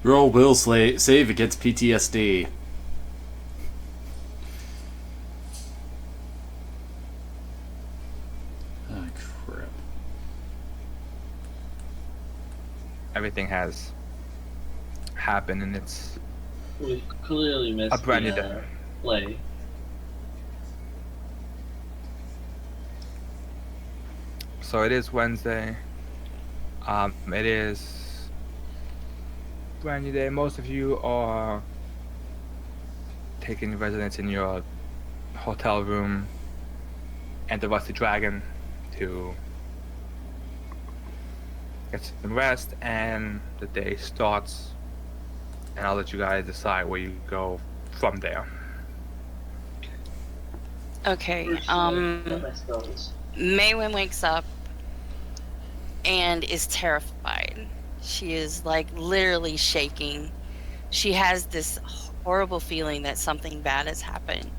Roll will save against PTSD. Oh, crap. Everything has happened, and it's We've clearly a missed brand new the day. play. So it is Wednesday. It is brand new day. Most of you are taking residence in your hotel room and the Rusty Dragon to get some rest, and the day starts. And I'll let you guys decide where you go from there. Okay, Get my spells. Maywin wakes up and is terrified. She is like literally shaking. She has this horrible feeling that something bad has happened.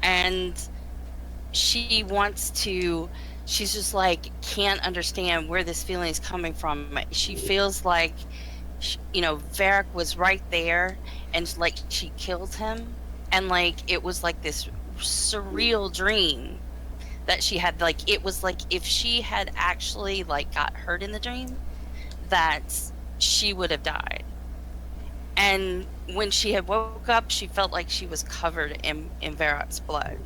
And she wants to, she's just like, can't understand where this feeling is coming from. She feels like, Varric was right there and like she killed him. And like it was like this surreal dream that she had. Like it was like if she had actually like got hurt in the dream, that she would have died. And when she had woke up, she felt like she was covered in Varroc's blood.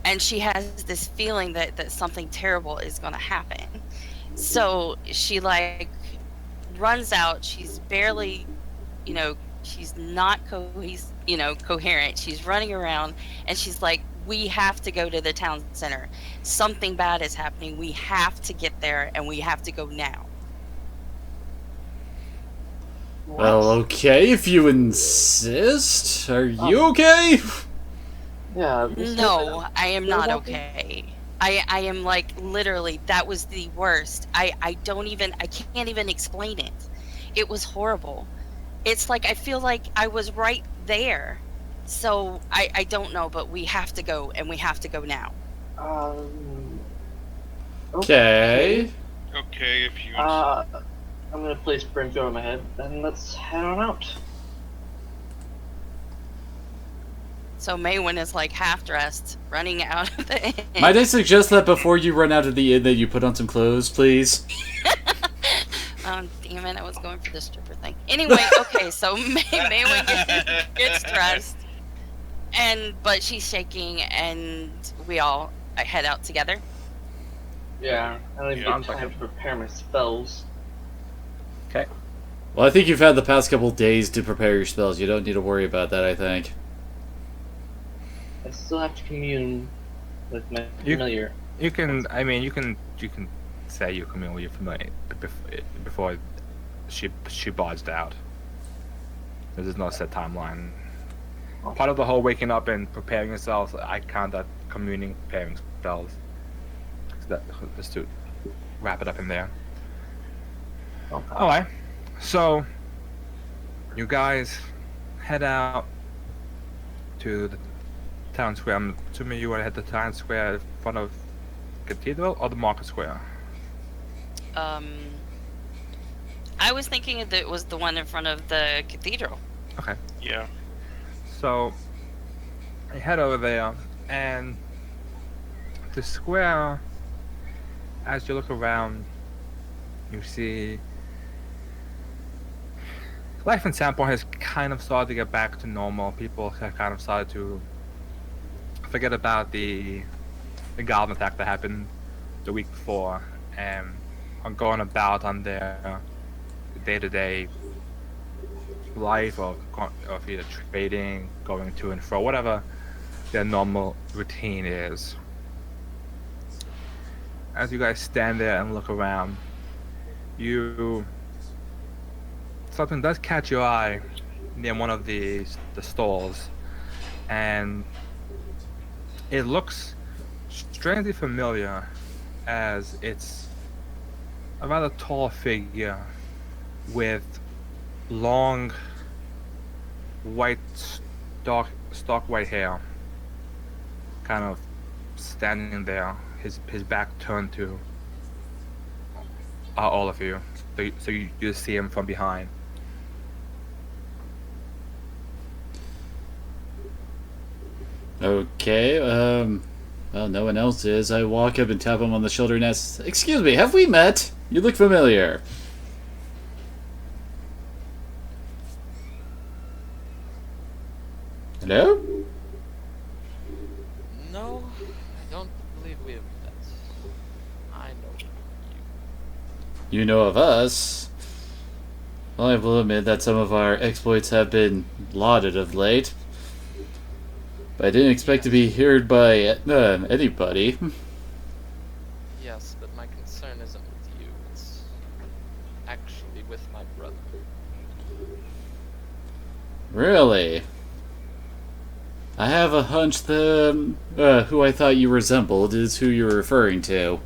And she has this feeling that something terrible is going to happen. So she like runs out. She's barely, she's not coherent. She's running around and she's like, we have to go to the town center. Something bad is happening. We have to get there and we have to go now. Well, okay, if you insist. Are you okay? Yeah. No, I am not happy? okay. I am like literally, that was the worst. I can't even explain it. It was horrible. It's like I feel like I was right there. So I don't know, but we have to go and we have to go now. Um. Okay. Okay, if you. I'm gonna place Brimstone over my head, and let's head on out. So Maywin is like half dressed, running out of the inn. Might I suggest that before you run out of the inn that you put on some clothes, please? Damn it, I was going for the stripper thing. Anyway, okay, so Maywin gets dressed, but she's shaking, and we all head out together. Yeah, I don't even Yeah. get time to prepare my spells. Okay. Well, I think you've had the past couple days to prepare your spells. You don't need to worry about that, I think. I still have to commune with my familiar. You can say you commune with your familiar before she barged out. There's no set timeline. Part of the whole waking up and preparing yourself, I count that communing, preparing spells. Just to wrap it up in there. Okay. Alright, so you guys head out to the town square. I'm assuming you want to head to the town square in front of Cathedral or the market square? I was thinking that it was the one in front of the cathedral. Okay. Yeah. So you head over there, and the square, as you look around, you see life in Sandpoint has kind of started to get back to normal. People have kind of started to forget about the goblin attack that happened the week before, and are going about on their day-to-day life, or either trading, going to and fro, whatever their normal routine is. As you guys stand there and look around, something does catch your eye near one of the stalls, and it looks strangely familiar, as it's a rather tall figure with long white stark white hair, kind of standing there, his back turned to all of you, so you just see him from behind. Okay, well, no one else is. I walk up and tap him on the shoulder and ask, "Excuse me, have we met? You look familiar." Hello? No, I don't believe we have met. I know you. You know of us. Well, I will admit that some of our exploits have been lauded of late. But I didn't expect to be heard by anybody. Yes, but my concern isn't with you. It's actually with my brother. Really? I have a hunch the who I thought you resembled is who you're referring to.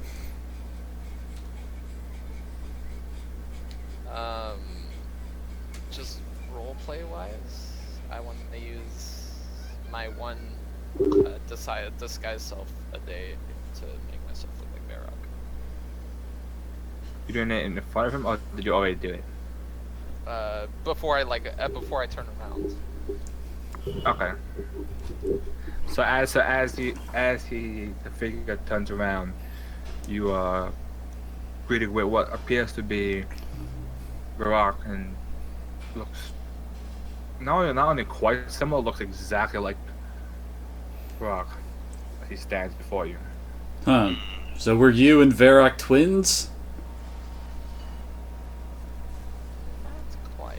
Just roleplay wise, I want to use my one disguise self a day to make myself look like Varrock. You doing it in front of him, or did you already do it? Before I turn around. Okay. So as the figure turns around, you are greeted with what appears to be Varrock, and looks not only quite similar, looks exactly like Varrock as he stands before you. Huh. So were you and Varrock twins? Not quite.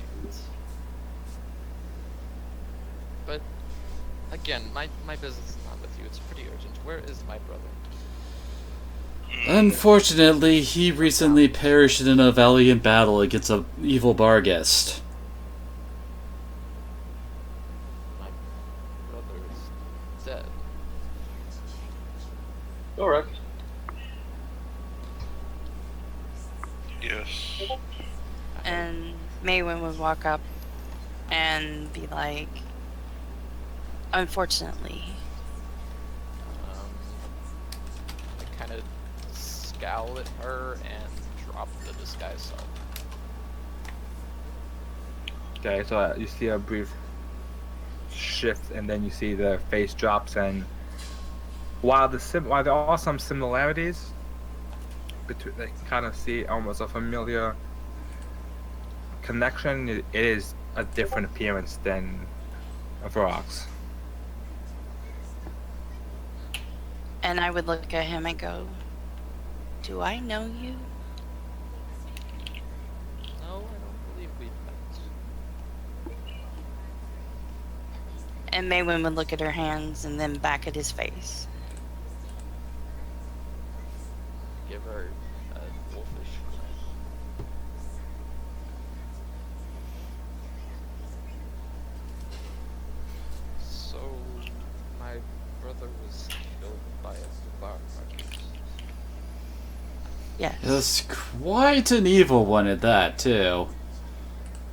But again, my business is not with you. It's pretty urgent. Where is my brother? Unfortunately, he recently perished in a valiant battle against an evil Barghest. My brother is dead. Correct. Yes. And Maywin would walk up and be like, unfortunately. I kind of scowl at her and drop the disguise self. Okay, so you see a brief shift, and then you see the face drops, and while there are some similarities between, they kind of see almost a familiar connection. It is a different appearance than a Varrock's. And I would look at him and go, do I know you? No, I don't believe we've met. And Maywin would look at her hands and then back at his face. Give her a wolfish grin. So, my brother was killed by a bar. Yes. It's quite an evil one at that, too.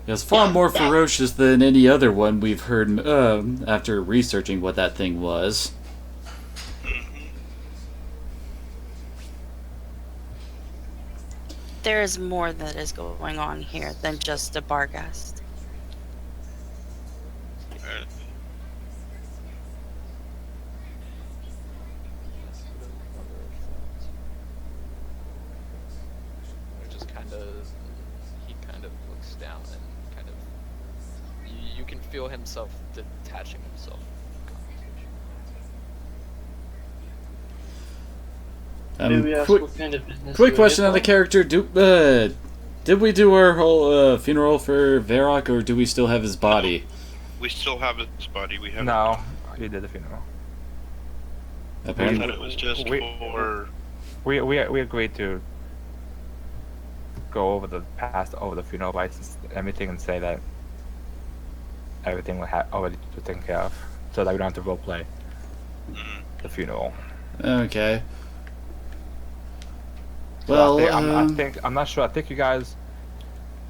It's far more ferocious than any other one we've heard after researching what that thing was. There is more that is going on here than just a Barghast. He kind of looks down and kind of, you can feel himself detaching himself from the conversation. May we ask what kind of business Quick you're question here on the for? character. Did we do our whole funeral for Varrock, or do we still have his body? We still have his body. We have. No, you did the funeral. I Apparently. thought it was just for. We agreed to go over the past, over the funeral rites, everything, and say that everything was already taken care of, so that we don't have to roleplay the funeral. Okay. So Well, I'm not sure. I think you guys,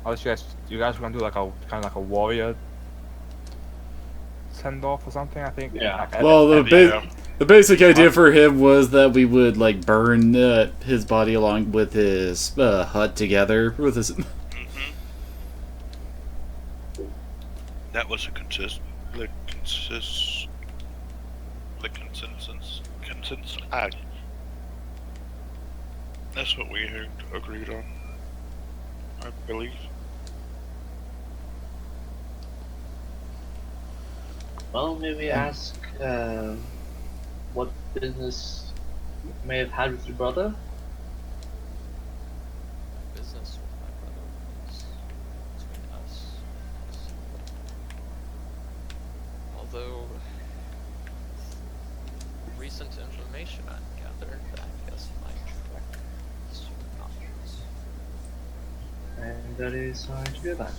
unless you guys were gonna do like a kind of like a warrior send off or something. I think. Yeah. well, Yeah. the basic idea for him was that we would like burn his body along with his hut together with his. That was a the consensus. That's what we had agreed on, I believe. Well, maybe ask what business you may have had with your brother. Business with my brother was between us. Although, recent information I've gathered, I guess my track is not. I'm very sorry to hear that.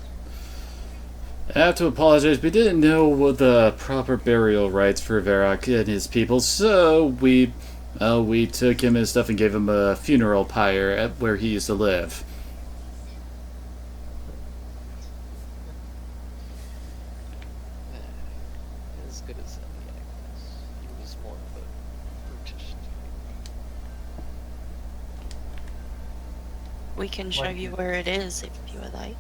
I have to apologize. We didn't know what the proper burial rites for Varrock and his people, so we took him and stuff and gave him a funeral pyre at where he used to live. As good as any, I guess. He was more of a brutish type. We can show Like you it. where it is if you would like.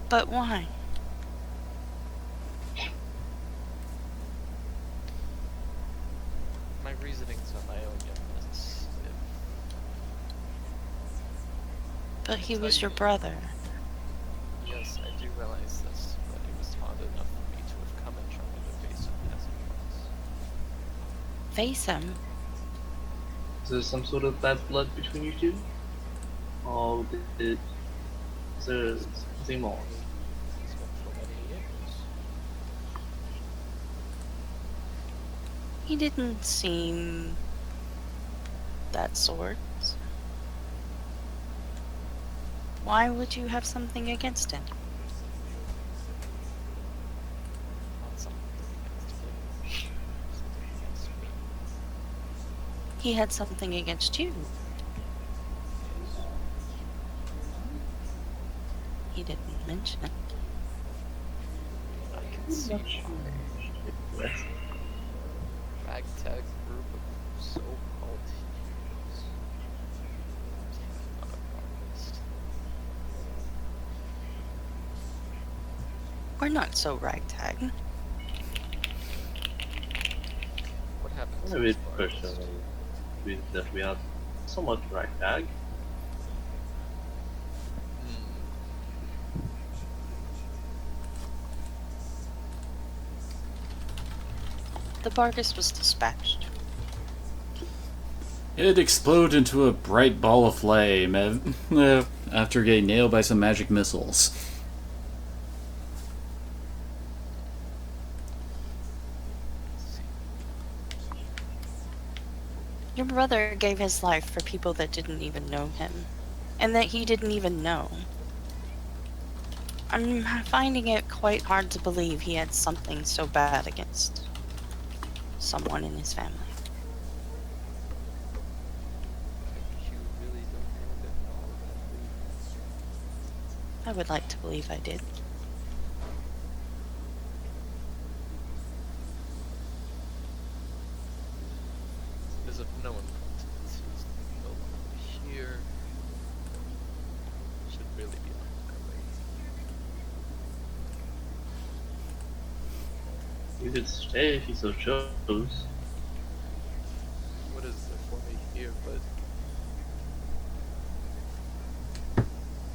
But why? My reasonings are my own, young miss. But he tell was your you- brother. Yes, I do realize this, but it was hard enough for me to have come and tried to face him as it was. Face him. Is there some sort of bad blood between you two? Or is there something more? He's been for many years. He didn't seem that sort. Why would you have something against him? Not something against him. Something against me. He had something against you. He didn't mention it. I can see why. Ragtag group of so-called heroes. On a harvest. We're not so ragtag. What happened to Maybe this harvest? personally, that we are somewhat ragtag. The Bargus was dispatched. It exploded into a bright ball of flame after getting nailed by some magic missiles. Your brother gave his life for people that didn't even know him, and that he didn't even know. I'm finding it quite hard to believe he had something so bad against someone in his family. You really don't know that all of that. I would like to believe I did. As of no importance, he's no longer here. Should really be on my way. You could stay if you so chose. What is there for me here but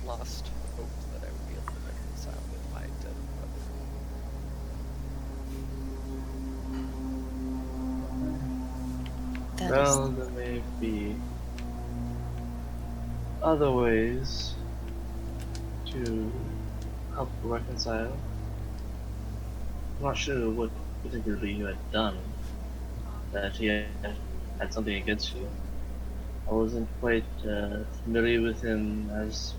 lost hope that I would be able to reconcile with my dead brother? That Well, there may be other ways to help reconcile. I'm not sure what particularly you had done that he had something against you. I wasn't quite familiar with him as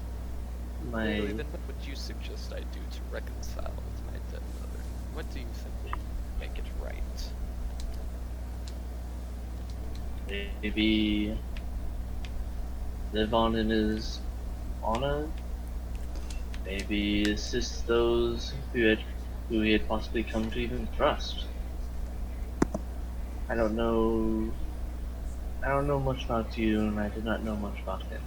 my. Well, then what would you suggest I do to reconcile with my dead brother? What do you think would make it right? Maybe live on in his honor. Maybe assist those who he had possibly come to even trust. I don't know much about you, and I did not know much about him.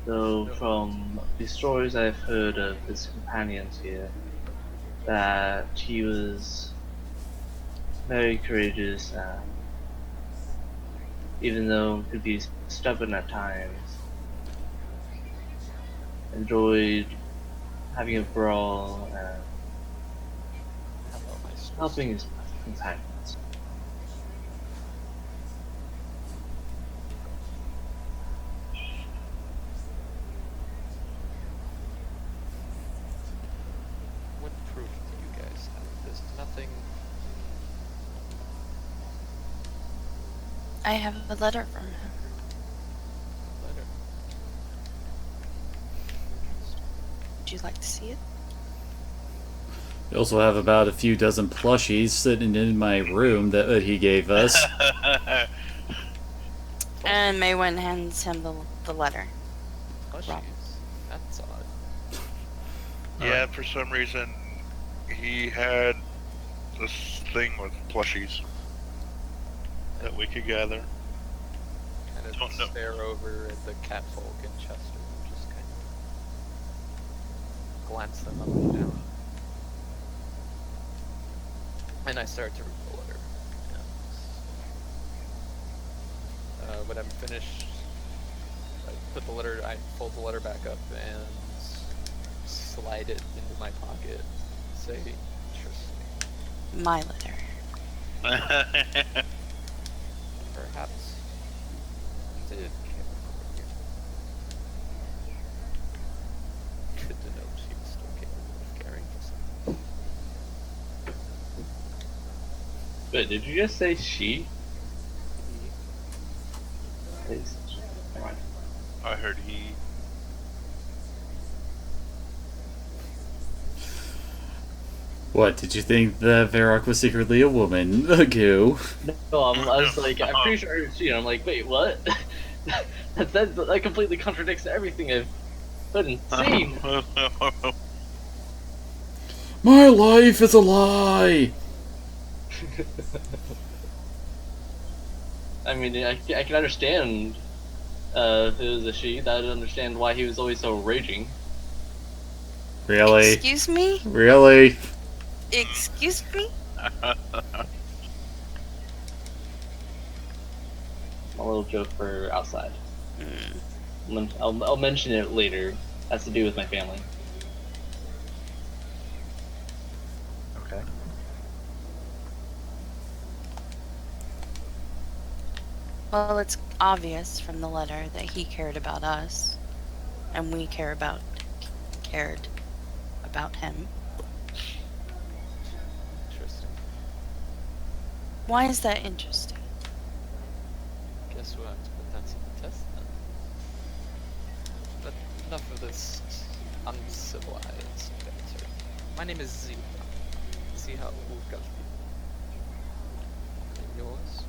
Though from the stories I've heard of his companions here, that he was very courageous and even though he could be stubborn at times, enjoyed having a brawl and Hello, my Swiss. helping his companions. What proof do you guys have? There's nothing. I have a letter from him. Letter. Would you like to see it? We also have about a few dozen plushies sitting in my room that he gave us. And Maywin hands him the letter. Plushies. Rob. That's odd. Yeah, for some reason, he had this thing with plushies that we could gather. Kind of Don't know. stare over at the catfolk in Chester and just kind of glance them up and down. And I start to read the letter. When I'm finished, I fold the letter back up and slide it into my pocket. Say, interesting. My letter. Perhaps did care for you. Good to know she was still capable of caring for someone. Wait, did you just say she? Please. Never mind. I heard he. What, did you think the Varrock was secretly a woman? Goo. No, I was like, I'm pretty sure it was she. And I'm like, wait, what? that completely contradicts everything I've heard and seen. My life is a lie! I mean, I can understand if it was a she. That would understand why he was always so raging. Really? Excuse me? Really? Excuse me? A little joke for outside. I'll mention it later. Has to do with my family. Okay. Well, it's obvious from the letter that he cared about us, and we cared about him. Interesting. Why is that interesting? Guess we'll have to put that to the test then. But enough of this uncivilized banter. My name is Ziha. Ziha Ulgafi. And yours?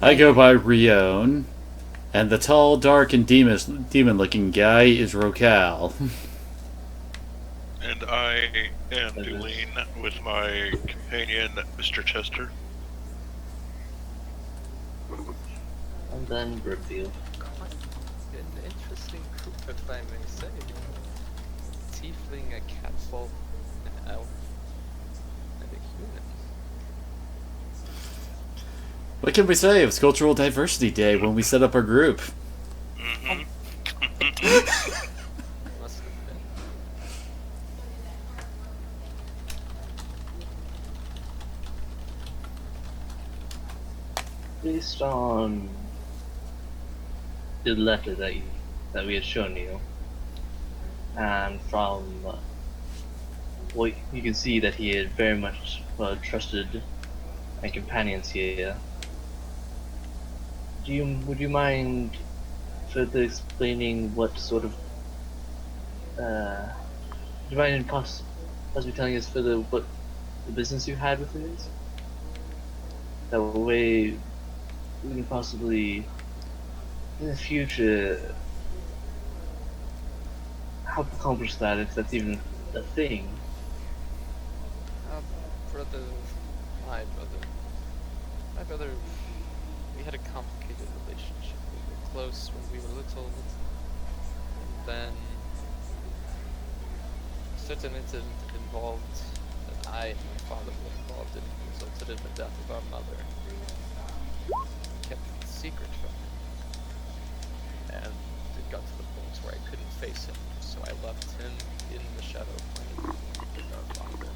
I go by Rion, and the tall, dark, and demon-looking guy is Rokal. And I am Dulene with my companion, Mr. Chester. And then Brookfield. Quite an interesting group, if I may say. Tiefling, a catfolk, an elf, and a human. What can we say? It was Cultural Diversity Day when we set up our group. Mm-hmm. Must have been. Based on the letter that we had shown you, and from what you can see that he had very much trusted my companions here. Would you mind further explaining what sort of would you mind possibly telling us further what the business you had with it is? That way we can possibly in the future help accomplish that if that's even a thing. Brother, my brother, we had a complicated relationship with close when we were little, and then a certain incident involved that I and my father were involved in resulted in the death of our mother. I kept it secret from him, and it got to the point where I couldn't face him, so I left him in the shadow plane with our father.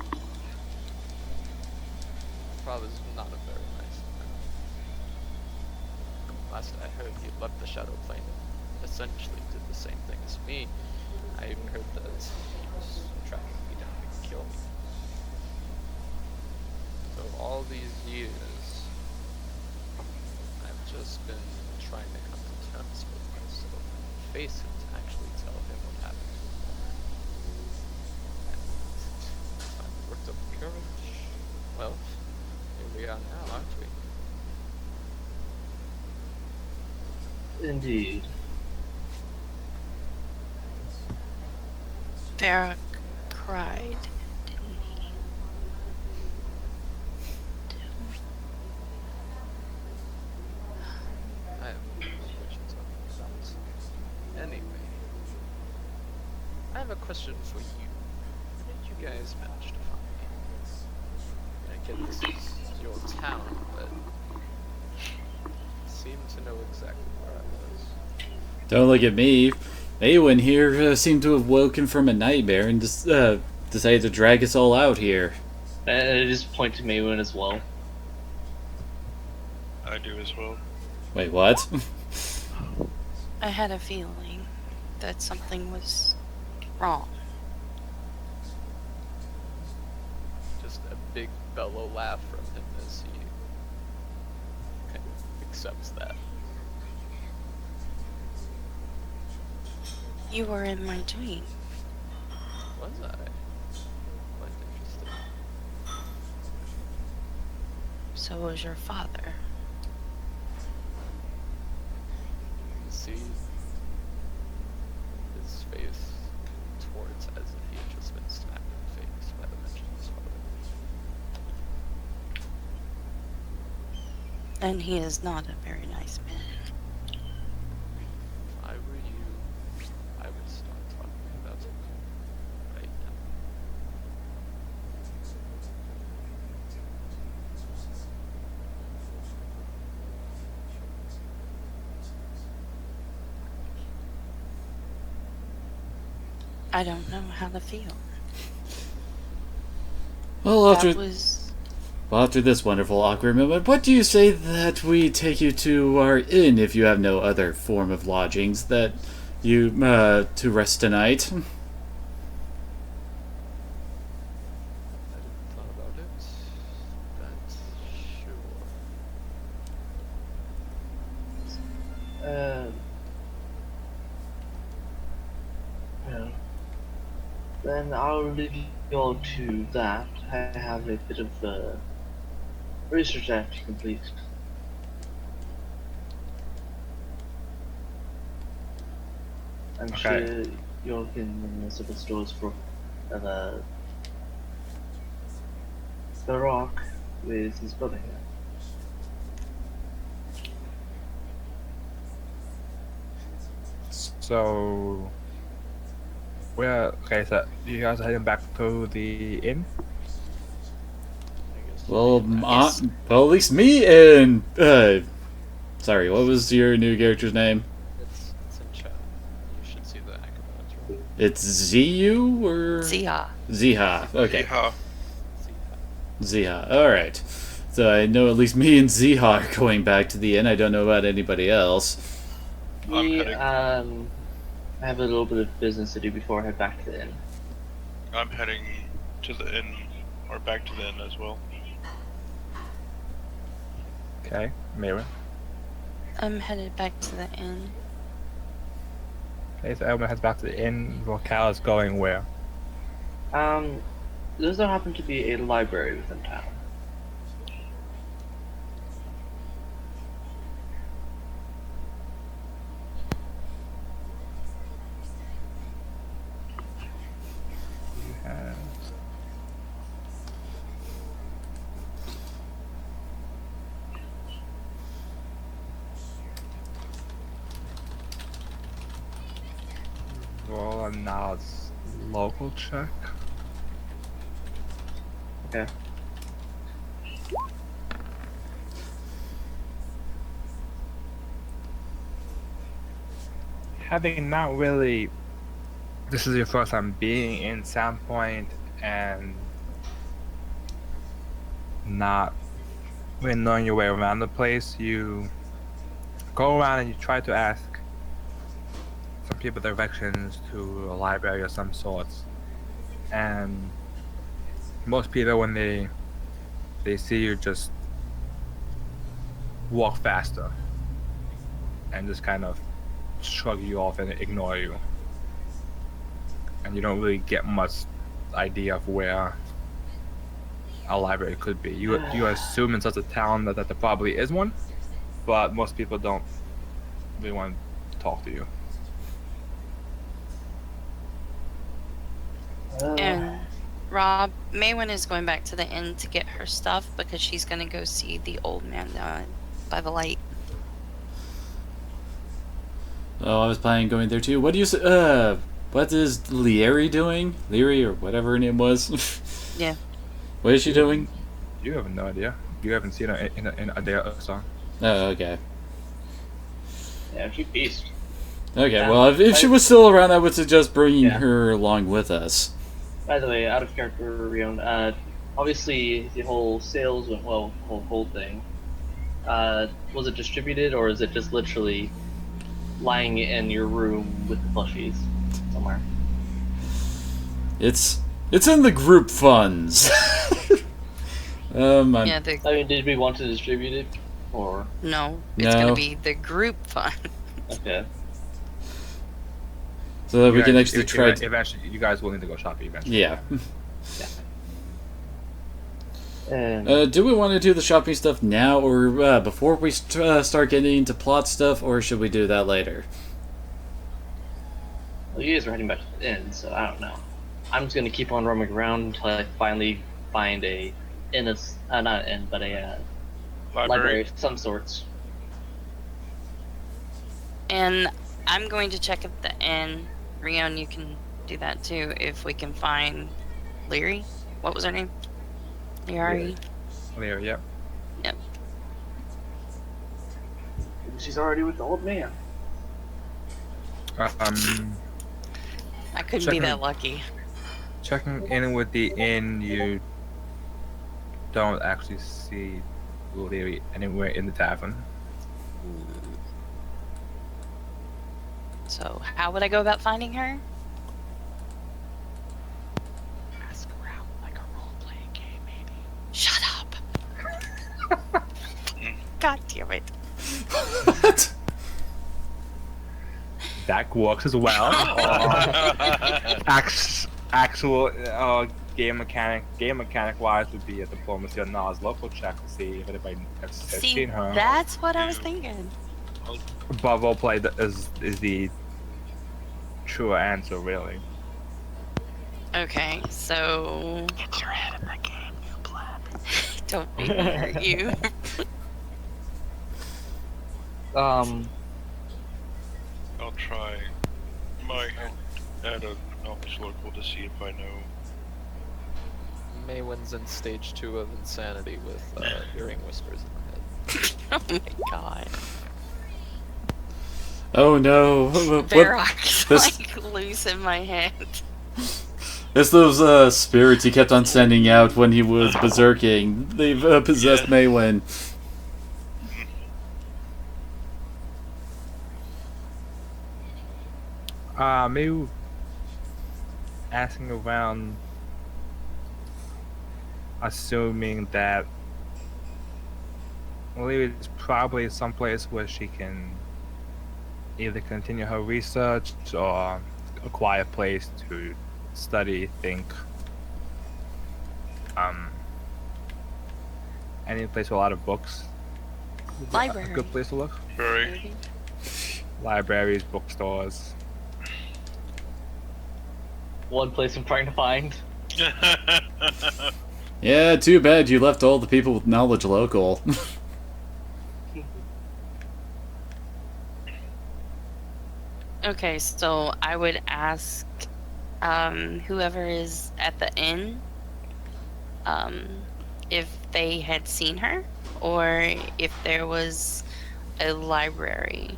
My father's not a very nice man. Last I heard, he left the shadow plane and essentially did the same thing as me. I even heard that he was tracking me down to kill me. So all these years, I've just been trying to come to terms with myself and face it to actually tell him what happened to his mother. And if I've worked up the courage, well, here we are now, aren't we? Indeed. Varric cried, didn't he? I have no idea what you're talking about. Anyway, I have a question for you. How did you guys manage to find me? I get this is your town, but you seem to know exactly where I was. Don't look at me. Awen here seemed to have woken from a nightmare and decided to drag us all out here. And I just point to Maywin as well. I do as well. Wait, what? I had a feeling that something was wrong. Just a big bellow laugh from him as he kind of accepts that. You were in my dream. Was I? Quite interesting. So was your father. You see his face towards as if he had just been smacked in the face by the mention of his father. And he is not a very nice man. If I were you, I would start talking about it right now. I don't know how to feel. Well, after That was well, after this wonderful awkward moment, what do you say that we take you to our inn if you have no other form of lodgings that you to rest tonight? I didn't thought about it, but sure. Yeah. Then I'll leave you all to that. I have a bit of research I have to complete. I'm Okay. sure you can look at the stores for the rock with his brother here. So, okay, so you guys are heading back to the inn? I guess Well, Yes. well, at least me and sorry, what was your new character's name? it's in chat. You should see the acrobatics roll. It's Ziyu or Zia. Ziha. Okay, Yeehaw. See Ziha. that. All right. So I know at least me and Ziha are going back to the inn. I don't know about anybody else. I'm We, heading- I have a little bit of business to do before I head back to the inn. I'm heading to the inn, or back to the inn as well. Okay, Mira. I'm headed back to the inn. Okay, so everyone heads back to the inn. Cal is going where? Does there happen to be a library within town? Uh, a knowledge local check. Okay. Having not really, this is your first time being in Sandpoint and not really knowing your way around the place, you go around and you try to ask some people directions to a library of some sorts. And most people, when they see you, just walk faster and just kind of shrug you off and ignore you. And you don't really get much idea of where a library could be. You assume in such a town that there probably is one, but most people don't really want to talk to you. And Rob, Maywin is going back to the inn to get her stuff because she's going to go see the old man by the light. Oh, I was planning on going there too. What do you what is Leary doing? Leary or whatever her name was. Yeah. What is she doing? You have no idea. You haven't seen her in a day or so. Oh, okay. Yeah, she beast. Okay, Yeah, well, if she was still around, I would suggest bringing Yeah. her along with us. By the way, out of character, Rion, obviously the whole sales went well, the whole gold thing. Was it distributed, or is it just literally lying in your room with the plushies somewhere? It's in the group funds. Yeah, I mean, did we want to distribute it, or no, it's going No. to be the group fund. okay? So that we can actually try to... Eventually, you guys will need to go shopping eventually. Yeah. And Do we want to do the shopping stuff now, or before we start getting into plot stuff, or should we do that later? well, you guys are heading back to the inn, so I don't know. I'm just gonna keep on roaming around until I finally find a inn, not an inn, but a library of some sorts. And I'm going to check at the inn. Rion, you can do that too if we can find Leary. What was her name? Leary. There, yep. Yep. She's already with the old man. I couldn't be Checking- that lucky. Checking in with the inn, you don't actually see Leary anywhere in the tavern. So, how would I go about finding her? Ask around like a role-playing game, maybe. Shut up! God damn it. What? That works as well. Actual game mechanic wise would be a diplomacy or knowledge local check to see if anybody has See, seen her. that's what I was thinking. But roleplay is the truer answer, really. Okay, so... Get your head in the game, you pleb. Don't make me hurt you. I'll try my hand at a knowledge local to see if I know. Maywin's in stage 2 of insanity with hearing whispers in her head. Oh my god. Oh no. Varrock's this- like loose in my head. It's those spirits he kept on sending out when he was berserking. They've possessed Yeah. Maywin. Maybe asking around, assuming that Leary is probably someplace where she can either continue her research or a quiet place to study, think. Any place with a lot of books. Library. A good place to look. Very. Maybe. Libraries, bookstores. One place I'm trying to find. Yeah, too bad you left all the people with knowledge local. Okay, so I would ask whoever is at the inn if they had seen her or if there was a library,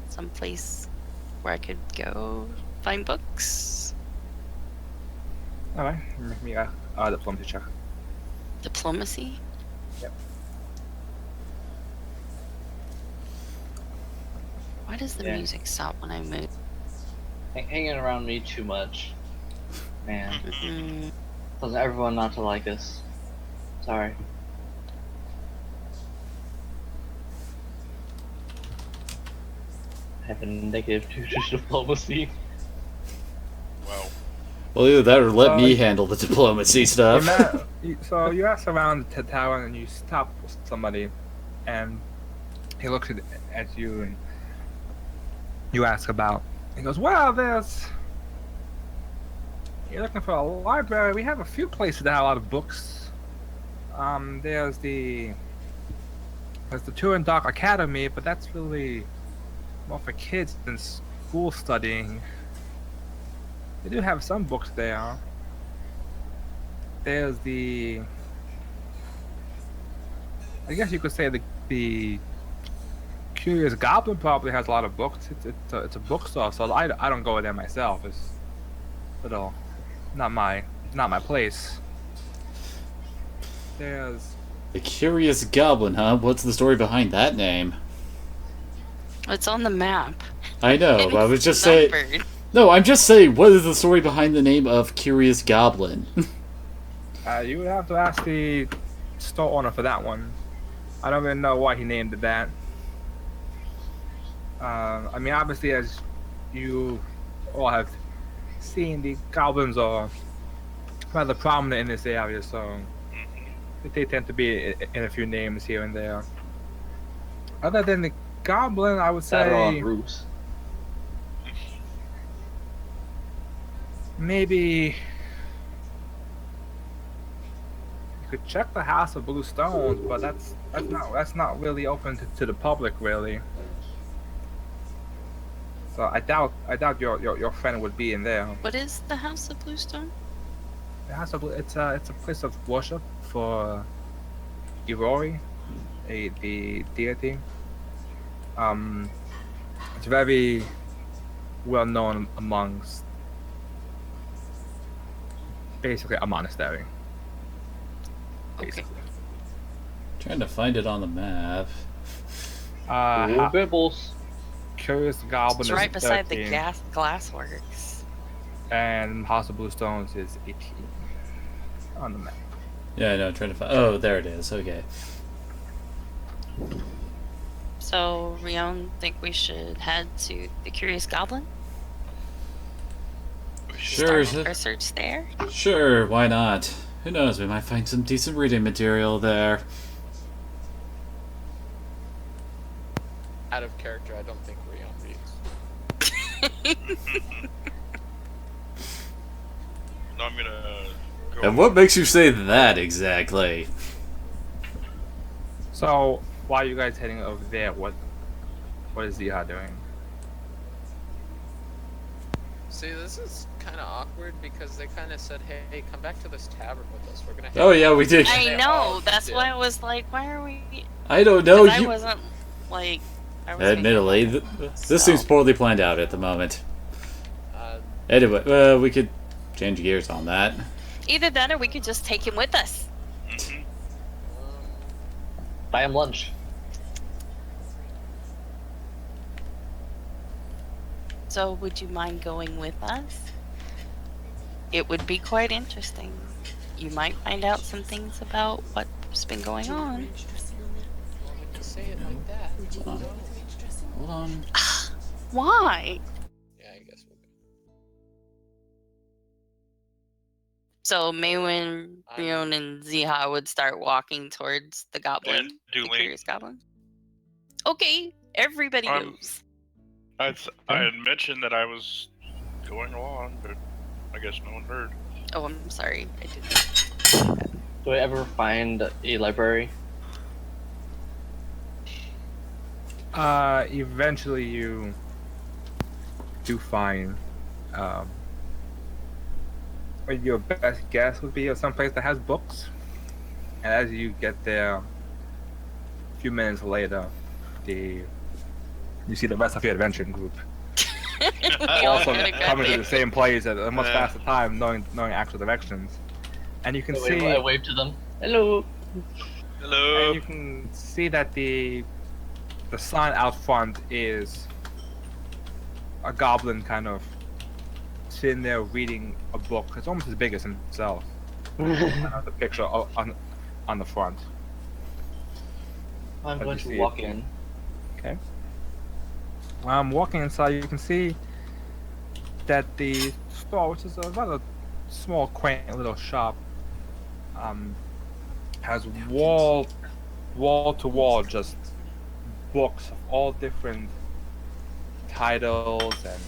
someplace where I could go find books. Alright, make me a diplomacy check. Diplomacy. Yep. Why does the Yeah. music stop when I move? Hanging around me too much. Man. Mm, Tells everyone not to like us. Sorry. I have a negative 2 to diplomacy. Wow. Well, either that or let me Uh, handle the diplomacy stuff. So you ask around the tower and you stop somebody, and he looks at you and you ask about. He goes, "Well, you're looking for a library. We have a few places that have a lot of books. There's the Turin Dark Academy, but that's really more for kids than school studying. They do have some books there. There's I guess you could say the Curious Goblin probably has a lot of books. It's a bookstore, so I don't go there myself. It's little not my place. There's The Curious Goblin, huh? What's the story behind that name? it's on the map. I know, but I was It's just saying. numbered. No, I'm just saying, what is the story behind the name of Curious Goblin? you would have to ask the store owner for that one. I don't even know why he named it that. I mean, obviously, as you all have seen, the goblins are rather prominent in this area, so they tend to be in a few names here and there. Other than the goblin, I would That are on say roofs. maybe you could check the House of Blue Stones, but that's not really open to the public, really. So I doubt your friend would be in there. What is the House of Bluestone? The House of Blue, it's a place of worship for Irori, the deity. It's very well known amongst basically a monastery. Okay. Basically. Trying to find it on the map. Ooh, Bibbles. Curious Goblin It's is right beside 13, the glassworks. and House of Blue Stones is 18 on the map. Yeah, I know, trying to find. Oh, there it is. Okay. So, Rion, think we should head to the Curious Goblin? Sure, Start our search there? sure, why not? Who knows, we might find some decent reading material there. Out of character, I don't think Rion reads. No, I'm gonna go. And what makes you say that exactly? So while you guys heading over there, what is Ziha doing? See, this is kind of awkward because they kind of said, "Hey, come back to this tavern with us. We're gonna." Oh, yeah, we did. I They know, all that's did. why I was like, why are we... I don't know. 'Cause I You. wasn't, like... I was Admittedly, thinking, this seems poorly planned out at the moment. Anyway, we could change gears on that. either that or we could just take him with us. Mhm. Buy him lunch. So, would you mind going with us? It would be quite interesting. You might find out some things about what's been going on. Well, when you say it like that, Hold on. Hold on. Why? yeah, I guess we'll go. So, Maywin, Rion, and Ziha would start walking towards the goblin. And The Dueling. Curious Goblin. Okay, everybody goes. I had mentioned that I was going along, but I guess no one heard. Oh, I'm sorry. I didn't. Do I ever find a library? Eventually you do find, what your best guess would be someplace that has books. And as you get there, a few minutes later, you see the rest of your adventuring group We all also kinda got coming to there. the same place at a much faster time, knowing actual directions. And you can I wave to them. Hello. Hello. see that the sign out front is a goblin kind of sitting there reading a book. It's almost as big as himself. The picture on the front. I'm As going you to see walk in. Okay. Walking inside, you can see that the store, which is a rather small, quaint little shop, has wall to wall just books of all different titles, and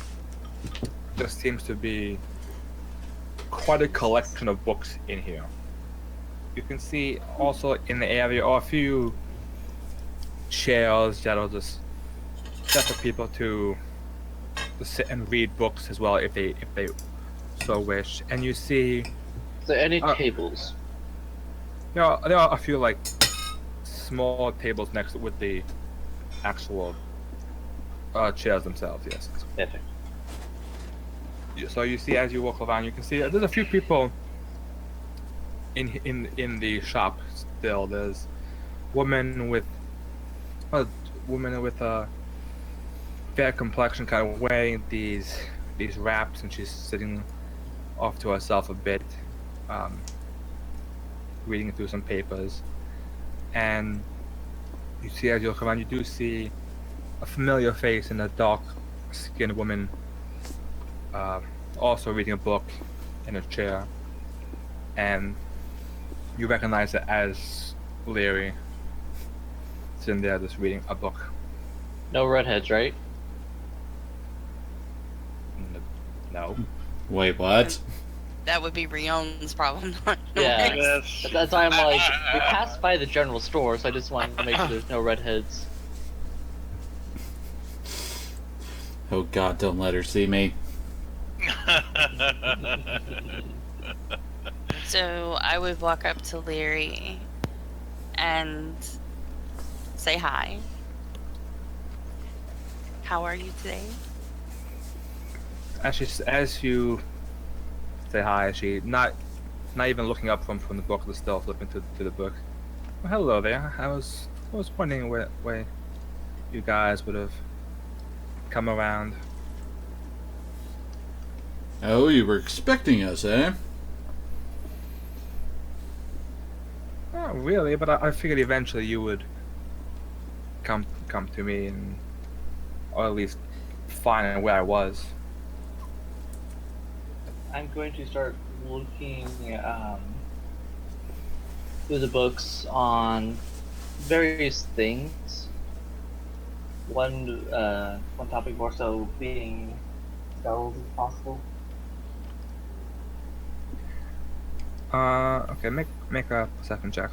just seems to be quite a collection of books in here. You can see also in the area are a few chairs that are just for people to sit and read books as well if they so wish. And you see Is there any tables? there are a few like small tables next with the actual chairs themselves. Yes. Perfect. So you see as you walk around, you can see there's a few people in the shop still. There's a woman with a fair complexion, kind of wearing these wraps, and she's sitting off to herself a bit, reading through some papers. And you see as you look around, you do see a familiar face in a dark-skinned woman, also reading a book in a chair, and you recognize it as Leary, sitting there just reading a book. No redheads, right? No. Wait, what? That would be Rion's problem. Not Yeah. yours. Yes. That's why I'm like, we passed by the general store, so I just wanted to make sure there's no redheads. Oh god, don't let her see me. So I would walk up to Leary and say hi. How are you today? As you say hi, she not even looking up from the book, but still flipping to the book. Well, hello there. I was wondering where you guys would have come around. Oh, you were expecting us, eh? Not really, but I figured eventually you would come to me, and or at least find where I was. I'm going to start looking through the books on various things. One topic more so being spells, if possible. Okay, make a perception check.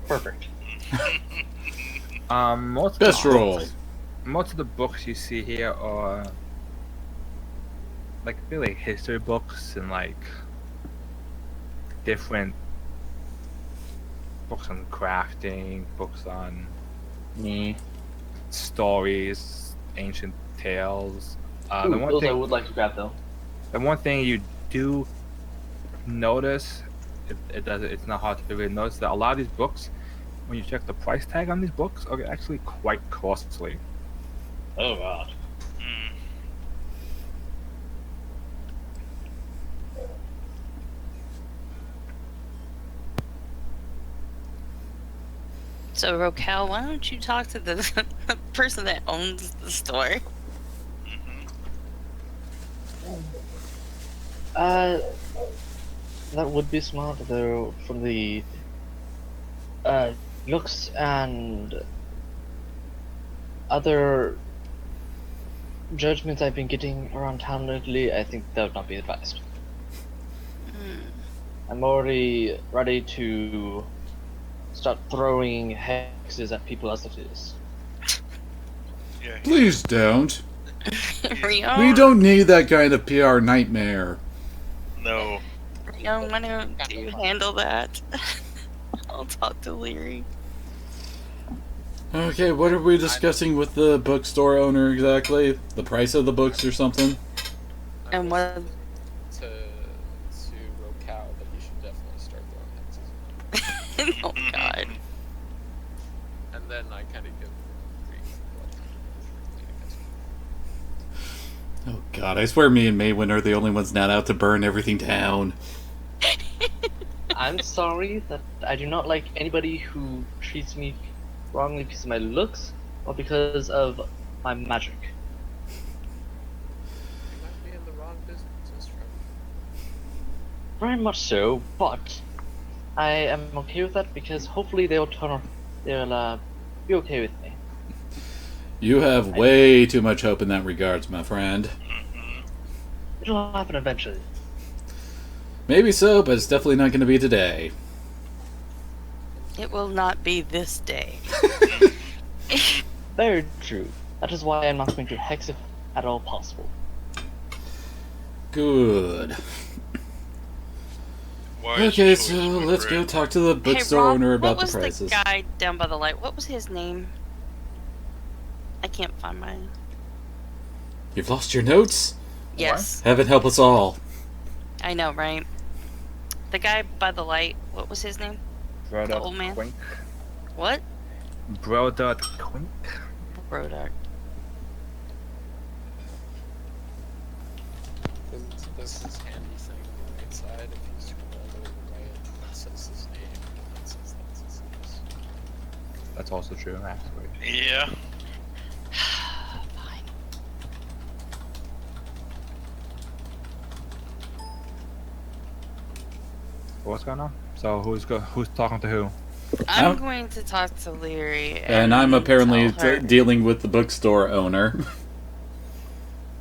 Perfect. Most Best roll. Most of the books you see here are like really history books and like different books on crafting, books on stories, ancient tales. Ooh, those I would like to grab though. The one thing you do notice, it's not hard to really notice, that a lot of these books, when you check the price tag on these books, are actually quite costly. Oh god. So Rokel, why don't you talk to the person that owns the store? That would be smart though, from the looks and other judgments I've been getting around town lately. I think that would not be advised. I'm already ready to start throwing hexes at people as it is. Yeah, Please don't. Rion, We don't need that kind of PR nightmare. no. Rion, why don't you handle that? I'll talk to Leary. Okay, what are we discussing with the bookstore owner exactly? The price of the books or something? I And was what? to Rocal that you should definitely start throwing hexes. Oh God. And then I kind of give grief. Oh god, I swear me and Maywin are the only ones not out to burn everything down. I'm sorry that I do not like anybody who treats me wrongly because of my looks or because of my magic. You might be in the wrong business, friend. Very much so, but I am okay with that because hopefully they'll be okay with me. You have way too much hope in that regards, my friend. It'll happen eventually. Maybe so, but it's definitely not going to be today. It will not be this day. Very true. That is why I'm not going to hex if at all possible. Good. Wise Okay, choice, so my let's go friend. talk to the bookstore Rob, owner about what the was prices. the guy down by the light? What was his name? I can't find mine. You've lost your notes? Yes, Heaven help us all. I know, right? The guy by the light. What was his name? Brother old man? Quink. What? Brother Quink. Brodark. This is handy thing on the right side. If you scroll all the way to the right, it says his name, and it says that's his name. That's also true, actually. Yeah. Fine. What's going on? So who's talking to who? I'm I'm- going to talk to Leary. And I'm apparently tell her- dealing with the bookstore owner.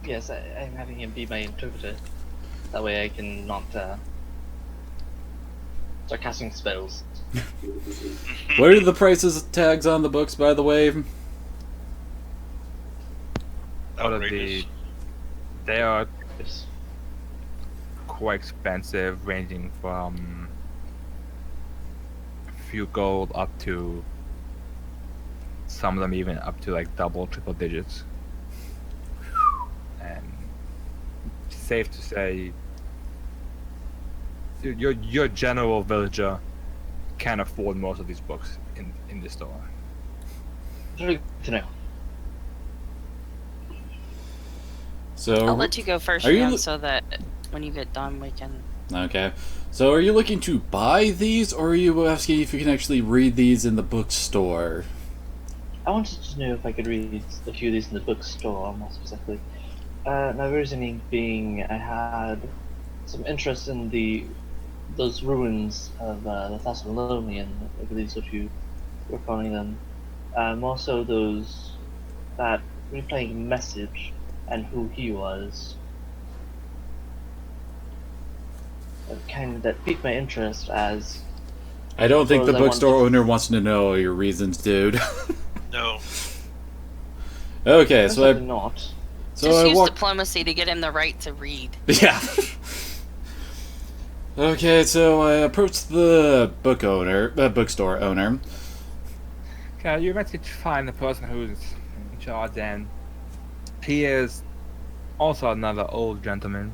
Yes, I'm having him be my interpreter. That way I can not start casting spells. What are the prices tags on the books, by the way? Out of Outrageous. they are Yes. quite expensive, ranging from a few gold up to some of them even up to like double, triple digits. And safe to say, your general villager can afford most of these books in the store. Very good to know. So, I'll let you go first, Are you Rion, lo- so that when you get done, we can. okay. So, are you looking to buy these, or are you asking if you can actually read these in the bookstore? I wanted to know if I could read a few of these in the bookstore, more specifically. My reasoning being I had some interest in those ruins of the Thessalonian, I believe is what you were calling them. More so those that replaying message and who he was. That piqued my interest as I don't think the Suppose I bookstore wanted- owner wants to know your reasons, dude. No. Okay, so definitely I not. Just use walked. diplomacy to get him the right to read. Yeah. Okay, so I approached the bookstore owner. Okay, you eventually find the person who's in charge, and he is also another old gentleman,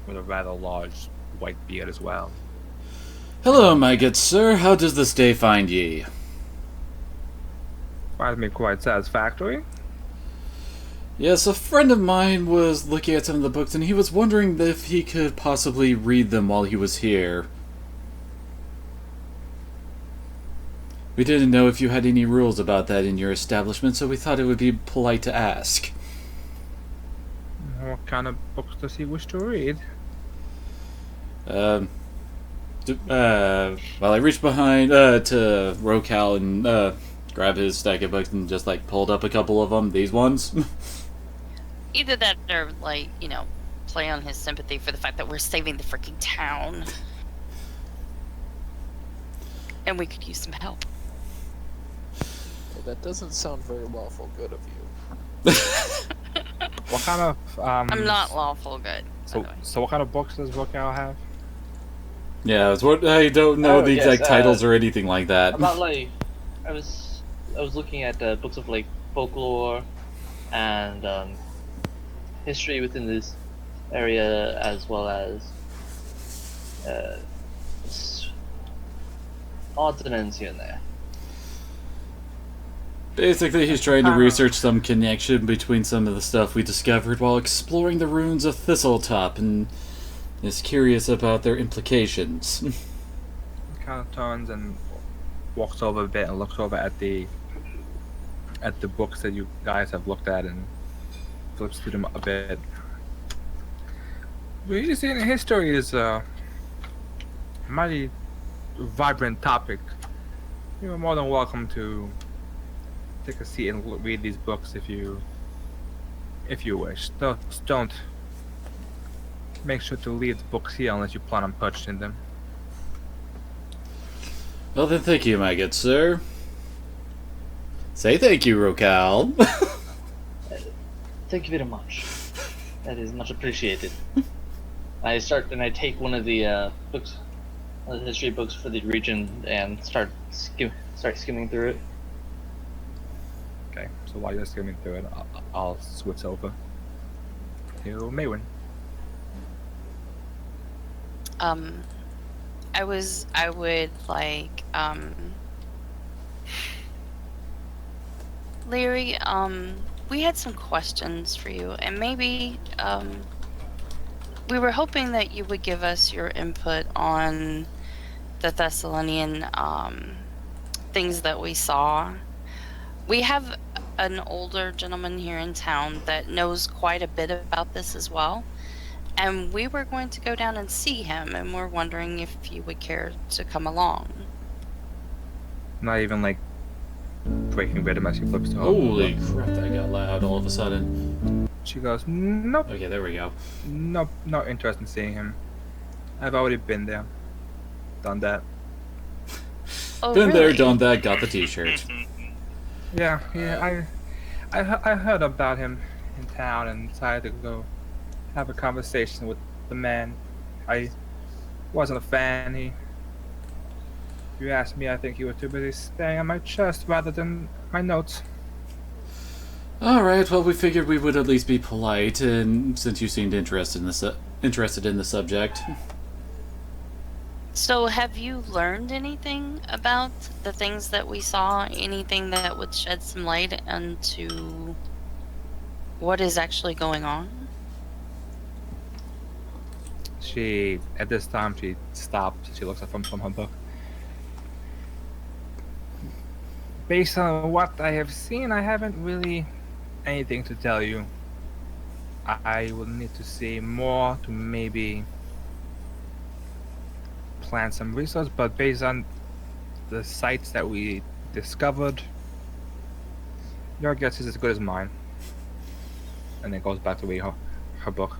with a rather large white beard as well. Hello, my good sir. How does this day find ye? Finds me quite satisfactory. Yes, a friend of mine was looking at some of the books, and he was wondering if he could possibly read them while he was here. We didn't know if you had any rules about that in your establishment, so we thought it would be polite to ask. What kind of books does he wish to read? Well, I reached behind to Rocal and grabbed his stack of books and just like pulled up a couple of them. These ones. Either that or, like, play on his sympathy for the fact that we're saving the freaking town. and we could use some help. Well, that doesn't sound very lawful good of you. What kind of I'm not lawful good. So, by the way. so what kind of books does Rocal have? Yeah, it's what I don't know Oh, the yes, exact titles or anything like that. About like, I was looking at books of like folklore and history within this area, as well as odds and ends here and there. Basically, he's trying to research some connection between some of the stuff we discovered while exploring the ruins of Thistletop, and is curious about their implications. Kind of turns and walks over a bit and looks over at the books that you guys have looked at and flips through them a bit. Reading history is a mighty vibrant topic. You're more than welcome to take a seat and read these books if you wish. Just don't make sure to leave the books here unless you plan on purchasing them. Well then, thank you, my good sir. Say thank you, Rocal. Thank you very much. That is much appreciated. I take one of the books, the history books for the region, and start skimming through it. Okay, so while you're skimming through it, I'll switch over to Maywin. I would like, Larry, we had some questions for you, and maybe, we were hoping that you would give us your input on the Thessalonian, things that we saw. We have an older gentleman here in town that knows quite a bit about this as well. And we were going to go down and see him, and we're wondering if you would care to come along. Not even like breaking rhythm as she flips to her. Holy crap, that got loud all of a sudden. She goes, nope, Okay, there we go. nope, not interested in seeing him. I've already been there, done that. Oh, Been there, really? done that, got the t-shirt. Yeah, I heard about him in town and decided to go have a conversation with the man. I wasn't a fan. If you ask me, I think he was too busy staying on my chest rather than my notes. Alright, well, we figured we would at least be polite, and since you seemed interested in the subject. So, have you learned anything about the things that we saw? Anything that would shed some light into what is actually going on? At this time, she stopped. She looks up from her book. Based on what I have seen, I haven't really anything to tell you. I will need to see more to maybe plan some research, but based on the sites that we discovered, your guess is as good as mine. And then goes back to read her book.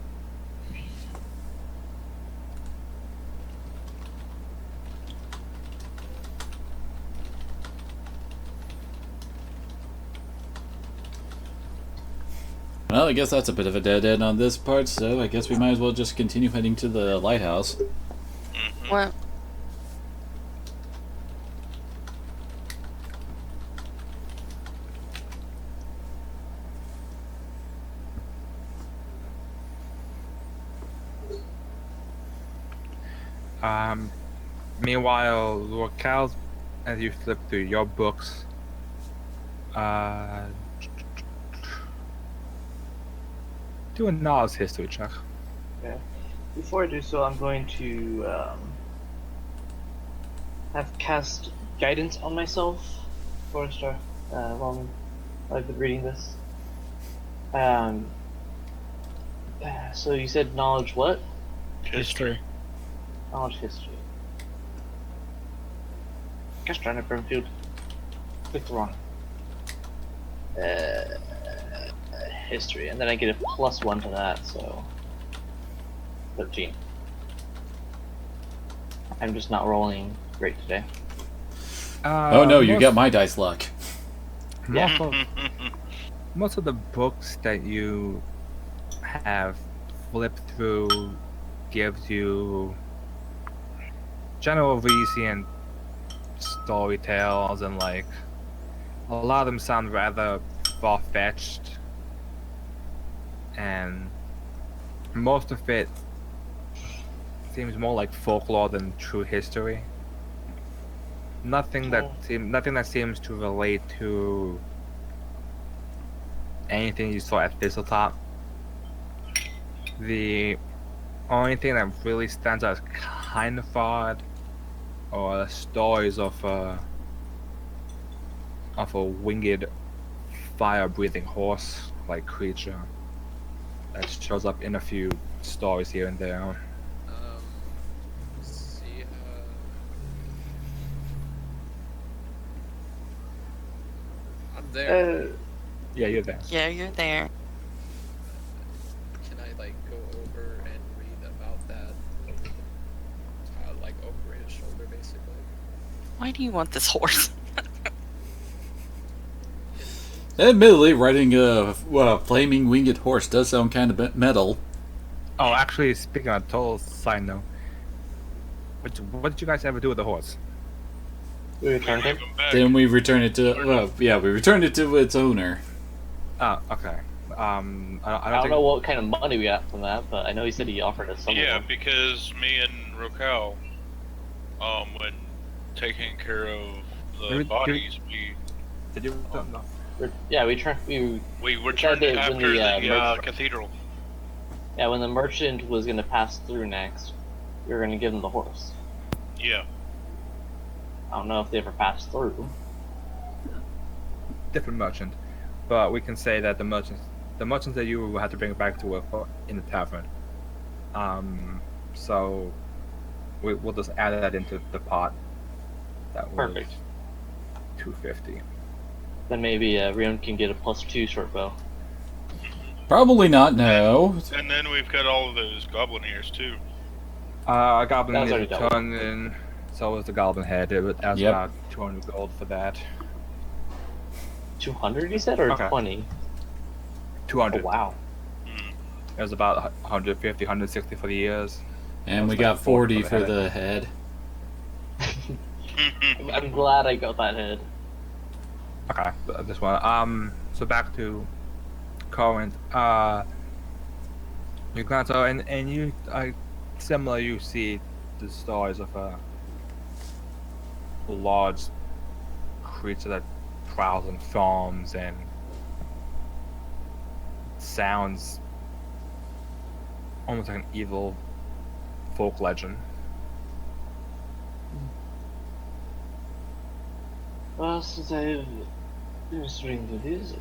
Well, I guess that's a bit of a dead end on this part, so I guess we might as well just continue heading to the lighthouse. Well, Meanwhile, Locals, as you flip through your books, do a knowledge history check. Okay. Before I do so, I'm going to have cast guidance on myself for a start while I've been reading this. So you said knowledge what? History. Knowledge history. Gosh darn it, Brimfield. Clicked the wrong. History, and then I get a +1 to that, so 13. I'm just not rolling great today. Oh no, you got my dice luck. Most of the books that you have flipped through gives you general Venusian story tales, and like a lot of them sound rather far-fetched, and most of it seems more like folklore than true history. Nothing that seems to relate to anything you saw at Thistletop. The only thing that really stands out as kind of odd are stories of a winged, fire-breathing horse-like creature that shows up in a few stories here and there. See, I'm there. Yeah, you're there. Yeah, you're there. Can I like go over and read about that? Like over his shoulder, basically. Why do you want this horse? Admittedly, riding a flaming winged horse does sound kind of metal. Oh, actually, speaking of total side note, what did you guys ever do with the horse? We returned him. Then we return it to. Well, yeah, we returned it to its owner. Oh, okay. I I don't know what kind of money we got from that, but I know he said he offered us some. Yeah, of them. because me and Rokal, when taking care of the bodies, Did you? No. Yeah, we returned returned it after when the, the merchant- cathedral. Yeah, when the merchant was gonna pass through next, we were gonna give him the horse. Yeah. I don't know if they ever passed through. Different merchant, but we can say that the merchants that you had to bring it back to were in the tavern. So we'll just add that into the pot. That was Perfect. 250. Then maybe Rion can get a +2 short bow. Probably not. No. And then we've got all of those goblin ears too. Goblin That was is already dealt with. returned, and so was the goblin head. It was about 200 gold for that. 200, you said, or Okay. 20? 200. Oh, wow. It was about 150, 160 for the ears. And we That's got like 40 40 for the head. I'm glad I got that head. Okay, this one. So back to Corinth. You glance out, and you, similar. You see the stories of a large creature that prowls and foams and sounds almost like an evil folk legend. Well, since I've been reading through these,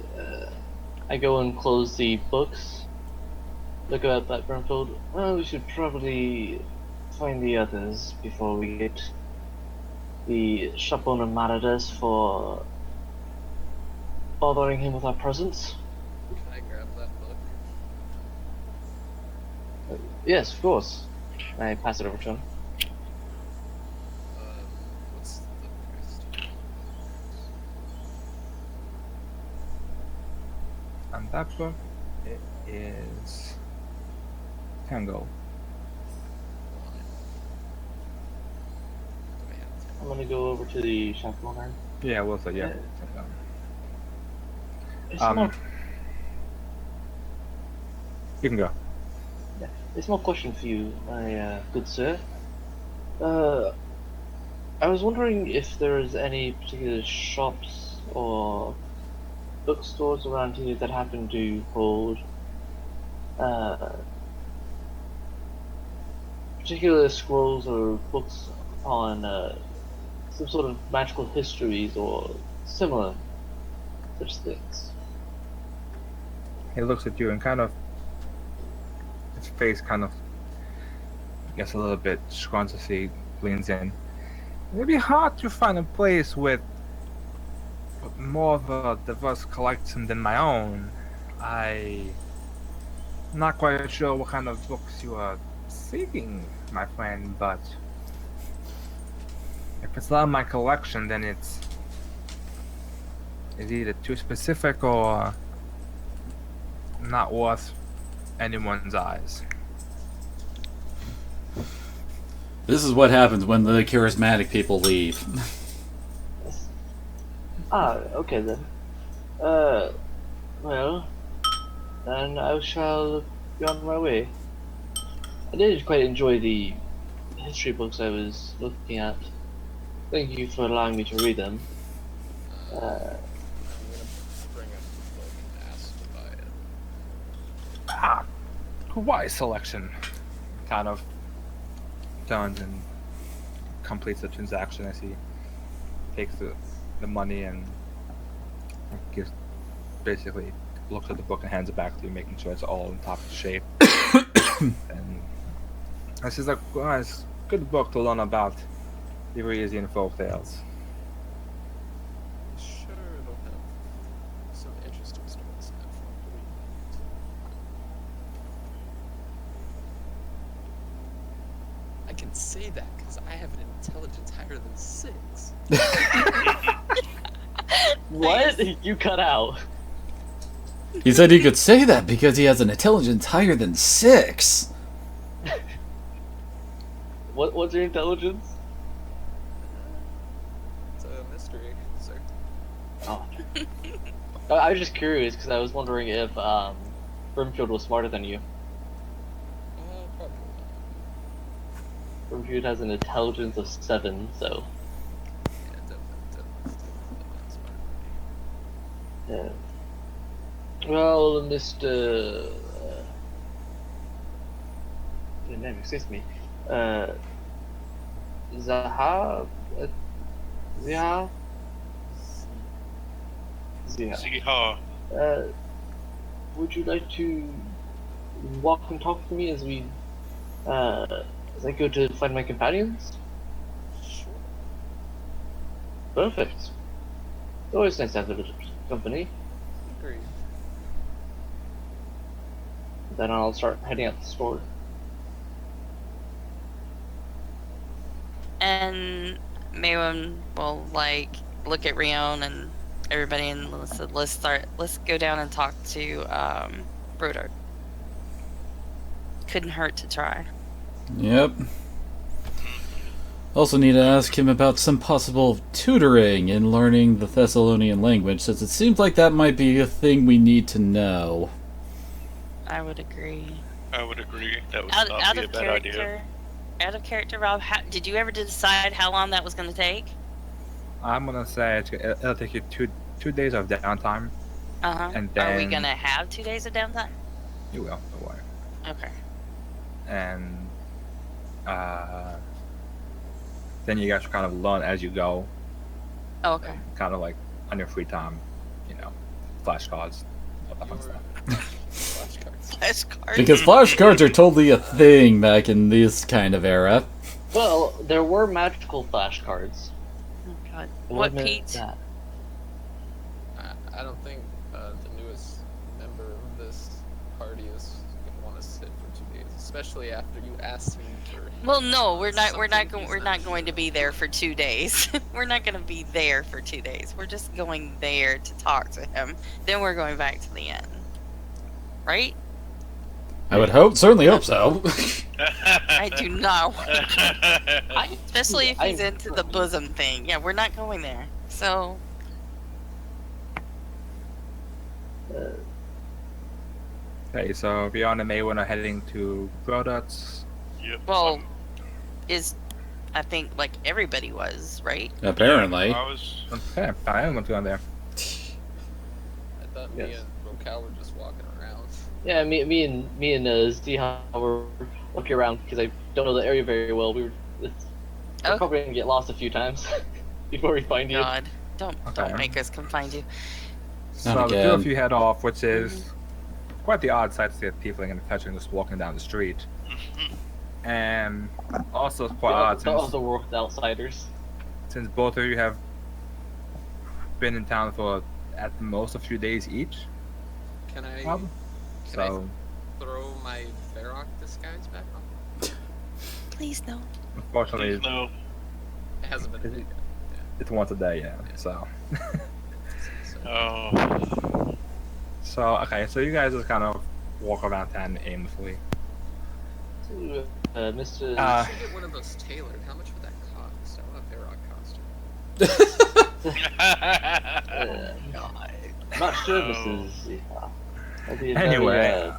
I go and close the books. Look at that Brimfield. Well, we should probably find the others before we get the shop owner mad at us for bothering him with our presence. Can I grab that book? Yes, of course. I pass it over to him. What's the price? And that book, it is 10 gold. I'm gonna go over to the shop owner. Yeah, we'll say, yeah. Yeah. 10 gold. A small, You can go. a small question for you, my good sir. I was wondering if there's any particular shops or bookstores around here that happen to hold particular scrolls or books on some sort of magical histories or similar such things. He looks at you and kind of, his face kind of gets a little bit scrunched as he leans in. It'd be hard to find a place with more of a diverse collection than my own. I'm not quite sure what kind of books you are seeking, my friend, but If it's not in my collection, then it's either too specific or not worth anyone's eyes. This is what happens when the charismatic people leave. Okay then. Well, then I shall be on my way. I did quite enjoy the history books I was looking at. Thank you for allowing me to read them. I'm gonna bring up the book and ask to buy it. Wise selection. Kind of turns and completes the transaction as he takes the money and gives, basically looks at the book and hands it back to you, making sure it's all in top shape. And this is like, well, it's a good book to learn about the Eurasian folk tales. Sure, it'll have some interesting stories in it for me to read. I can say that because I have an intelligence higher than 6. What? You cut out. He said he could say that because he has an intelligence higher than 6. What's your intelligence? It's a mystery, sir. Oh. I was just curious because I was wondering if Brimfield was smarter than you. Probably not. Brimfield has an intelligence of 7, so Yeah, definitely not smart than me. yeah. Well, Mr. Your name escapes me. Zaha? Ziha? Ziha. See how? Would you like to walk and talk to me as I go to find my companions? Sure. Perfect. It's always nice to have a little company. Agreed. Then I'll start heading out the store. And Maywin will like look at Rion and everybody and let's go down and talk to Brodard. Couldn't hurt to try. Yep. Also need to ask him about some possible tutoring in learning the Thessalonian language, since it seems like that might be a thing we need to know. I would agree. I would agree. That would Out not be a of bad character. idea. Out of character, Rob. Did you ever decide how long that was going to take? I'm gonna say it'll take you two days of downtime. And Are we then- going to have 2 days of downtime? You will, don't worry. Okay. And then you guys kind of learn as you go, Oh, okay. kind of like on your free time, flashcards, all that fun stuff. Flashcards. Flashcards. Because flashcards are totally a thing back in this kind of era. Well, there were magical flashcards. Oh, God. I will What, admit Pete? that. I don't think the newest member of this party is gonna want to sit for 2 days, especially after you asked me for. Well, no, we're not something going to be there for 2 days. We're not going to be there for 2 days. We're just going there to talk to him. Then we're going back to the inn. Right? I would certainly hope so. I do not want to. Especially if he's into the bosom thing. Yeah, we're not going there. So, Okay, so Beyond and Maywin are heading to Brodart's. Yep. well, I think like everybody was, right? Apparently. I was. Okay, I am going there. I thought me Yes. and Rocal were just walking around. Yeah, me and Ziha were looking around because I don't know the area very well. We're Oh. probably gonna get lost a few times before we find you. God, don't Okay. make us come find you. So Not the two again. of you head off, which is quite the odd sight to see a tiefling and a fetchling just walking down the street. And also it's quite odd The world outsiders. since both of you have been in town for at most a few days each. Can I Probably. Can I So throw my Varrock disguise back on? Please no. unfortunately, No. hasn't been a day yet. It's once a day, yeah. So, So, Oh. okay, so you guys just kind of walk around town aimlessly. To, Mr. Uh, should get one of those tailored. How much would that cost? I want a Varrock costume. I'm not sure, Oh. Mrs. Ziha. That'd be a Anyway, very,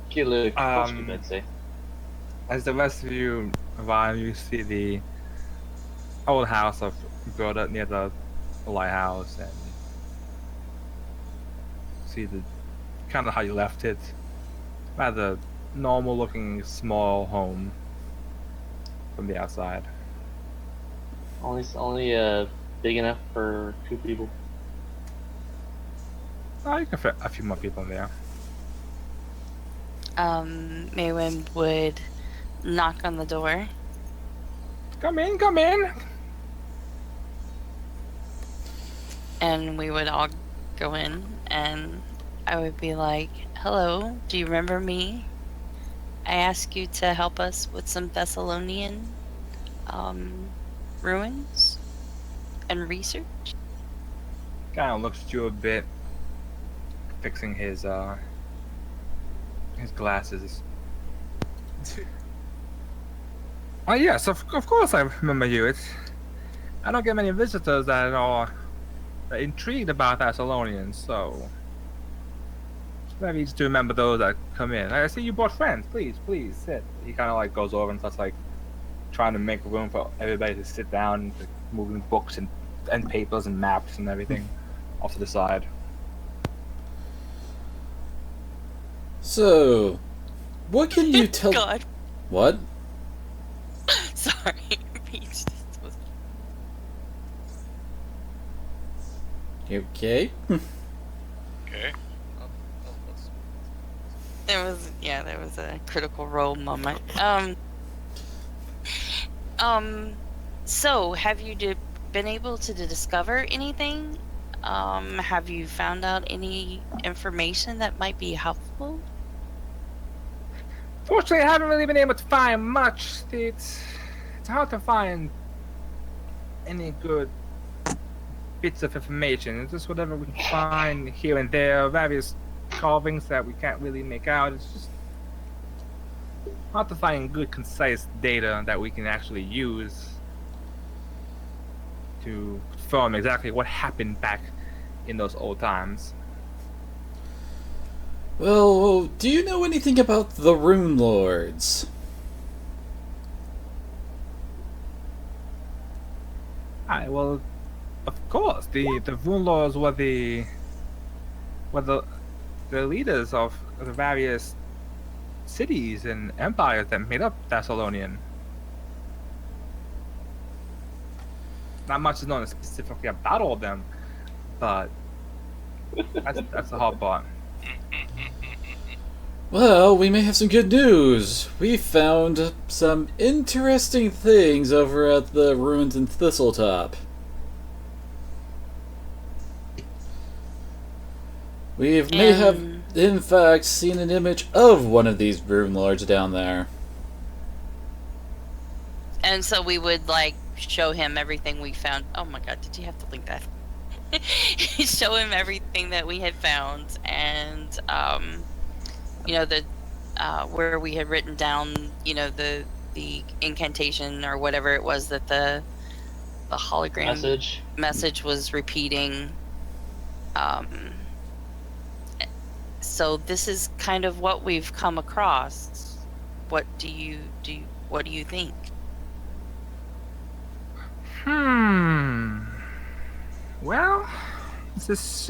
killer costume, I'd say. as the rest of you arrive, you see the old house of Broda near the lighthouse, and see the kind of how you left it. Rather normal-looking small home from the outside. Only big enough for 2 people. Oh, you can fit a few more people in there. Maywin would knock on the door. Come in, come in. And we would all go in, and I would be like, hello, do you remember me? I asked you to help us with some Thessalonian ruins and research. Kind of looks at you a bit, fixing his glasses. Oh yes, of course I remember you. I don't get many visitors that are intrigued about Thessalonians, so it's very easy to remember those that come in. I see you brought friends. Please sit. He kind of like goes over and starts like trying to make room for everybody to sit down, like, moving books and papers and maps and everything off to the side. So, what can you tell? God, What? sorry. Peach just was... You okay? Okay. let's There was a critical role moment. So have you been able to discover anything? Have you found out any information that might be helpful? Fortunately, I haven't really been able to find much. It's hard to find any good bits of information. It's just whatever we can find here and there, various carvings that we can't really make out. It's just hard to find good, concise data that we can actually use to confirm exactly what happened back in those old times. Well, do you know anything about the Rune Lords? Alright, well, of course, the Rune Lords were the leaders of the various cities and empires that made up Thessalonian. Not much is known specifically about all of them, but that's the hard part. Well, we may have some good news. We found some interesting things over at the ruins in Thistletop. We may have, in fact, seen an image of one of these Rune Lords down there. And so we would like show him everything we found. Oh my god, did you have to link that? Show him everything that we had found, and you know, the where we had written down, you know, the incantation or whatever it was that the hologram message was repeating. So this is kind of what we've come across. What do you think? Well, this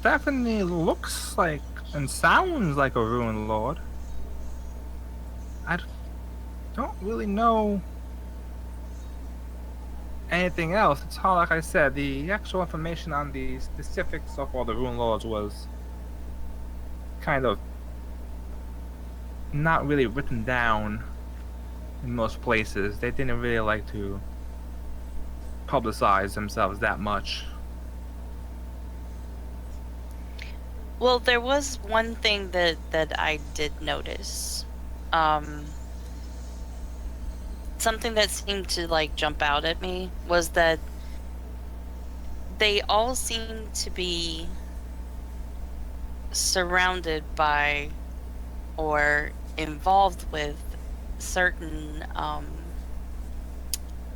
definitely looks like and sounds like a Ruined Lord. I don't really know anything else. It's hard, like I said, the actual information on the specifics of all the Ruined Lords was kind of not really written down in most places. They didn't really like to publicize themselves that much. Well, there was one thing that I did notice. something that seemed to like jump out at me was that they all seem to be surrounded by or involved with certain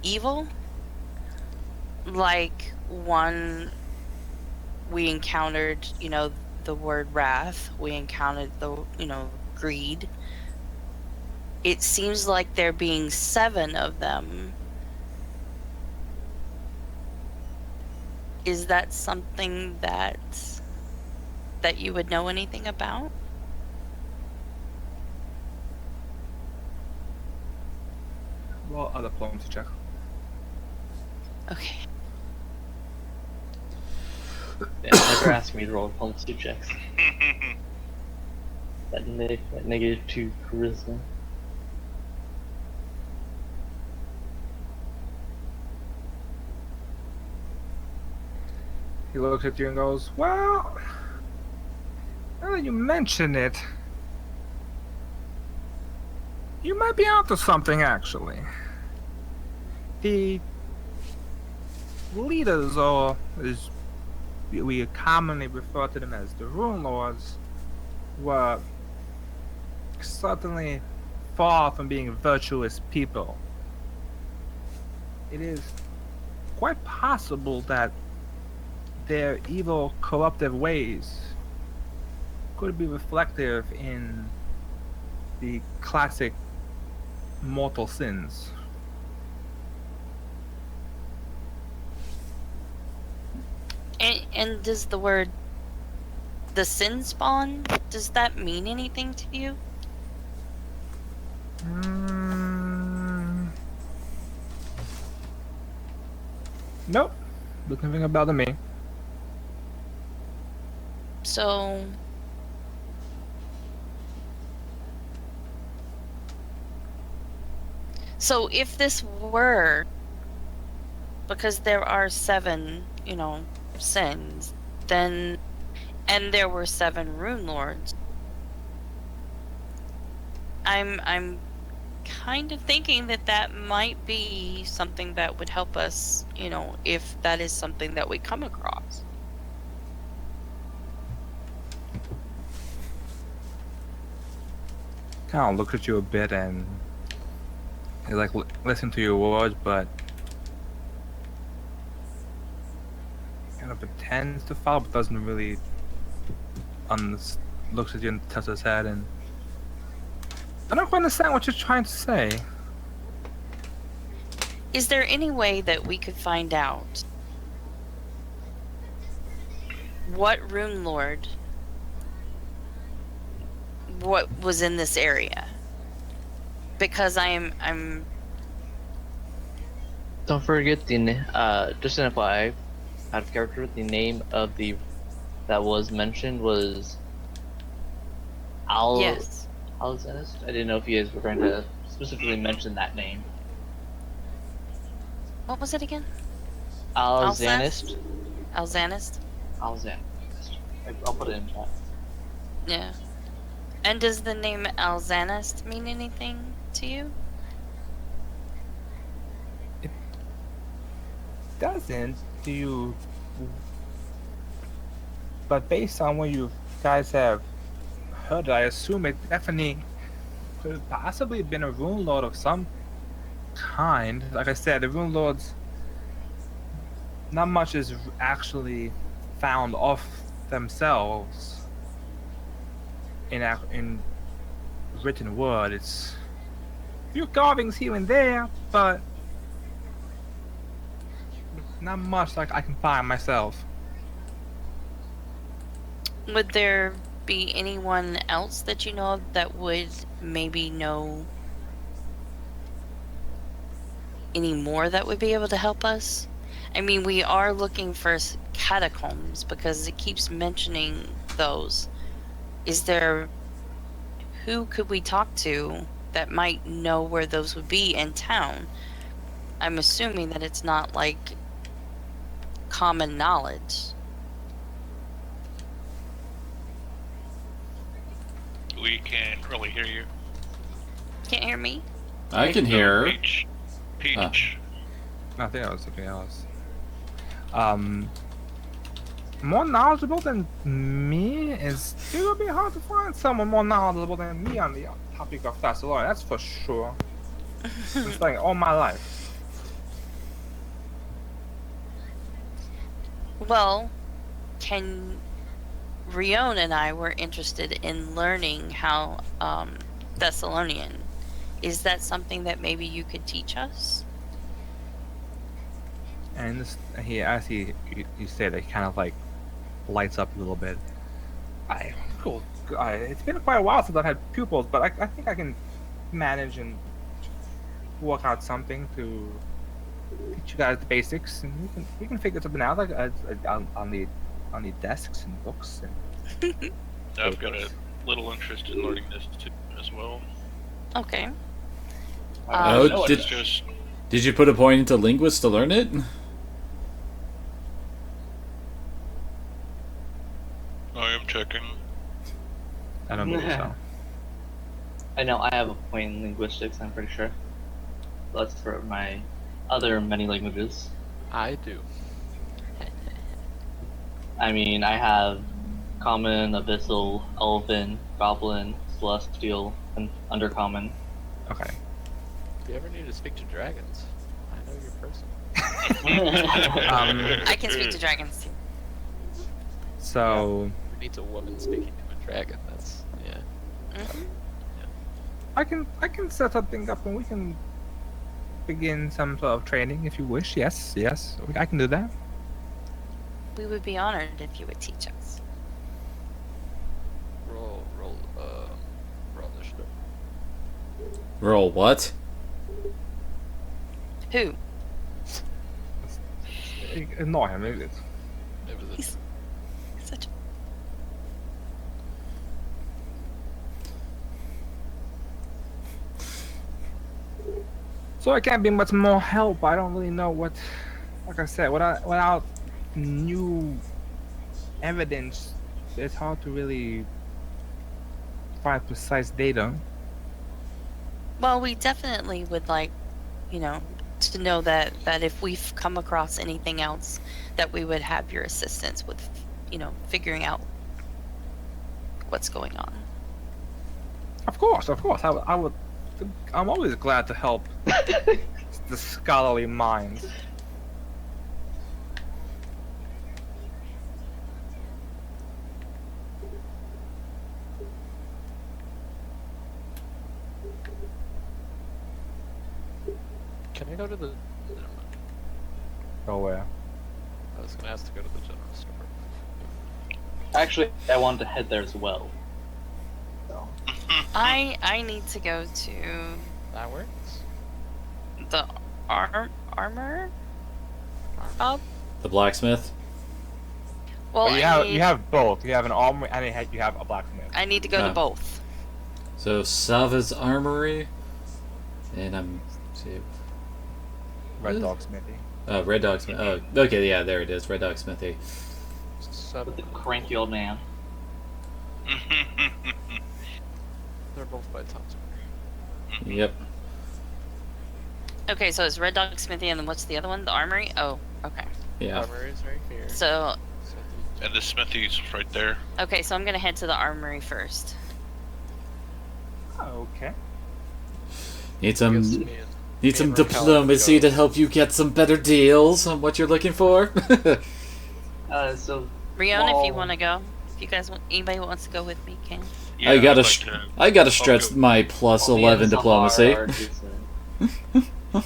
evil. Like one, we encountered, the word wrath. We encountered the, greed. It seems like there being 7 of them. Is that something that you would know anything about? Well, other diplomacy check. Okay. Yeah, never ask me to roll diplomacy checks. That -2 charisma. He looks at you and goes, "Well, now that you mention it, you might be onto something, actually. The leaders, or as we commonly refer to them as the Rune Lords, were certainly far from being virtuous people. It is quite possible that their evil, corruptive ways could be reflective in the classic mortal sins." And does the word the sin spawn, does that mean anything to you? Nope. Doesn't ring a bell to me. So if this were, because there are 7, sins, then, and there were 7 Rune Lords, I'm kind of thinking that might be something that would help us, if that is something that we come across. Kind of looks at you a bit and he like listen to your words, but kind of pretends to follow, but doesn't really. Looks at you and tilts his head, and I don't quite understand what you're trying to say. Is there any way that we could find out what Rune Lord what was in this area? Because I'm Don't forget just an FYI, out of character, the name of that was mentioned was yes. Alzenist. I didn't know if you guys were going to specifically mention that name. What was it again? Alzanist. Alzanist? Alzanist. I'll put it in chat. Yeah. And does the name Alzanist mean anything to you? Doesn't do you? But based on what you guys have heard, I assume it definitely could have possibly been a Rune Lord of some kind. Like I said, the Rune Lords, not much is actually found of themselves in written word. It's a few carvings here and there, but not much like I can find myself. Would there be anyone else that you know of that would maybe know any more that would be able to help us? I mean, we are looking for catacombs because it keeps mentioning those. Is there... who could we talk to that might know where those would be in town? I'm assuming that it's not like common knowledge. We can't really hear you. Can't hear me? I can hear her. Peach. I think that was something else. More knowledgeable than me is still gonna be hard to find someone more knowledgeable than me on the topic of Thessalonica. That's for sure. It's like all my life. Well, Rion and I were interested in learning how Thessalonian. Is that something that maybe you could teach us? And this, as you said, it kind of like lights up a little bit. Cool. It's been quite a while since I've had pupils, but I think I can manage and work out something to teach you guys the basics, and we can figure something out like on the desks and books. And I've got a little interest in learning this too, as well. Okay. Oh, It's just Did you put a point into linguist to learn it? I am checking. I don't believe so. I know I have a point in linguistics, I'm pretty sure. That's for my other many languages. I do. I mean, I have Common, Abyssal, Elven, Goblin, Celestial, and Undercommon. Okay. If you ever need to speak to dragons, I know your person. I can speak to dragons too. So Who needs a woman speaking to a dragon? That's yeah. Mhm. I can set something up and we can begin some sort of training if you wish. Yes, I can do that. We would be honored if you would teach us. Roll initiative. Roll what? Who? Ignore him. Maybe Maybe the He's such. So I can't be much more help. I don't really know what, like I said, without new evidence, it's hard to really find precise data. Well, we definitely would like, to know that if we've come across anything else, that we would have your assistance with, figuring out what's going on. Of course. I would. I'm always glad to help the scholarly minds. Can I go to the? Never mind. Go where? I was gonna ask to go to the general store. Actually, I wanted to head there as well. So, I need to go to That works. the armor up. The blacksmith? Well, But you have both. You have an armory and you have a blacksmith. I need to go to Oh. both. So Sava's Armory, and I'm see, Red Dog Smithy. Red Dog Smith. Oh, okay, yeah, there it is, Red Dog Smithy. with 7. the cranky old man. They're both by Tom's Corner. Yep. Okay, so it's Red Dog Smithy, and then what's the other one? The Armory? Oh, okay. Yeah. Armory is right here. So, And the smithy's right there. okay, so I'm gonna head to the Armory first. Okay. Need I some guess me and- need me some and Raquel diplomacy go. to help you get some better deals on what you're looking for. So Rion, if you Well- want to go, if you guys want, anybody wants to go with me, can. Yeah, I gotta I'd like sh- to- I gotta stretch go. my plus Well, me 11 and Zahar diplomacy. are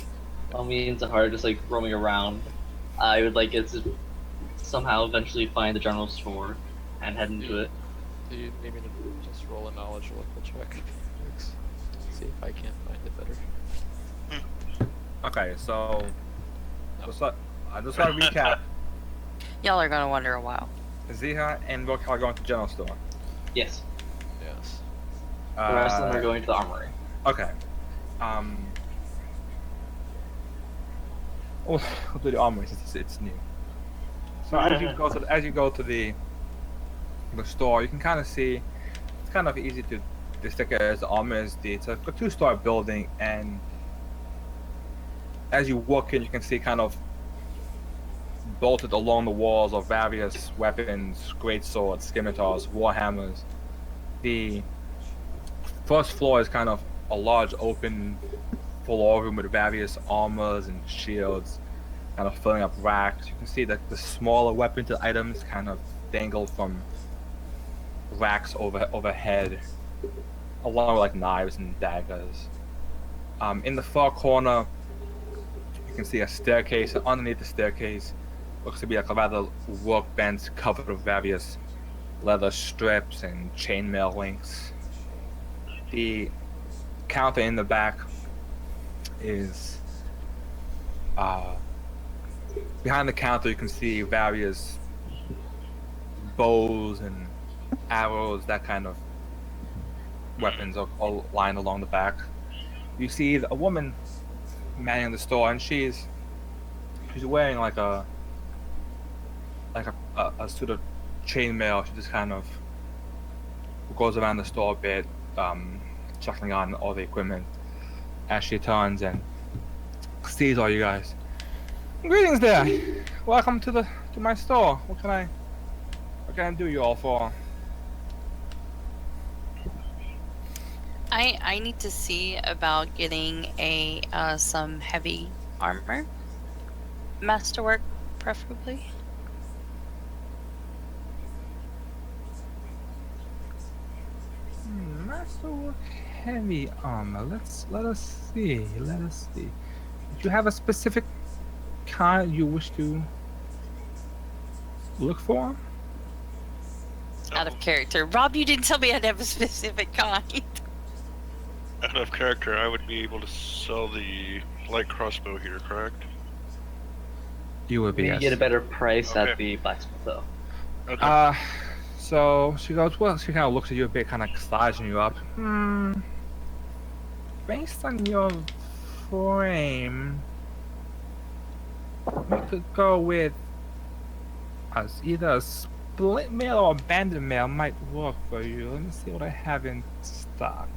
Well, me and Zahar just like roaming around. I would like it to somehow eventually find the general store and head into it. Do you need me to just roll a knowledge local check? Thanks. See if I can't find it better. Okay, so I just want to recap. Y'all are gonna wonder a while. Ziha and Wilk are going to general store. Yes, Yes. the rest of them are going to the armory. Okay. We'll do the armory since it's new. So as you go to the store, you can kind of see it's kind of easy to distinguish as the armory it's a 2-story building, and as you walk in, you can see kind of bolted along the walls of various weapons, great swords, scimitars, warhammers. The first floor is kind of a large open floor room with various armors and shields, kind of filling up racks. You can see that the smaller weapons and items kind of dangled from racks overhead, along with like knives and daggers. In the far corner, you can see a staircase, and underneath the staircase looks to be like a rather workbench covered with various leather strips and chainmail links. The counter in the back is behind the counter. You can see various bows and arrows, that kind of weapons are all lined along the back. You see a woman manning the store, and she's wearing like a suit of chainmail. She just kind of goes around the store a bit, checking on all the equipment as she turns and sees all you guys. Greetings there. Welcome to my store. What can I do you all for? I need to see about getting a some heavy armor, masterwork preferably. Masterwork heavy armor. Let us see. Do you have a specific kind you wish to look for? Out of character. Rob, you didn't tell me I'd have a specific kind. Out of character, I would be able to sell the light crossbow here, correct? You would be. You Yes. get a better price Okay. at the blacksmith, though. Okay. So she goes, well, she kind of looks at you a bit, kind of sizing you up. Based on your frame, we could go with either a split mail or a banded mail might work for you. Let me see what I have in stock.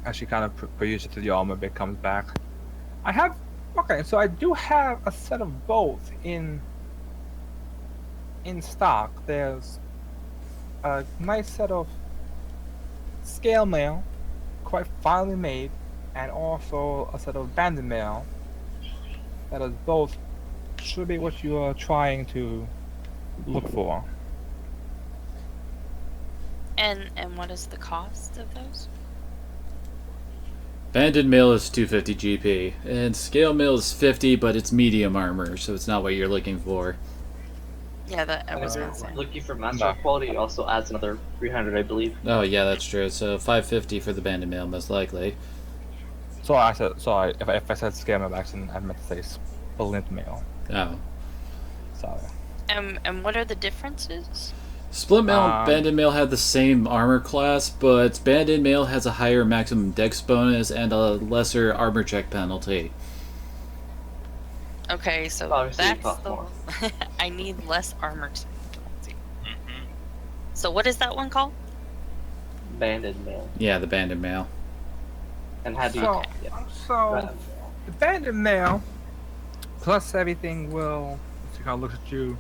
As she kind of produces it to the armor bit, comes back. I have, okay, so I do have a set of both in stock. There's a nice set of scale mail, quite finely made, and also a set of banded mail that is both should be what you are trying to look for. And what is the cost of those? Banded mail is 250 GP, and scale mail is 50, but it's medium armor, so it's not what you're looking for. Yeah, that I was If gonna you're say. looking for master quality, it also adds another 300, I believe. Oh yeah, that's true. So 550 for the banded mail, most likely. So I said, sorry, if I said scale mail back, I meant to say splint mail. Oh. Sorry. And what are the differences? Split mail and banded mail have the same armor class, but banded mail has a higher maximum dex bonus and a lesser armor check penalty. Okay, so Obviously, it that's costs the more. I need less armor. Mm-hmm. So what is that one called? Banded mail. Yeah, the banded mail. And how do you... So, yeah. so the banded mail plus everything will. She kind of looks at you.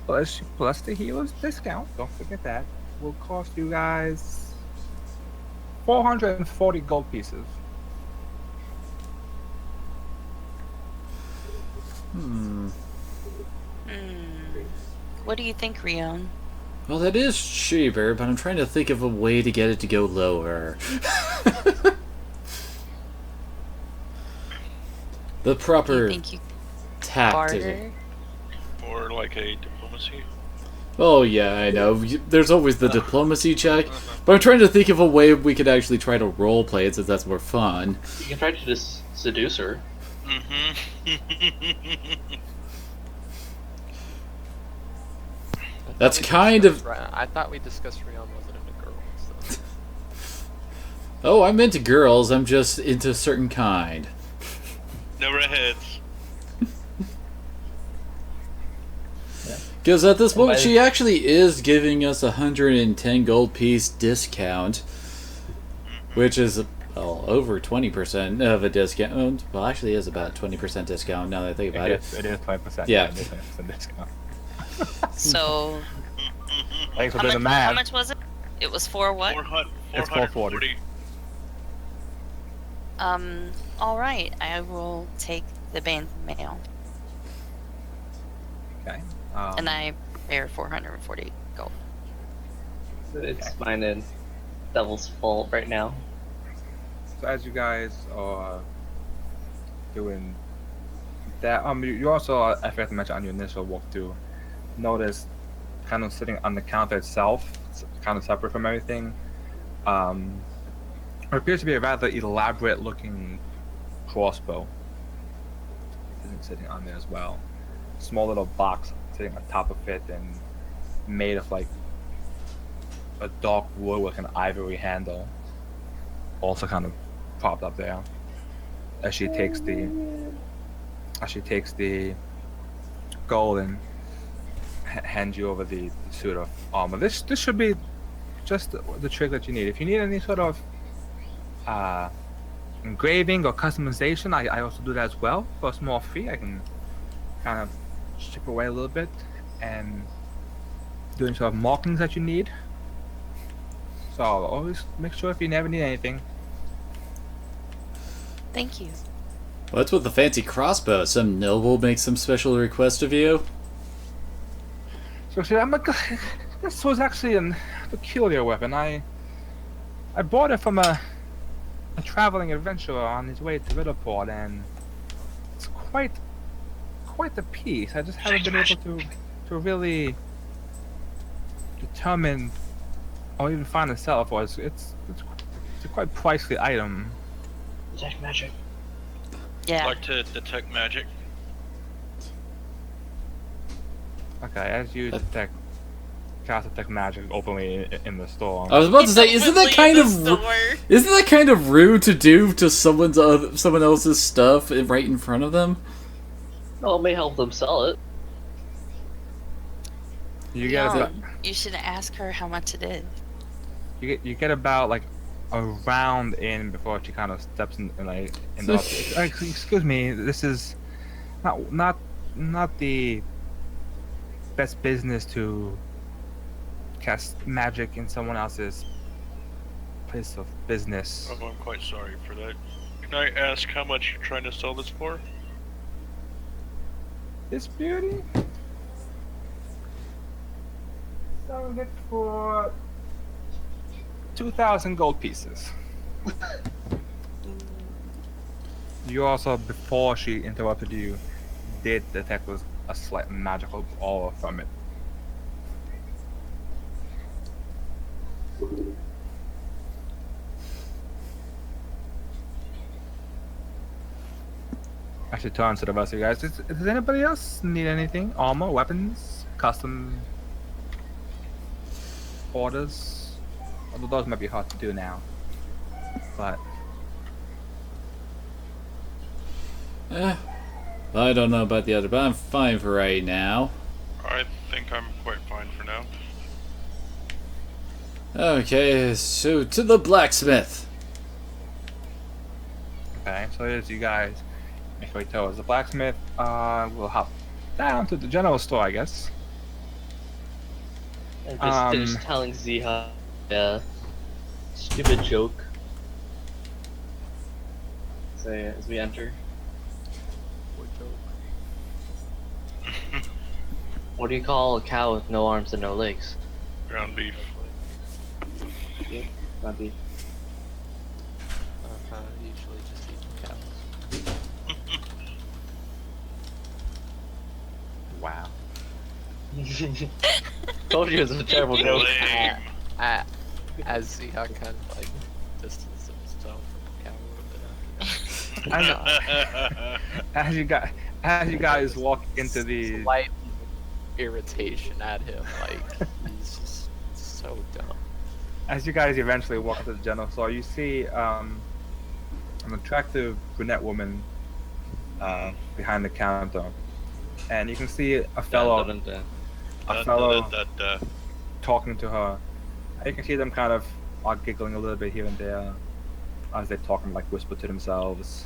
Plus the healer's discount. Don't forget that. Will cost you guys 440 gold pieces. What do you think, Rion? Well, that is cheaper, but I'm trying to think of a way to get it to go lower. The Do proper you think you tactic. barter? Or like a diplomacy. Oh yeah, I know. There's always the diplomacy check, but I'm trying to think of a way we could actually try to roleplay it since that's more fun. You can try to just seduce her. Mm-hmm. That's kind of... I thought we discussed Rion wasn't into girls. So. Oh, I'm into girls. I'm just into a certain kind. No redheads. Because at this And by moment, the- she actually is giving us 110 gold piece discount, which is over 20% of a discount. Well, actually, it is about 20% discount now that I think about it. It is 20%. Yeah. It is 20% discount. So Thanks for how doing the much, how math. much was it? It was for what? 440. All right. I will take the band mail, Okay. and I bear 440 gold. It's mine and Devil's Fault right now. So as you guys are doing that, you also, I forgot to mention on your initial walkthrough, notice kind of sitting on the counter itself, it's kind of separate from everything. It appears to be a rather elaborate looking crossbow. Isn't sitting on there as well. Small little box sitting on top of it and made of like a dark wood with an ivory handle. Also kind of propped up there. As she takes the gold and hands you over the suit of armor. This should be just the trick that you need. If you need any sort of engraving or customization, I also do that as well for a small fee. I can kind of chip away a little bit and do any sort of markings that you need. So always make sure if you never need anything. Thank you. What's with the fancy crossbow? Some noble makes some special request of you? So see, this was actually a peculiar weapon. I bought it from a traveling adventurer on his way to Riddleport, and it's quite a piece. I just haven't been able to really determine or even find a seller for it. It's a quite pricey item. Detect magic. Yeah. Like to detect magic. Okay, as you cast detect magic openly in the store. I was about to say, isn't that kind of rude to do to someone else's stuff right in front of them? Well, it may help them sell it. You get about, You should ask her how much it is. you get about like a round in before she kind of steps in like in the excuse me, this is not the best business to cast magic in someone else's place of business. Oh, I'm quite sorry for that. Can I ask how much you're trying to sell this for? This beauty? Selling it for 2,000 gold pieces. You also, before she interrupted you, did detect a slight magical aura from it. I should turn to the rest of you guys. Does anybody else need anything? Armor, weapons, custom orders? Although those might be hard to do now. But I don't know about the other, but I'm fine for right now. I think I'm quite fine for now. Okay, so to the blacksmith. okay, so as you guys make your way towards the blacksmith, we'll hop down to the general store, I guess. And just finish telling Ziha a stupid joke. Say as we enter. What do you call a cow with no arms and no legs? Ground beef. Yeah, not beef. Usually just eating cows. Wow. Told you it was a terrible joke. Lame. As Ziha kind of like distance himself from the cow a little bit after As you guys walk into the slight irritation at him, like he's just so dumb. As you guys eventually walk into the general store, you see an attractive brunette woman behind the counter, and you can see a fellow a fellow talking to her. You can see them kind of are giggling a little bit here and there as they talk and like whisper to themselves.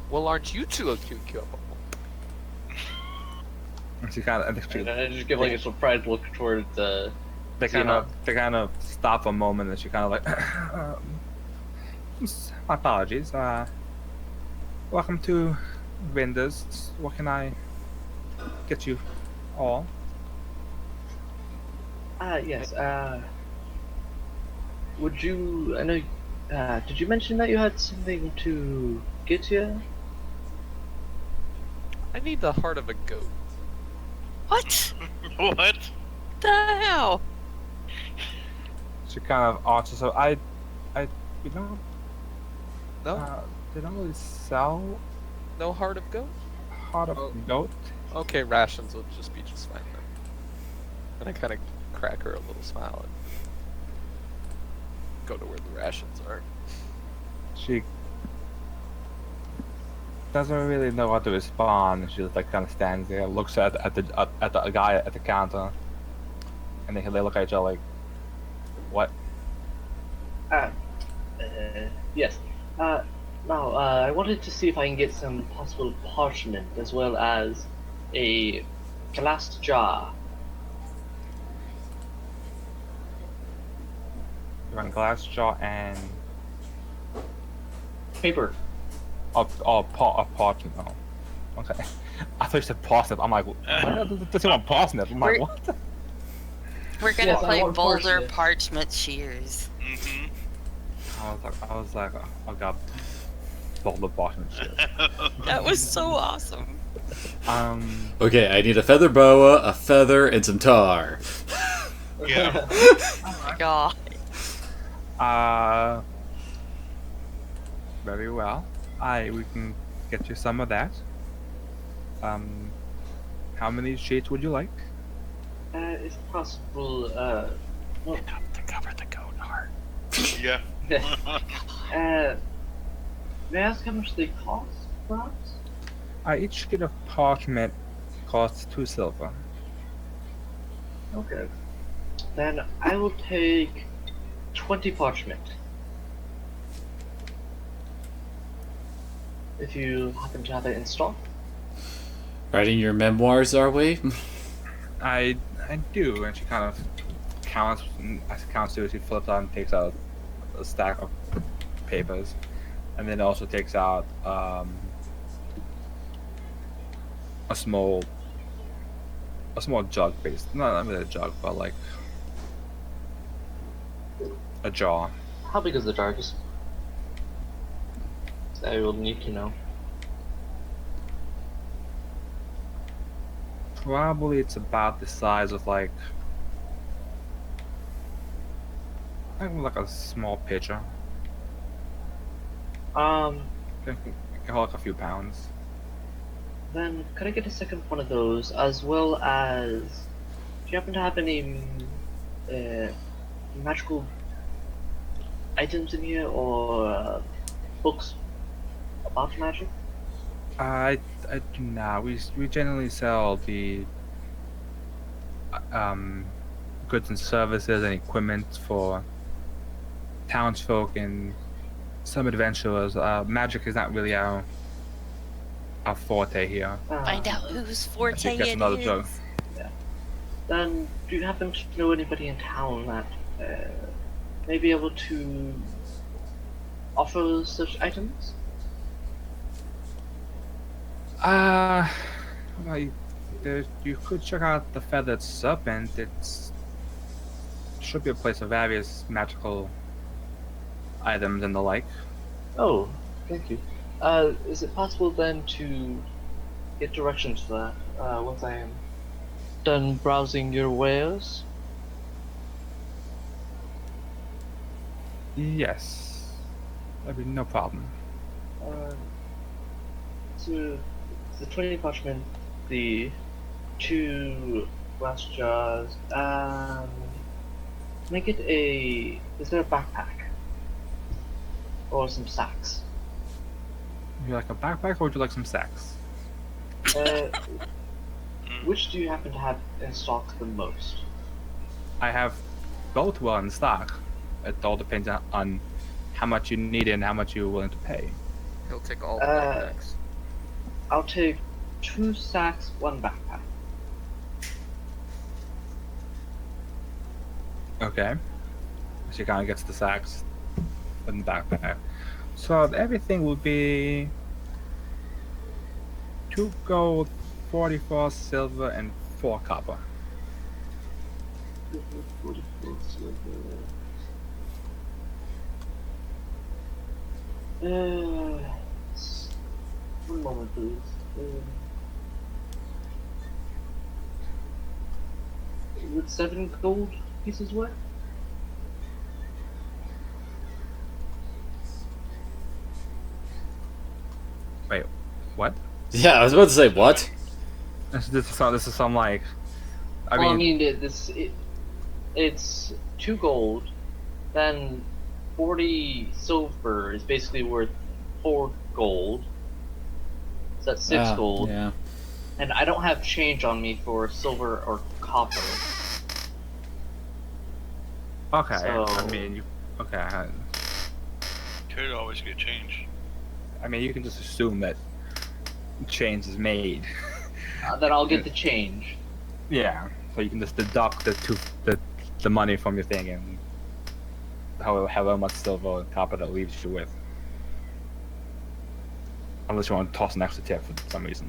Well, aren't you two a cute couple? And she kind of, And I just give like a surprised look towards they kind of stop a moment, and she kind of like, my apologies. Welcome to Vendors. What can I get you all? Yes. Would you? I know. Did you mention that you had something to get here? I need the heart of a goat. What What? the hell? She kind of arches her. You know, No, they don't really sell no heart of goat. heart of goat. Okay, rations will just be just fine then. And I kind of crack her a little smile and go to where the rations are. She doesn't really know how to respond. She just like kind of stands there, looks at the guy at the counter, and they look at each other like, "What?" Yes. Now, I wanted to see if I can get some possible parchment as well as a glass jar. You want a glass jar and Paper. a parsnip. Oh, okay. I thought you said parsnip. I'm like, what does he want parsnip? I'm like, We're- what? We're gonna Yes, I play want Boulder parchment. Parchment Shears. Mm-hmm. I was like, oh god, boulder parsnip shit. That was so awesome. Okay, I need a feather boa, a feather, and some tar. Yeah. Oh my god. Very well. We can get you some of that. How many sheets would you like? If possible, well, To cover the goat heart. Yeah. may I ask how much they cost, perhaps? Each sheet of parchment costs 2 silver. Okay. Then I will take 20 parchment. If you happen to have it in stock. Writing your memoirs, are we? I do, and she kind of counts. As she counts to it, she flips out and takes out a stack of papers, and then also takes out a small jug, based not really a jug, but like a jar. How big is the jar? Just I will need to know. Probably it's about the size of like I think like a small pitcher. It can hold like a few pounds. Then could I get a second one of those, as well as, do you happen to have any magical items in here, or books about magic? I do not. We generally sell the goods and services and equipment for townsfolk and some adventurers. Magic is not really our forte here. Find out whose I forte think that's it another is. joke. Then do you happen to know anybody in town that may be able to offer such items? Well, you could check out the Feathered Serpent. It's should be a place of various magical items and the like. Oh, thank you. Is it possible then to get directions for that once I am done browsing your wares? Yes, that'd be no problem. So the 20 parchment, the 2 glass jars, make it a. Is there a backpack? Or some sacks? Would you like a backpack or would you like some sacks? Uh, Which do you happen to have in stock the most? I have both well in stock. It all depends on how much you need and how much you're willing to pay. He'll take all the Uh, backpacks. I'll take 2 sacks, 1 backpack. Okay. She kind of gets the sacks in the backpack. So everything will be 2 gold, 44 silver, and 4 copper. 44 silver. One moment, please. Would 7 gold pieces work? Wait, what? Yeah, I was about to say what? This is some like. I Well, mean, it's 2 gold, then 40 silver is basically worth 4 gold. So that's 6 gold. Yeah. And I don't have change on me for silver or copper. okay. So- I mean, okay. Could always get change. I mean, you can just assume that change is made. Then I'll get the change. Yeah. So you can just deduct the money from your thing and however much silver and copper that leaves you with. Unless you want to toss an extra tip for some reason.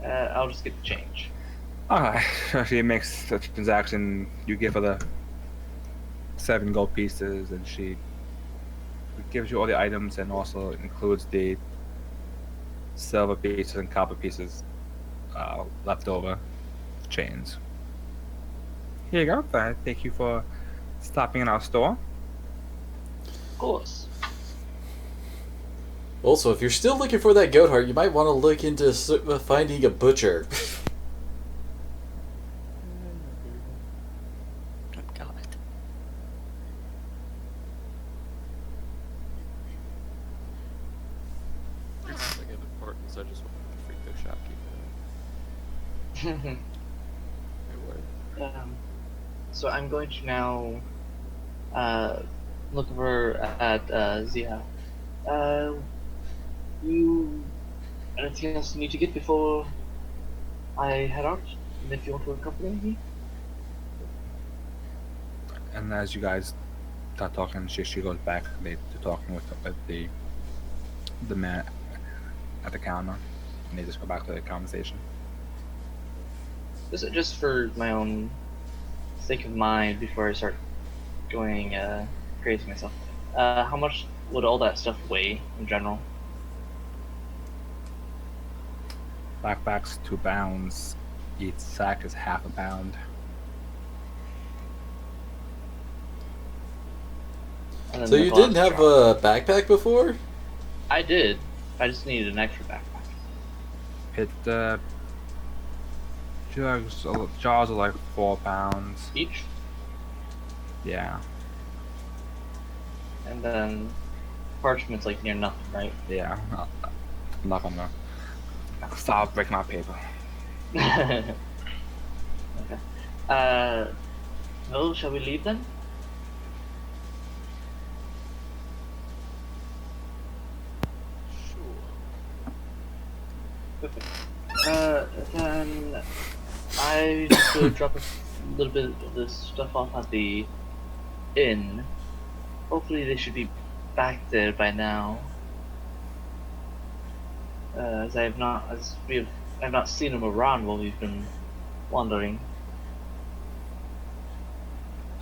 I'll just get the change. Alright, so she makes a transaction, you give her the 7 gold pieces, and she gives you all the items and also includes the silver pieces and copper pieces left over chains. Here you go. Thank you for stopping in our store. Of course. Also, if you're still looking for that goat heart, you might want to look into finding a butcher. Oh God. This is like an importance. I just want to freak the shopkeeper. Wait, what? So I'm going to now look over at Zia. You anything else you need to get before I head out? And if you want to accompany me? And as you guys start talking, she goes back to talking with the man at the counter, and they just go back to the conversation. Just for my own sake of mind before I start going crazy myself. How much would all that stuff weigh in general? Backpacks 2 pounds. Each sack is half a pound. And then So the you didn't gloves have drop. a backpack before? I did. I just needed an extra backpack. It jars are like 4 pounds. Each? Yeah, And then parchment's like near nothing, right? yeah. I'm not gonna stop breaking my paper. Okay. Well, shall we leave then? Sure. Perfect. Then I just will drop a little bit of this stuff off at the inn. Hopefully they should be back there by now. As I've not seen them around while we've been wandering.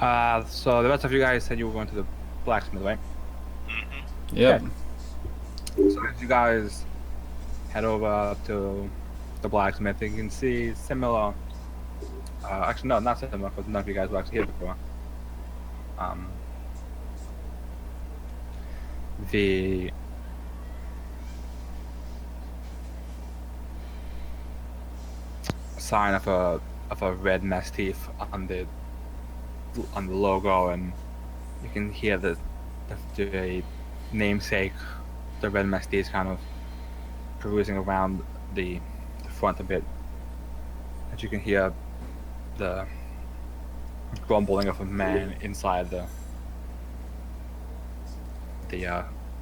So the rest of you guys said you were going to the blacksmith, right? Mm-hmm. Yep. So as you guys head over to the blacksmith, you can see similar. Actually, no, not similar, because none of you guys were actually here before. The sign of a red mastiff on the logo, and you can hear the namesake, the red mastiff, kind of perusing around the front a bit, As you can hear the grumbling of a man inside the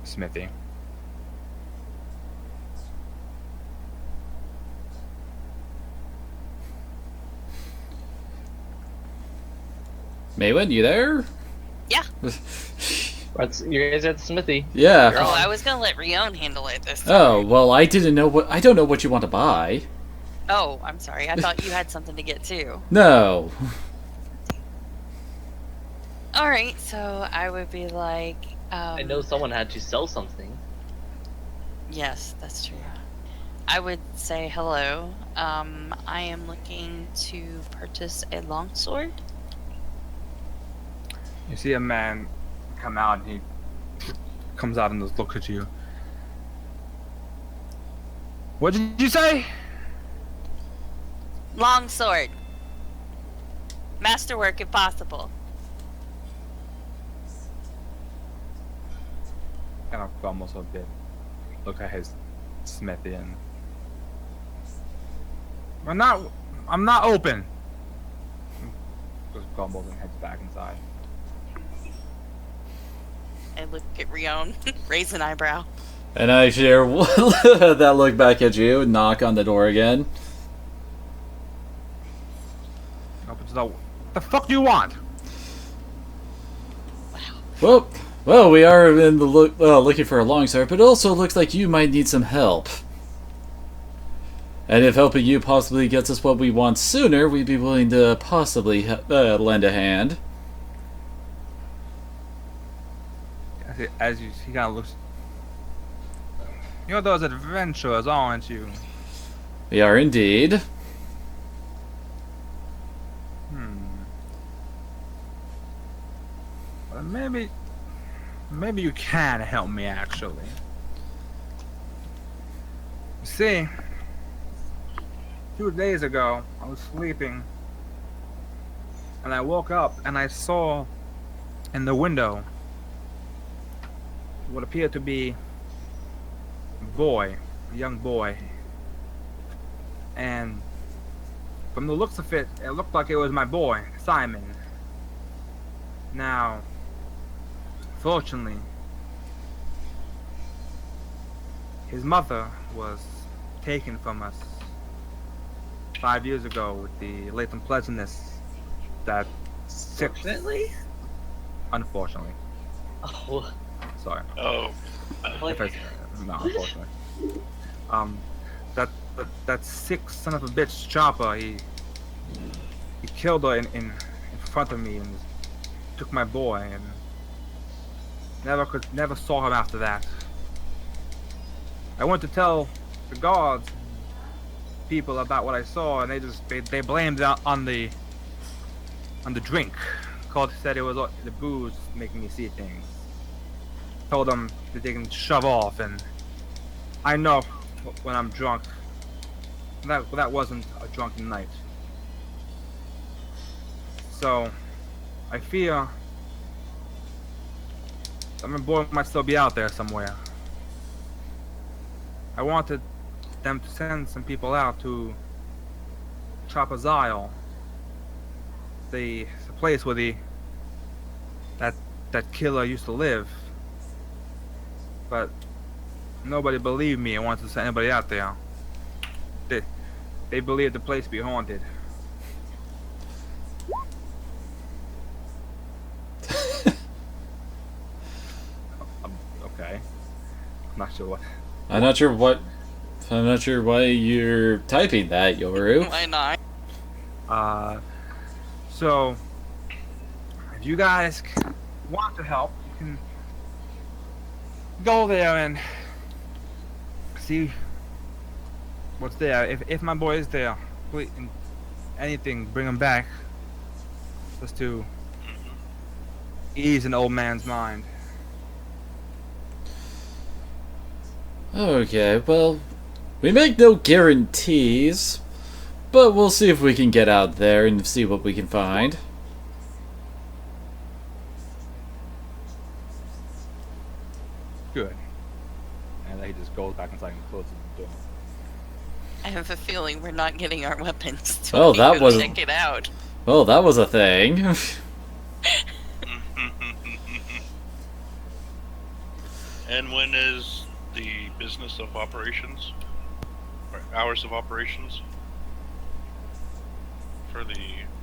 smithy. Maywin, you there? Yeah. You guys at the smithy. Yeah. You're Oh, on. I was gonna let Rion handle it this time. Oh, well, I don't know what you want to buy. Oh, I'm sorry. I thought you had something to get too. No. All right, so I would be like, I know someone had to sell something. yes, that's true. I would say hello. I am looking to purchase a longsword. You see a man come out, and he comes out and just looks at you. What did you say? Longsword. Masterwork if possible. Kind of grumbles a bit. Look at his smithy and I'm not open. Just grumbles and heads back inside. I look at Rion, raise an eyebrow. And I share that look back at you and knock on the door again. Opens the door. What the fuck do you want? Well, we are in the looking for a longsword, but it also looks like you might need some help. And if helping you possibly gets us what we want sooner, we'd be willing to possibly lend a hand. As you, he kind of looks. You're those adventurers, aren't you? We are indeed. Well, maybe you can help me actually. You see, 2 days ago, I was sleeping, and I woke up and I saw in the window what appeared to be a young boy. And from the looks of it, it looked like it was my boy, Simon. Now, fortunately, his mother was taken from us 5 years ago with the late unpleasantness that Fortunately? Unfortunately. Oh, Sorry. Oh, like, No, unfortunately. That sick son of a bitch Chopper, he killed her in front of me and took my boy, and never saw him after that. I went to tell the guards people about what I saw, and they blamed it on the drink. Said it was the booze making me see things. Told them that they can shove off, and I know when I'm drunk. That wasn't a drunken night. So I fear that my boy might still be out there somewhere. I wanted them to send some people out to Chopper's Isle, the place where that killer used to live. But nobody believed me and wanted to send anybody out there. They believed the place to be haunted. Okay. Not sure what. I'm not sure why you're typing that, Yoru. Why not? So if you guys want to help, you can go there and see what's there. If my boy is there, please, anything, bring him back. Just to ease an old man's mind. Okay, well, we make no guarantees, but we'll see if we can get out there and see what we can find. Good. And then he just goes back inside and closes the door. I have a feeling we're not getting our weapons till Oh, we that go was- check it out. Well, that was a thing. And when is the business of operations? Or hours of operations? For the...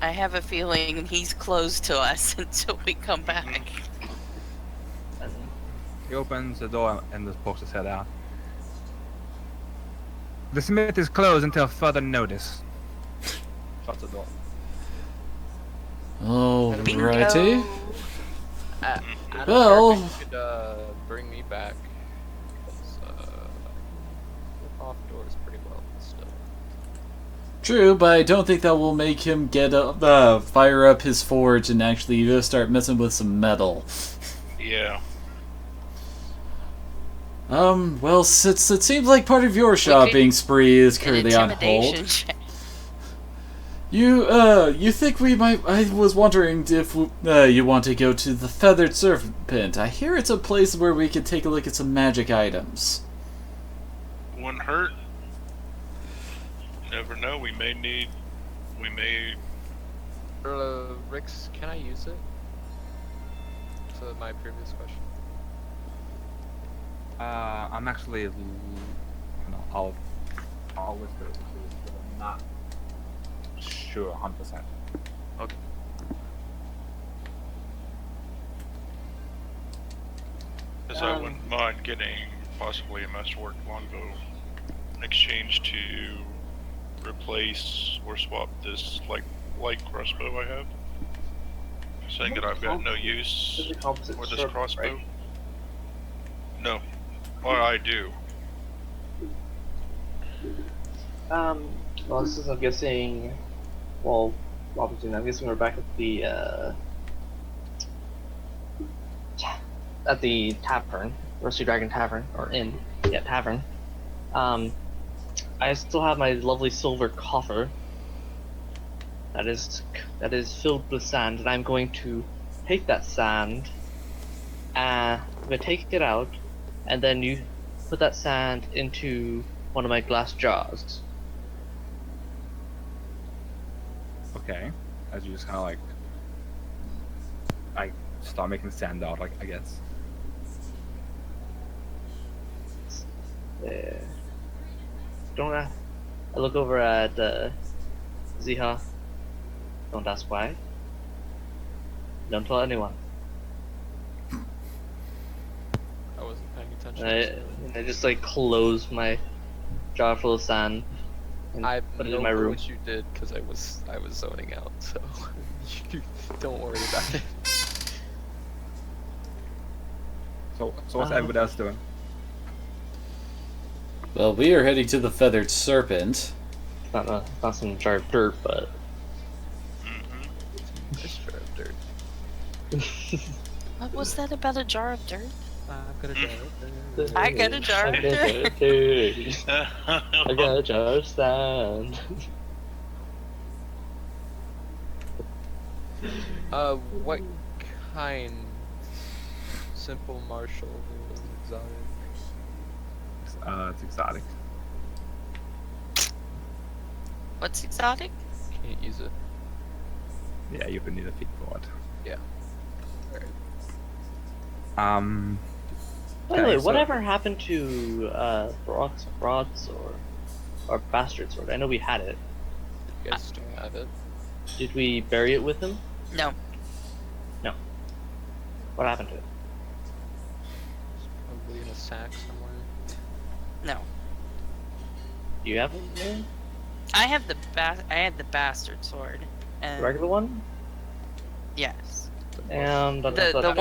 I have a feeling he's closed to us until we come back. And He opens the door and just pokes his head out. The smith is closed until further notice. Shuts the door. Alrighty. Bingo! Out of Well- character, you could bring me back. Because flip off doors pretty well still. True, but I don't think that will make him get up, fire up his forge and actually start messing with some metal. Yeah. Well, since it seems like part of your shopping spree is An currently on intimidation hold, check. you think we might? I was wondering if you want to go to the Feathered Serpent. I hear it's a place where we could take a look at some magic items. Wouldn't hurt. Never know. We may. Rix, can I use it? To my previous question. I'm actually, I'll whisper it, but I'm not sure 100%. Okay. Because I wouldn't mind getting possibly a masterwork longbow in exchange to replace or swap this light crossbow I have. Saying that I've got no use there's a composite for this sword, crossbow. right? No. Or I do. Well, this is, I'm guessing, well, Robinson, I'm guessing we're back at the tavern, Rusty Dragon Tavern, or inn, yeah, tavern. I still have my lovely silver coffer that is filled with sand, and I'm going to take that sand, I'm going to take it out, and then you put that sand into one of my glass jars. Okay. As you just kind of like start making sand out, like, I guess. There. Don't I look over at Ziha. Don't ask why. Don't tell anyone. I wasn't paying attention. And I just like close my jar full of sand and I put it know in my room. what you did because I was zoning out, so you don't worry about it. So what's everybody else doing? Well, we are heading to the Feathered Serpent. Not some jar of dirt, but Nice jar of dirt. What was that about a jar of dirt? I've got a jar of dirt. I got a jar of dirt. I got a jar of sand. What kind? Simple, martial, exotic. It's exotic. What's exotic? Can't use it. Yeah, you would need a feat for it. Yeah. Alright. By the way, Okay, so- whatever happened to broadsword or bastard sword? I know we had it. You guys still have it? Did we bury it with him? No. What happened to it? It's probably in a sack somewhere. No. Do you have it there? I have I had the bastard sword. The And regular one? yes. And The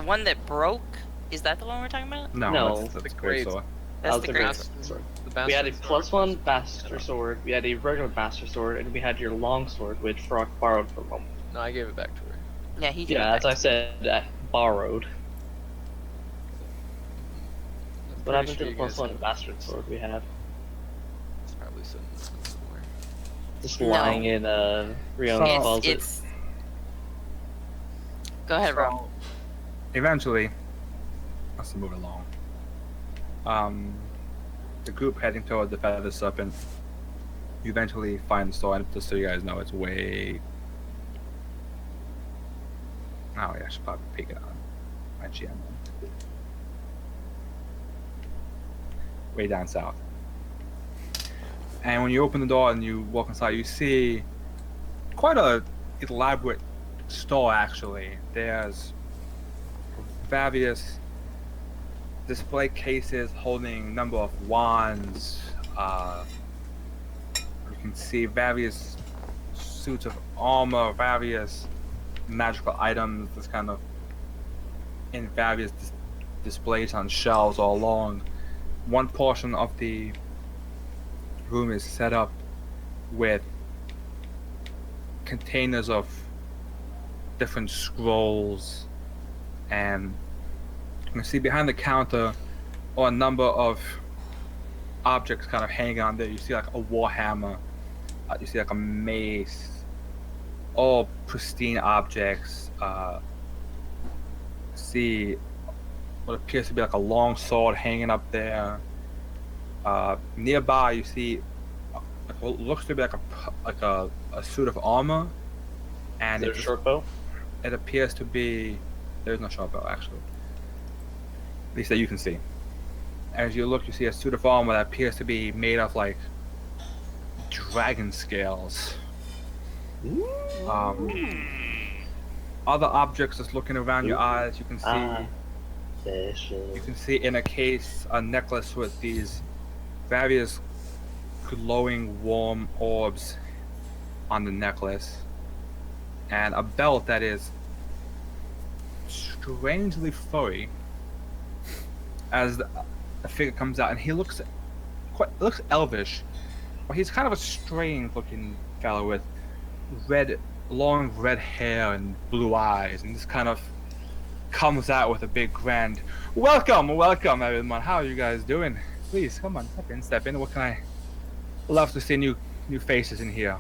one that broke, is that the one we're talking about? No. That's The the great great- sword. That's was the the great bastard sword. The We had a bastard plus sword one was- bastard sword, we had a regular bastard sword, and we had your long sword, which Frog borrowed from him. No, I gave it back to her. Yeah, he gave Yeah, it as back I said, borrowed. I'm What pretty happened sure to the you plus guys one have it. bastard sword we had? It's probably sitting somewhere. Just No. lying in Rion's So- closet. It's Go ahead, Rob. So, eventually, let's move along. the group heading toward the Feather Serpent. You eventually find the store, and just so you guys know, it's way. Oh yeah, I should probably pick it on my GM. Way down south. And when you open the door and you walk inside, you see quite a elaborate store. Actually, there's various display cases holding a number of wands. You can see various suits of armor, various magical items that's kind of in various displays on shelves all along. One portion of the room is set up with containers of different scrolls, and you can see behind the counter are a number of objects kind of hanging on there. You see like a warhammer, you see like a mace, all pristine objects. See what appears to be like a long sword hanging up there. Nearby, you see what looks to be like a suit of armor, and Is there a short bow? it appears to be. There's no short bow actually, at least that you can see. As you look, you see a suit of armor that appears to be made of like dragon scales. Other objects just looking around your eyes, you can see. You can see in a case a necklace with these various glowing warm orbs on the necklace, and a belt that is strangely furry. As the figure comes out, and he looks elvish, but he's kind of a strange looking fellow with long red hair and blue eyes, and this kind of comes out with a big grand welcome everyone. How are you guys doing? Please come on, step in. What can I love to see new faces in here.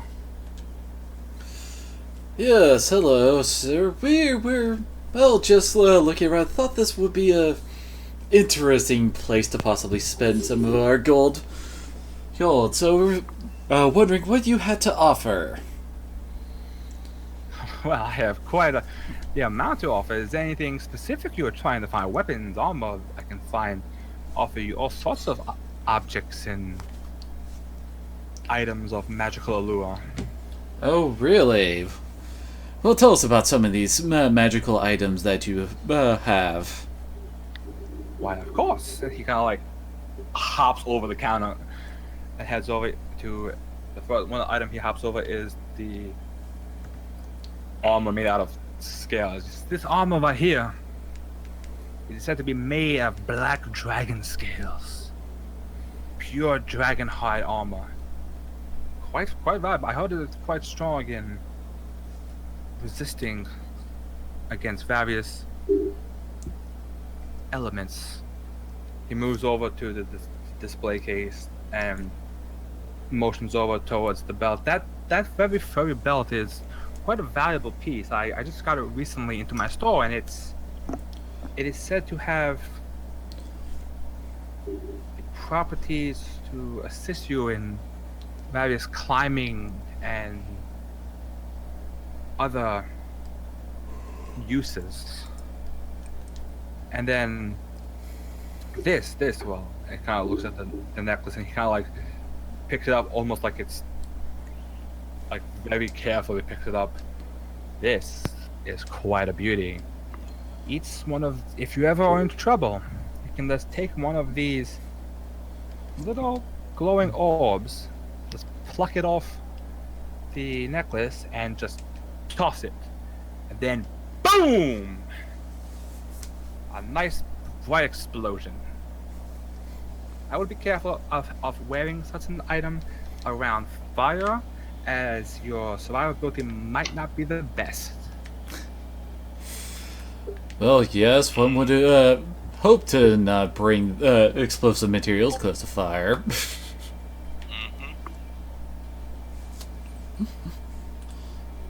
Yes, hello, sir. We're well, just looking around. Thought this would be a interesting place to possibly spend some of our gold. So we're wondering what you had to offer. Well, I have quite the amount to offer. Is there anything specific you are trying to find? Weapons, armor, I can offer you all sorts of objects and items of magical allure. Oh, really? Well, tell us about some of these magical items that you have. Why, of course. He kind of like hops over the counter and heads over to the first one. Item he hops over is the armor made out of scales. This armor right here is said to be made of black dragon scales, pure dragon hide armor. Quite vibrant. I heard it's quite strong in resisting against various elements. He moves over to the display case and motions over towards the belt. That very furry belt is quite a valuable piece. I just got it recently into my store, and it is said to have the properties to assist you in various climbing and other uses. And then this well, it kind of looks at the necklace, and he kind of like picks it up almost like it's like very carefully picks it up. This is quite a beauty. If you ever are in trouble, you can just take one of these little glowing orbs, just pluck it off the necklace and just toss it, and then boom, a nice bright explosion. I would be careful of wearing such an item around fire, as your survivability might not be the best. Well, yes, one would hope to not bring explosive materials close to fire.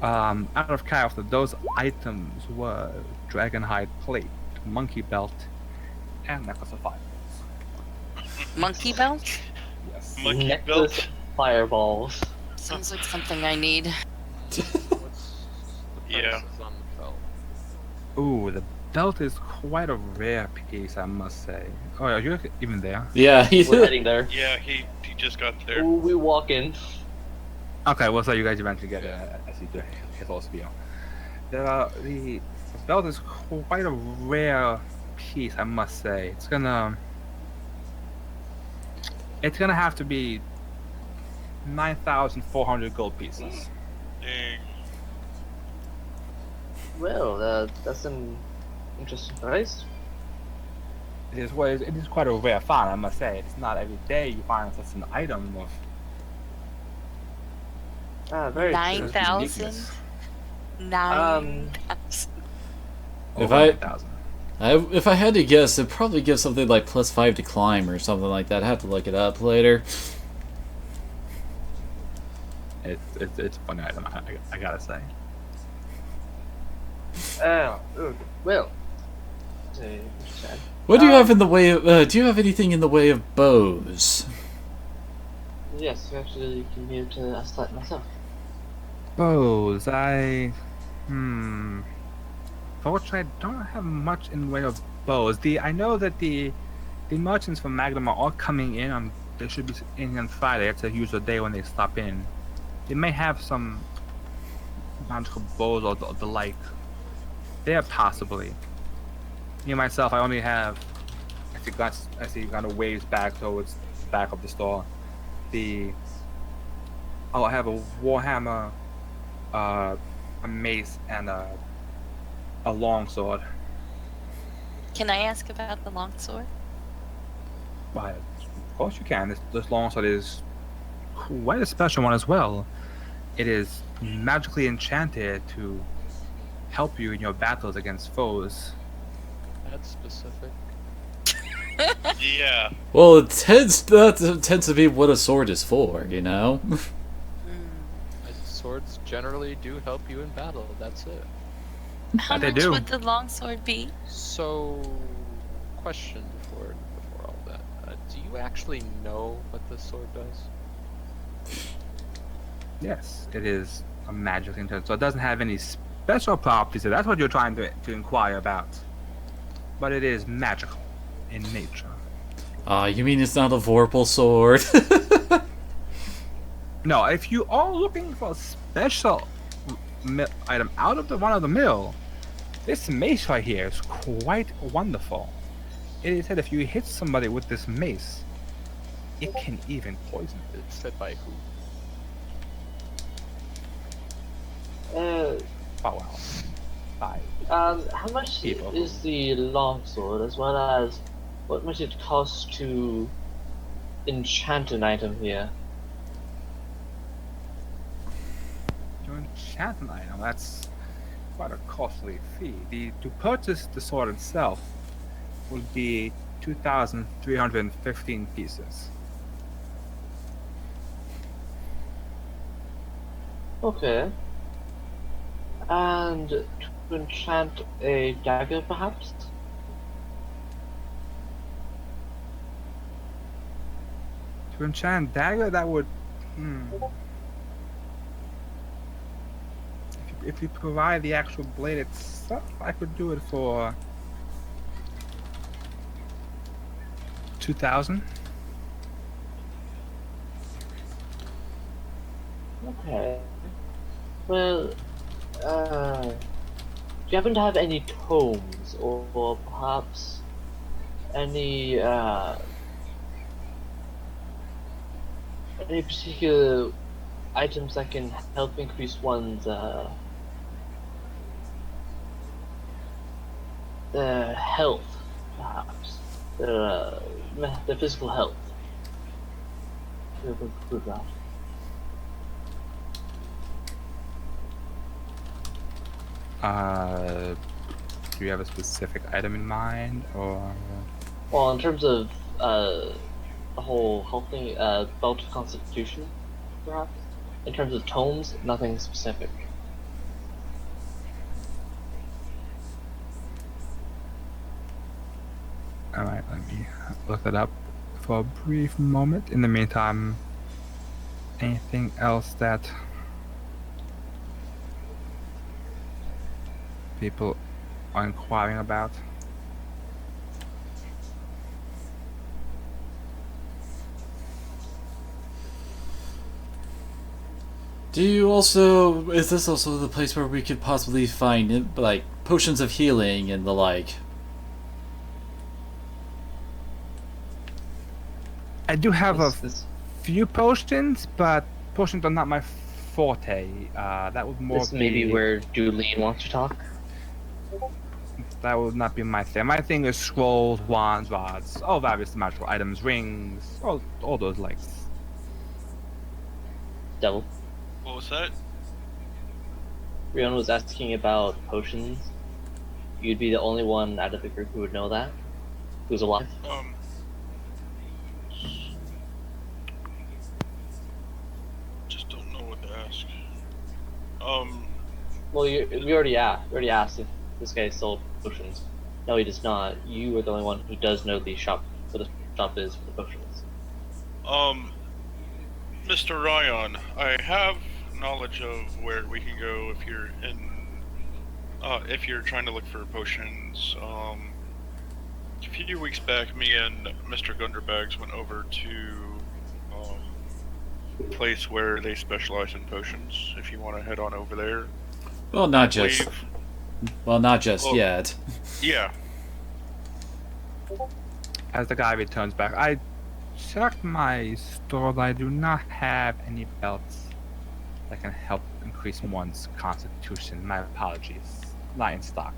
Out of character, those items were dragonhide plate, monkey belt, and necklace of fire. Monkey belt? Yes. Monkey Necklace belt. fireballs. Sounds like something I need. What's the Yeah. prices on the belt? Ooh, the belt is quite a rare piece, I must say. Oh, are you even there? Yeah, We're heading there. Yeah, he just got there. Ooh, we walk in. Okay, well, so you guys eventually get Yeah. as you do his whole spiel. The belt is quite a rare piece, I must say. It's gonna have to be 9,400 gold pieces. Dang. Well, that's an interesting price. It is quite a rare find, I must say. It's not every day you find such an item of Very true. 9,000? uniqueness. 9,000. If Over I- 9,000. if I had to guess, it'd probably give something like +5 to climb or something like that. I have to look it up later. It's a fun item, I gotta say. Well. What do you have in the way of? Do you have anything in the way of bows? Yes, you actually came here to ask that myself. Bows, Fortunately, I don't have much in the way of bows. I know that the merchants from Magnum are all coming in. They should be in on Friday. It's a usual day when they stop in. They may have some magical bows or the like. There, possibly. Me myself, I only have. As he kind of waves back towards the back of the store. I have a warhammer, a mace, and a longsword. Can I ask about the longsword? Why, of course you can. This longsword is quite a special one as well. It is magically enchanted to help you in your battles against foes. That's specific. Yeah. Well, that tends to be what a sword is for, you know. Swords generally do help you in battle. That's it. How They much do. would the longsword be? So, question before all that. Do you actually know what this sword does? Yes, it is a magic thing, so it doesn't have any special properties. So that's what you're trying to inquire about. But it is magical in nature. You mean it's not a Vorpal sword? No, if you are looking for a special item out of the run of the mill, this mace right here is quite wonderful. It is said if you hit somebody with this mace, it can even poison them. It's said by who? Oh well. Bye. How much People. is the longsword, as well as what much it cost to enchant an item here? To enchant an item, that's quite a costly fee. To purchase the sword itself would be 2,315 pieces. Okay. And to enchant a dagger, perhaps? To enchant dagger, that would. If you provide the actual blade itself, I could do it for 2,000. Okay. Well, do you happen to have any tomes, or perhaps any particular items that can help increase one's health, perhaps their physical health? To improve that. Do you have a specific item in mind, or? Well, in terms of the whole health thing, belt of constitution, perhaps. In terms of tomes, nothing specific. All right, let me look that up. for a brief moment. In the meantime, anything else that people are inquiring about? Do you also? Is this also the place where we could possibly find like potions of healing and the like? I do have a This few potions, but potions are not my forte. That would more this may be where Julene wants to talk. That would not be my thing. My thing is scrolls, wands, rods, all various magical items, rings, all those likes. Devil. What was that? Rion was asking about potions. You'd be the only one out of the group who would know that. Who's alive. Just don't know what to ask. Well, we already asked. We already asked if this guy sold potions. No, he does not. You are the only one who does know the shop. What the shop is for the potions. Mr. Ryan, I have knowledge of where we can go if you're if you're trying to look for potions. A few weeks back, me and Mr. Gunderbags went over to a place where they specialize in potions. If you want to head on over there. Well, not just. Well, not just Well, yet. Yeah. As the guy returns back, I checked my store, but I do not have any belts that can help increase one's constitution. My apologies. Not in stock.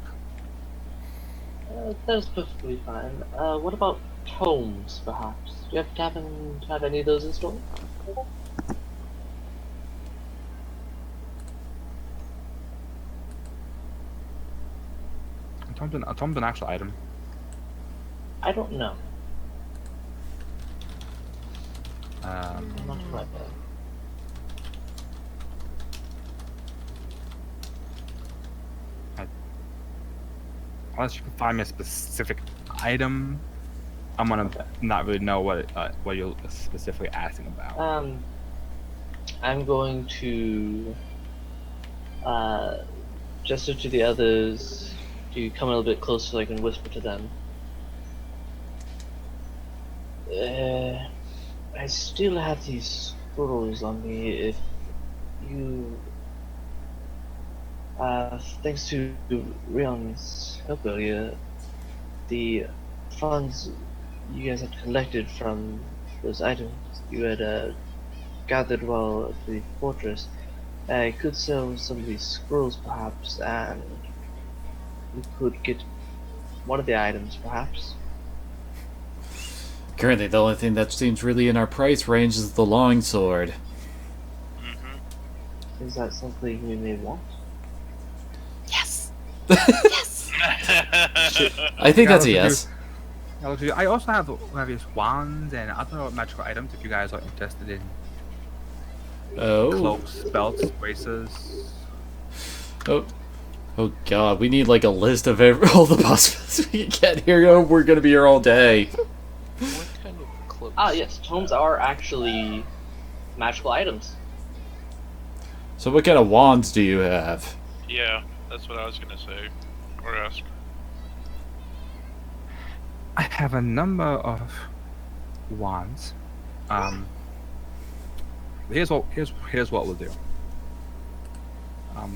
That is perfectly fine. What about tomes, perhaps? Do you happen to have any of those in store? A tome's an actual item. I don't know. Um, I'm not quite there. Unless you can find me a specific item, I'm gonna not really know what you're specifically asking about. I'm going to gesture to the others to come a little bit closer so I can whisper to them. I still have these scrolls on me. If you, thanks to Rion's help earlier, the funds you guys had collected from those items you had gathered while at the fortress, I could sell some of these scrolls perhaps, and we could get one of the items perhaps. Currently, the only thing that seems really in our price range is the longsword. Is that something you may want? Yes. Yes. I think that's a Yeah, yes. I also have various wands and other magical items if you guys are interested in Oh. cloaks, belts, braces. Oh. Oh god, we need like a list of all the possibilities we can get here. Oh, we're gonna be here all day. What kind of clothes? Ah, yes, tomes are actually magical items. So what kind of wands do you have? Yeah, that's what I was gonna say. Or ask. I have a number of wands. Here's what we'll do.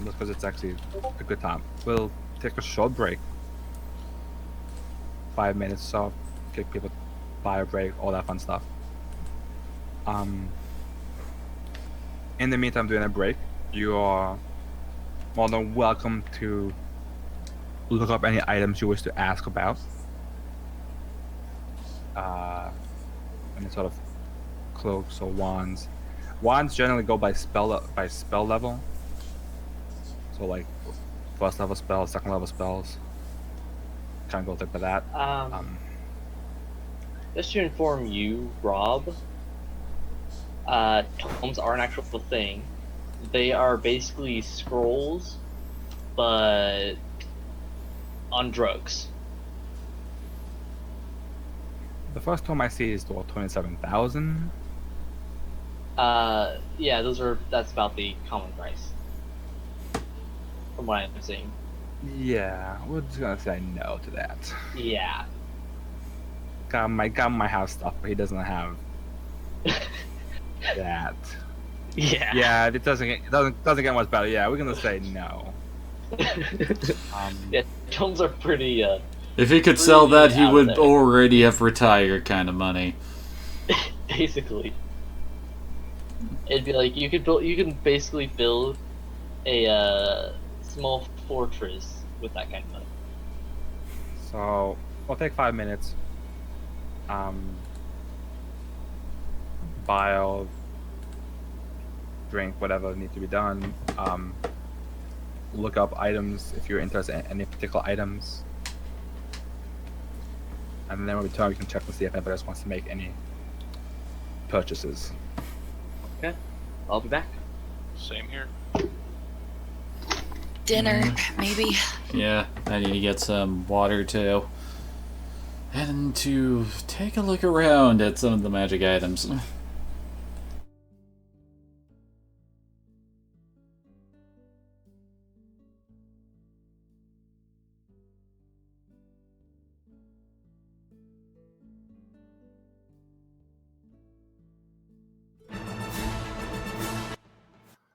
Just because it's actually a good time. We'll take a short break. 5 minutes, so give people bio break, all that fun stuff. In the meantime, during a break, you are more than welcome to look up any items you wish to ask about. Any sort of cloaks or wands. Wands generally go by spell level. So like first level spells, second level spells. Kind of go like that. Just to inform you, Rob, tomes are an actual thing. They are basically scrolls, but on drugs. The first home I see is 27,000. Yeah, that's about the common price. From what I'm seeing. Yeah, we're just gonna say no to that. Yeah. Got my house stuff, but he doesn't have that. Yeah. Yeah, it doesn't get much better. Yeah, we're gonna say no. Yeah, tomes are pretty If he could sell pretty that, he out of would there. already have retired kind of money. Basically. It'd be like you can basically build a small fortress with that kind of money. So we'll take 5 minutes. Bile, drink, whatever needs to be done. Look up items if you're interested in any particular items. And then when we return, we can check to see if anybody else wants to make any purchases. Okay. I'll be back. Same here. Dinner, maybe. Yeah, I need to get some water too. And to take a look around at some of the magic items.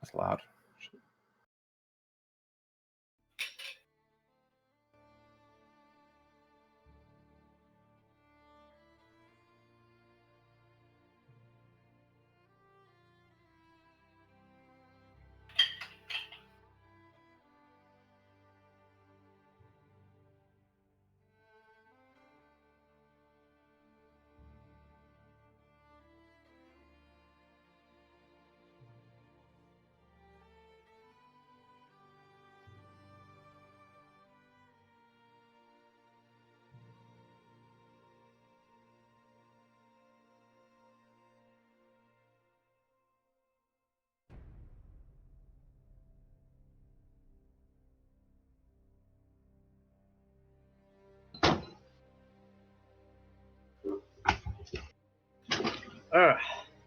That's loud.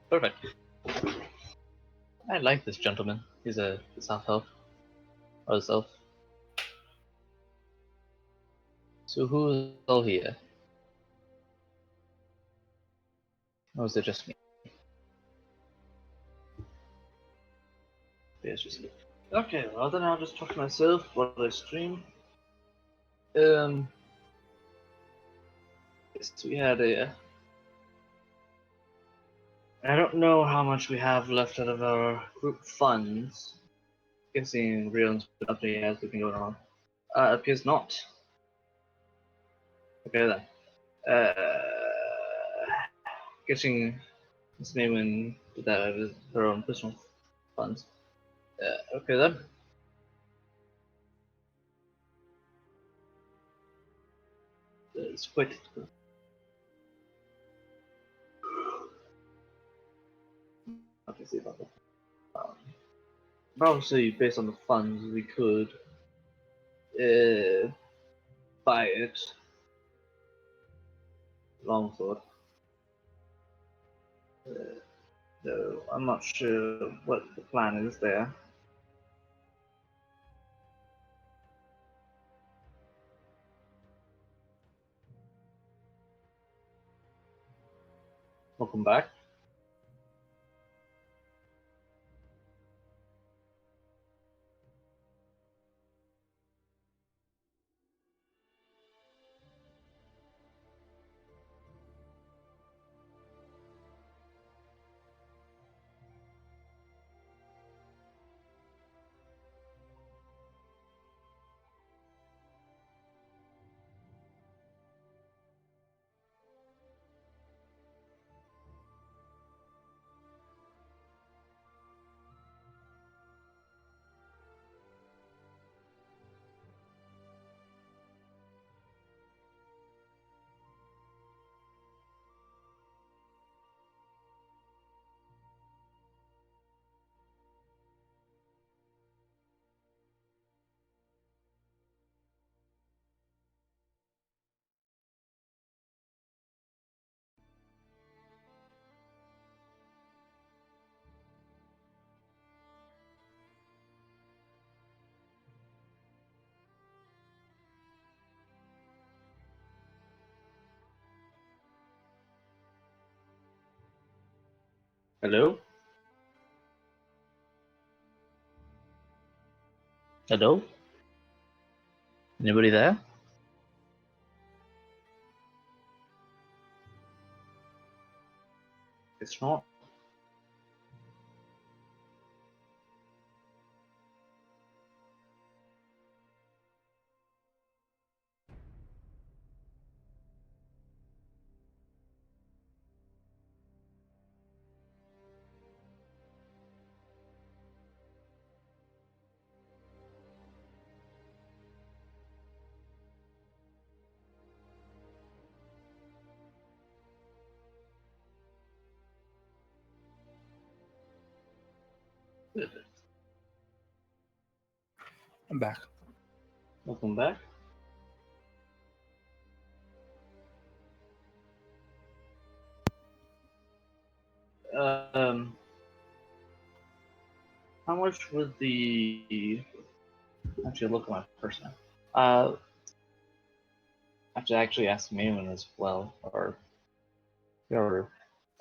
Perfect. I like this gentleman. He's a half elf. Or a self. So who is all here? Or is it just me? Yeah, it's just me. Okay, well then I'll just talk to myself while I stream. Yes, we had a. I don't know how much we have left out of our group funds. Guessing Real's been updating as we've been going on. Appears not. Okay then. Guessing Miss Maywen did that out of her own personal funds. Okay then. It's quite. I can see about that. Obviously, based on the funds, we could buy it. Longsword. So I'm not sure what the plan is there. Welcome back. Hello? Hello? Anybody there? It's not. I'm back. Welcome back. Um, how much would the actually look at my person? I have to actually ask Maywin as well, or whoever.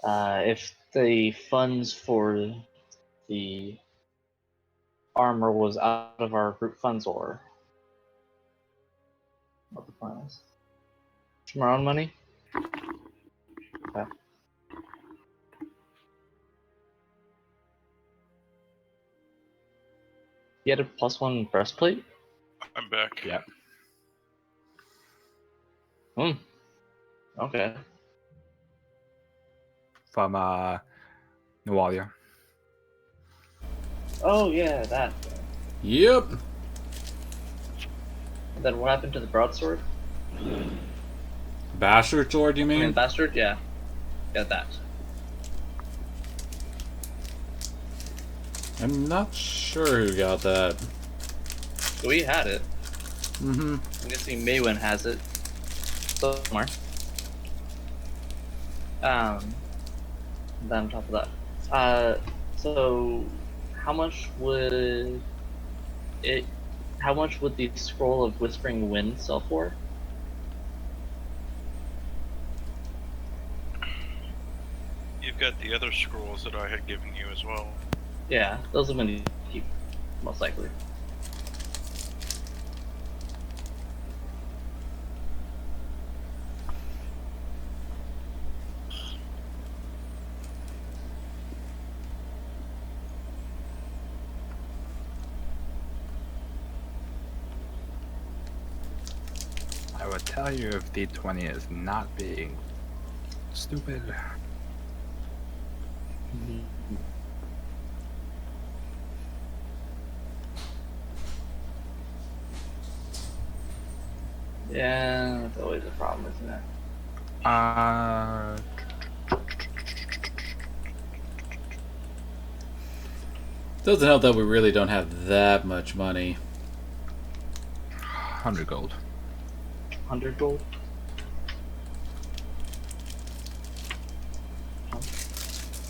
If the funds for the armor was out of our group funds or what the plan is. From our own money? Okay. You had a +1 breastplate? I'm back. Yeah. Hmm. Okay. From Nualia. Oh yeah, that. Yep. And then what happened to the broadsword? Bastard sword, you I mean, mean? bastard? Yeah. Got that. I'm not sure who got that. We had it. Mm-hmm. I'm guessing Maywin has it somewhere. Then on top of that, so how much would it? How much would the scroll of Whispering Wind sell for? You've got the other scrolls that I had given you as well. Yeah, those are going to keep most likely. I would tell you if D20 is not being stupid. Yeah, that's always a problem, isn't it? Doesn't help that we really don't have that much money. 100 gold. 100 gold?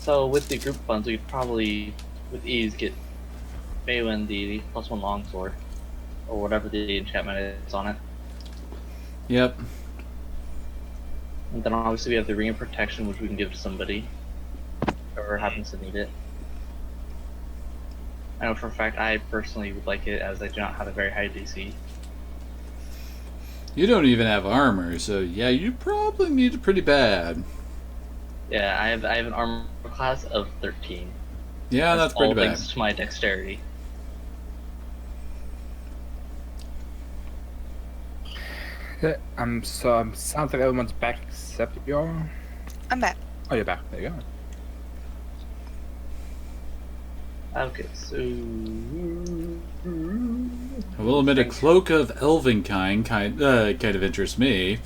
So with the group funds, we could probably, with ease, get Maywin the +1 longsword, or whatever the enchantment is on it. Yep. And then obviously we have the Ring of Protection, which we can give to somebody, whoever happens to need it. I know for a fact I personally would like it, as I do not have a very high DC. You don't even have armor, so yeah, you probably need it pretty bad. Yeah, I have an armor class of 13. Yeah, that's pretty all bad. thanks to my dexterity. Yeah, sounds like everyone's back except you're. I'm back. Oh, you're back. There you go. Okay, so I will admit, a cloak of elven kind of interests me.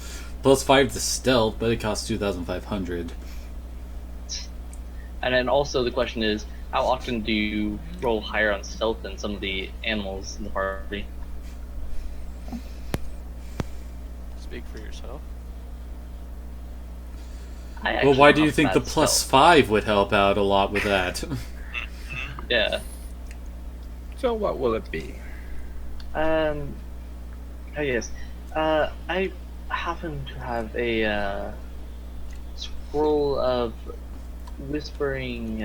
+5 to stealth, but it costs 2,500. and then also the question is, how often do you roll higher on stealth than some of the animals in the party? Speak for yourself. Well, why do you not think the bad stealth. +5 would help out a lot with that? Yeah. So what will it be? Oh yes. I happen to have a scroll of Whispering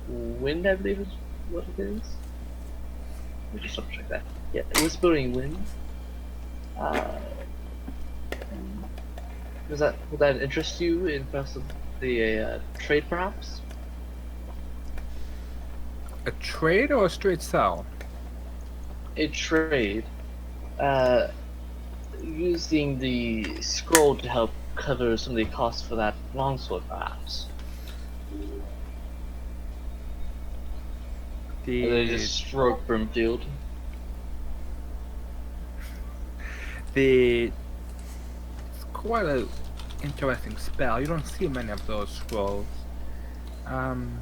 Wind, I believe is what it is. Let me just double check that. Yeah, Whispering Wind. Would that interest you in possibly a trade, perhaps? A trade or a straight sell? A trade. Using the scroll to help cover some of the costs for that longsword, perhaps. Or they just stroke Brimfield. It's quite a interesting spell. You don't see many of those scrolls. Can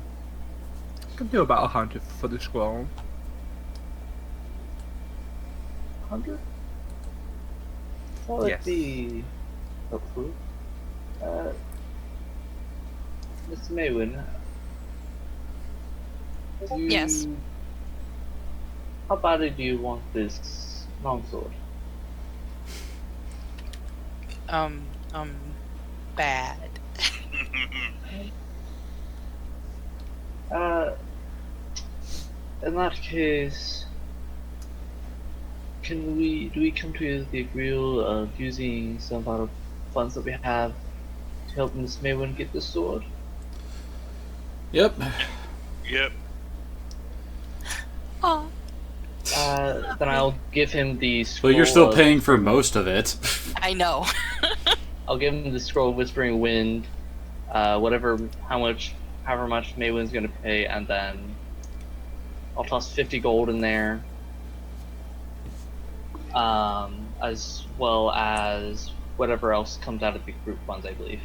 do about 100 for the scroll. 100? That would Yes. be helpful. Mr. Maywin. Yes. How badly do you want this longsword? Bad. In that case, do we come to the agreeal of using some part of funds that we have to help Miss Maywin get the sword? Yep. Yep. Oh. Then I'll give him the scroll. But you're still of- paying for most of it. I know. I'll give him the scroll of Whispering Wind, however much Maywin's gonna pay, and then I'll toss 50 gold in there, as well as whatever else comes out of the group funds, I believe.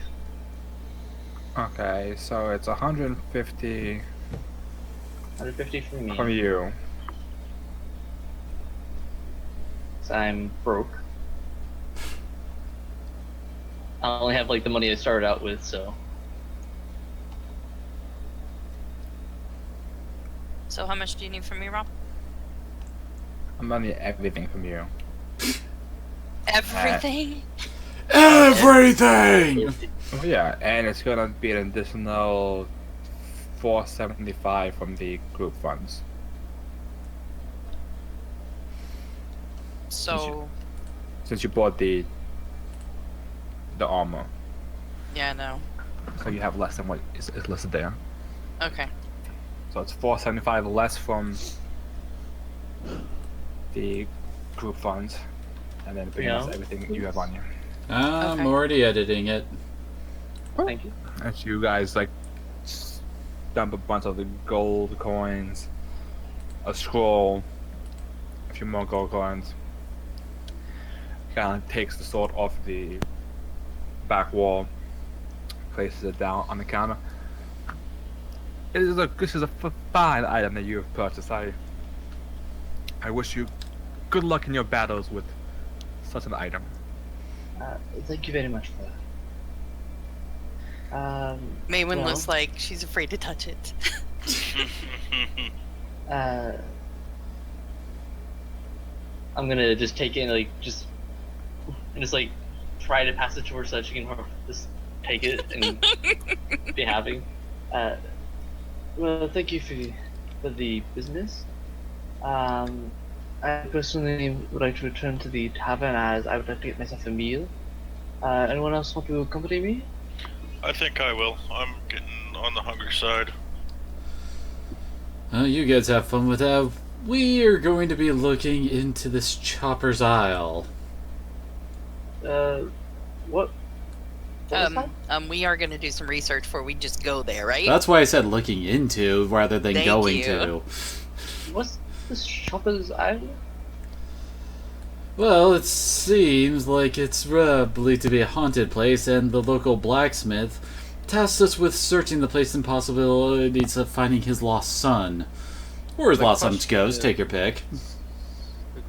Okay, so it's 150 150 from me, from you. 'cause I'm broke. I only have like the money I started out with, so. So how much do you need from me, Rob? I'm gonna need everything from you. Everything? Everything! Oh yeah, and it's gonna be an additional 475 from the group funds. So, Since you bought the armor. yeah, no. So you have less than what is listed there. Okay. So it's 475 less from the group funds, and then bring us Yeah. everything you have on you. I'm Okay. already editing it. Thank you. As you guys like dump a bunch of the gold coins, a scroll, a few more gold coins. Kind of takes the sword off the back wall, places it down on the counter. This is a fine item that you have purchased. I wish you good luck in your battles with such an item. Thank you very much for that. Maywin well, looks like she's afraid to touch it. I'm gonna just take it and just try to pass it to her so that she can just take it and be happy. Well, thank you for the business. I personally would like to return to the tavern as I would like to get myself a meal. Anyone else want to accompany me? I think I will. I'm getting on the hungry side. You guys have fun with that. We are going to be looking into this Chopper's Isle. What? What was that? We are gonna do some research before we just go there, right? That's why I said looking into rather than Thank going you. to. What's this Shopper's Island? Well, it seems like it's believed to be a haunted place, and the local blacksmith tasked us with searching the place and possibilities of finding his lost son. Or his The lost son's question ghost, is- take your pick. The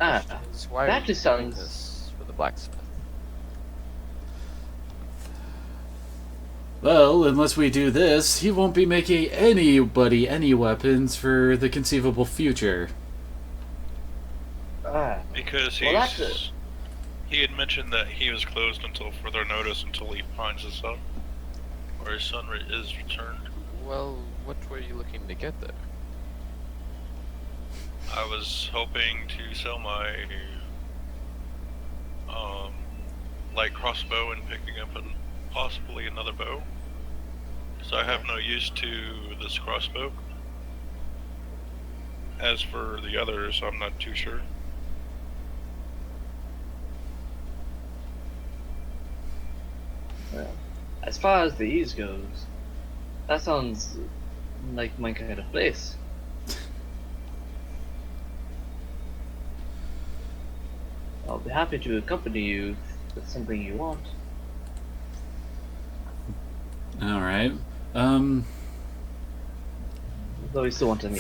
Ah, question is, why that are you just doing sounds- this for the blacksmith? Well, unless we do this, he won't be making anybody any weapons for the conceivable future. Because Well, that's it. he had mentioned that he was closed until further notice until he finds his son. Or his son is returned. Well, what were you looking to get there? I was hoping to sell my light crossbow and picking up possibly another bow. So I have no use to this crossbow. As for the others, I'm not too sure. Well, as far as the east goes, that sounds like my kind of place. I'll be happy to accompany you if that's something you want. Alright. Though we still want to meet.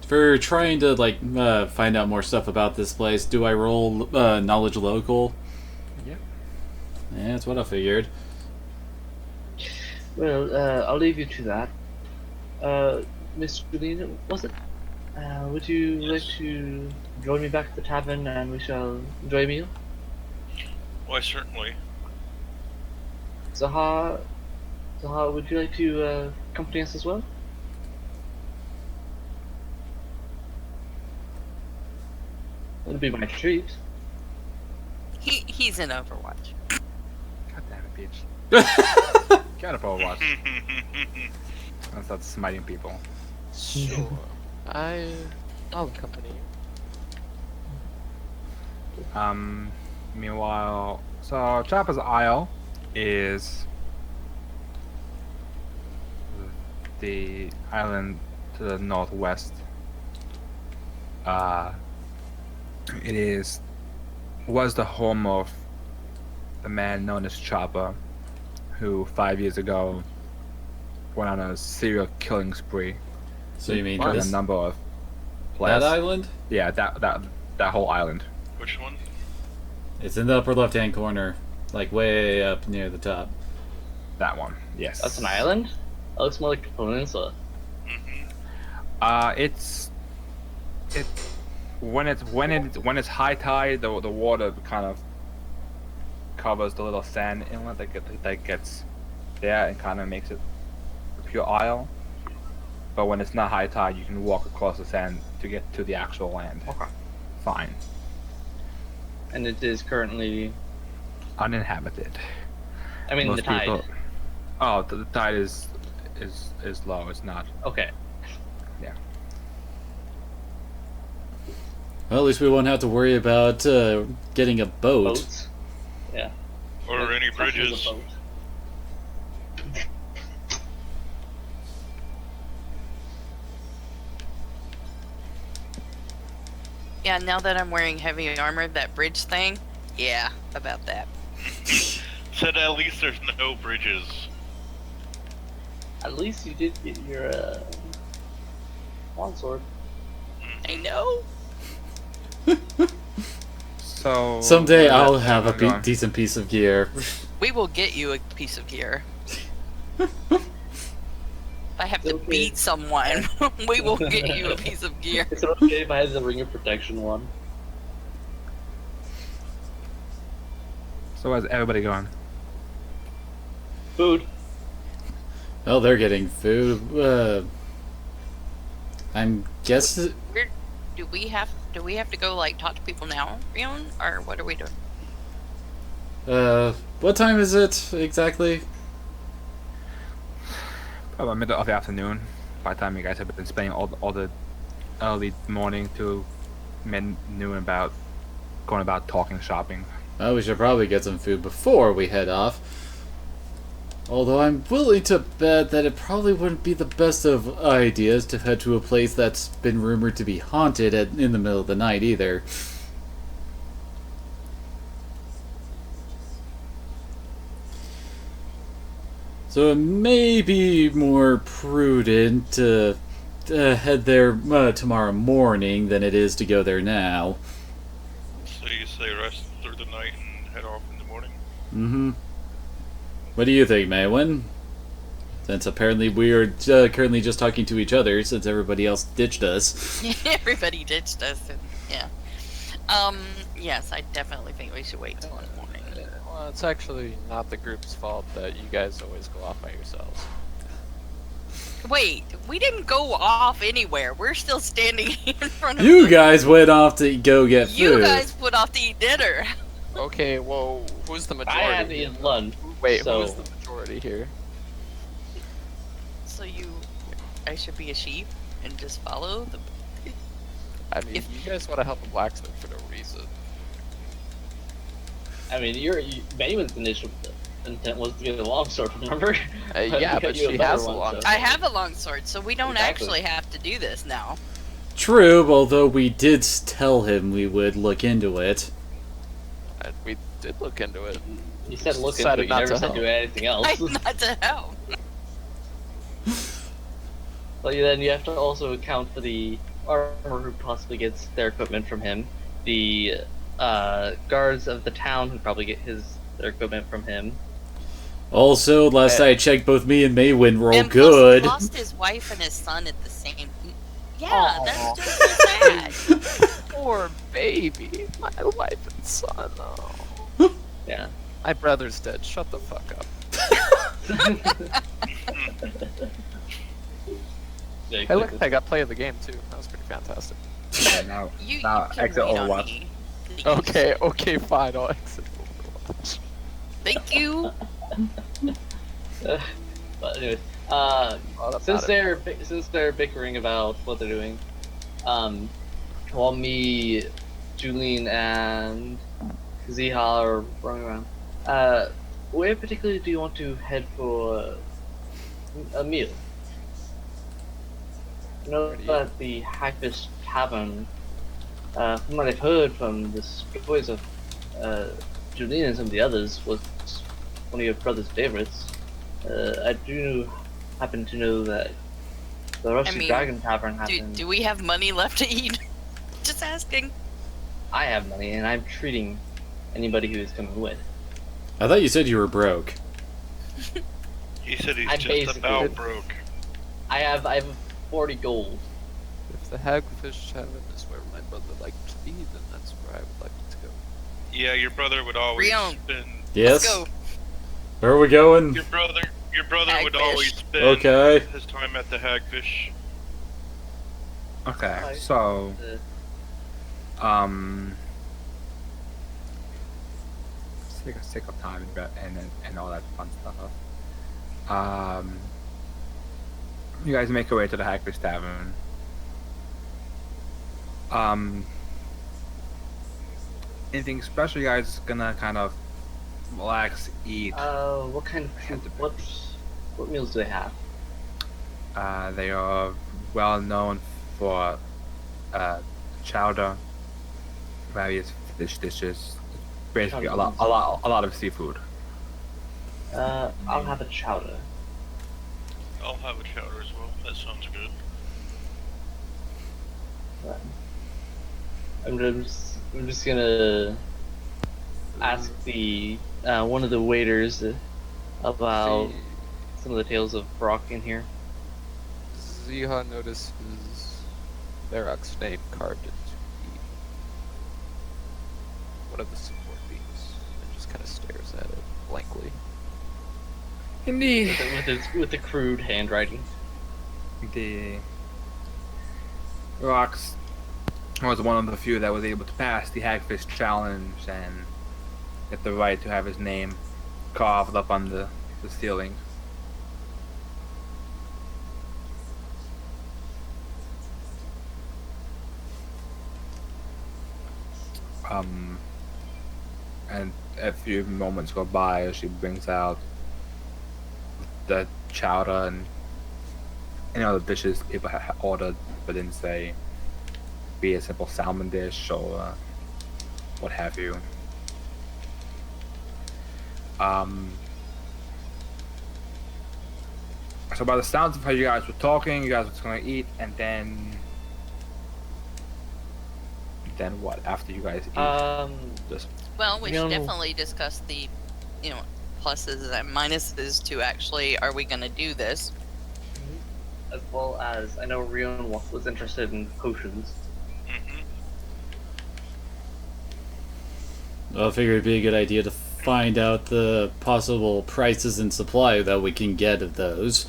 For trying to find out more stuff about this place, do I roll knowledge local? Yep. Yeah, that's what I figured. Well, I'll leave you to that. Miss Green, was it? Would you like to join me back at the tavern and we shall enjoy a meal? Why, certainly. Zaha, would you like to accompany us as well? It'll be my treat. He's in Overwatch. God damn it, Peach. Get up, Overwatch. And start smiting people. Sure. I'll accompany you. Meanwhile, so Chopper's Isle is the island to the northwest. It was the home of the man known as Chopper, who 5 years ago went on a serial killing spree. So you mean in a this, number of that places. island? Yeah, that whole island. Which one? It's in the upper left-hand corner, like way up near the top. That one, yes. That's an island? That looks more like a peninsula. When it's high tide, the water kind of covers the little sand inlet that gets there and kind of makes it a pure isle. But when it's not high tide, you can walk across the sand to get to the actual land. Okay. Fine. And it is currently, Uninhabited. I mean, the tide. Oh, the tide is low. It's not. Okay. Yeah. Well, at least we won't have to worry about getting a boat. Boats. Yeah. Or any Especially the bridges. boat. Yeah, now that I'm wearing heavy armor, that bridge thing, yeah, about that. Said at least there's no bridges. At least you did get your sword. I know. So Someday where's I'll that have a everyone going? decent piece of gear. We will get you a piece of gear. I have to Okay. beat someone. We will get you a piece of gear. Is it okay if I had the ring of protection one? So where's everybody going? Food. Well, they're getting food. I'm guessing. Do we have to go like talk to people now, Rion, or what are we doing? What time is it exactly? About middle of the afternoon. By the time you guys have been spending all the early morning to mid-noon going about talking shopping. Well, we should probably get some food before we head off. Although I'm willing to bet that it probably wouldn't be the best of ideas to head to a place that's been rumored to be haunted in the middle of the night either. So it may be more prudent to head there tomorrow morning than it is to go there now. So you say rest through the night and head off in the morning? Mm-hmm. What do you think, Maywin? Since apparently we are currently just talking to each other since everybody else ditched us. Everybody ditched us. And, yeah. Yes, I definitely think we should wait till in the morning. Well, it's actually not the group's fault that you guys always go off by yourselves. Wait, we didn't go off anywhere. We're still standing in front of You the- guys went off to go get food. You guys went off to eat dinner. Okay, well, who's the majority? I had eaten lunch. Wait, so... who's the majority here? So I should be a sheep and just follow the. I mean, If- you guys want to help a blacksmith for no reason. I mean, Benjamin's initial intent was to get a longsword, remember? Yeah, but she has a longsword. I have a long sword, so we don't Exactly. actually have to do this now. True, although we did tell him we would look into it. And we did look into it. You said look into Decided it, you not never to said help. do anything else. I'm not to help. But then you have to also account for the armor who possibly gets their equipment from him, the guards of the town who probably get their equipment from him. Also, last I checked, both me and Maywin were all And good. plus he lost his wife and his son at the same. Yeah, Aw. that's just so sad. Poor baby. My wife and son. Oh. Yeah. My brother's dead. Shut the fuck up. Yeah, Hey, look, I got play of the game too. That was pretty fantastic. Yeah, now, You now can exit read on Overwatch. me, please. Okay, fine. I'll exit Overwatch. Thank you. But anyways, Well, that's since not it. since they're bickering about what they're doing, while me, Julene, and Ziha are running around, where particularly do you want to head for a meal? You know Where do you- that the Hagfish Tavern, from what I've heard from the stories of Julene and some of the others, was one of your brother's favorites. I do happen to know that the Rusty mean, Dragon Tavern Do, happened. do we have money left to eat? Just asking. I have money, and I'm treating anybody who is coming with. I thought you said you were broke. He said he's I just basically- about broke. I have 40 gold. If the Hagfish Tavern is where my brother liked to be, then that's where I would like to go. Yeah, your brother would always Rion. spend. Yes? Let's go. Where are we going? Your brother would Hagfish. always spend Okay. his time at the Hagfish. Okay, Alright. so sake of time and all that fun stuff. You guys make your way to the Hagfish Tavern. Anything special? You guys gonna kind of relax, eat? What kind of Had to be. what meals do they have? They are well known for chowder, various fish dishes, basically a lot of seafood. I'll have a chowder. I'll have a chowder as well. That sounds good. I'm just gonna ask the one of the waiters about See, some of the tales of Brock in here. Ziha notices Varrock's name carved into one of the support beams and just kind of stares at it blankly. Indeed. With the crude handwriting. The Rocks was one of the few that was able to pass the Hagfish challenge and get the right to have his name carved up on the ceiling. And a few moments go by as she brings out the chowder and the dishes people ordered but didn't say, be a simple salmon dish or what have you. So by the sounds of how you guys were talking, you guys were just gonna eat, and then what? After you guys eat, just Well, we should No. definitely discuss the, pluses and minuses to actually, are we going to do this? As well as I know Rion was interested in potions. Mm-hmm. I figured it'd be a good idea to find out the possible prices and supply that we can get of those.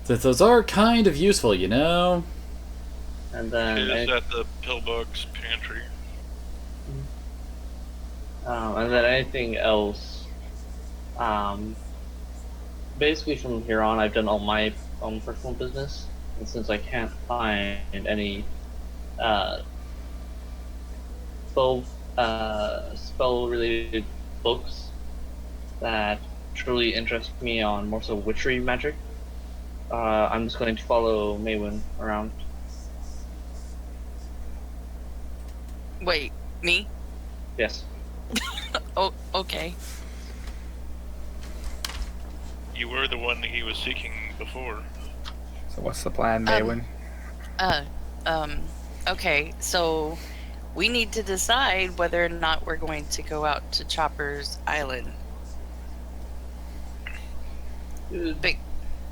Since those are kind of useful, you know? And It then is at the Pillbug's pantry. anything else. Basically from here on, I've done all my own personal business, and since I can't find any spell spell related books that truly interest me on more so witchery magic, I'm just going to follow Maywin around. Wait, me? Yes. Oh, okay. You were the one that he was seeking before. So what's the plan, Maywin? Uh, okay, so we need to decide whether or not we're going to go out to Chopper's Island.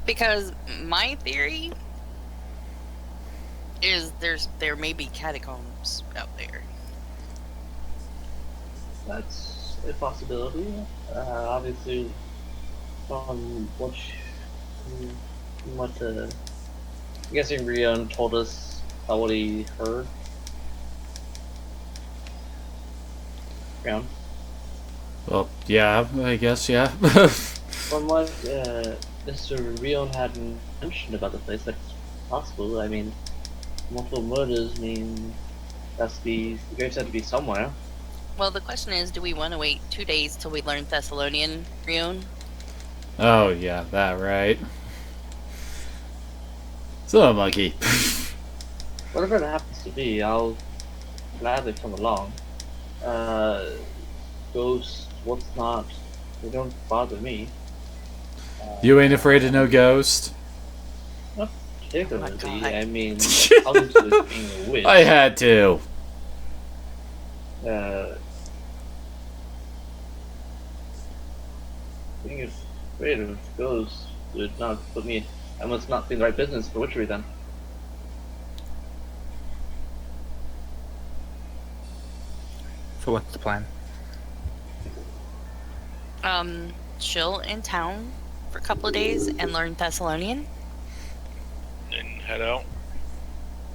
Because my theory is there may be catacombs out there. That's a possibility. Obviously, from I'm guessing Rion told us about what he heard. Rion? Well, yeah, I guess, yeah. From what Mr. Rion had mentioned about the place, that's possible. I mean, multiple murders mean the graves had to be somewhere. Well, the question is, do we want to wait 2 days till we learn Thessalonian, Rion? Oh, yeah, that right. So, monkey. Whatever it happens to be, I'll gladly come along. Ghosts, what's not, they don't bother me. You ain't afraid of no ghost? Not particularly. Oh my God. I mean, obviously being a witch. I had to. Being afraid of ghosts would not put me. I must not be in the right business for witchery then. So what's the plan? Chill in town for a couple of days and learn Thessalonian. And head out.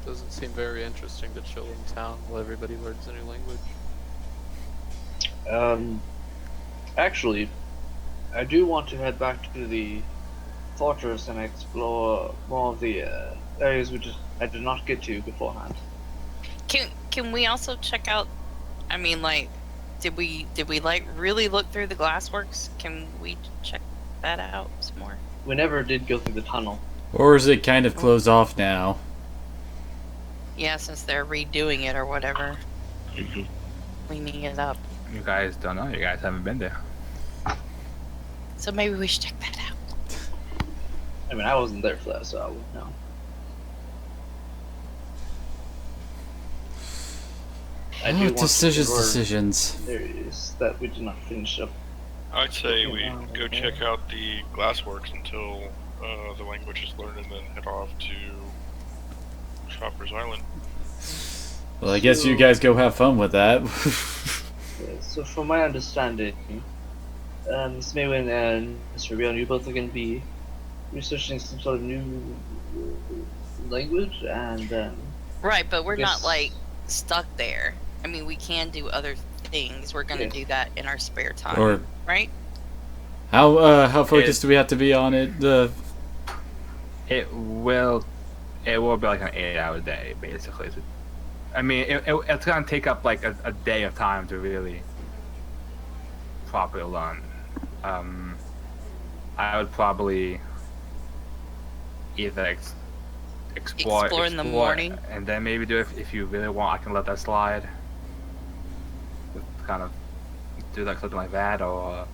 Doesn't seem very interesting to chill in town while everybody learns a new language. Actually, I do want to head back to the fortress and explore more of the areas I did not get to beforehand. Can we also check out? I mean, like, did we like really look through the glassworks? Can we check that out some more? We never did go through the tunnel. Or is it kind of closed off now? Yeah, since they're redoing it or whatever, cleaning it up. You guys don't know. You guys haven't been there. So maybe we should check that out. I mean, I wasn't there for that, so I wouldn't know. I do want Decisions. areas that we did not finish up. I'd say we go check out the glassworks until the language is learned, and then head off to Chopper's Island. Well, I guess you guys go have fun with that. So, from my understanding, Ms. Maywin and Mr. Rion, you both are going to be researching some sort of new language, and Right, but we're not Yes. like stuck there. I mean, we can do other things. We're gonna Yeah. do that in our spare time, Or right? how focused do we have to be on it? It will be like an 8-hour day, basically. I mean, it's gonna take up like a day of time to really properly learn. I would probably either explore In the morning. and then maybe do it if you really want. I can let that slide. Kind of do like something like that, or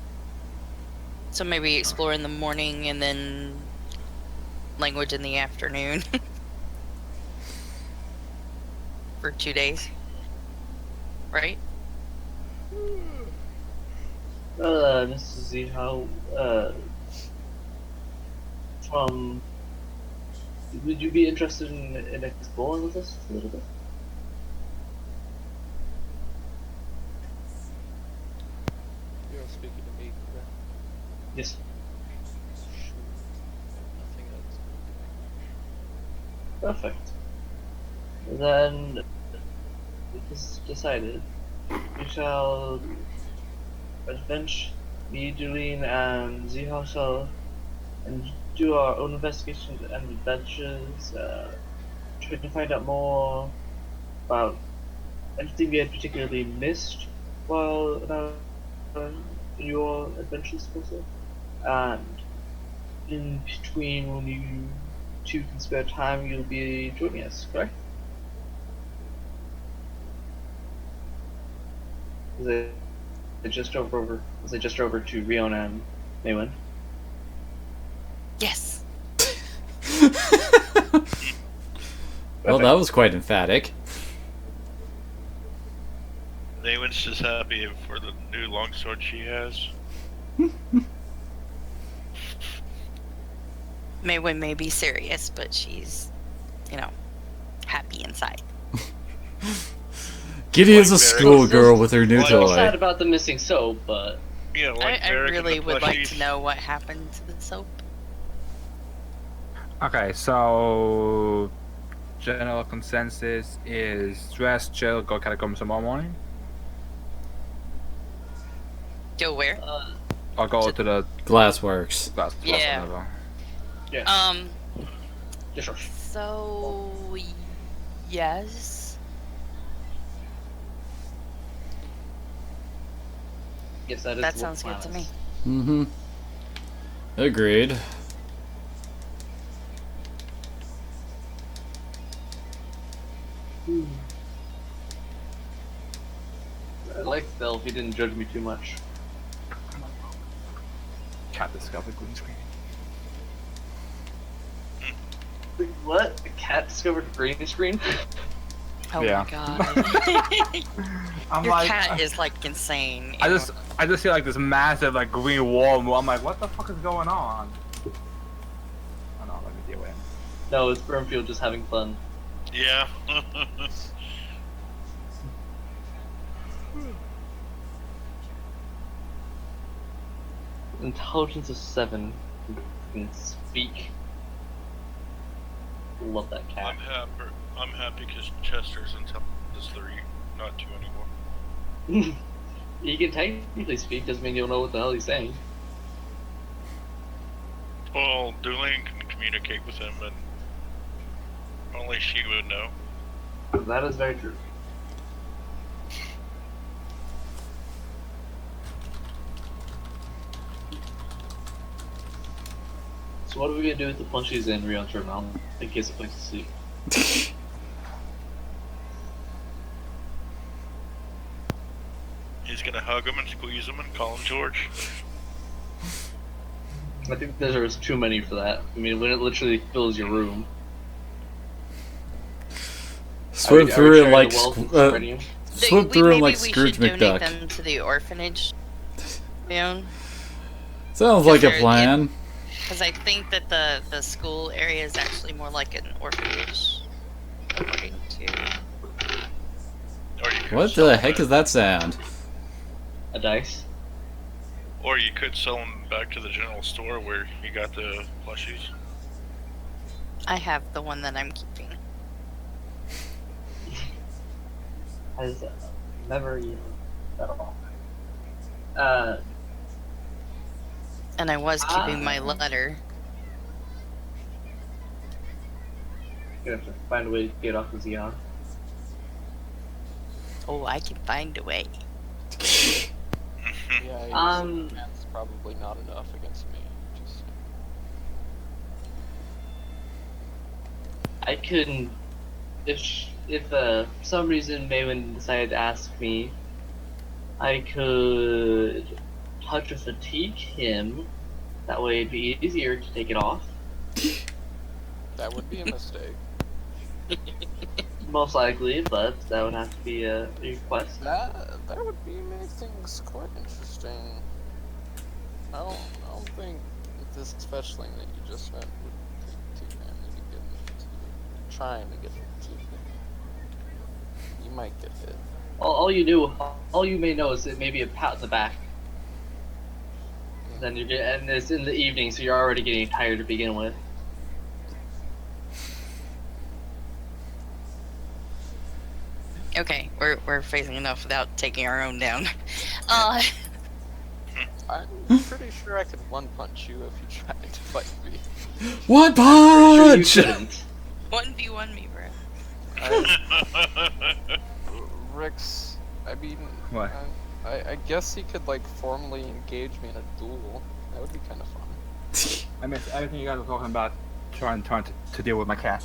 So maybe explore in the morning and then language in the afternoon for 2 days, right? Mrs. Z, how, would you be interested in exploring with us a little bit? speaking to me, correct? Yes. Sure. Nothing else. Perfect. Then it is decided. We shall adventure, me, Doreen, and Ziha shall and do our own investigations and adventures, trying to find out more about anything we had particularly missed while in your adventures also. And in between, when you two can spare time, you'll be joining us, correct? Is it just over? Is it just over to Riona and Maywin? Yes. Well, that was quite emphatic. Naywin's just happy for the new longsword she has. Maywin may be serious, but she's, happy inside. Gideon's a Like Barry. schoolgirl with her new Like- Still sad toy. about the missing soap, but Yeah, like I Varric and really the would like plushies. to know what happened to the soap. Okay, so general consensus is dress, chill, go catacombs tomorrow morning, Go where? or go to the Glassworks. glass. Yeah. Whatever. yeah, just rush. So yes. Yes, that is. That what sounds the good plan to me. is. Mm-hmm. Agreed. I like Stealth. He didn't judge me too much. Cat discovered green screen. Wait, what? A cat discovered green screen? Oh Yeah. my god. I'm Your like, cat is like insane. I just see like this massive like green wall. I'm like, what the fuck is going on? Oh no, let me deal with him. No, it's Brimfield just having fun. Yeah. Intelligence of 7. Can speak. Love that cat. I'm happy because Chester's intelligence is 3, not 2 anymore. He can technically speak, doesn't mean you'll know what the hell he's saying. Well, Dueling can communicate with him, and only she would know. That is very true. So what are we gonna do with the plushies in Rio Terminal? In case of place to sleep. He's gonna hug him and squeeze him and call him George. I think there's too many for that. I mean, when it literally fills your room. Swim through it like swim Maybe through him like we Scrooge should donate McDuck. them to the orphanage. Sounds like a They're- plan. Because I think that the school area is actually more like an orphanage, according to. Or you could What sell the him heck back- is that sound? A dice. Or you could sell him back to the general store where you got the plushies. I have the one that I'm keeping. Has never used at all. And I was keeping my letter. Gonna have to find a way to get off of Xeon. Oh, I can find a way. Yeah, that's probably not enough against me. Just I couldn't. If for some reason Maywin decided to ask me, I could touch or fatigue him. That way it'd be easier to take it off. that would be a mistake. Most likely, but that would have to be a request. That would be make things quite interesting. I don't think this fetchling that you just met would take too manly to get into trying to get into. You might get hit. All you may know is it may be a pat in the back. then you get, and it's in the evening, so you're already getting tired to begin with. Okay, we're phasing enough without taking our own down. I'm pretty sure I could one punch you if you tried to fight me. One Sure you punch! couldn't. 1v1 me, bro. Rix, I mean, What? I guess he could like formally engage me in a duel. That would be kind of fun. I missed everything you guys were talking about trying to deal with my cat.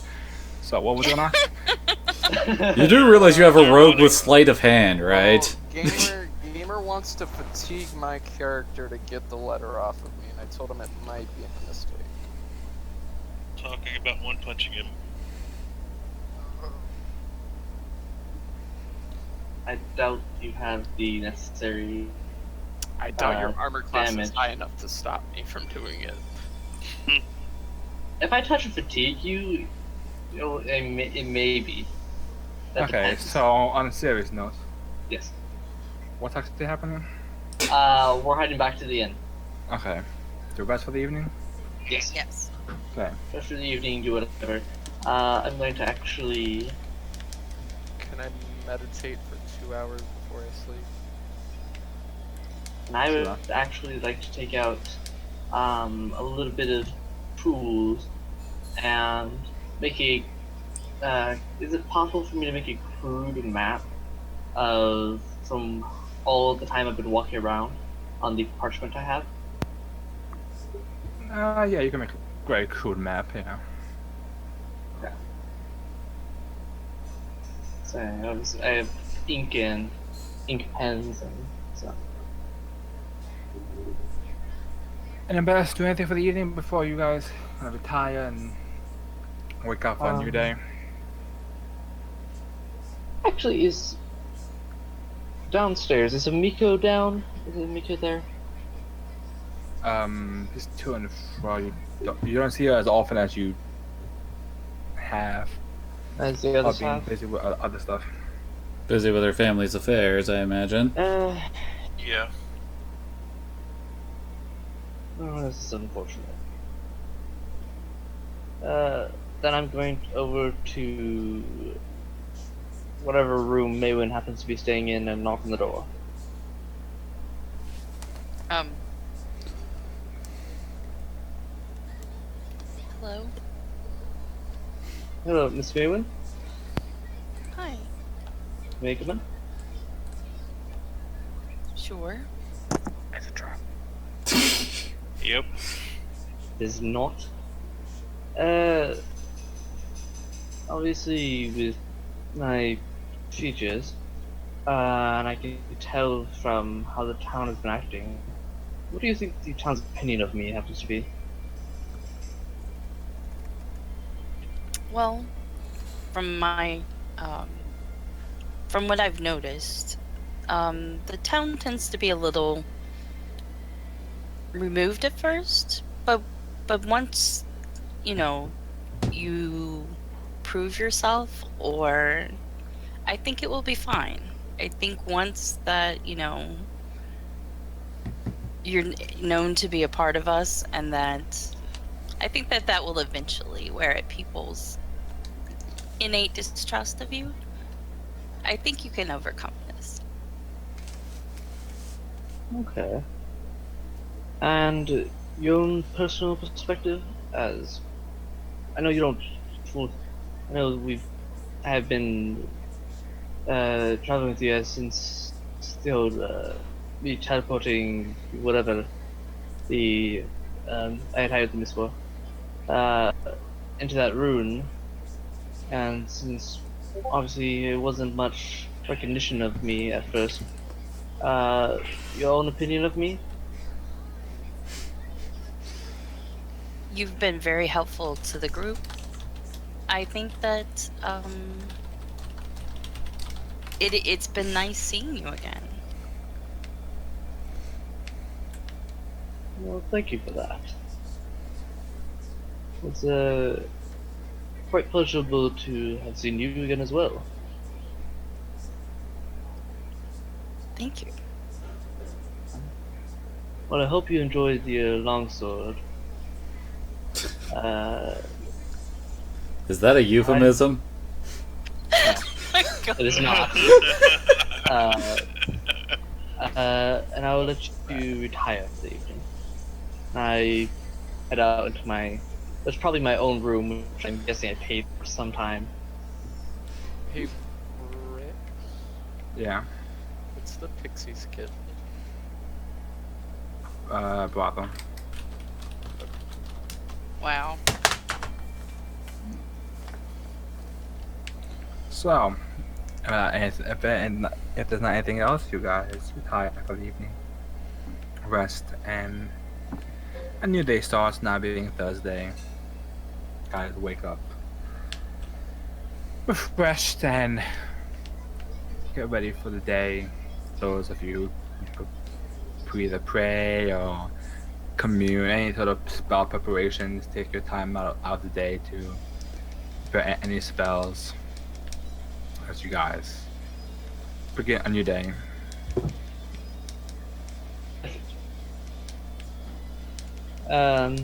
So what was going on? You do realize you have a rogue with sleight of hand, right? Well, Gamer wants to fatigue my character to get the letter off of me, and I told him it might be a mistake. Talking about one punching him. I doubt you have the necessary. I doubt your armor class damage. is high enough to stop me from doing it. If I touch and fatigue you, it may be. That Okay, depends. so on a serious note, Yes. what's actually happening? We're heading back to the inn. Okay, the rest for the evening. Yes. Yes. Okay. Rest of the evening, do whatever. I'm going to actually. Can I meditate for 2 hours before I sleep? And I would Sure. actually like to take out a little bit of tools and make a. Is it possible for me to make a crude map of from all the time I've been walking around on the parchment I have? Yeah, you can make a great crude map. Yeah. So I have ink pens and stuff. And best do anything for the evening before you guys retire and wake up for a new day. Actually, is downstairs. Is Miko down? Is Miko there? He's to and fro. You don't see her as often as you have. As the other Or being side? busy with other stuff. Busy with her family's affairs, I imagine. Yeah. Oh, this is unfortunate. Then I'm going over to whatever room Maywin happens to be staying in and knock on the door. Hello. Hello, Miss Maywin. Hi. May I come in? Sure. It's a trap. Yep. Is not. Obviously with my features, and I can tell from how the town has been acting. What do you think the town's opinion of me happens to be? Well, from my from what I've noticed, the town tends to be a little removed at first, but once you prove yourself, or I think it will be fine. I think once that you're known to be a part of us, and that I think that will eventually wear at people's innate distrust of you. I think you can overcome this. Okay. And your own personal perspective, as I know you don't. I know I have been traveling with you since still me teleporting whatever I had hired the miss for into that rune, and since obviously it wasn't much recognition of me at first, your own opinion of me. You've been very helpful to the group. I think that it's been nice seeing you again. Well, thank you for that. It's quite pleasurable to have seen you again as well. Thank you. Well, I hope you enjoyed the longsword. Is that a euphemism? No, My God. it is not. And I will let you retire for the evening. I head out into my. That's probably my own room, which I'm guessing I paid for some time. Hey, Rick, Yeah. what's the Pixies kid? Brothel. Wow. So, if there's not anything else, you guys retire for the evening. Rest, and a new day starts, now being Thursday. Guys wake up refreshed and get ready for the day. Those of you who either pray or commune, any sort of spell preparations, take your time out of the day to prepare any spells as you guys begin a new day. I'm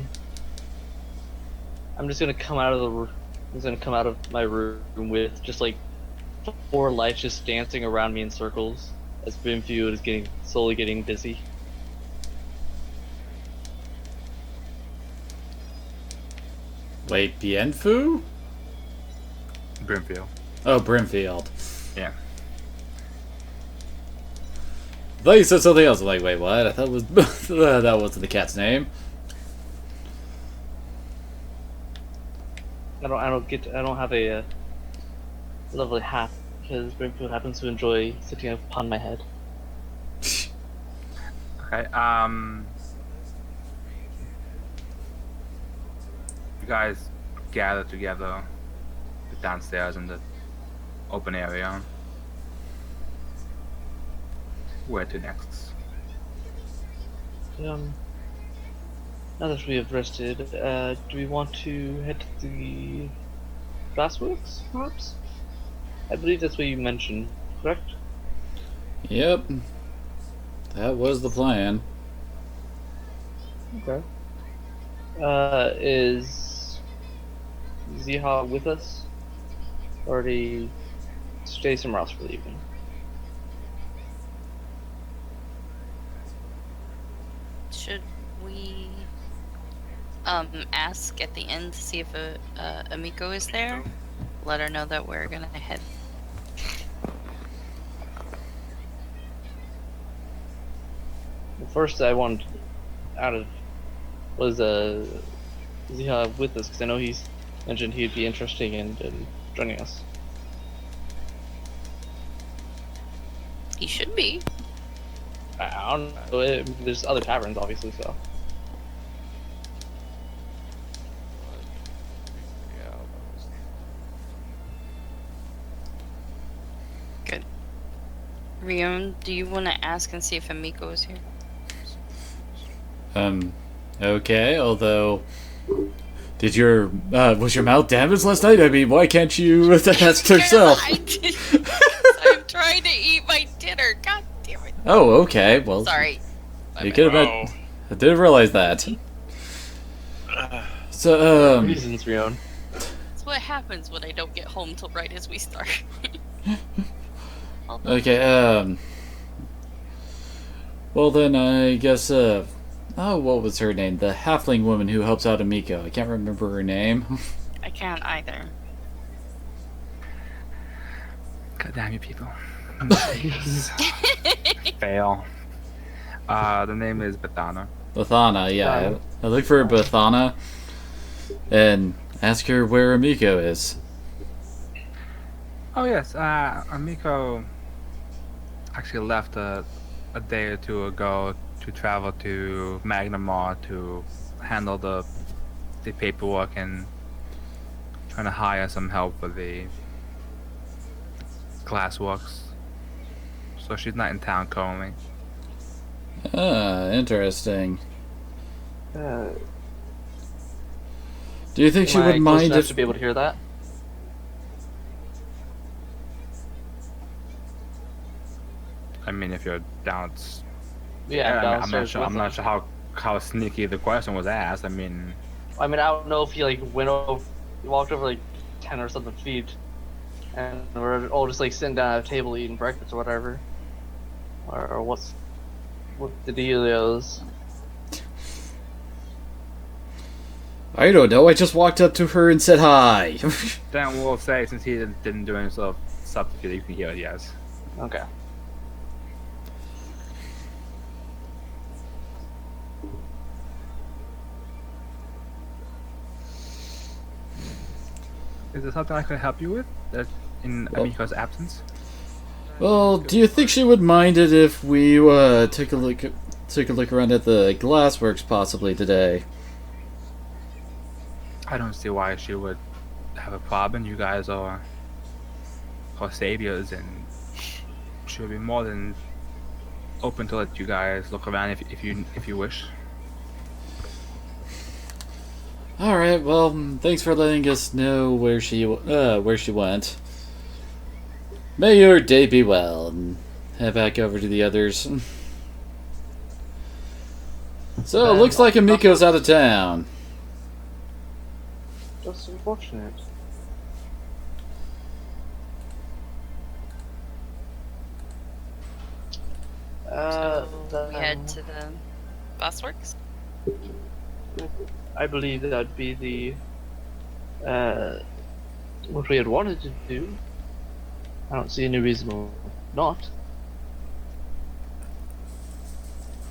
just gonna come out of I'm just gonna come out of my room with just like 4 lights just dancing around me in circles as Brimfield is slowly getting busy. Wait, Bienfu? Brimfield. Oh, Brimfield. Yeah. I thought you said something else. I'm like, wait, what? I thought it was that wasn't the cat's name. I don't have a lovely hat because Brimfield happens to enjoy sitting upon my head. Okay. You guys gather together downstairs in the open area. Where to next? Now that we have rested, do we want to head to the glassworks, perhaps? I believe that's what you mentioned, correct? Yep. That was the plan. Okay. Is Ziha with us? Or did he stay somewhere else for the evening? Should we ask at the end to see if Amiko is there? Let her know that we're gonna head. The first I wanted out of was Ziha with us because I know he's mentioned he'd be interested in joining us. He should be. I don't know. There's other taverns, obviously, so. Yeah, that was... Good. Rion, do you want to ask and see if Amiko is here? Okay, although... was your mouth damaged last night? I mean, why can't you ask herself? I did. I'm trying to eat my dinner. God damn it. Oh, okay, well... Sorry. You could have Wow. been... I didn't realize that. So, Reasons, Rion. That's what happens when I don't get home till right as we start. Okay, well then, I guess, oh, what was her name? The halfling woman who helps out Amiko. I can't remember her name. I can't either. God damn you people. Fail. The name is Bethana. Bathana, yeah. I look for Bathana and ask her where Amiko is. Oh yes, Amiko actually left a day or two ago to travel to Magnamar to handle the paperwork and trying to hire some help for the glassworks. So she's not in town currently. Ah, interesting. Uh, Do you think she am I would close mind enough if... to be able to hear that? I mean, if you're Yeah, I'm not downstairs sure. with I'm not him. sure how sneaky the question was asked. I mean, I mean, I don't know if he like went over, he walked over like 10 or something feet, and we're all just like sitting down at a table eating breakfast or whatever, or what the deal is. I don't know. I just walked up to her and said hi. then we'll say since he didn't do any sort of substitute, you can hear it. Yes. Okay. Is there something I could help you with? That in Well- Amiko's absence? Well, do you think she would mind it if we took a look around at the glassworks possibly today? I don't see why she would have a problem. You guys are her saviors, and she would be more than open to let you guys look around if you wish. All right. Well, thanks for letting us know where she went. May your day be well, and head back over to the others. So it looks like Amiko's out of town. That's unfortunate. So we head to the Glassworks. I believe that'd be what we had wanted to do. I don't see any reason why not.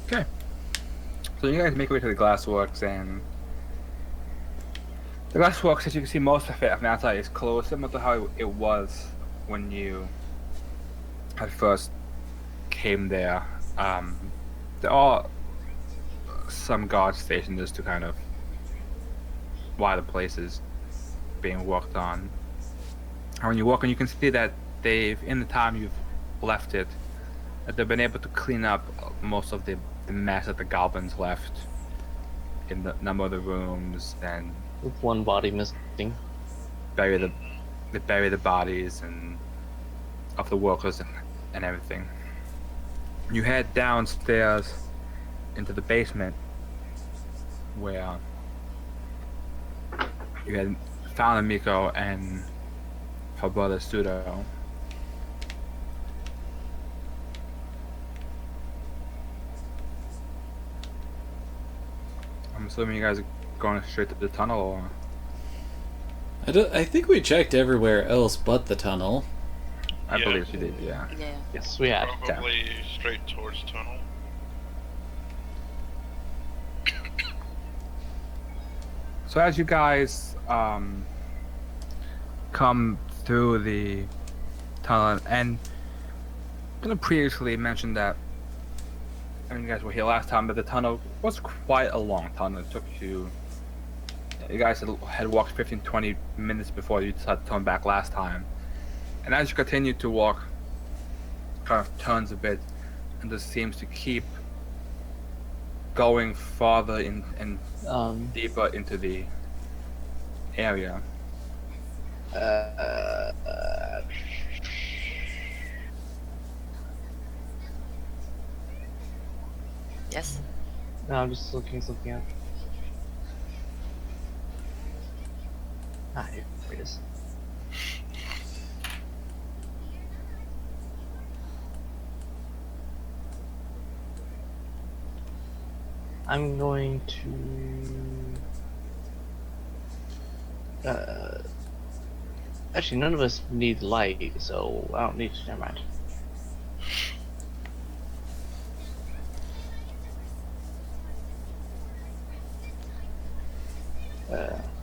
Okay. So you guys make your way to the glassworks, and the glassworks, as you can see, most of it from the outside is closed, similar to how it was when you had first came there. There are some guards stationed just to kind of while the place is being worked on. And when you walk in, you can see that in the time you've left it, that they've been able to clean up most of the mess that the goblins left in the number of the rooms, and With one body missing. bury the bodies and of the workers and everything. You head downstairs into the basement where you had found Amiko and her brother Sudo. I'm assuming you guys are going straight to the tunnel, or I think we checked everywhere else but the tunnel. I Yeah. believe you did, yeah. Yeah. Yes, we had. Probably straight towards tunnel. So as you guys come through the tunnel, and I'm gonna previously mention that, I mean, you guys were here last time, but the tunnel was quite a long tunnel. It took you guys had walked 15-20 minutes before you decided to turn back last time. And as you continue to walk, it kind of turns a bit, and just seems to keep going farther in and deeper into the area. Yes. No, I'm just looking something up. Here it is. I'm going to. Actually, none of us need light, so I don't need to. Never mind.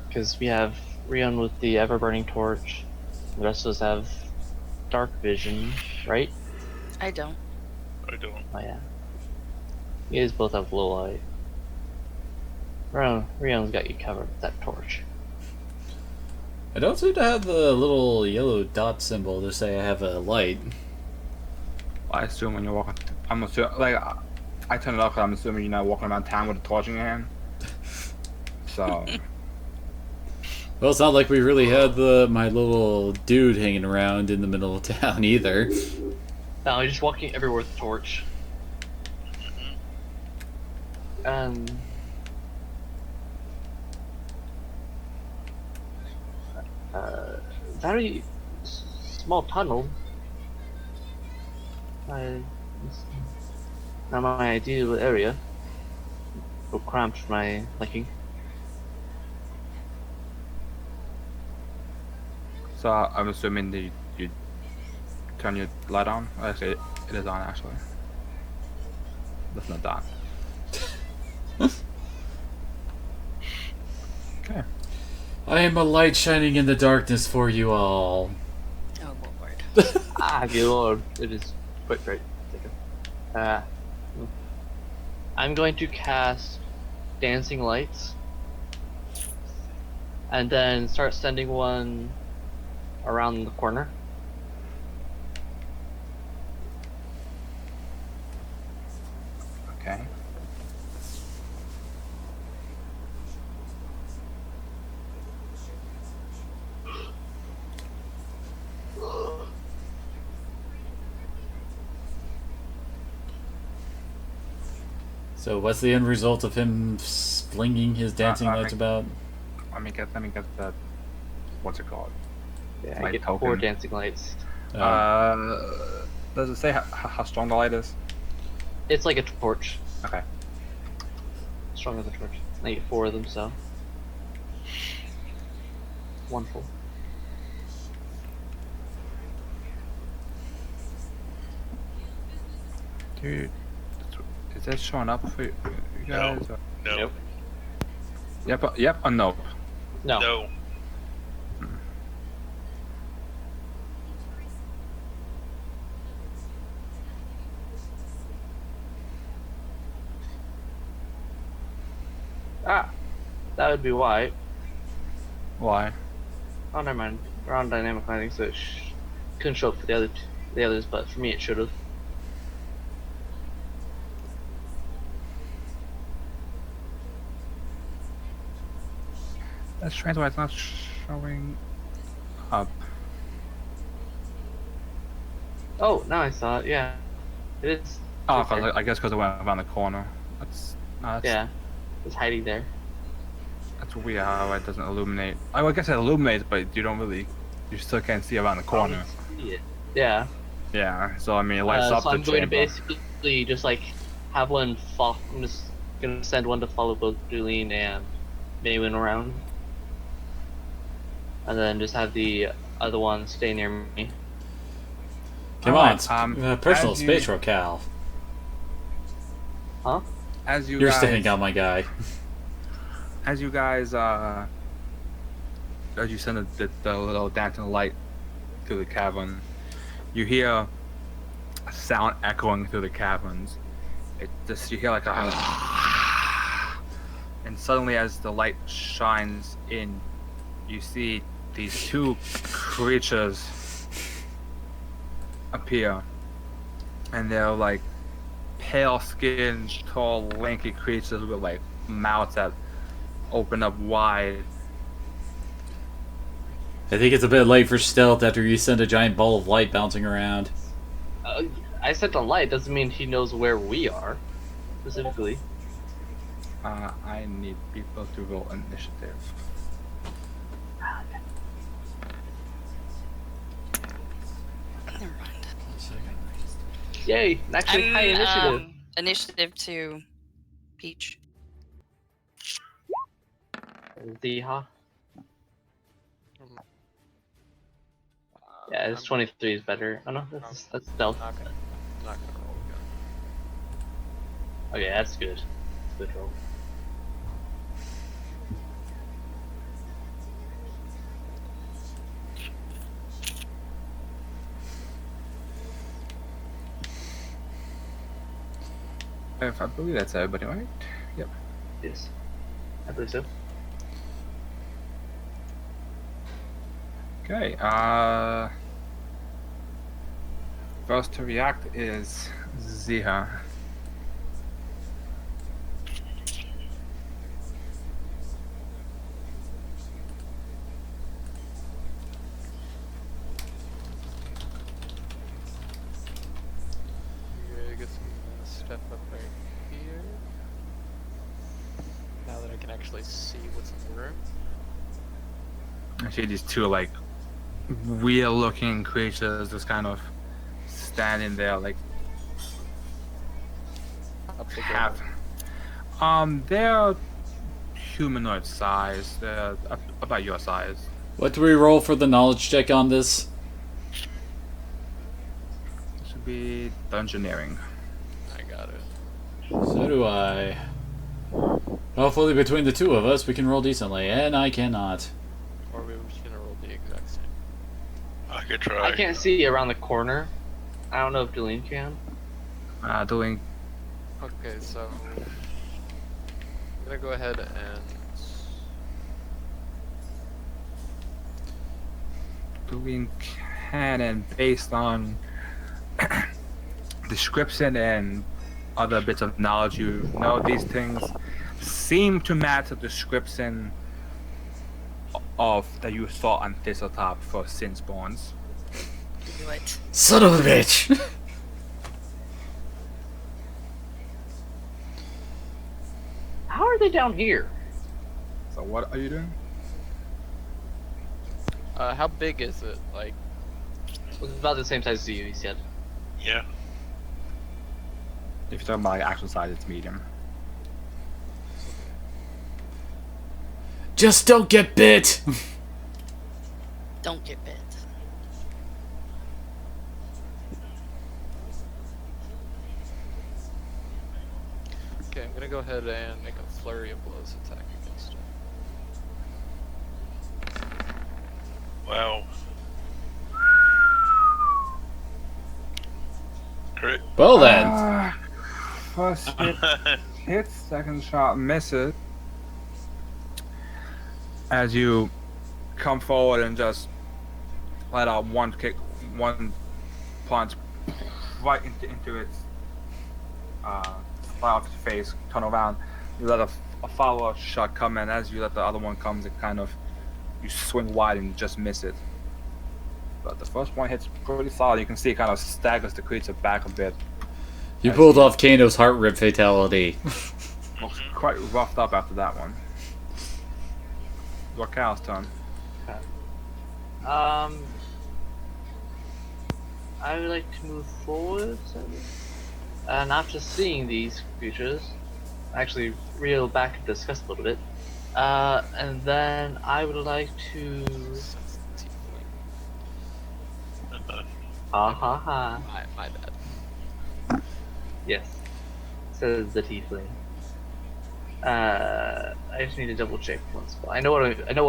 Because we have Rion with the ever-burning torch. The rest of us have dark vision, right? I don't. I don't. Oh yeah. You guys both have low light. Rion's got you covered with that torch. I don't seem to have the little yellow dot symbol to say I have a light. I assume when you're walking, I'm assuming, like, I turn it off 'cause I'm assuming you're not walking around town with a torch in your hand. So, Well, it's not like we really had my little dude hanging around in the middle of town either. No, you're just walking everywhere with the torch. Um. Very small tunnel. I, it's not my ideal area. So cramped for my liking. So I'm assuming that you turn your light on. Actually, it is on. Actually, that's not done. Okay. I am a light shining in the darkness for you all. Oh lord. Ah, good lord, it is quite right. I'm going to cast Dancing Lights, and then start sending one around the corner. Okay. So what's the end result of him flinging his dancing lights about? Let me get that. What's it called? Yeah, I Light get token. 4 Dancing Lights. Does it say how strong the light is? It's like a torch. Okay. Stronger than a torch. I get 4 of them, so. Wonderful. Dude, is that showing up for you guys? No. or- No. Nope. Yep or no? No. No. Ah, that would be why. Why? Oh, never mind. We're on dynamic lighting, so it couldn't show up for the others, but for me it should have. That's strange why it's not showing up. Oh, now I saw it. Yeah, it is. Oh, Right there. I guess because it went around the corner. That's Yeah, it's hiding there. That's weird how it doesn't illuminate. Oh, I guess it illuminates, but you still can't see around the corner. See it. Yeah. Yeah, so I mean, it lights up So the I'm going to chamber. basically just like have one fall. I'm just gonna send one to follow both Julene and Maywin around, and then just have the other one stay near me. Come Alright, on, personal as you- space locale. Huh? As you You're guys, staying on my guy. as you guys, as you send the little dancing light through the cavern, you hear a sound echoing through the caverns. You hear like a, and suddenly as the light shines in, you see these 2 creatures appear, and they're like pale-skinned, tall, lanky creatures with like mouths that open up wide. I think it's a bit late for stealth after you send a giant ball of light bouncing around. I sent a light. Doesn't mean he knows where we are, specifically. I need people to roll initiative. Never mind. Yay! Actually, high initiative. Initiative to Peach. Ziha. Um, Yeah, it's I'm 23 is better. Oh no, that's stealth. not gonna roll again. Okay, that's good. Good roll. I believe that's everybody, right? Yep. Yes, I believe so. Okay. First to react is Ziha. Yeah, I guess I'm gonna step up right here. actually see what's in the room. I see these two like weird-looking creatures just kind of standing there, like How big are half. they? They're humanoid size. They're about your size. What do we roll for the knowledge check on this? This would be dungeoneering. I got it. So do I. Hopefully between the two of us we can roll decently, and I cannot. Or we were just gonna roll the exact same. I could try. I can't see around the corner. I don't know if Deline can. Doing Okay, so I'm gonna go ahead and canon based on description and other bits of knowledge. You know these things seem to match the description of that you saw on Thistletop for sin spawns. Do it. Son of a bitch! How are they down here? So what are you doing? how big is it? Like, It's about the same size as you, he said. Yeah. If you're talking about like actual size, it's medium. Just don't get bit! Don't get bit. okay, I'm gonna go ahead and make a flurry of blows attack against it. Wow. Crit. Well then. First hit, second shot misses. As you come forward and just let out one kick, one punch right into its right off its face, turn around, you let a follow-up shot come in. As you let the other one come, it kind of, you swing wide and just miss it. But the first one hits pretty solid. You can see it kind of staggers the creature back a bit. You pulled off Kano's heart rip fatality. Looks quite roughed up after that one. Cal's turn. I would like to move forward, and after seeing these creatures, actually reel back and discuss a little bit, and then I would like to. Ha ha ha. My bad. Yes, says the tiefling. I just need to double check one spell. I know what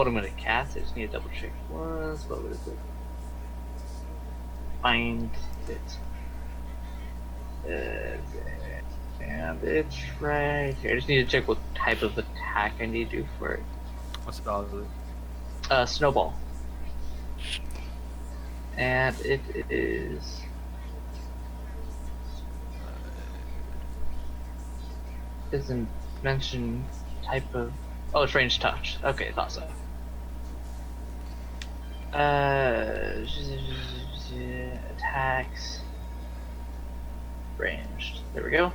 I'm gonna cast. I just need to double check one spell. What is it? Find it. And it's right here. I just need to check what type of attack I need to do for it. What spell is it? Snowball. And it is. Doesn't mention type of. Oh, it's ranged touch. Okay, I thought so. Attacks. Ranged. There we go.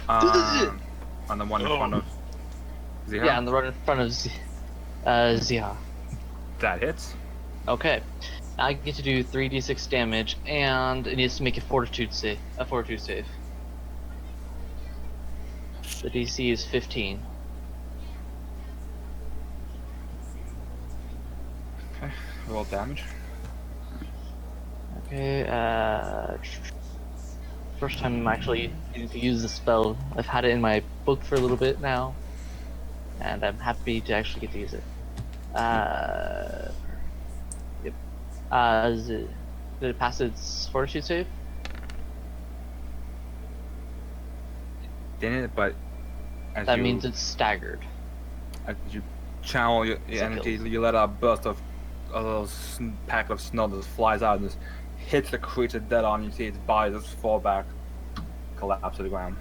On the one in front of Ziha? Yeah, on the run in front of Ziha. That hits. Okay. I get to do 3d6 damage, and it needs to make a fortitude save. The DC is 15. Okay, roll damage. Okay, first time I'm actually getting to use the spell. I've had it in my book for a little bit now, and I'm happy to actually get to use it. Yep. Did it pass its fortitude save? Didn't it? But as That you, means it's staggered. as you channel your So energy, kills. you let out a burst of a little pack of snow that just flies out and just hits the creature dead on. You see its body just fall back, collapse to the ground.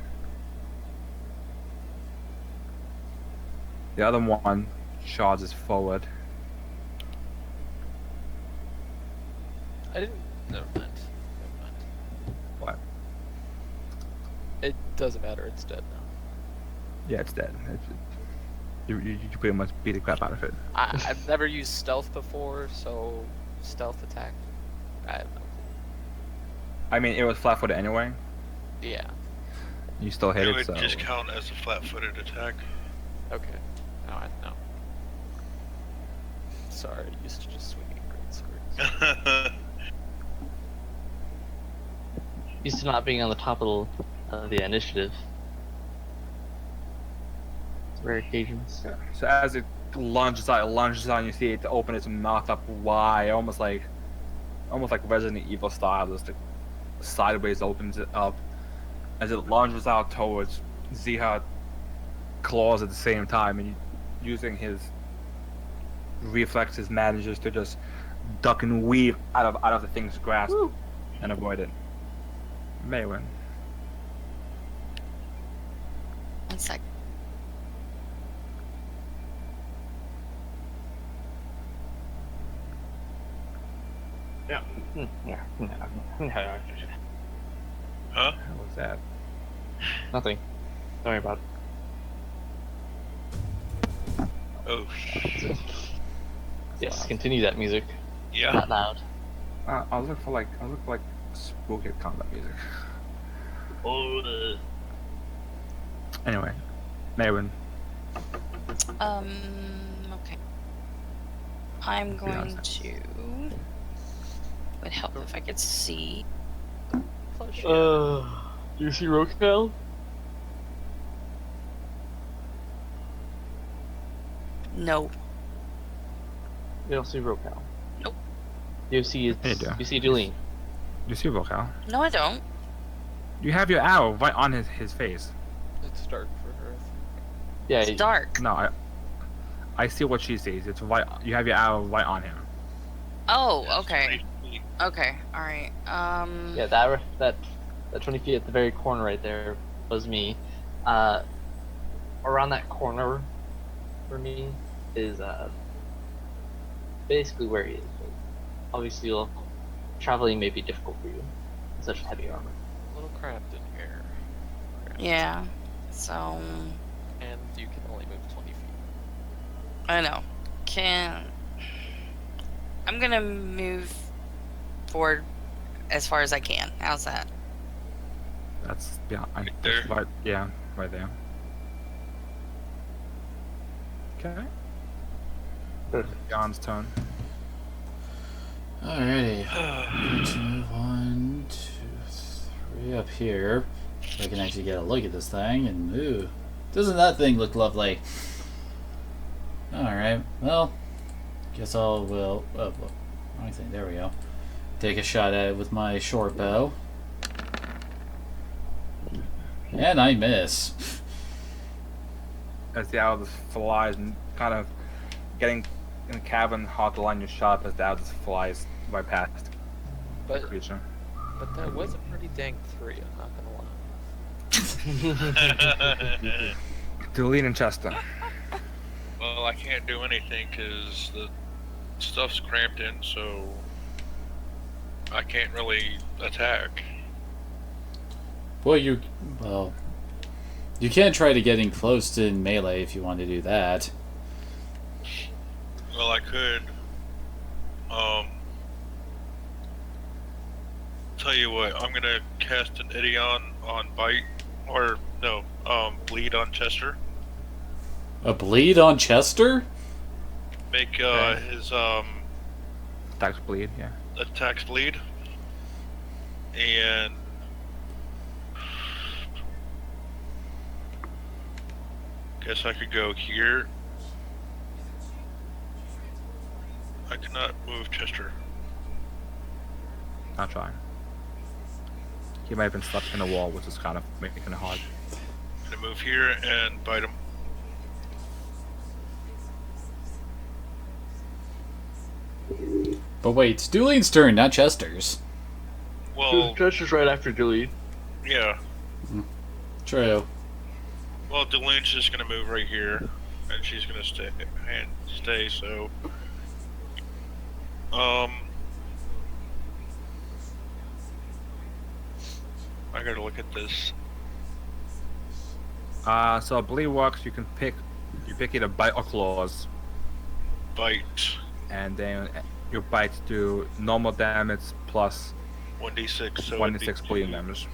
The other one charges forward. I didn't. Never mind. What? It doesn't matter. It's dead now. Yeah, it's dead. You pretty much beat the crap out of it. I've never used stealth before, so stealth attack. I have no I mean, it was flat-footed anyway. clue. Yeah. You still hit It it, would so just count as a flat-footed attack. Okay. Now I know. Sorry, I used to just swinging great swords. Used to not being on the top of the initiative. Rare occasions. So as it lunges on, you see it open its mouth up wide, almost like Resident Evil style, just like sideways opens it up. As it lunges out towards Ziha, claws at the same time, and using his reflexes manages to just duck and weave out of the thing's grasp and avoid it. Maywin. 1 sec. Yeah. Huh? What was that? Nothing. Don't worry about it. Oh, Yes, continue that music. yeah. Not loud. I was looking for like spooky combat music. Oh, Anyway, Maywin. Okay. I'm going honest. to. Would help if I could see. Plus, do you see Rokel? No. You don't see Rokel. Nope. You see Yeah, you do. you see Julene. You see Vocal. No, I don't. You have your arrow right on his face. it's dark for her. Yeah, It's dark. No, I see what she sees. It's right. You have your arrow right on him. Oh, okay. Okay, alright. Yeah, that 20 feet at the very corner right there was me. Around that corner for me is basically where he is. But obviously, traveling may be difficult for you in such heavy armor. A little cramped in here. Yeah. So. And you can only move 20 feet. I know. I'm gonna move forward as far as I can. How's that? That's Right there. Right, yeah, right there. Okay. John's turn. Alrighty. Going to move 1, 2, 3 up here. So I can actually get a look at this thing and ooh. Doesn't that thing look lovely? Alright, well, guess I'll wrong thing, there we go. Take a shot at it with my short bow. And I miss. As the arrow just flies and kind of getting in the cabin, hard to line your shot as the arrow just flies right past the But creature. that was a pretty dang 3, I'm not gonna lie. Deline and Chester. Well, I can't do anything because the stuff's cramped in, so I can't really attack. Well, you can try to get in close to melee if you want to do that. Well, I could. Tell you what, I'm gonna cast an Idion on Bite, or no, Bleed on Chester. A bleed on Chester? Make his Attacks bleed, yeah. attacks bleed, and guess I could go here. I cannot move Chester. I'll try. He might have been stuck in the wall, which is kind of making it hard. I'm gonna move here and bite him. But wait, it's Duline's turn, not Chester's. Well, Chester's right after Julene. yeah. True. Well, Deline's just gonna move right here, and she's gonna stay. So, I gotta look at this. So I believe works. You pick either bite or claws, Bite. and then your bites do normal damage plus 1d6. So 1d6 bleeding damage.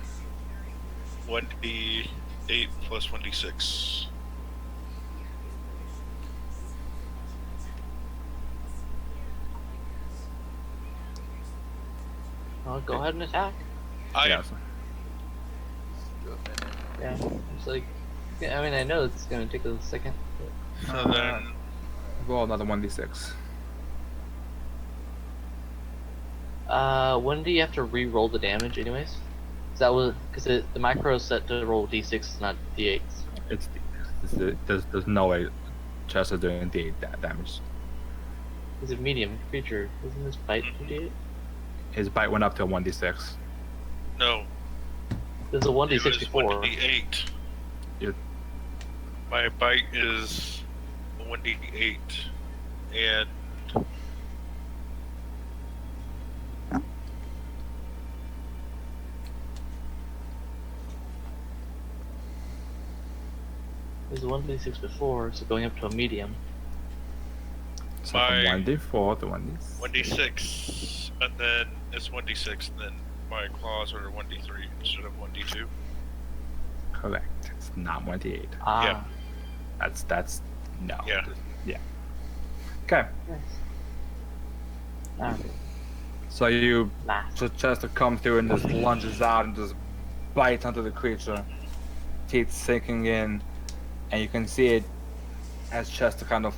1d8 plus 1d6. Well, go ahead and attack. Yeah. Yeah, it's like, yeah, I mean, I know it's gonna take a second. So then, Roll another 1d6. When do you have to re-roll the damage, anyways? Is that was because the macro is set to roll d6s, not d8s. There's no way Chess is doing d8 damage. Is it medium creature? Isn't this bite 2d8? His bite went up to a 1d6. no. There's a It 1d6 was before. 1d8. You- My bite is 1d8. And There's a 1d6 before, so going up to a medium. So from My- 1d4 to 1d6. 1d6. And then it's 1d6. And then my claws are 1d3 instead of 1d2. Correct. It's not 1d8. Ah. That's no. Yeah. Yeah. Okay. Nice. Ah, So you nah. so Chester comes through and just lunges out and just bites onto the creature, teeth sinking in, and you can see it as Chester kind of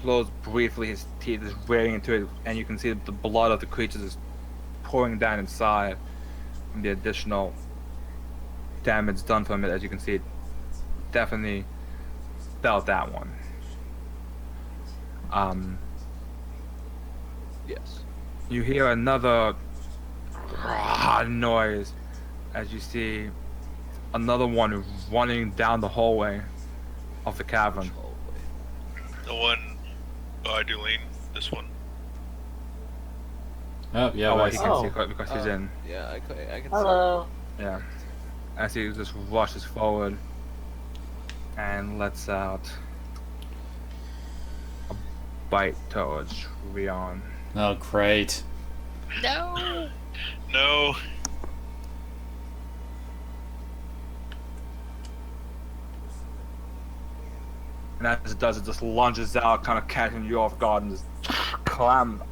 close briefly. His teeth is wearing into it, and you can see the blood of the creature is pouring down inside, and the additional damage done from it. As you can see, it definitely felt that one. Yes. You hear another noise as you see another one running down the hallway of the cavern. The one by Dulene. This one. Oh, yeah, Oh, I he see. can see because he's in. Yeah, I can Hello. Yeah. As he just rushes forward and lets out a bite towards Rion. Oh, great. No. No. And as it does, it just lunges out, kind of catching you off guard and just clam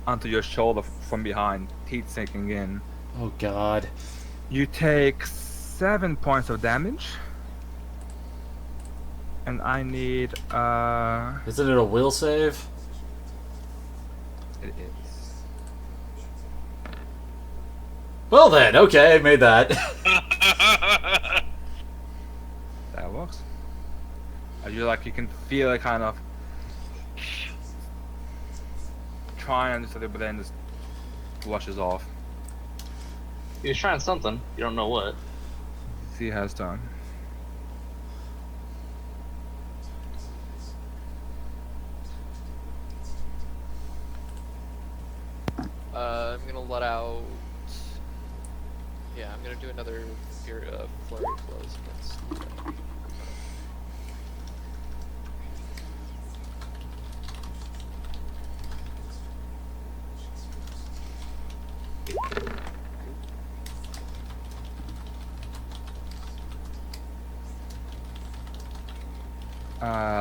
onto your shoulder from behind, teeth sinking in. Oh, God. You take 7 points of damage. And I need, Isn't it a will save? it is. Well then, okay, I made that. That works. You can feel it kind of trying to but then just flushes off. He was trying something. You don't know what. He has done. I'm gonna let out. Yeah, I'm gonna do another flurry of blows against.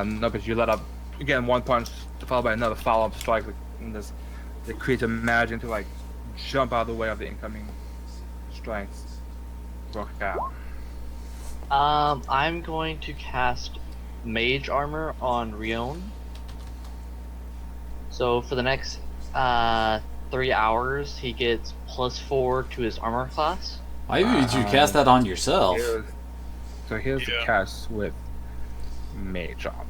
No, but you let up again 1 punch followed by another follow-up strike, and the creature managing to jump out of the way of the incoming strikes. Broke out. I'm going to cast Mage Armor on Rion. So for the next 3 hours, he gets +4 to his armor class. Why would you cast that on yourself? Here's the Yeah. cast with Mage Armor.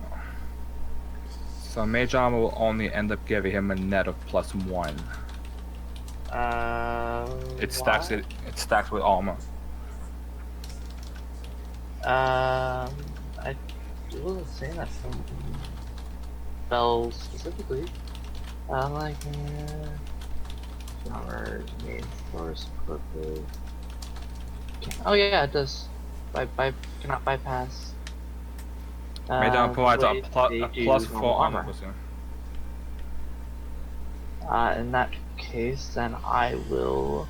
So Mage Armor will only end up giving him a net of +1. It stacks why? it stacks with armor. I wasn't saying that from spells specifically. Like, armor, main force, equipped. Oh yeah, it does. cannot bypass. Medan The provides a, way they a do plus normal 4 armor booster. In that case, then I will.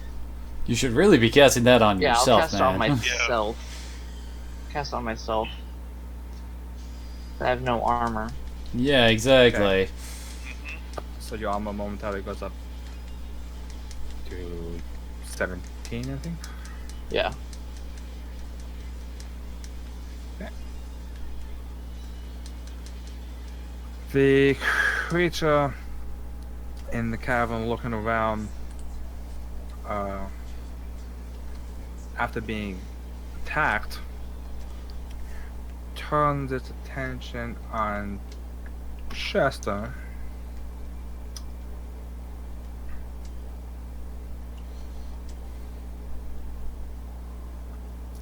You should really be casting that on Yeah, I'll yourself, cast it on man. myself. Cast on myself. I have no armor. Yeah, exactly. So your armor momentarily goes up to 17, I think. Yeah. The creature in the cavern looking around after being attacked turns its attention on Chester.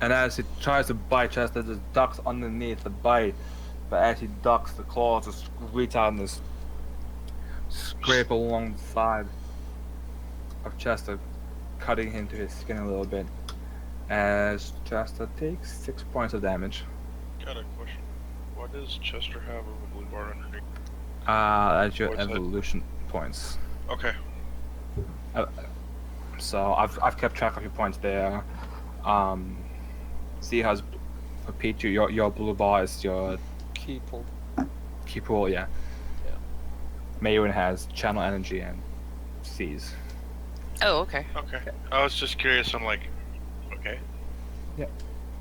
And as he tries to bite Chester, just ducks underneath the bite. But as he ducks, the claws just reach out and just scrape along the side of Chester, cutting into his skin a little bit. As Chester takes 6 points of damage. Got a question. Why does Chester have a blue bar underneath? That's your What's that? evolution points. Okay. So I've kept track of your points there. See how's for Pichu, your blue bar is your Keeple. key pool, yeah. Yeah. Mayrin has channel energy and seas. Oh, okay. Okay. I was just curious. I'm like, okay.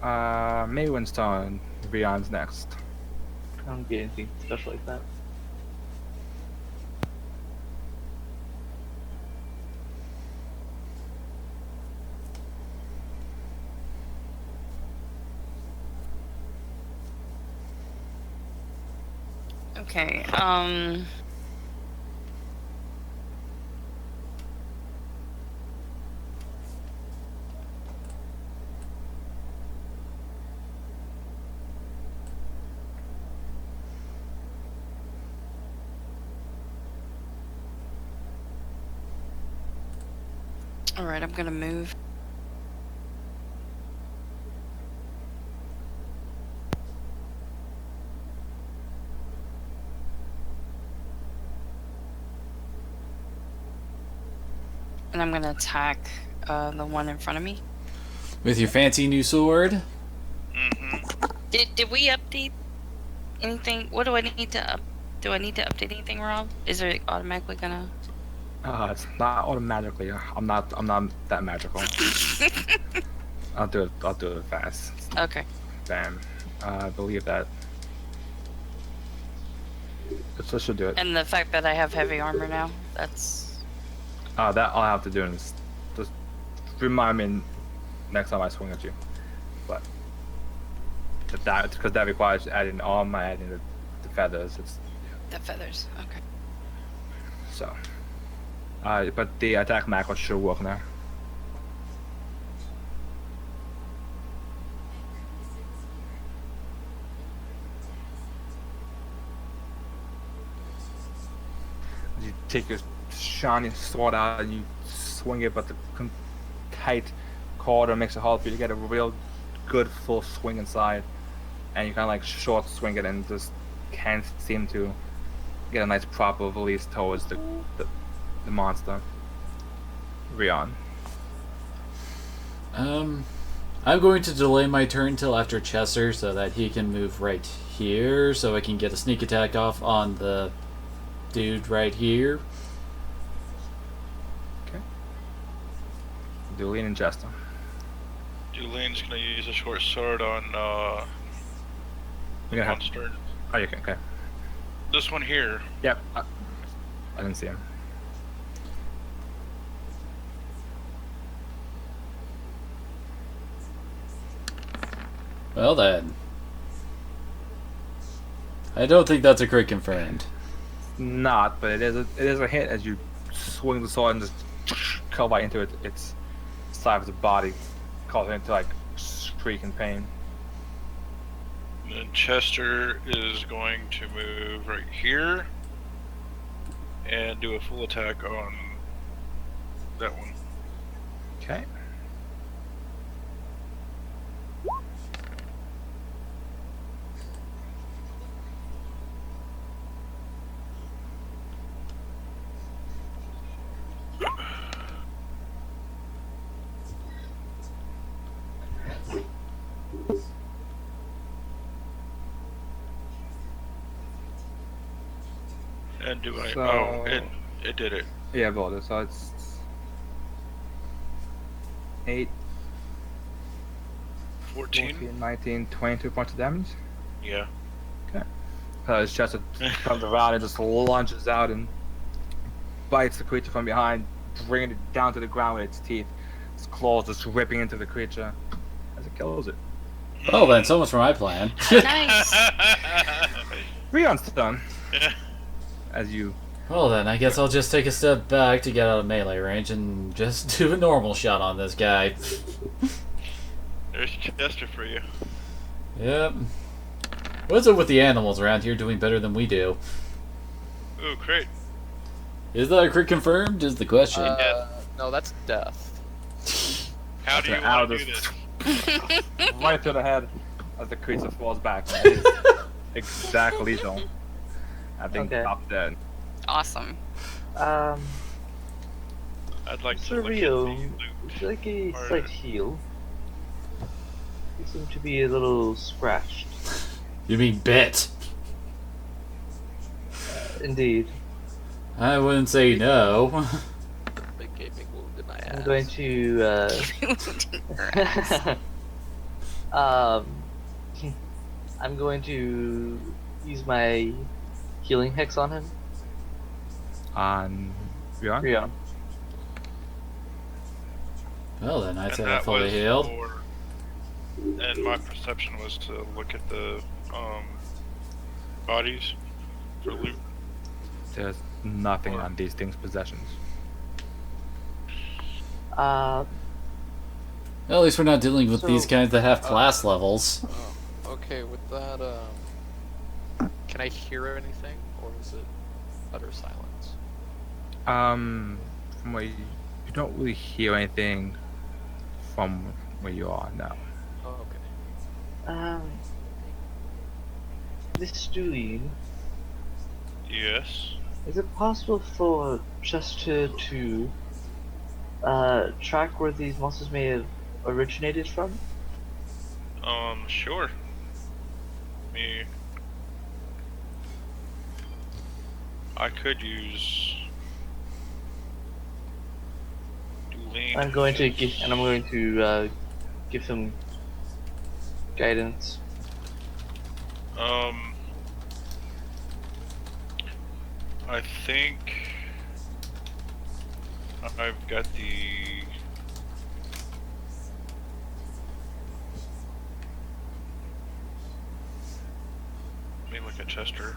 Mayrin's turn. Rion's next. I don't get anything special like that. Okay. All right, I'm gonna move. And I'm gonna attack the one in front of me. With your fancy new sword? Mm-hmm. Did we update anything? What do I need to do I need to update anything, Rob? Is it automatically gonna? It's not automatically. I'm not that magical. I'll do it fast. Okay. Bam. I believe that. This should do it. And the fact that I have heavy armor now, that's That all I have to do is just remind me next time I swing at you. But because that requires adding armor, adding the feathers. It's the feathers. Okay. so. But the attack macro should work now. You take your shiny sword out and you swing it, but the tight quarter makes it hard for you to get a real good full swing inside. And you kind of like short swing it and just can't seem to get a nice proper release towards the monster. Rion. I'm going to delay my turn till after Chester so that he can move right here so I can get a sneak attack off on the dude right here. Okay. Dueling and Jester. Dulane's gonna use a short sword on You're gonna have. monster. Oh, you can. Okay. This one here. Yep. I didn't see him. Well then. I don't think that's a crit confirmed. Not, but it is a hit as you swing the sword and just cut right into its side of the body, causing it to like shriek in pain. And then Chester is going to move right here and do a full attack on that one. Okay. And do I? So- Oh, it did it. Yeah, roll it. So it's 8, 14. 14, 19, 22 points of damage. Yeah. It's just it comes around and just lunges out and bites the creature from behind, bringing it down to the ground with its teeth. Its claws just ripping into the creature as it kills it. Oh, then so much for my plan. Nice. Rion's done. As you Well then, I guess I'll just take a step back to get out of melee range and just do a normal shot on this guy. There's Chester for you. Yep. What's up with the animals around here doing better than we do? Ooh, great. Is that a crit confirmed? Is the question. No, that's death. How do you After Al want to do just- this? right to the head as the creature falls back. That is exactly so. I think Okay. top dead. Awesome. I'd like to Sir look at Rio, the loot. would you like a Or- slight heal? You seem to be a little scratched. You mean bit? Indeed. I wouldn't say no. Big gaping wound in my ass. I'm going to, I'm going to use my healing hex on him. On Rion? Rion. Well then, I'd And say I'm that fully was healed. and my perception was to look at the bodies for loot. There's nothing on these things' possessions. Uh, At least we're not dealing with So- these kinds that have class levels. Oh, okay, with that, can I hear anything, or is it utter silence? From where you don't really hear anything from where you are now. Oh, okay. Miss Julian, Yes. is it possible for Chester to track where these monsters may have originated from? Sure. I could use dueling. I'm going to give him guidance. I think I've got the. Let me look at Chester.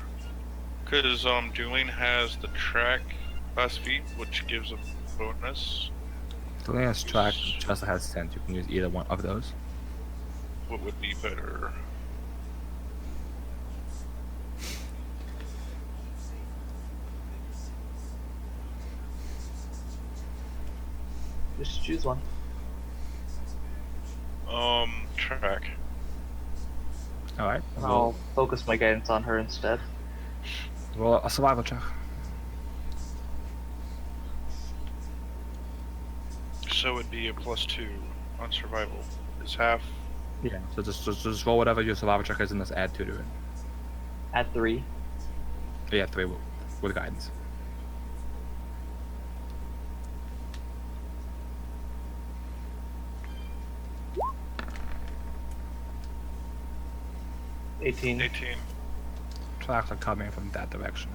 Because dueling has the track class feat, which gives a bonus. The last track Chester has sent, you can use either one of those. What would be better? Just choose one. Track. Alright. I'll focus my guidance on her instead. Roll a survival check. So it'd be a +2 on survival. Is half. Yeah. So just roll whatever your survival check is and just add 2 to it. At 3. Yeah, 3 with guidance. Mm. 18. 18. Tracks are coming from that direction.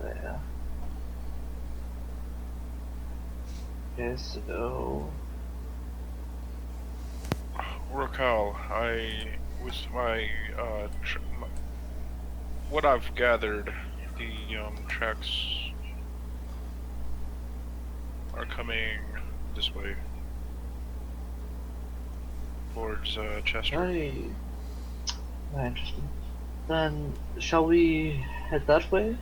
Yeah. Okay, so Raquel, what I've gathered, the tracks are coming this way towards Chester. very interesting. Then shall we head that way?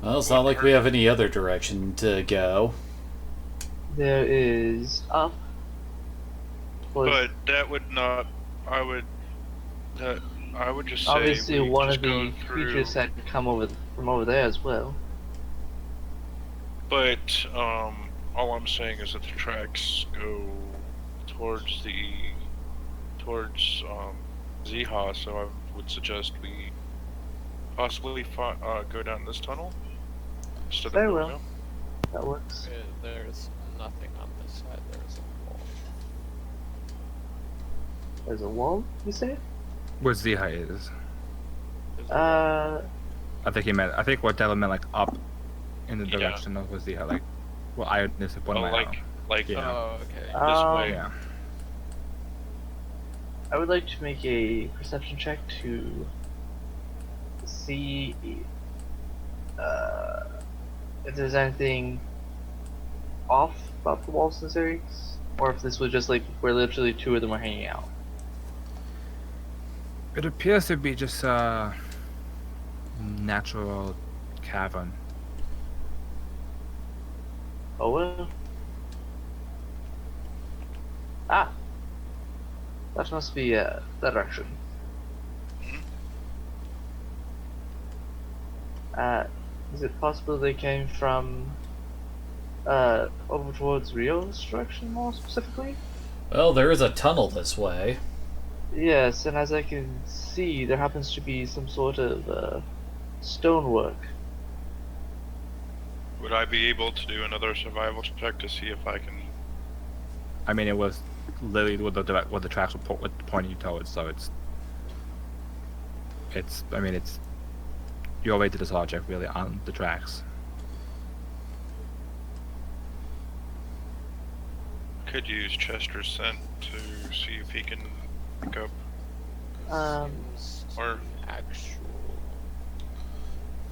Well, it's not like we have any other direction to go. There is up. But that would not. I would just say obviously we one just of the go creatures through- had come from over there as well. But all I'm saying is that the tracks go towards Ziha, so I would suggest we possibly go down this tunnel instead of Very going well. up. That works. There's nothing on this side. There's a wall. There's a wall, you say? Where Ziha is. There's a wall. I think what Devil meant like up in the Yeah. direction of where Ziha, like well Iron is one Oh, way like Yeah. Oh, okay. this way. Yeah. I would like to make a perception check to see if there's anything off about the walls in this area, or if this was just like where literally two of them were hanging out. It appears to be just a natural cavern. Oh well. Ah! That must be that direction. Is it possible they came from over towards Rio's direction more specifically? Well, there is a tunnel this way. Yes, and as I can see, there happens to be some sort of stonework. Would I be able to do another survival check to see if I can? I mean, it was literally what the tracks were pointing you towards, so I mean, it's your way to this object really on the tracks. Could use Chester's scent to see if he can pick up. Seems to or- be actual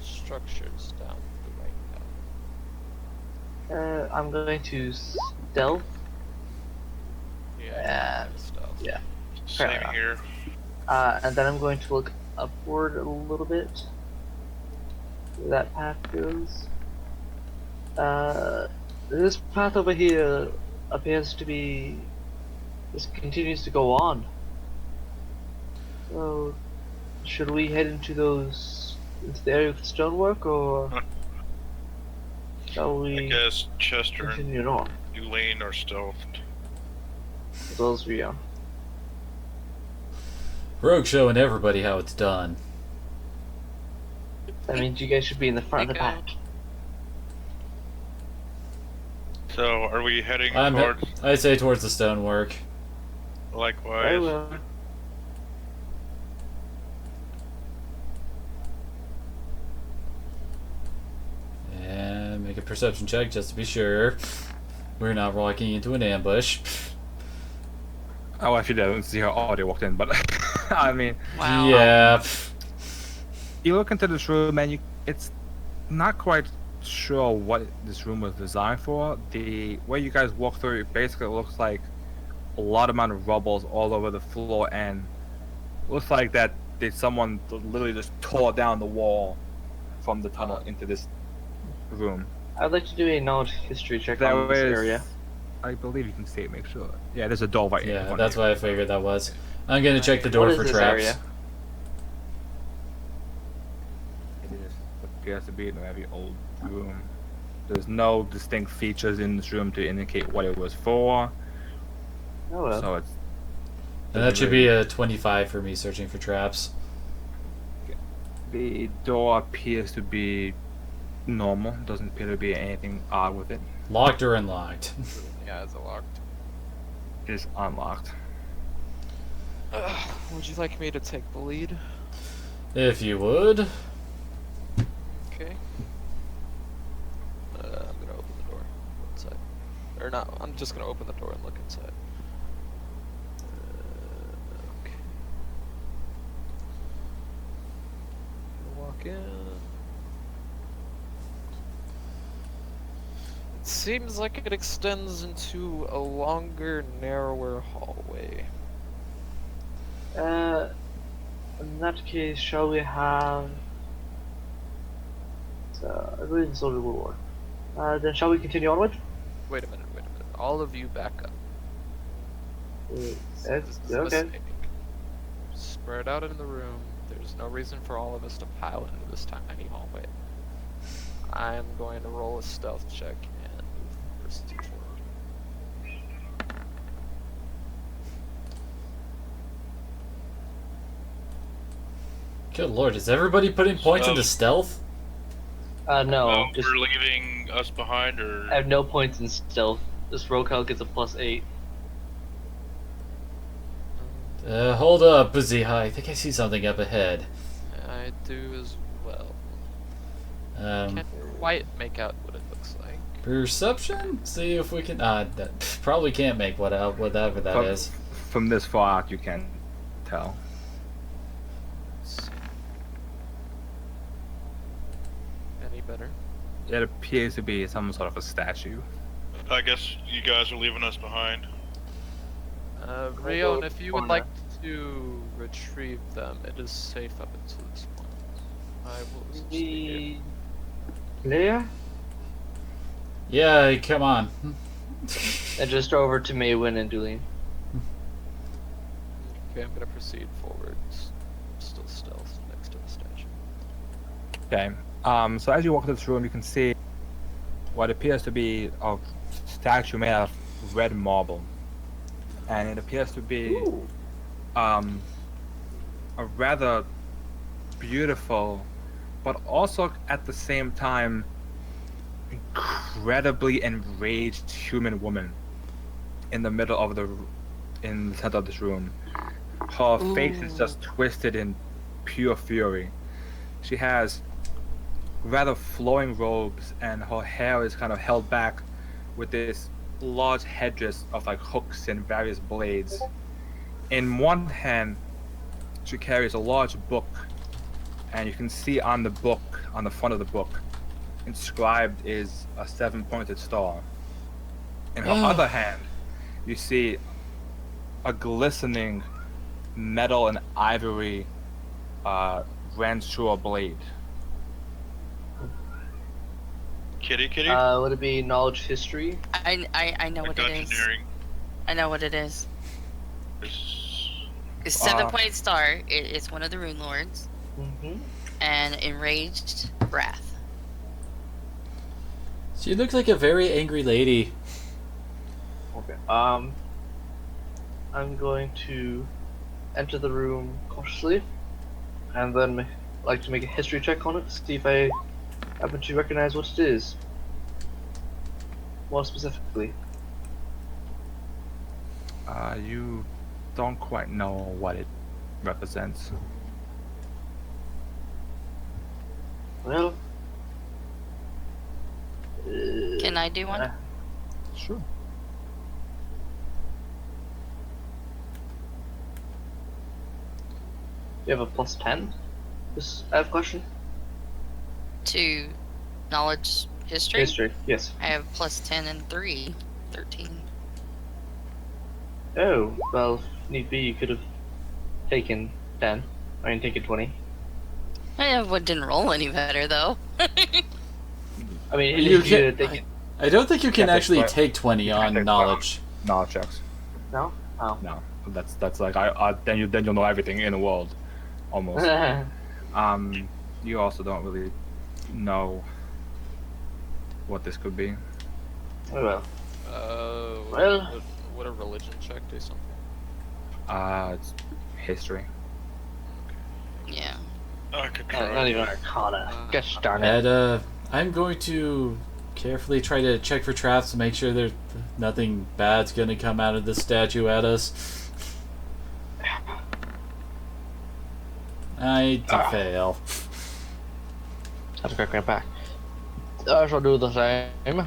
structures down the way down. I'm going to stealth. Yeah. And Stuff. yeah. Fair Same enough. here. And then I'm going to look upward a little bit. Where that path goes. This path over here appears to be. This continues to go on. So, should we head into the area with the stonework, or shall I we guess Chester and continue on? Elaine are stealthed. As well as Rio. Rogue showing everybody how it's done. That means you guys should be in the front and the Think, back. So, are we heading I towards? say towards the stonework. Very Likewise. well. And make a perception check just to be sure. We're not walking into an ambush. Oh, actually, I don't see how audio walked in, but I mean, Wow. Yeah. you look into this room and it's not quite sure what this room was designed for. The way you guys walk through it basically looks like a lot amount of rubbles all over the floor, and looks like that someone literally just tore down the wall from the tunnel into this room. I'd like to do a knowledge history check That on this was, area. I believe you can see it. Make sure. Yeah, there's a door right in Yeah, front that's of you. what I figured that was. I'm gonna check the door What is for this traps. area? It is what appears to be a very old room. There's no distinct features in this room to indicate what it was for. Oh well. So it's. And that should be a 25 for me searching for traps. The door appears to be normal. Doesn't appear to be anything odd with it. Locked or unlocked? Yeah, it's locked. It is unlocked. Would you like me to take the lead? If you would. Okay. I'm gonna open the door. Go inside. Or not. I'm just gonna open the door and look inside. Okay. Gonna walk in. It seems like it extends into a longer, narrower hallway. In that case, shall we have? I believe this order will work. Then shall we continue onward? Wait a minute. All of you back up. This is a Okay. mistake. Spread out in the room. There's no reason for all of us to pile into this tiny hallway. I'm going to roll a stealth check and move proceed forward. 19. Good lord, is everybody putting points into stealth? No, just You're leaving us behind, or I have no points in stealth. This Rokel gets a +8. Hold up, Buzzy. I think I see something up ahead. I do as well. Um, Can't quite make out what it looks like. perception? See if we can. That probably can't make what out whatever that is. From this far out, you can tell. Let's see. Any better? It appears to be some sort of a statue. I guess you guys are leaving us behind. Rion, if you would like to retrieve them, it is safe up until this point. I will assist you. Leia? Yeah, come on. And just over to Maywin and Dulene. Okay, I'm gonna proceed forward. Still stealth next to the statue. Okay. So as you walk into this room, you can see what appears to be a statue made out of red marble, and it appears to be a rather beautiful, but also at the same time incredibly enraged human woman in the middle of in the center of this room. Her face is just twisted in pure fury. She has rather flowing robes, and her hair is kind of held back with this large headdress of like hooks and various blades. In one hand, she carries a large book, and you can see on the book, on the front of the book, inscribed is a 7-pointed star. In her other hand, you see a glistening metal and ivory Ranchua blade. Kitty? Would it be knowledge history? I know what it is. Engineering. I know what it is. Is... It's 7-point star. It's one of the rune lords. Mm-hmm. And enraged wrath. She looks like a very angry lady. Okay. I'm going to enter the room cautiously, and then like to make a history check on it, see if I happen to recognize what it is. More specifically. You don't quite know what it represents. Well. Can I do one? Sure. You have a +10? I have a question. To knowledge history? History, yes. I have +10 and 3. 13. Oh, well, if need be, you could have taken 10. I mean, taken 20. I didn't roll any better, though. I mean, You if you can- had taken... I don't think you can Yeah, actually but- take 20 you can't on take knowledge. Knowledge checks. No? Oh. No, that's like then you'll know everything in the world, almost. You also don't really know what this could be. Oh well. Well. Would a religion check do something? It's history. Yeah. I could try. Not even Arcana. Gosh darn it. And I'm going to carefully try to check for traps to make sure there's nothing bad's gonna come out of the statue at us. I fail. Have to crack my back. I shall do the same.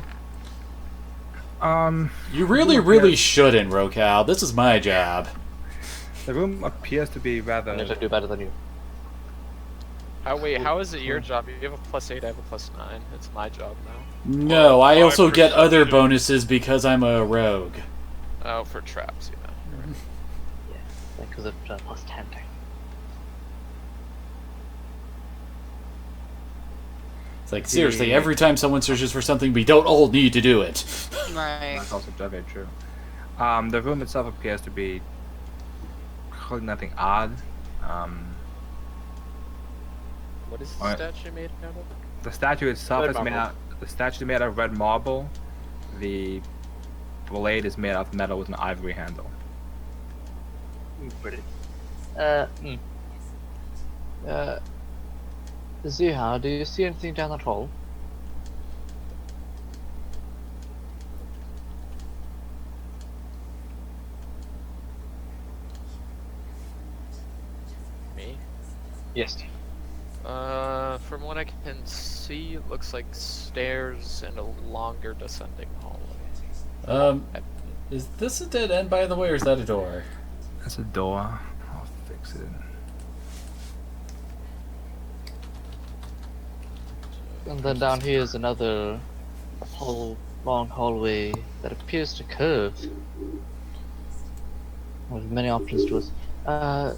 You really shouldn't, Rocal. This is my job. The room appears to be rather. I'm gonna do better than you. How is it your job? You have a +8, I have a +9. It's my job now. No, I Well, also I get other perception. bonuses because I'm a rogue. Oh, for traps, yeah. You're right. Yeah, because of +10. It's like, seriously, every time someone searches for something, we don't all need to do it. Right. That's also very true. The room itself appears to be really nothing odd. What is the Alright. statue made out of? The statue itself Red is made marble. out. The statue is made out of red marble. The blade is made out of metal with an ivory handle. Pretty. Ziha, do you see anything down that hole? Me? Yes. From what I can see, it looks like stairs and a longer descending hallway. Is this a dead end, by the way, or is that a door? That's a door. I'll fix it. And then down here is another long hallway that appears to curve. With many options to us.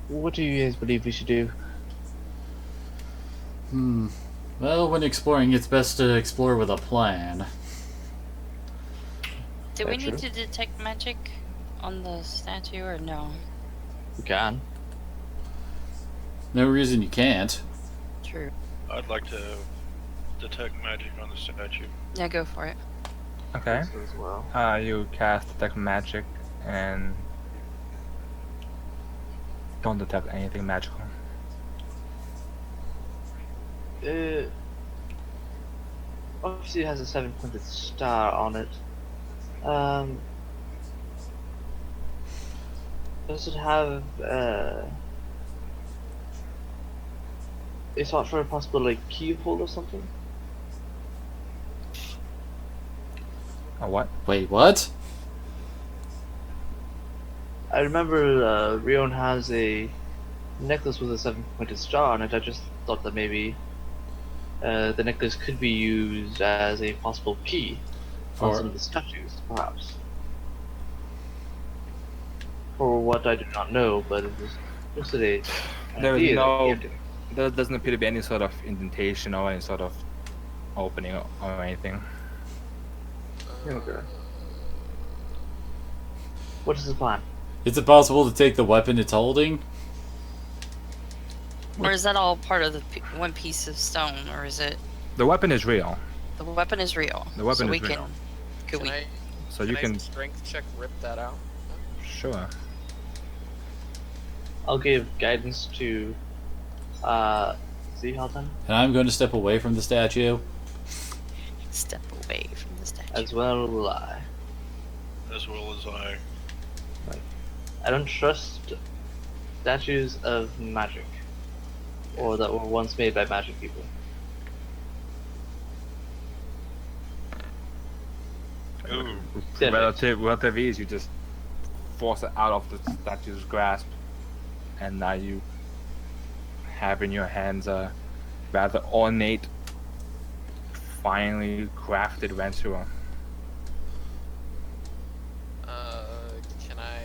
What do you guys believe we should do? Well, when exploring, it's best to explore with a plan. Do we Very need true. to detect magic on the statue or no? We can. No reason you can't. True. I'd like to detect magic on the statue. Yeah, go for it. Okay. As well. You cast detect magic and don't detect anything magical. Obviously it has a 7-pointed star on it. Does it have a thought for a possible like keyhole or something? A what? Wait, what? I remember Rion has a necklace with a 7-pointed star on it. I just thought that maybe the necklace could be used as a possible key on some of the statues, perhaps. For what I do not know, but it was just an There is idea that no- came to me. There doesn't appear to be any sort of indentation or any sort of opening or anything. Okay. What is the plan? Is it possible to take the weapon it's holding? Or is that all part of the one piece of stone, or is it The weapon is real, the weapon is real? The weapon so is we real. can. Could Can we? I, so can you I can strength check rip that out? sure. I'll give guidance to Zehalton, And I'm going to step away from the statue. Step away from the statue. as well will I. As well as I. I don't trust statues of magic, or that were once made by magic people. Ooh. Relative ease, you just force it out of the statue's grasp, and now you have in your hands a rather ornate, finely crafted Ransua. Can I?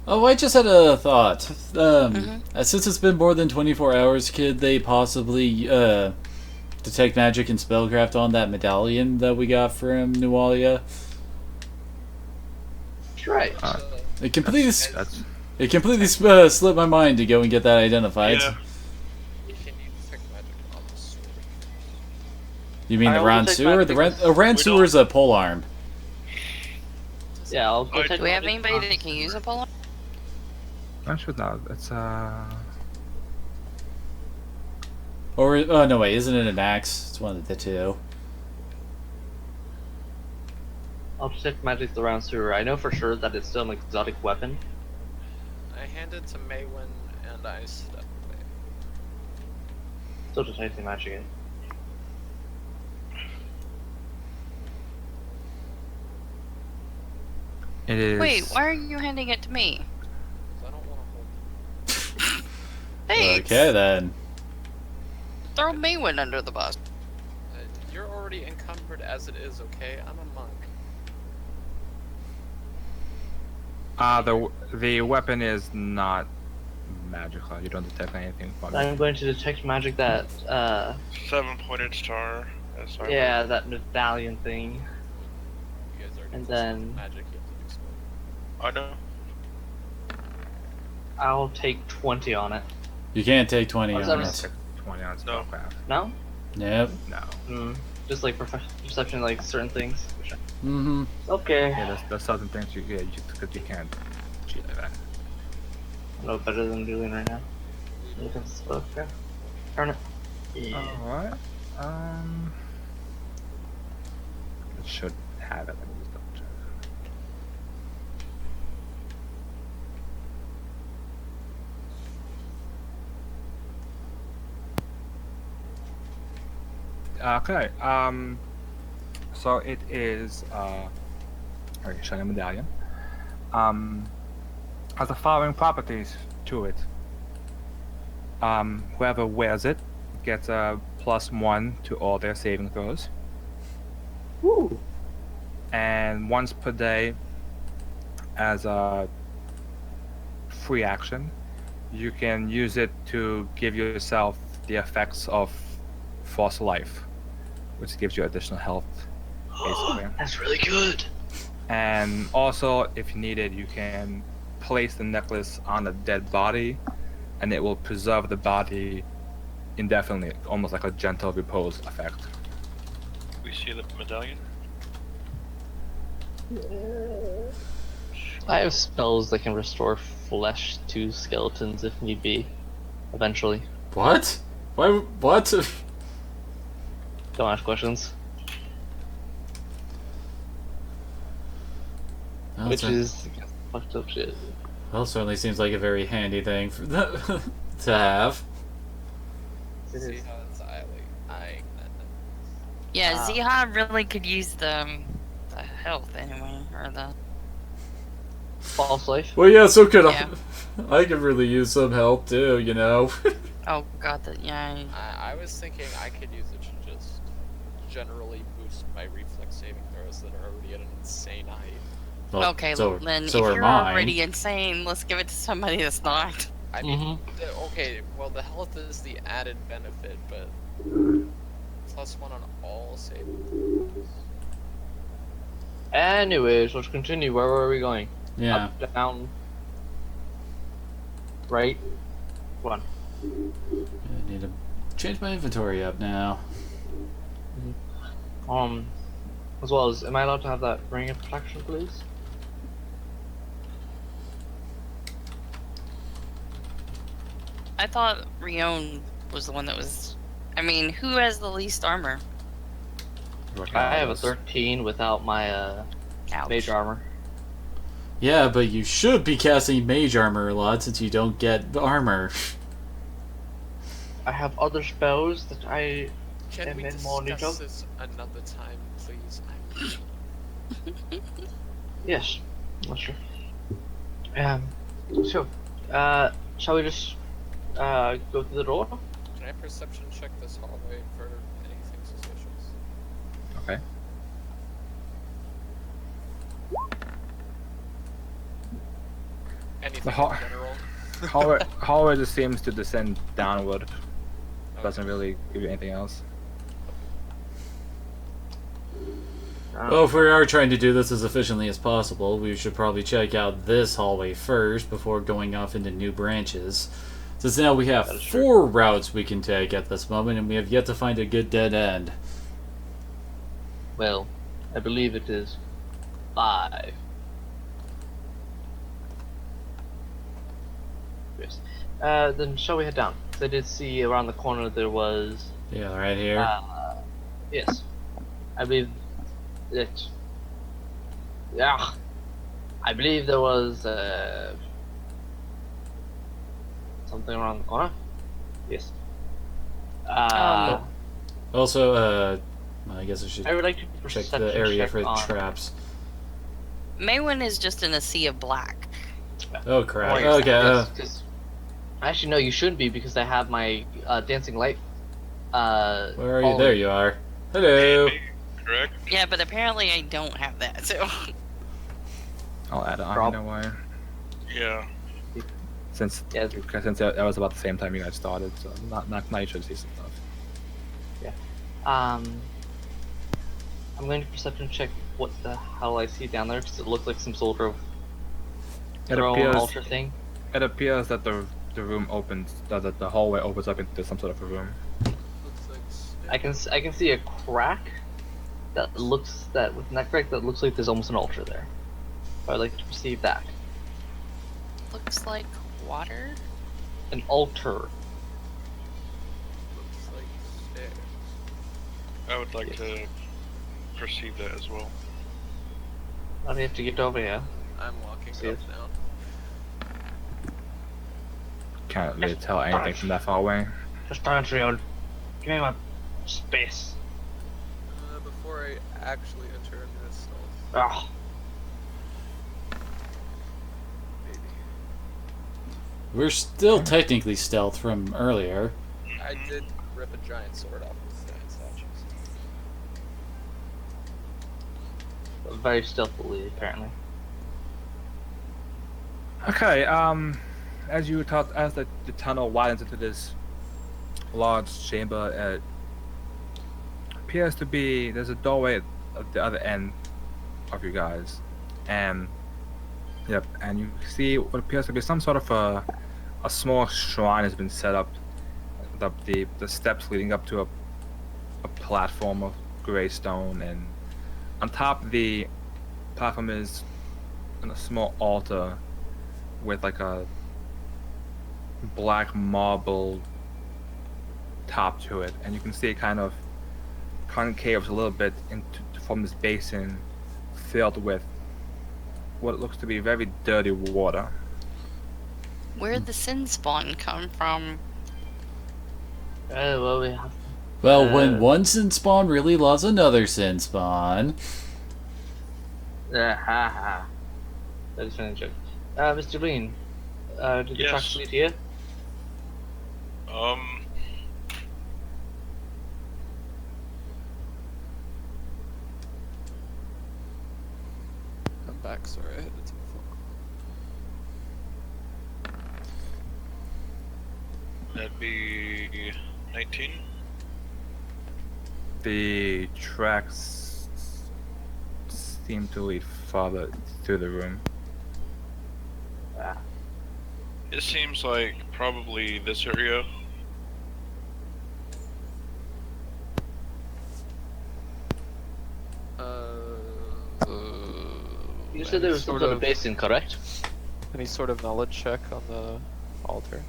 Oh, I just had a thought. Since it's been more than 24 hours, could they possibly detect magic and spellcraft on that medallion that we got from Nualia? Right. It completely, That's slipped my mind to go and get that identified. Yeah. Can you detect magic on the sword? You mean I the will round take sewer? my The biggest- round sewer is a pole arm. Yeah, I'll go Alright. take Do we have my- anybody that can use a pole? I'm sure now. It's Or oh no, wait, isn't it an axe? It's one of the two. I'll detect magic the round sewer. I know for sure that it's still an exotic weapon. I hand it to Maywin and I step away. Still detecting magic in. it is. Wait, why are you handing it to me? 'Cause I don't want to hold. Thanks. Okay then. Throw Maywin under the bus. You're already encumbered as it is, okay? I'm a monk. The weapon is not magical. You don't detect anything from it. I'm going to detect magic that 7-pointed star. As I yeah, that medallion thing. You guys already And tested then- magic. You have to do spell. I know. I'll take 20 on it. You can't take 20 Oh, on is that it. right? 20 on No. spellcraft. No? Yep. No. Hmm. Just like perception, like certain things. Mm-hmm. Okay. Yeah, there's certain things you can't cheat like that. No better than Julian right now. Okay. Turn it. Yeah. Alright. It should have it. Let me just double check. Okay. So it is shiny medallion. Has the following properties to it. Whoever wears it gets a +1 to all their saving throws. Woo. And once per day, as a free action, you can use it to give yourself the effects of Force Life, which gives you additional health, basically. That's really good. And also, if needed, you can place the necklace on a dead body, and it will preserve the body indefinitely, almost like a gentle repose effect. We see the medallion. I have spells that can restore flesh to skeletons if need be. Eventually. What? Why? What? Don't ask questions. Well, Which it's a- is fucked up shit. well, certainly seems like a very handy thing for to have. It See is. how it's eyeing that. Yeah, Ah. Ziha really could use the health anyway, or the. False life. Well, yeah. So could Yeah. I. I could really use some help too. You know. Oh god, yeah. I was thinking I could use it to just generally boost my reflex saving throws that are already at an insane height. Well, Okay, so, then so if are you're mine. already insane, let's give it to somebody that's not. I mean, Mm-hmm. okay, well the health is the added benefit, but +1 on all saving throws. Anyways, let's continue. Where were we going? Yeah. Up, down, right, one. I need to change my inventory up now. As well as, am I allowed to have that ring of protection, please? I thought Rion was the one that was. I mean, who has the least armor? I have a 13 without my Ouch. mage armor. Yeah, but you should be casting mage armor a lot since you don't get the armor. I have other spells that I Can am we in more need discuss of. this another time, please? Yes, that's true. So, shall we just go through the door? Can I perception check this hallway for anything suspicious? Okay. Anything hall- in general? Hallway just seems to descend downward. Doesn't really give you anything else. Well, if we are trying to do this as efficiently as possible, we should probably check out this hallway first before going off into new branches. Since now we have That is 4 routes we can take at this moment, and we have yet to find a good dead end. Well, I believe it is 5. Yes. Then shall we head down? 'Cause I did see around the corner there was. Yeah, right here. Yes. I believe it. Yeah. I believe there was something around the corner. Yes. Also, I guess I should I would like to check perception the area check for the on- traps. Maywin is just in a sea of black. Oh crap. Wait, Okay. yes, 'cause- actually, no, you shouldn't be because I have my dancing light. Where are you? following. There you are. Hello. Correct. Yeah, but apparently I don't have that, so. I'll add it on. Prob- You know why? Yeah. Since Yeah. that was about the same time you guys started, so now you should see some stuff. I'm going to perception check what the hell I see down there because it looks like some sort of It throne appears altar thing. it appears that the room opens, that the hallway opens up into some sort of a room. Looks like I can see a crack that looks within that crack that looks like there's almost an altar there. I'd like to perceive that. Looks like water. An altar. Looks like stairs. I would like to perceive that as well. I'll have to get over here. I'm walking See up it? now. Can't really tell anything from that far away. Just turn around. Give me my space. Before I actually enter into this stealth, Ah, maybe. We're still technically stealth from earlier. I did rip a giant sword off of the giant statues. very stealthily, apparently. Okay, as you thought, as the tunnel widens into this large chamber, it appears to be, there's a doorway at the other end of you guys, and yep, and you see what appears to be some sort of a small shrine has been set up. The steps leading up to a platform of gray stone, and on top of the platform is a small altar with like a black marble top to it, and you can see it kind of concaves a little bit from this basin filled with what looks to be very dirty water. Where'd the sin spawn come from? Well, we have. Well, when one sin spawn really loves another sin spawn. Ha ha. That is funny joke. Mr. Green, did the Yes. tracks lead here? I'm back, sorry, I had to take a phone call. That'd be 19. The tracks seem to lead farther through the room. It seems like probably this area. You said there was some sort of basin, correct? Any sort of knowledge check on the altar?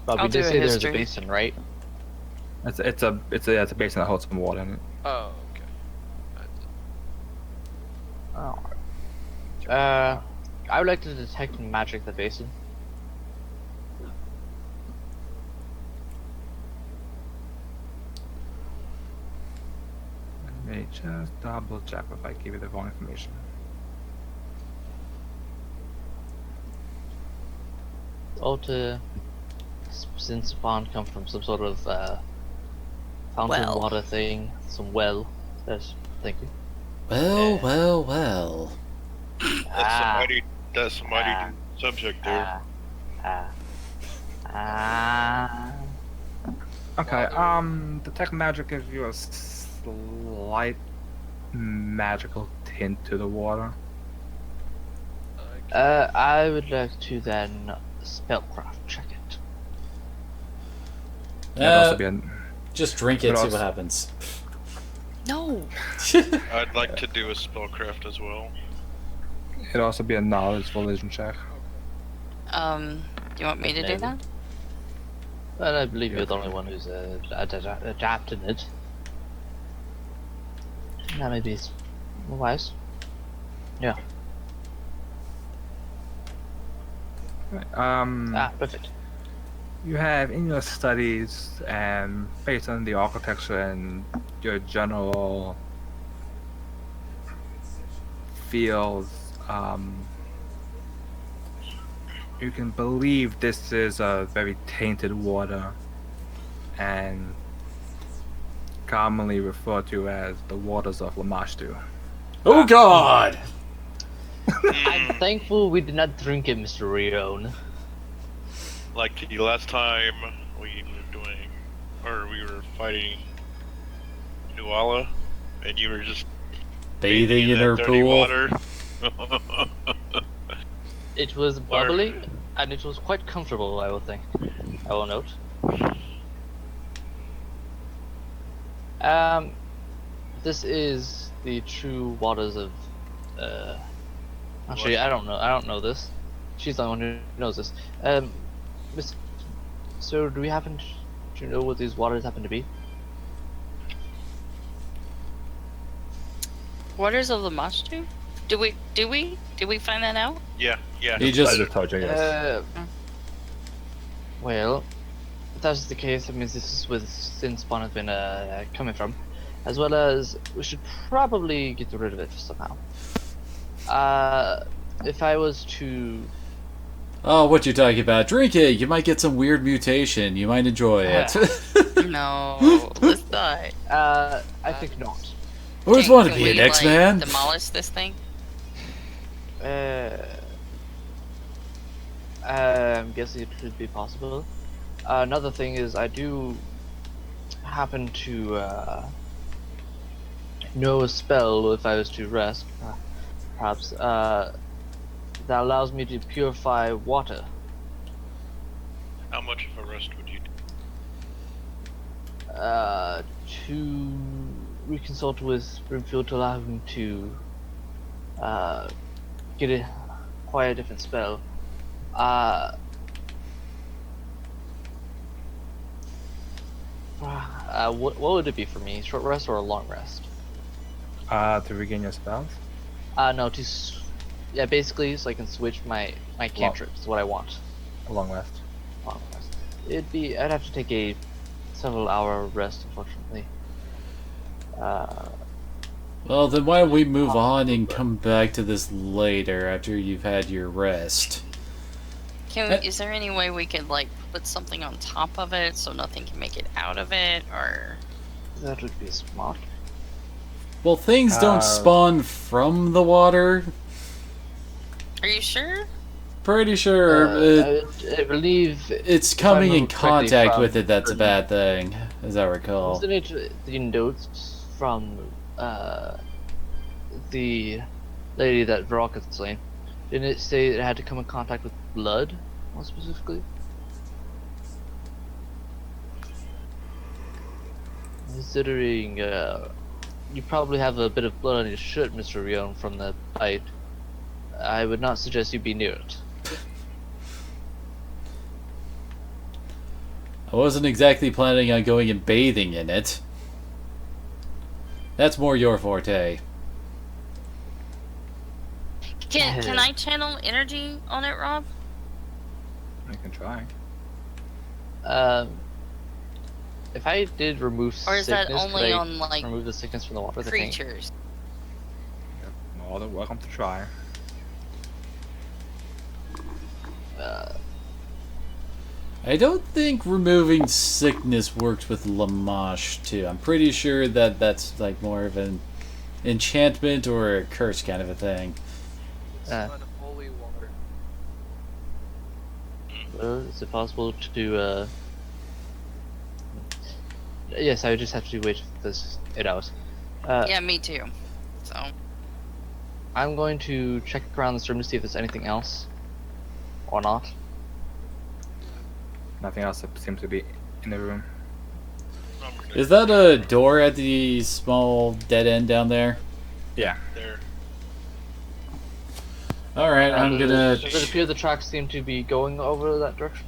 But I'll we do did a say there was a history. basin, right? It's a basin that holds some water in it. Oh, okay. Oh. I would like to detect magic the basin. Let me just double check if I give you the wrong information. Altar, since spawn come from some sort of fountain Well. water thing, some well. Yes, thank you. Well, well, well. That's some mighty subject there. Okay, detect magic gives you a slight magical tint to the water. I would like to then spellcraft check it. That'd also be a, Just drink it, But see also- what happens. No. I'd like to do a spellcraft as well. it'd also be a knowledge religion check. Do you want me to do that? Well, I believe you're the only one who's adapting it. That maybe is wise. Yeah. Right, Perfect. you have in your studies and based on the architecture and your general feels, you can believe this is a very tainted water and commonly referred to as the waters of Lamashtu. Oh god! I'm thankful we did not drink it, Mr. Rion. Like the last time we were fighting Nuala, and you were just Bathing in that her dirty pool. water. It was bubbly, and it was quite comfortable, I will think. I will note. This is the true waters of. Actually, I don't know. I don't know this. She's the one who knows this. Miss. So, do we happen to know what these waters happen to be? Waters of Lamashtu? Did we find that out? Yeah, yeah. He I just just told you, yes. Well, if that's the case, that means this is where the sin spawn has been coming from, as well as we should probably get rid of it somehow. If I was to, oh, what you talking about? Drink it. You might get some weird mutation. You might enjoy it. No, let's not. I think not. Always want to Can be an we, X-Man. Like, demolish this thing? I'm guessing it could be possible. Another thing is, I do happen to know a spell if I was to rest, perhaps, that allows me to purify water. How much of a rest would you do? To reconsult with Brimfield to allow him to get a quite a different spell. What would it be for me? Short rest or a long rest? To regain your spells? No, yeah, basically, so I can switch my cantrips. Is what I want. A long rest. Long rest. I'd have to take a several hour rest, unfortunately. Well, then why don't we move on and come back to this later after you've had your rest? Is there any way we could like put something on top of it so nothing can make it out of it, or? That would be smart. Well, things don't spawn from the water. Are you sure? Pretty sure I believe it's coming in remember correctly contact from with it that's a certain- bad thing, as I recall. Wasn't it the notes from the lady that Varrock had slain? Didn't it say it had to come in contact with blood, more specifically? Considering you probably have a bit of blood on your shirt, Mr. Rion, from the bite, I would not suggest you be near it. I wasn't exactly planning on going and bathing in it. That's more your forte. Can I channel energy on it, Rob? I can try. If I did remove Or is sickness, that only could I on like remove the sickness from the water? with a thing? creatures? You're more than welcome to try. I don't think removing sickness works with Lamash too. I'm pretty sure that that's like more of an enchantment or a curse kind of a thing. It's Uh. not holy water. Is it possible to Yes, I would just have to wait this 8 hours. Yeah, me too. So I'm going to check around this room to see if there's anything else. Or not. Nothing else that seems to be in the room. Is that a door at the small dead end down there? Yeah. There. Alright, I'm gonna... Does it appear the tracks seem to be going over that direction?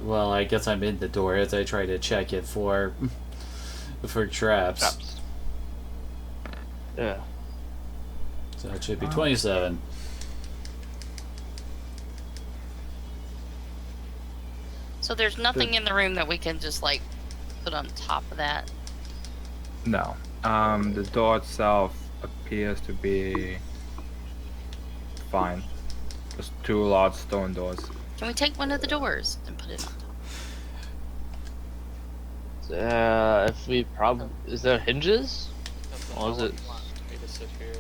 well, I guess I'm in the door as I try to check it for traps. Yeah. So it should be 27. so there's nothing in the room that we can just like put on top of that. No. The door itself appears to be fine. There's two large stone doors. Can we take one of the doors and put it on top? If we is there hinges? Or is it? Me to sit here.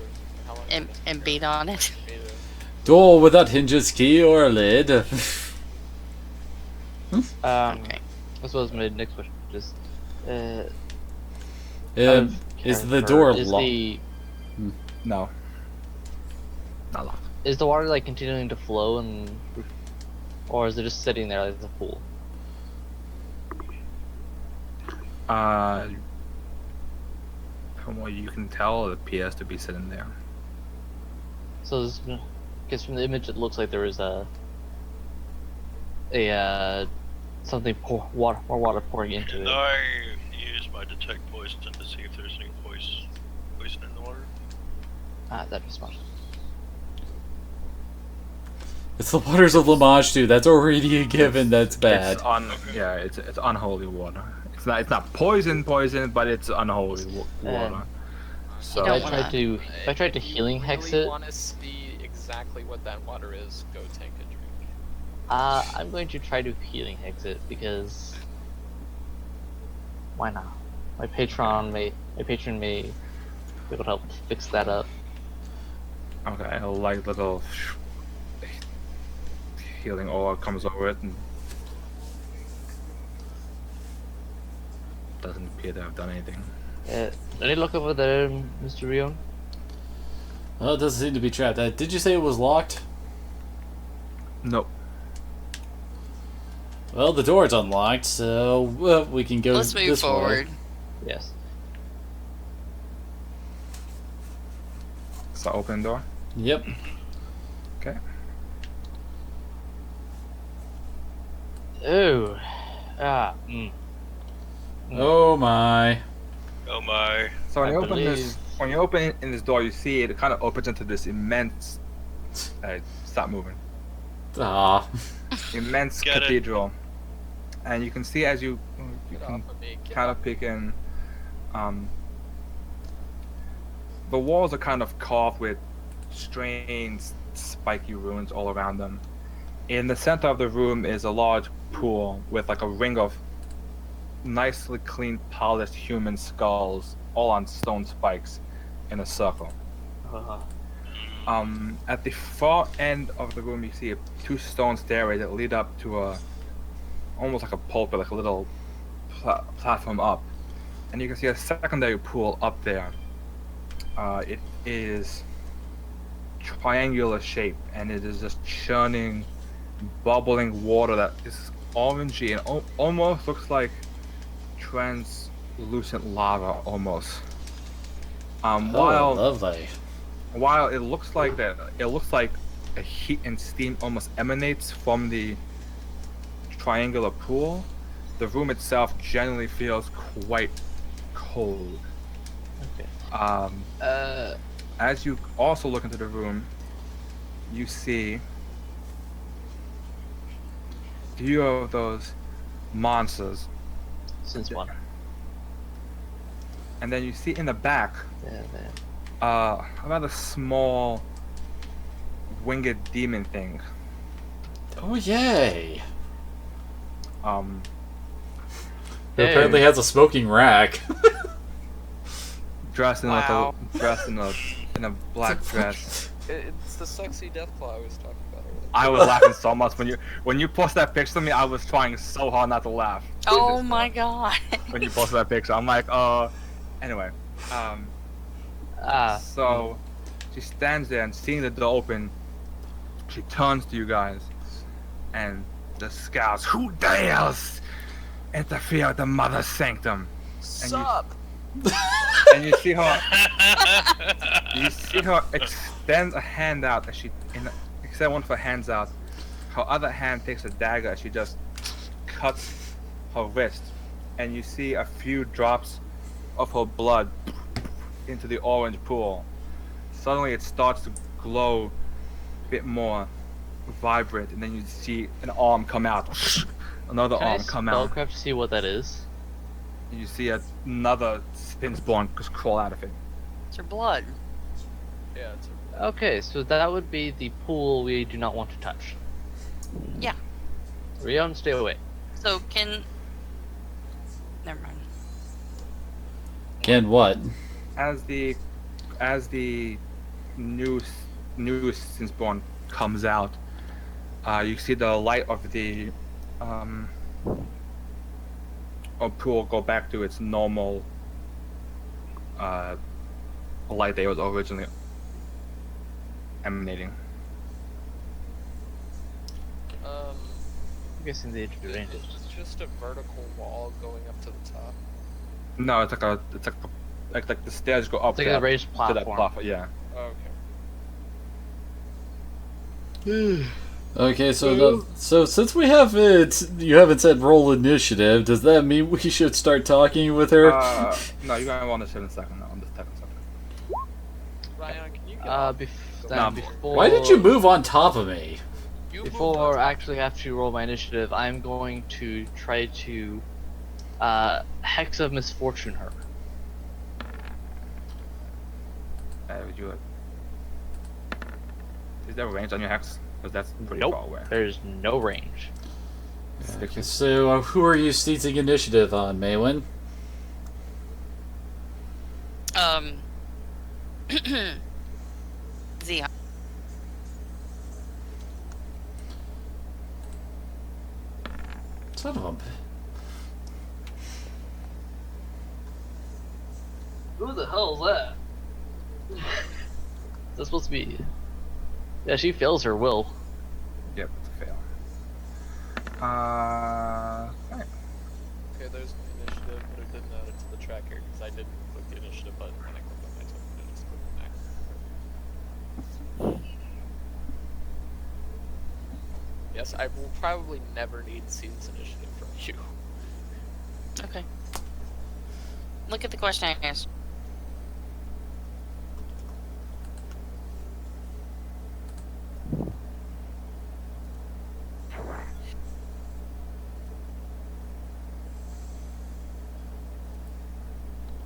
How long And is it and here? beat on it. Me to- Door without hinges, key, or a lid. Okay. This was my next question. Just Is the door is locked? No. Not locked. Is the water like continuing to flow or is it just sitting there like a pool? From what you can tell, it appears to be sitting there. So this, I guess from the image, it looks like there is a something more water pouring into Can it. I use my detect poison to see if there's any poison in the water? That'd be smart. It's the waters of Lamage, dude. That's already a given. That's bad. It's unholy water. It's not poison, but it's unholy water. So don't If I tried to healing hex really it, want to see exactly what that water is, go take a drink. I'm going to try to healing hex it because why not? My patron may be able to help fix that up. okay, a light little healing aura comes over it and doesn't appear to have done anything. Any look over there, Mr. Rion? Well, it doesn't seem to be trapped. Did you say it was locked? Nope. Well, the door's unlocked, so we can go Let's move this forward. way. Yes. So open the door. Yep. Okay. Oh. Oh my. Oh my. So when I you open believe- this, when you open in this door, you see it kind of opens into this immense. Stop moving. Ah. Get Immense it. cathedral, and you can see as you Get can off of me. Get kind off. of peek in. The walls are kind of carved with strange, spiky runes all around them. In the center of the room is a large pool with like a ring of nicely clean, polished human skulls, all on stone spikes, in a circle. At the far end of the room, you see two stone stairways that lead up to almost like a pulpit, like a little platform up, and you can see a secondary pool up there. It is triangular shape, and it is just churning, bubbling water that is orangey and almost looks like translucent lava, almost. Oh, lovely. While it looks like a heat and steam almost emanates from the triangular pool, the room itself generally feels quite cold. Okay. As you also look into the room, you see a few of those monsters, Since one. and then you see in the back Yeah, man. a rather small winged demon thing. Oh, yay. It Hey. apparently has a smoking rack. Dressed in Wow. in a black dress. It's the sexy Deathclaw I was talking about earlier. I was laughing so much when you posted that picture to me. I was trying so hard not to laugh. Oh my god. When you posted that picture, I'm like, anyway. So she stands there and seeing the door open, she turns to you guys and just scowls. Who dares interfere with the mother's sanctum? Sup? And you see her extend a hand out as she extend one of her hands out. Her other hand takes a dagger and she just cuts her wrist, and you see a few drops of her blood into the orange pool. Suddenly it starts to glow a bit more vibrant, and then you see an arm come out. Another Can I arm come out. spellcraft to see what that is? And you see another Spinspawn just crawl out of it. It's your blood. Yeah, it's Okay, so that would be the pool we do not want to touch. Yeah. Rion, stay away. So can. Never mind. Can what? As the new Spinspawn comes out, you see the light of the pool go back to its normal light that it was originally emanating. I'm guessing they drained it. It's just a vertical wall going up to the top. No, it's like a like the stairs go up It's like to a raised to platform. that platform. Yeah. Okay. Okay, so since we haven't, you haven't said roll initiative, does that mean we should start talking with her? No, you're gonna want to 7 second on the second second. Ryan, can you get off? Nah, Before Why did you move on top of me? You moved before on I top. actually have to roll my initiative, I'm going to try to Hex of Misfortune her. You. Is there a range on your hex? Because that's pretty Nope. far away. There's no range. Okay, so who are you seizing initiative on, Maywin? Zion. Son of a... Who the hell is that? That's supposed to be. Yeah, she fails her will. Yep, it's a fail. Okay. Okay, there's my initiative, but it didn't add it to the tracker because I didn't click the initiative button when I clicked on my token. I just clicked back. Yes, I will probably never need C's initiative from you. Okay. Look at the question I asked.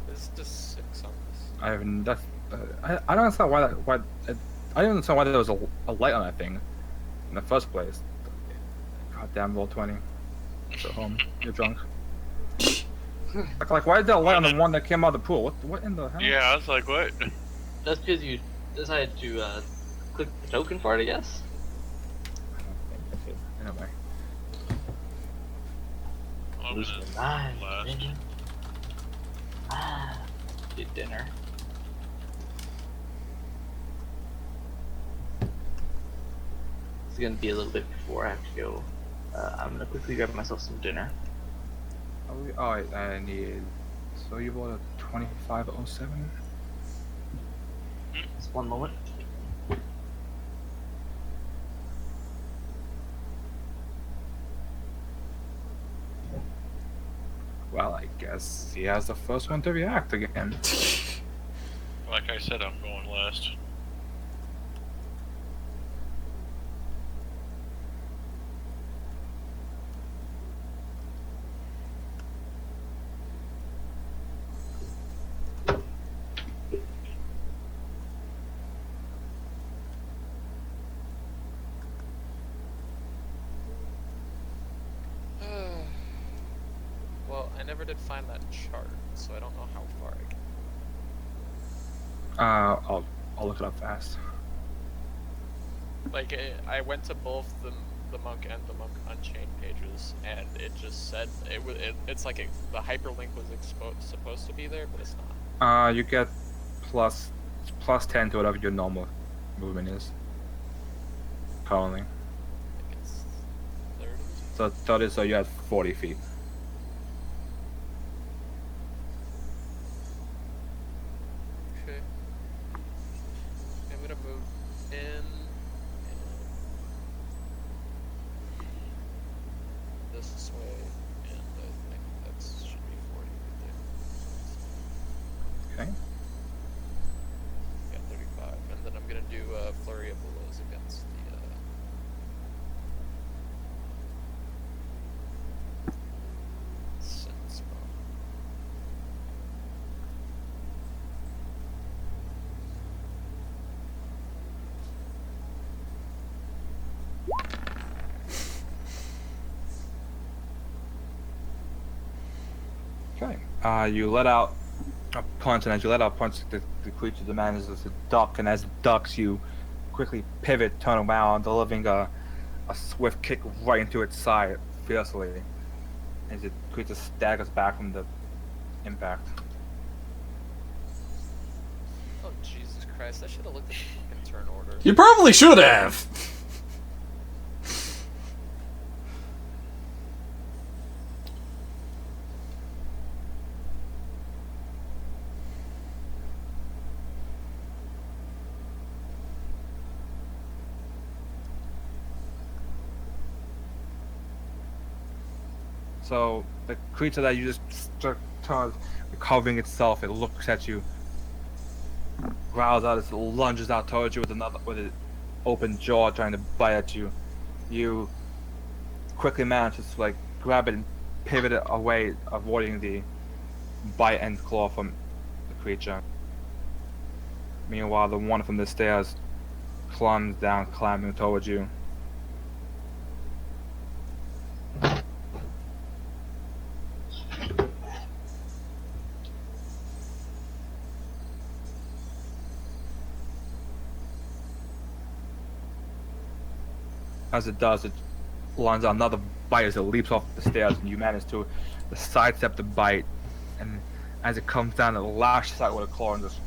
There's just 6 on this. I have that's. I don't understand why that. I don't understand why there was a light on that thing in the first place. Goddamn roll 20. Go home. You're drunk. Like why is there a light on the one that came out of the pool? What in the hell? Yeah, I was like, what? That's because you decided to click the token for it, I guess. Anyway. I'm Lose gonna your mind, last. Minion. Did dinner. It's gonna be a little bit before I have to go. I'm gonna quickly grab myself some dinner. I need. So you bought a 2507? Just one moment. Well, I guess he has the first one to react again. Like I said, I'm going last. Well, I never did find that chart, so I don't know how far I can. I'll look it up fast. Like, I went to both the Monk and the Monk Unchained pages, and it just said it's like the hyperlink was supposed to be there, but it's not. You get plus 10 to whatever your normal movement is. Currently. I think it's 30. So 30, so you have 40 feet. Okay. I'm gonna move in. And this way, and I think that should be 40 right there. Okay. Got 35, and then I'm gonna do a flurry of blows against the. Sense bomb. Okay. You let out a punch, and as you let out a punch, the creature demands to duck, and as it ducks, you quickly pivot, turn around, delivering a swift kick right into its side, fiercely, as the creature staggers back from the impact. Oh Jesus Christ! I should have looked at the fucking turn order. You probably should have! So the creature that you just turns, recovering itself, it looks at you, growls out, it lunges out towards you with an open jaw, trying to bite at you. You quickly manage to like grab it and pivot it away, avoiding the bite and claw from the creature. Meanwhile, the one from the stairs climbs down, climbing towards you. As it does, it lands on another bite as it leaps off the stairs, and you manage to sidestep the bite. And as it comes down, it lashes out with a claw and just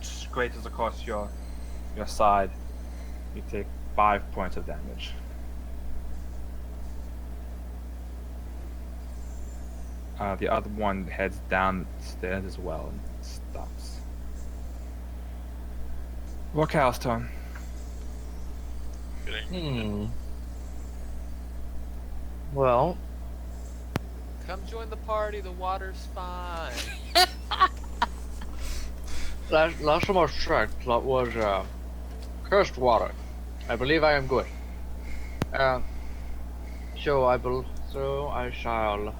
scratches across your side. You take 5 points of damage. The other one heads downstairs as well and stops. Rocal's turn. Well, Come join the party. The water's fine. last time I checked, that was cursed water. I believe I am good. So I shall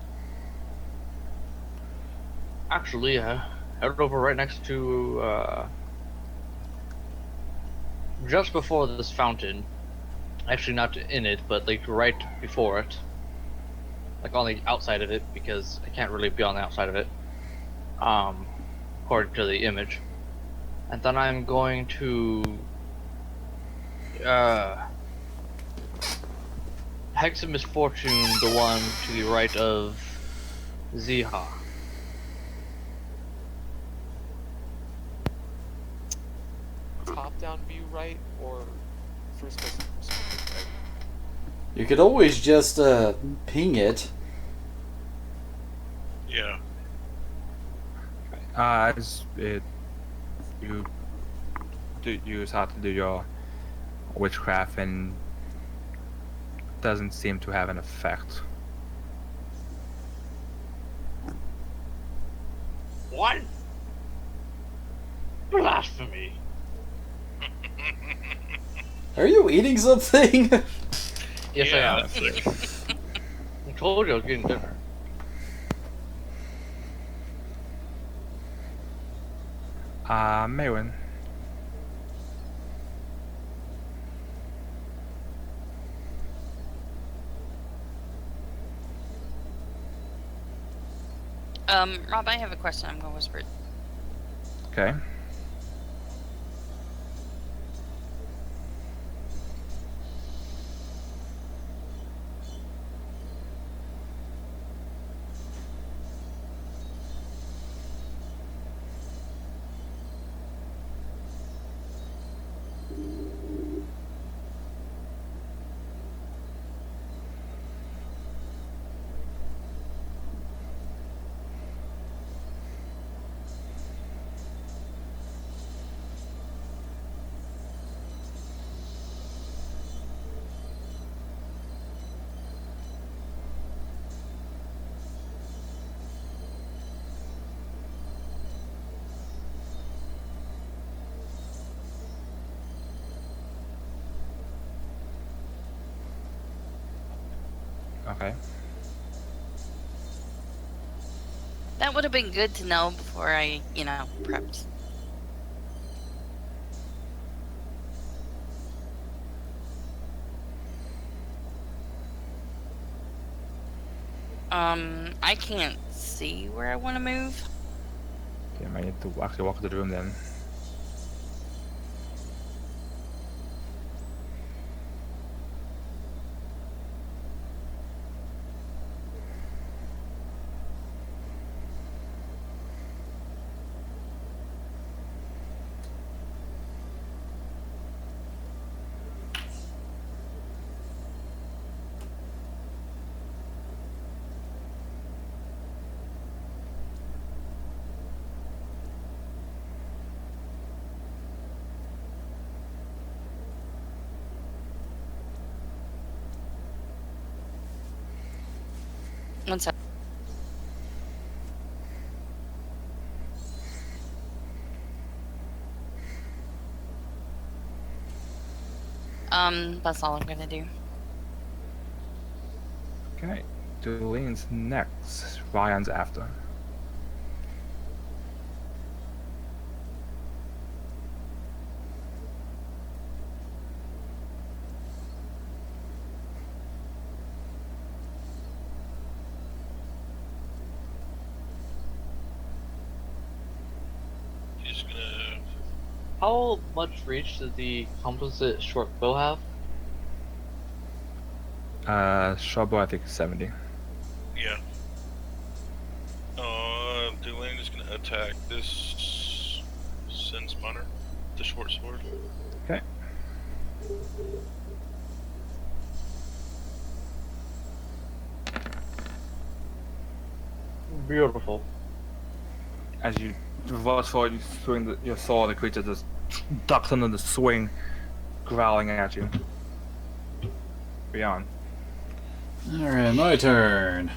actually head over right next to just before this fountain. Actually, not in it, but like right before it. Like on the outside of it, because I can't really be on the outside of it. According to the image. And then I'm going to Hex of Misfortune, the one to the right of Ziha. Top-down view, right, or first-person perspective, right? You could always just ping it. Yeah. As it, you just have to do your witchcraft, and doesn't seem to have an effect. What? Blasphemy! Are you eating something? Yes, Yeah, I am. that's it. I told you I was getting dinner. Maywin. Rob, I have a question. I'm gonna whisper it. Okay. Okay. That would have been good to know before I, prepped. I can't see where I want to move. Okay, I might need to actually walk into the room then. One sec. That's all I'm gonna do. Okay. Julian's next. Ryan's after. He's gonna. How much reach does the composite short bow have? Short bow, I think, is 70. Yeah. Dulane is gonna attack this Sin Spawner, the short sword. Okay. Beautiful. As you reverse forward, you swing your sword, the creature just ducks under the swing, growling at you. Beyond. Alright, my turn.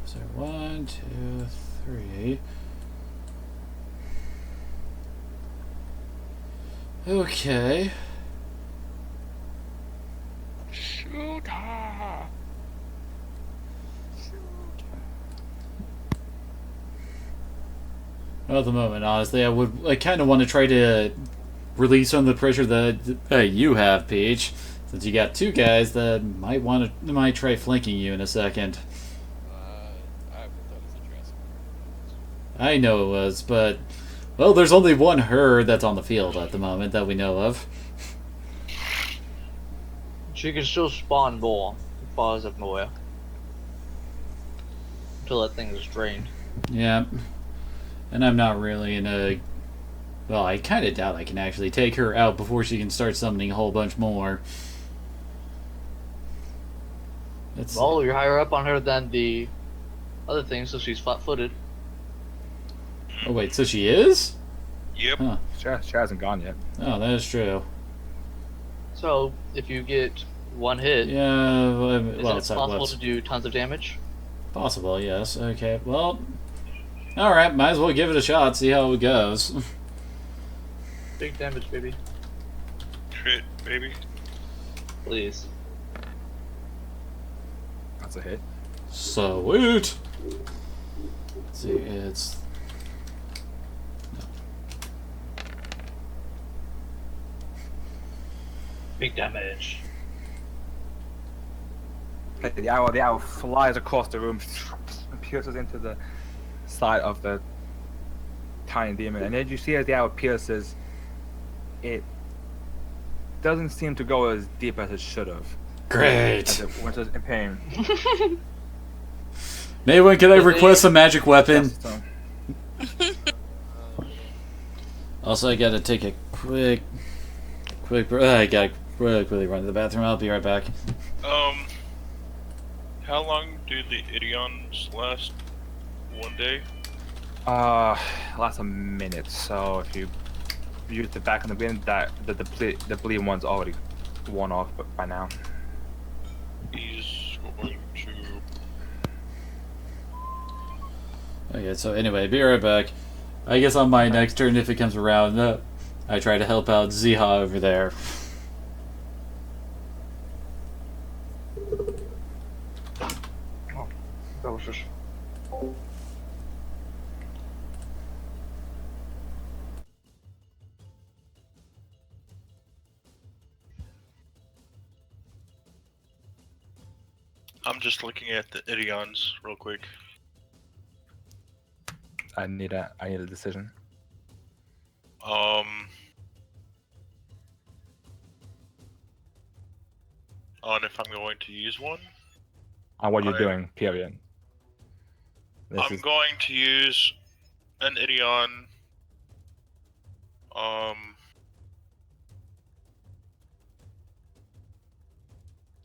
So 1, 2, 3. Okay. Shoot her! Well, at the moment, honestly, I kind of want to try to release some of the pressure that you have, Peach, since you got two guys that might try flanking you in a second. I thought it was a Jurassic Park. I know it was, but well, there's only one her that's on the field at the moment that we know of. She can still spawn more as far as I'm aware. Until that thing is drained. Yeah, and I'm not really in a. Well, I kind of doubt I can actually take her out before she can start summoning a whole bunch more. Well, you're higher up on her than the other thing, so she's flat-footed. Oh wait, so she is? Yep. Huh. She hasn't gone yet. Oh, that is true. So, if you get one hit, Yeah, is well, it it's possible to do tons of damage? possible, yes. Okay, well, alright, might as well give it a shot, see how it goes. Big damage, baby. Crit, baby. Please. That's a hit. Sweet! Let's see, it's. Big damage. Okay, the arrow flies across the room and pierces into the side of the tiny demon. And as you see, as the arrow pierces, it doesn't seem to go as deep as it should have. Great! As it went in pain. Mayone, can I request a magic weapon? So, Also, I gotta take a quick I gotta quickly run to the bathroom. I'll be right back. How long do the Idions last? 1 day? lasts a minute. So if you use the back in the wind, that the bleed one's already worn off by now. He's going to. Okay, so anyway, be right back. I guess on my next turn, if it comes around, I try to help out Ziha over there. That was just... I'm just looking at the Idions real quick. I need a decision. On if I'm going to use one. On what you're I- doing, period. I'm going to use an Idion.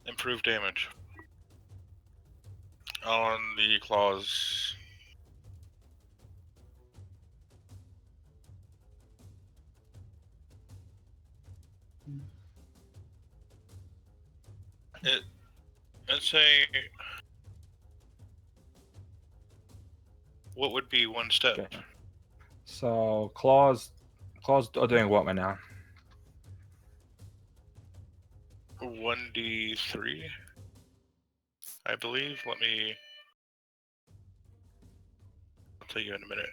Improve damage on the claws. It's a What would be one step? Okay. So claws are doing what right now? 1d3, I believe. I'll tell you in a minute.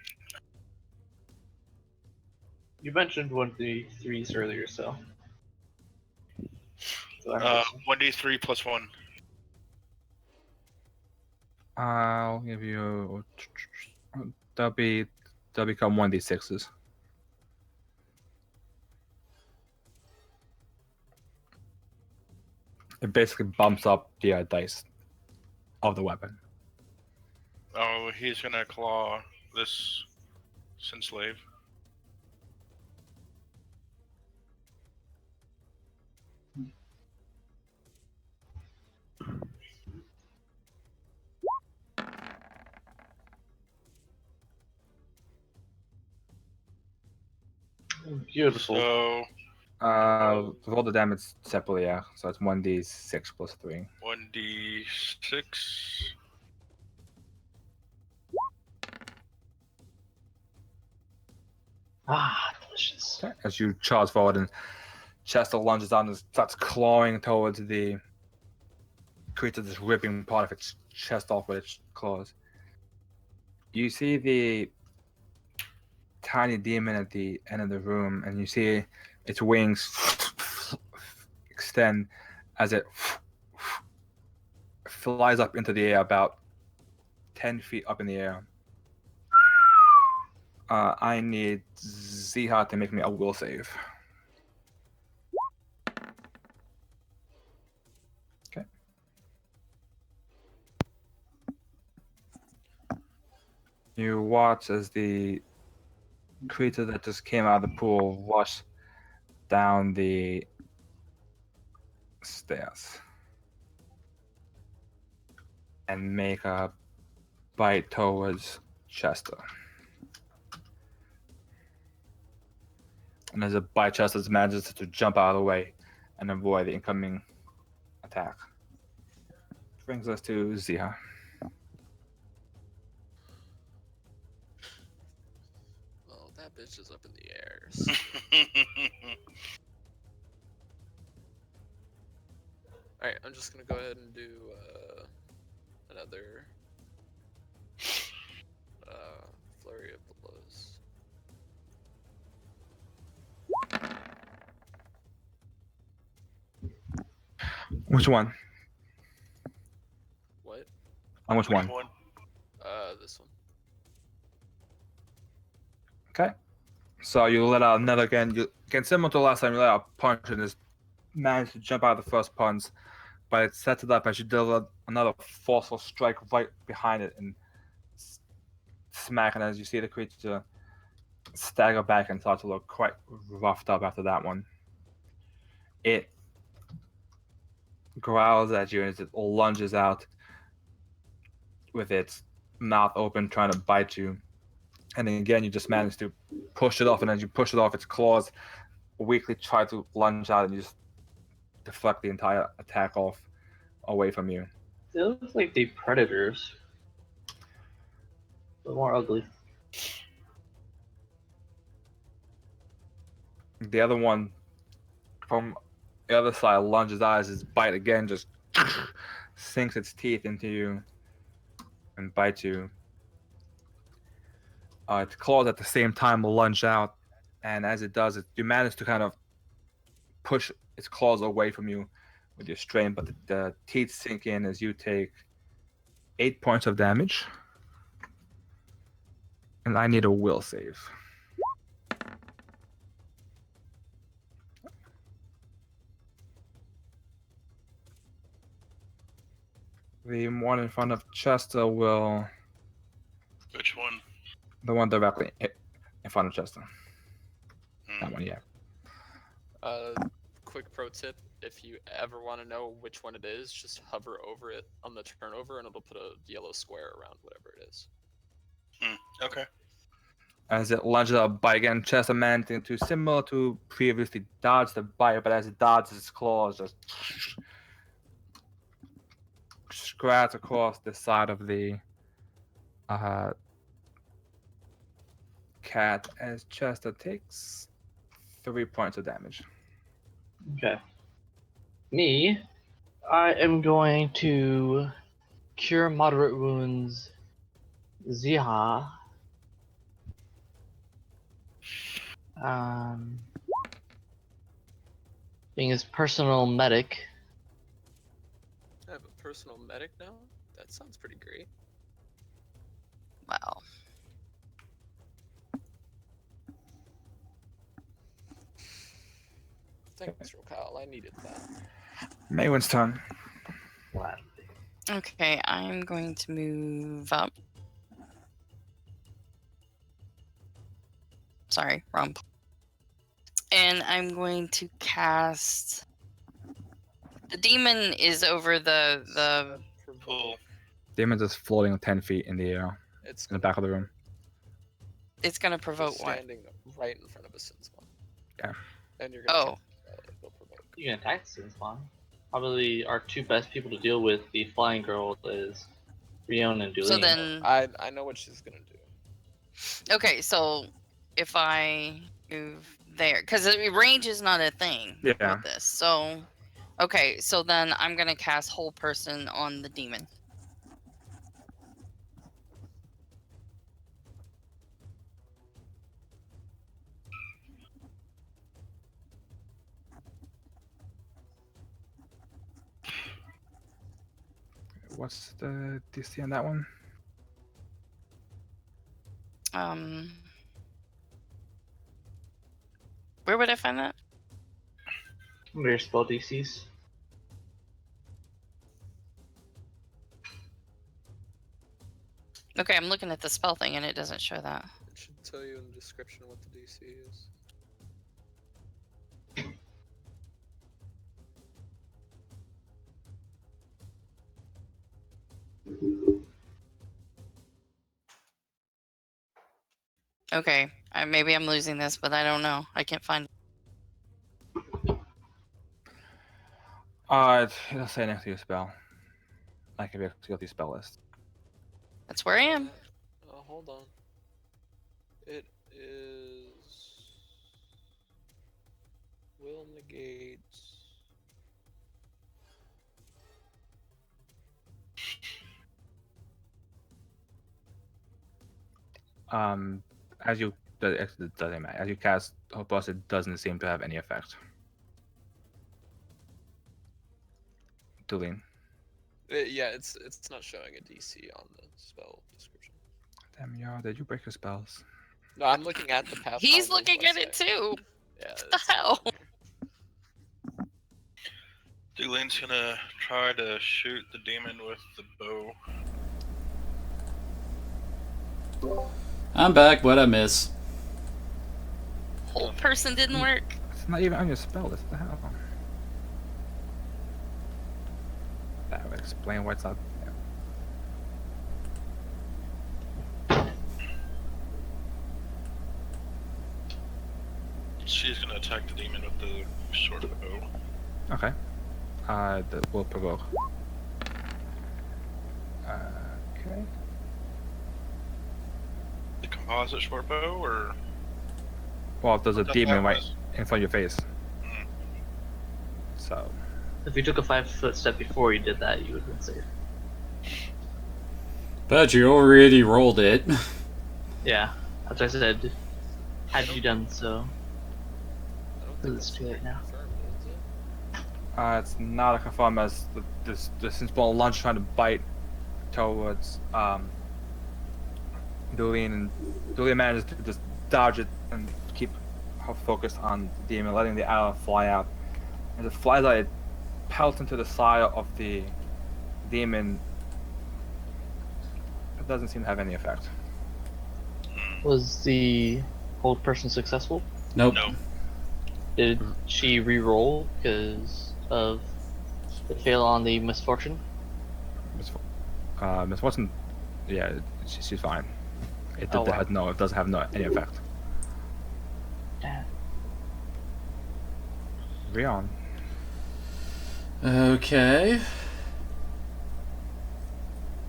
You mentioned 1d3s earlier, so. I'm guessing. 1d3 plus 1. I'll give you. They'll become 1d6s. It basically bumps up the dice of the weapon. Oh, he's gonna claw this sin slave. Beautiful. So Roll the damage separately, yeah. So it's 1d6 plus 3. 1d6. Ah, delicious. Okay. As you charge forward and Chester lunges out and starts clawing towards the creature, just ripping part of its chest off with its claws. You see the tiny demon at the end of the room, and you see its wings extend as it flies up into the air about 10 feet up in the air. I need Ziha to make me a will save. Okay. You watch as the creature that just came out of the pool rush down the stairs and make a bite towards Chester. And as it bites Chester, it manages to jump out of the way and avoid the incoming attack. Brings us to Ziha. Well, that bitch is up in the air. So Alright, I'm just gonna go ahead and do another flurry of blows. Which one? What? On which one? This one. Okay. So you let out another again. Again, similar to last time, you let out a punch and just managed to jump out of the first punch, but it sets it up as you deliver another forceful strike right behind it and smack it as you see the creature stagger back and start to look quite roughed up after that one. It growls at you as it lunges out with its mouth open, trying to bite you. And then again, you just manage to push it off, and as you push it off, its claws weakly try to lunge out, and you just deflect the entire attack off away from you. They look like the predators, but more ugly. The other one from the other side lunges out as its bite again just sinks its teeth into you and bites you. Its claws at the same time lunge out, and as it does, you manage to kind of push its claws away from you with your strain, but the teeth sink in as you take 8 points of damage. And I need a will save. The one in front of Chester will. Which one? The one directly in front of Chester. That one, yeah. Quick pro tip: if you ever want to know which one it is, just hover over it on the turnover, and it'll put a yellow square around whatever it is. Okay. As it lunges up, bite again, Chester managing to, similar to previously, dodge the bite, but as it dodges, its claws just scratch across the side of the cat as Chester takes 3 points of damage. Okay. Me, I am going to cure moderate wounds Ziha. Being his personal medic. I have a personal medic now? That sounds pretty great. Wow. Thanks, Kyle. I needed that. Maywin's turn. Gladly. Okay, I'm going to move up. Sorry, wrong. And I'm going to cast. The demon is over the. Cool. Demon's just floating 10 feet in the air It's in the back of the room. It's gonna It's provoke what? standing right in front of a sin spawn. Yeah. And you're gonna Oh, go provoke. You can attack Sin Spawn. Probably our two best people to deal with the flying girl is Rion and Dulene. so then. I know what she's gonna do. Okay, so if I move there, because range is not a thing Yeah. with this. So, okay, so then I'm gonna cast Whole Person on the demon. What's the DC on that one? Where would I find that? Under your spell DCs. Okay, I'm looking at the spell thing and it doesn't show that. It should tell you in the description what the DC is. Okay, maybe I'm losing this, but I don't know. I can't find it. It'll say next to your spell. I can be able to go to your spell list. That's where I am. Hold on. It is will negate. As you it doesn't matter. As you cast Hopos, it doesn't seem to have any effect. Dulene. Yeah, it's not showing a DC on the spell description. Damn, Yara, did you break your spells? No, I'm looking at the Pathfinder. He's looking at it website. too. Yeah. What the hell? Dulene's gonna try to shoot the demon with the bow. I'm back. What'd I miss? Whole Person didn't work. It's not even on your spell list. What the hell? That would explain why it's not there. She's gonna attack the demon with the short bow. Okay. That will provoke. Okay. The composite short bow, or Well, there's a I thought demon that right was- in front of your face. Hmm. So, If you took a 5-foot step before you did that, you would have been safe. But you already rolled it. Yeah, that's what I said. Had you done so. I don't It's think that's too late now. confirmed, is it? it's not a confirm as the Sinspal lunge trying to bite towards Dulene, and Dulene manages to just dodge it and keep her focused on the demon, letting the arrow fly out. As it flies out, it pelts into the side of the demon. It doesn't seem to have any effect. Was the Hold Person successful? Nope. No. Did she re-roll because of the fail on the misfortune? Miss Watson, yeah, she's fine. It Oh, wow. it doesn't have any effect. Damn. Rion. Okay.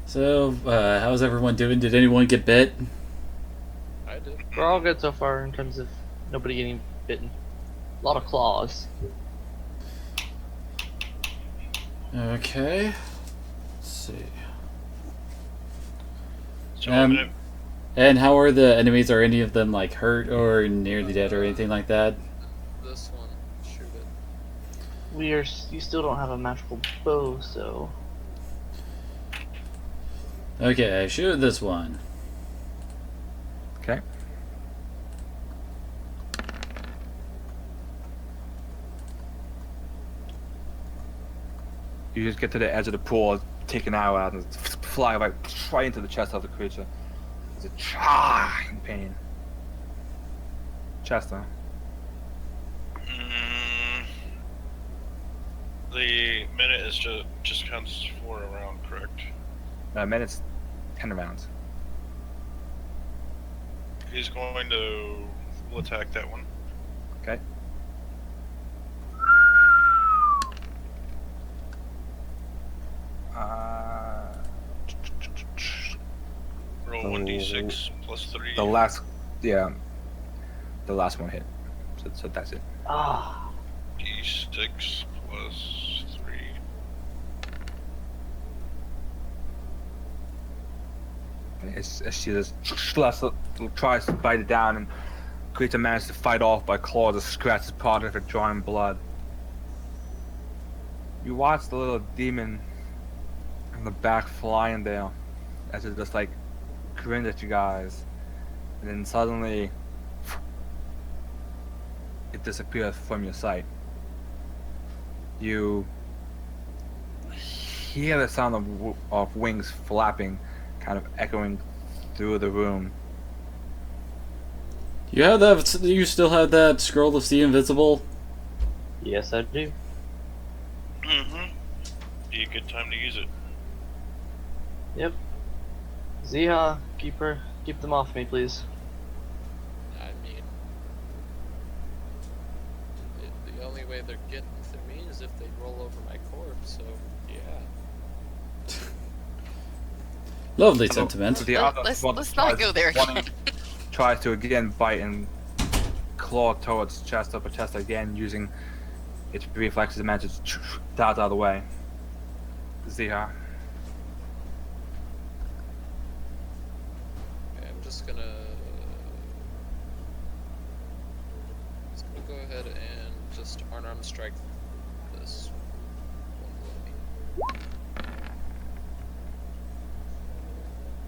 So, how's everyone doing? Did anyone get bit? I did. We're all good so far in terms of nobody getting bitten. A lot of claws. Okay. Let's see. So I'm gonna, And how are the enemies? Are any of them like hurt or nearly dead or anything like that? This one, shoot it. You still don't have a magical bow, so Okay, shoot this one. Okay. You just get to the edge of the pool, take an arrow out, and fly right into the chest of the creature. It's a in pain. Chester. the minute is just counts for a round, correct? Minutes, 10 rounds. He's going to attack that one. Okay. Roll 1d6 plus 3. The last one hit. So that's it. ah, d6 plus 3. As she just tries to bite it down, and creature manages to fight off by claws that scratches part of her, drawing blood. You watch the little demon in the back flying there as it just like grinned at you guys, and then suddenly it disappears from your sight. You hear the sound of wings flapping, kind of echoing through the room. You have that. You still have that scroll of see invisible. yes I do. Mm-hmm. Be a good time to use it. Yep. Ziha, keep them off me, please. I mean, the only way they're getting through me is if they roll over my corpse. So yeah. Lovely sentiment. The other Let's one not go there. one tries to again bite and claw towards Chester, but Chester again using its reflexes and manages to dart out of the way. Ziha. Okay, I'm just gonna go ahead and just unarmed strike this one below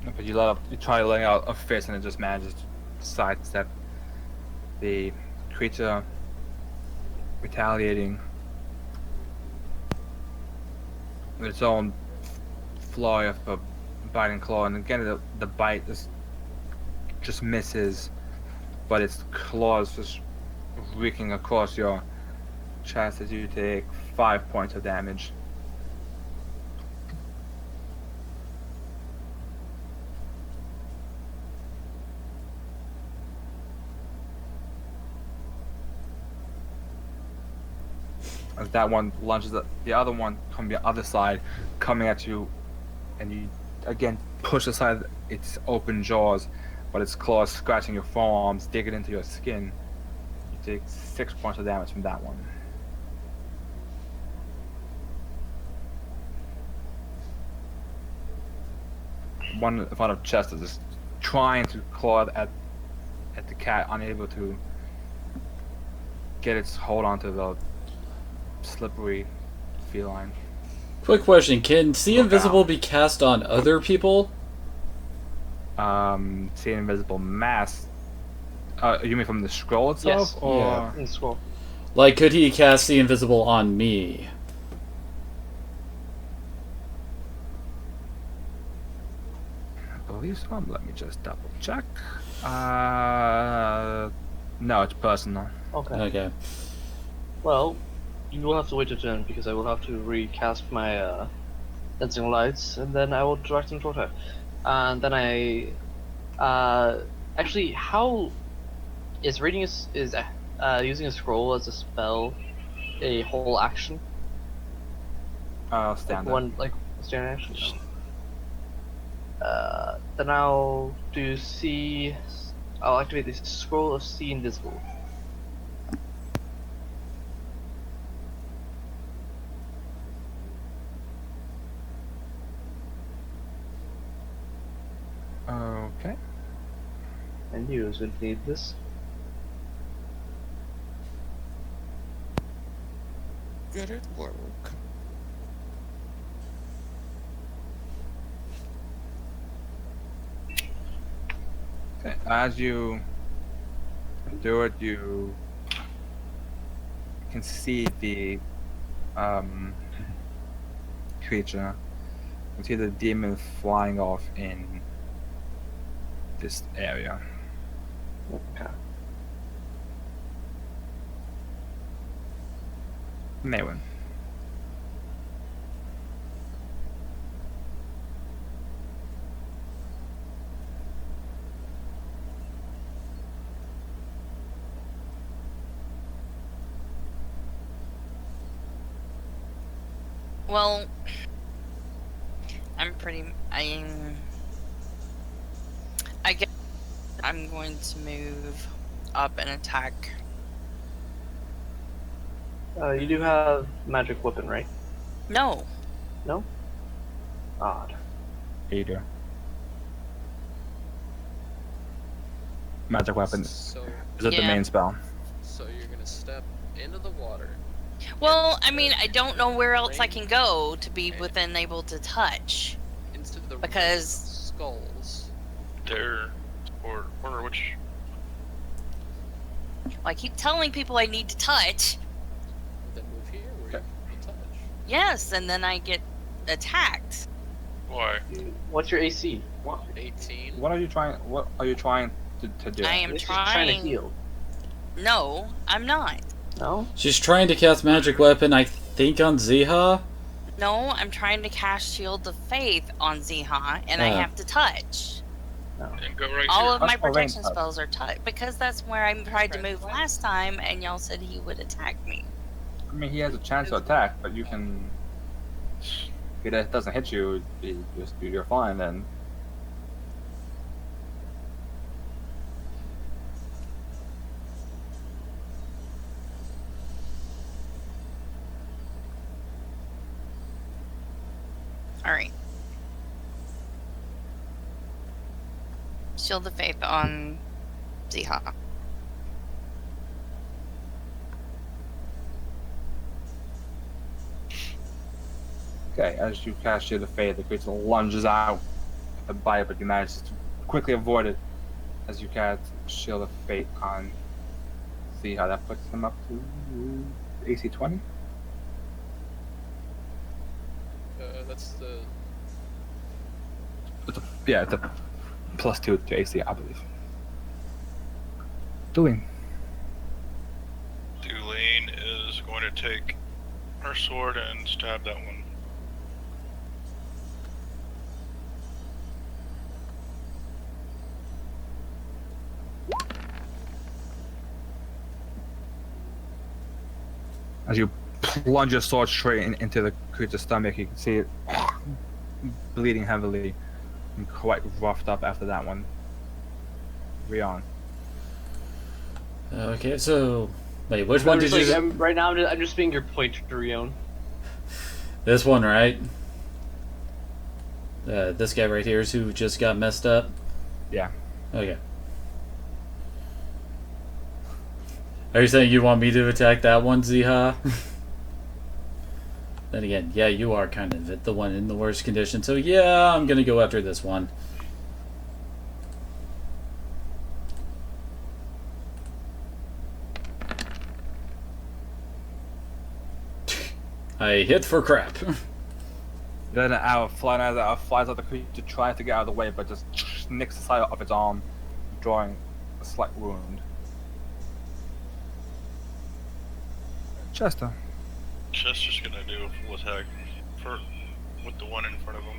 me. But you try laying out a fist and it just manages to sidestep the creature, retaliating with its own flaw of a biting claw, and again the bite just misses, but its claws just reeking across your chest as you take 5 points of damage. As that one lunges at the other one from the other side, coming at you, and you again push aside its open jaws, but its claws scratching your forearms, digging into your skin. You take 6 points of damage from that one. One in front of Chester is trying to claw at the cat, unable to get its hold onto the slippery feline. Quick question: can see Look invisible out. be cast on other people? See an invisible mass. You mean from the scroll itself? Yes. Or Yeah. In scroll. Like, could he cast see invisible on me? I believe so. Let me just double check. No, it's personal. Okay. Okay. Well, you will have to wait your turn because I will have to recast my dancing lights, and then I will direct them toward her. And then actually, how is reading is using a scroll as a spell a whole action? Standard. One like standard action. No. Then I'll do see I'll activate the Scroll of See Invisible. Okay. And you is going to need this. Good at work. Okay. As you do it, you can see the creature. You can see the demon flying off in this area. Okay. Maywin. Well, I guess I'm going to move up and attack. You do have magic weapon, right? No. No? Odd. Ada. Magic weapon. So, Is it the Yeah. main spell? so you're gonna step into the water. Well, into I mean, I don't know where else I can go to be Okay. within able to touch. into the Because- ring of skulls. There, or which? I keep telling people I need to touch. Then move here where you can touch. Yes, and then I get attacked. Why? What's your AC? 18. What are you trying? What are you trying to do? I am She's trying to trying. heal. No, I'm not. No? She's trying to cast magic weapon, I think, on Ziha. No, I'm trying to cast Shield of Faith on Ziha, and I Ah. have to touch. Then go right All here. of my That's my range protection touch. spells are touch because that's where I tried to Right. move last time, and y'all said he would attack me. I mean, he has a chance to attack, but you can. If it doesn't hit you, you're fine then. All right. Shield of Faith on Ziha. Okay, as you cast Shield of Faith, the creature lunges out to bite, but you manage to quickly avoid it as you cast Shield of Faith on. See how that puts him up to AC 20? That's the. Yeah, it's a +2 to AC, I believe. Doing. Tulane is going to take her sword and stab that one. As you plunge your sword straight into the creature's stomach, you can see it bleeding heavily and quite roughed up after that one. Rion. Okay, so wait, which one did you? Right now, I'm just being your pointer, Rion. This one, right? This guy right here is who just got messed up. Yeah. Okay. Are you saying you want me to attack that one, Ziha? Then again, yeah, you are kind of the one in the worst condition. So yeah, I'm gonna go after this one. I hit for crap. Then an arrow flies out the creature, tries to get out of the way, but just nicks the side of its arm, drawing a slight wound. Chester. Chester's gonna do a full attack with the one in front of him.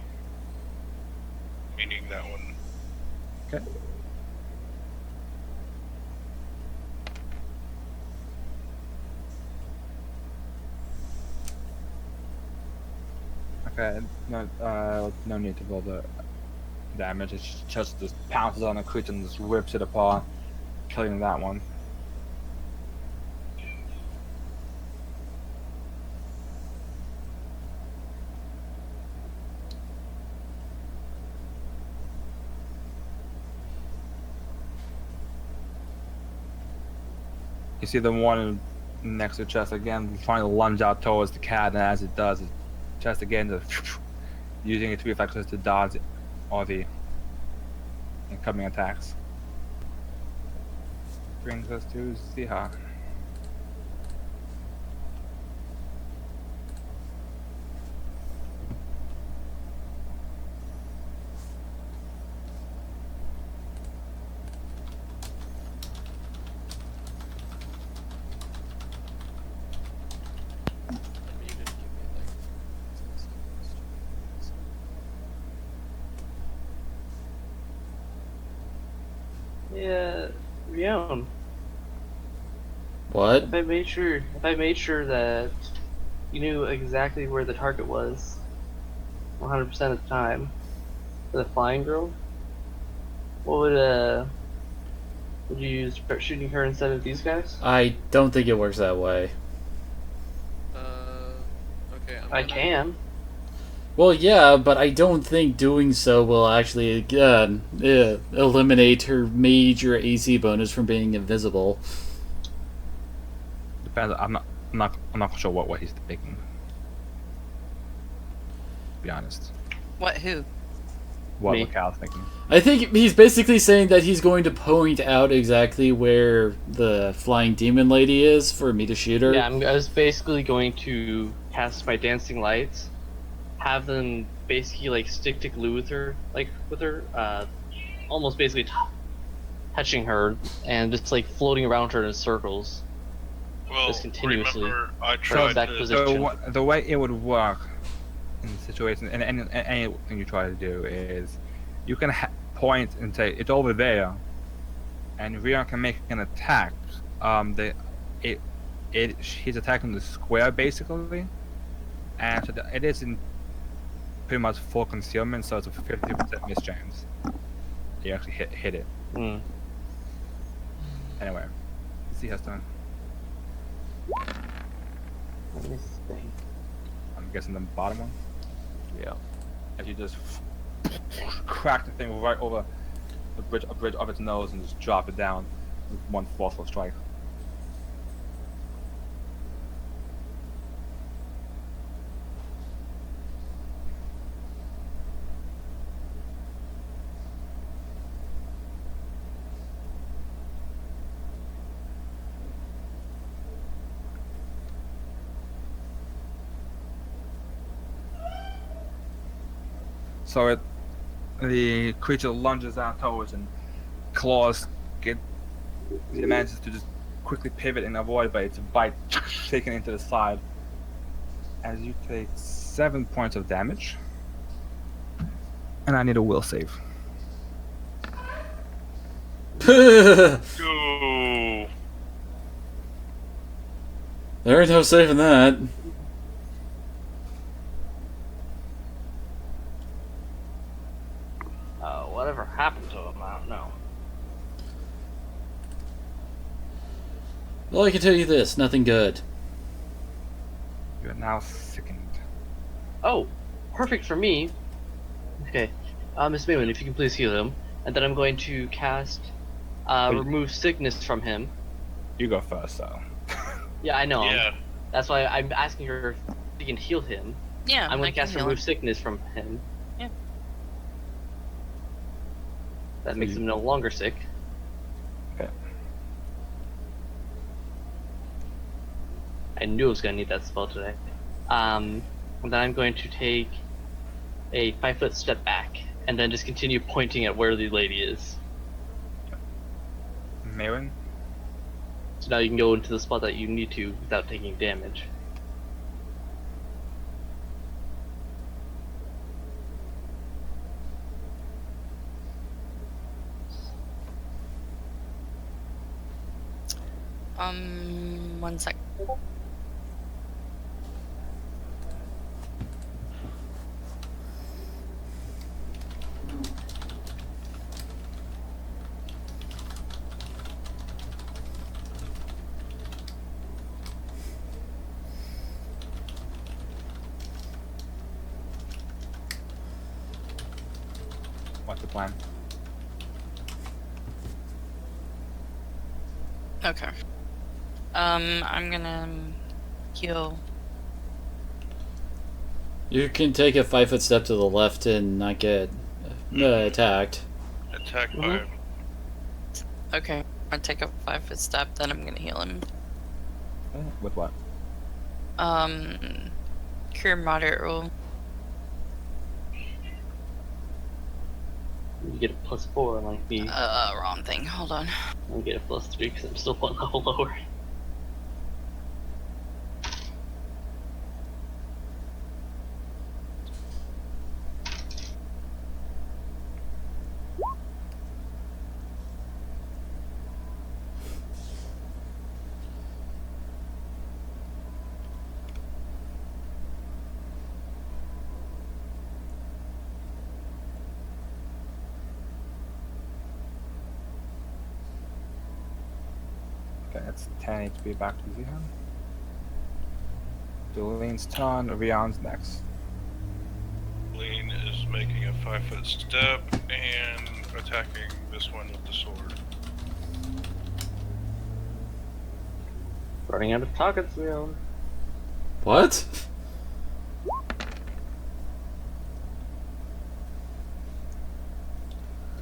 Meaning that one. Okay. Okay, no need to roll the damage. It just pounces on the creature and just rips it apart, killing that one. You see the one next to the chest again, trying to lunge out towards the cat, and as it does, it chest again, using its reflexes to dodge all the incoming attacks. Brings us to Ziha. I mean, you didn't give me like. Yeah, Rion. What? If I made sure that you knew exactly where the target was, 100% of the time, for the flying girl, what would you start shooting her instead of these guys? I don't think it works that way. Okay. I can. Well, yeah, but I don't think doing so will actually, again, eliminate her major AC bonus from being invisible. Depends. I'm not sure what he's thinking. To be honest, What? Who? what Me. Cal's thinking. I think he's basically saying that he's going to point out exactly where the flying demon lady is for me to shoot her. Yeah, I was basically going to cast my dancing lights, have them basically like stick to glue with her, almost basically touching her and just like floating around her in circles. Well, Just continuously. remember, I So tried back to. position. The way it would work in the situation, and anything you try to do is, you can point and say it's over there, and Rion can make an attack. He's attacking the square basically, and so it is in pretty much full concealment, so it's a 50% miss chance. You actually hit it. Hmm. Anyway, see has done. Let me think. I'm guessing the bottom one. Yeah. As you just crack the thing right over a bridge of its nose and just drop it down with one forceful strike. So the creature lunges out towards, and claws it manages to just quickly pivot and avoid, but its bite taken into the side. As you take 7 points of damage, and I need a will save. There Go. ain't no saving that. Whatever happened to him, I don't know. Well, I can tell you this, nothing good. You are now sickened. Oh, perfect for me. Okay, Miss Mayman, if you can please heal him, and then I'm going to cast remove sickness from him. You go first, though. Yeah, I know. Yeah. That's why I'm asking her if she can heal him. Yeah, I'm I going to can cast heal remove him. sickness from him. Yeah. That So makes you- him no longer sick. Okay. I knew I was going to need that spell today. And then I'm going to take a 5-foot step back, and then just continue pointing at where the lady is. Mayrin? So now you can go into the spot that you need to without taking damage. One sec. What's the plan? Okay. I'm gonna heal. You can take a 5-foot step to the left and not get attacked. Attack Mhm. 5. Okay. I take a 5-foot step, then I'm gonna heal him. With what? Cure moderate rule. You get a +4 like me. Wrong thing. Hold on. I get a +3 because I'm still one level lower. Okay, that's 10 HP back to Zihan. Jolene's turn, Rion's next. Lean is making a 5-foot step and attacking this one with the sword. Running out of targets, Leon. What?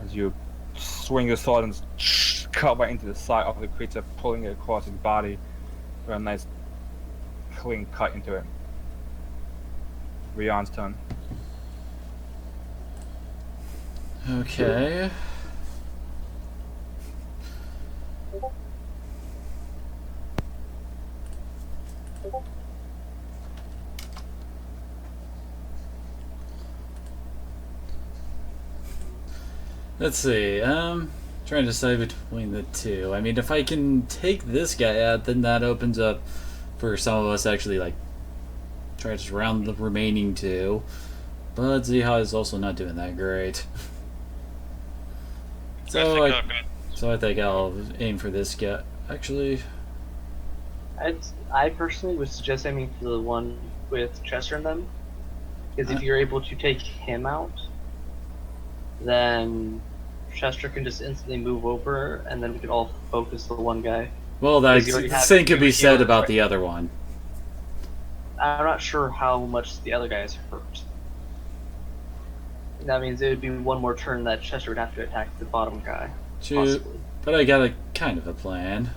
As you swing your sword and cut right into the side of the creature, pulling it across his body for a nice clean cut into it. Rion's turn. Okay. Let's see. Trying to decide between the two. I mean, if I can take this guy out, then that opens up for some of us actually like try to round the remaining two. But Ziha is also not doing that great. So I think I'll aim for this guy. Actually, I personally would suggest aiming for the one with Chester in them, because if you're able to take him out, then Chester can just instantly move over, and then we can all focus the one guy. well, that you already have same could be your said healer, about right? the other one. I'm not sure how much the other guy is hurt. That means it would be one more turn that Chester would have to attack the bottom guy. Shoot. Possibly. But I got a kind of a plan.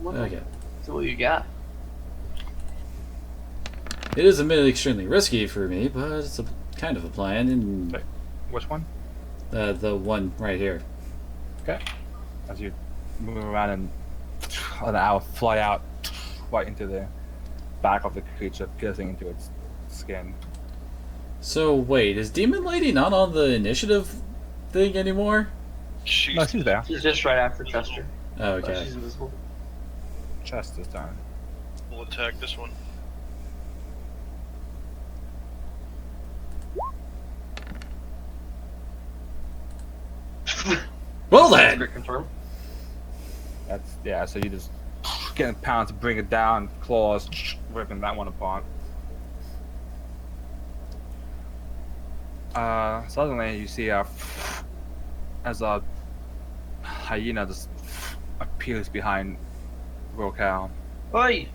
Well, Okay. So what you got? It is admittedly extremely risky for me, but it's a kind of a plan, and Wait. Which one? the one right here. Okay. As you move around and an arrow fly out right into the back of the creature, piercing into its skin. So wait, is Demon Lady not on the initiative thing anymore? No, she's there. She's just right after Chester. Oh, But okay. she's invisible. Chest this time. We'll attack this one. Well then. Secret confirm. That's yeah. So you just getting pounds to bring it down, claws ripping that one apart. Suddenly you see as a hyena just appears behind Rocal. Oi!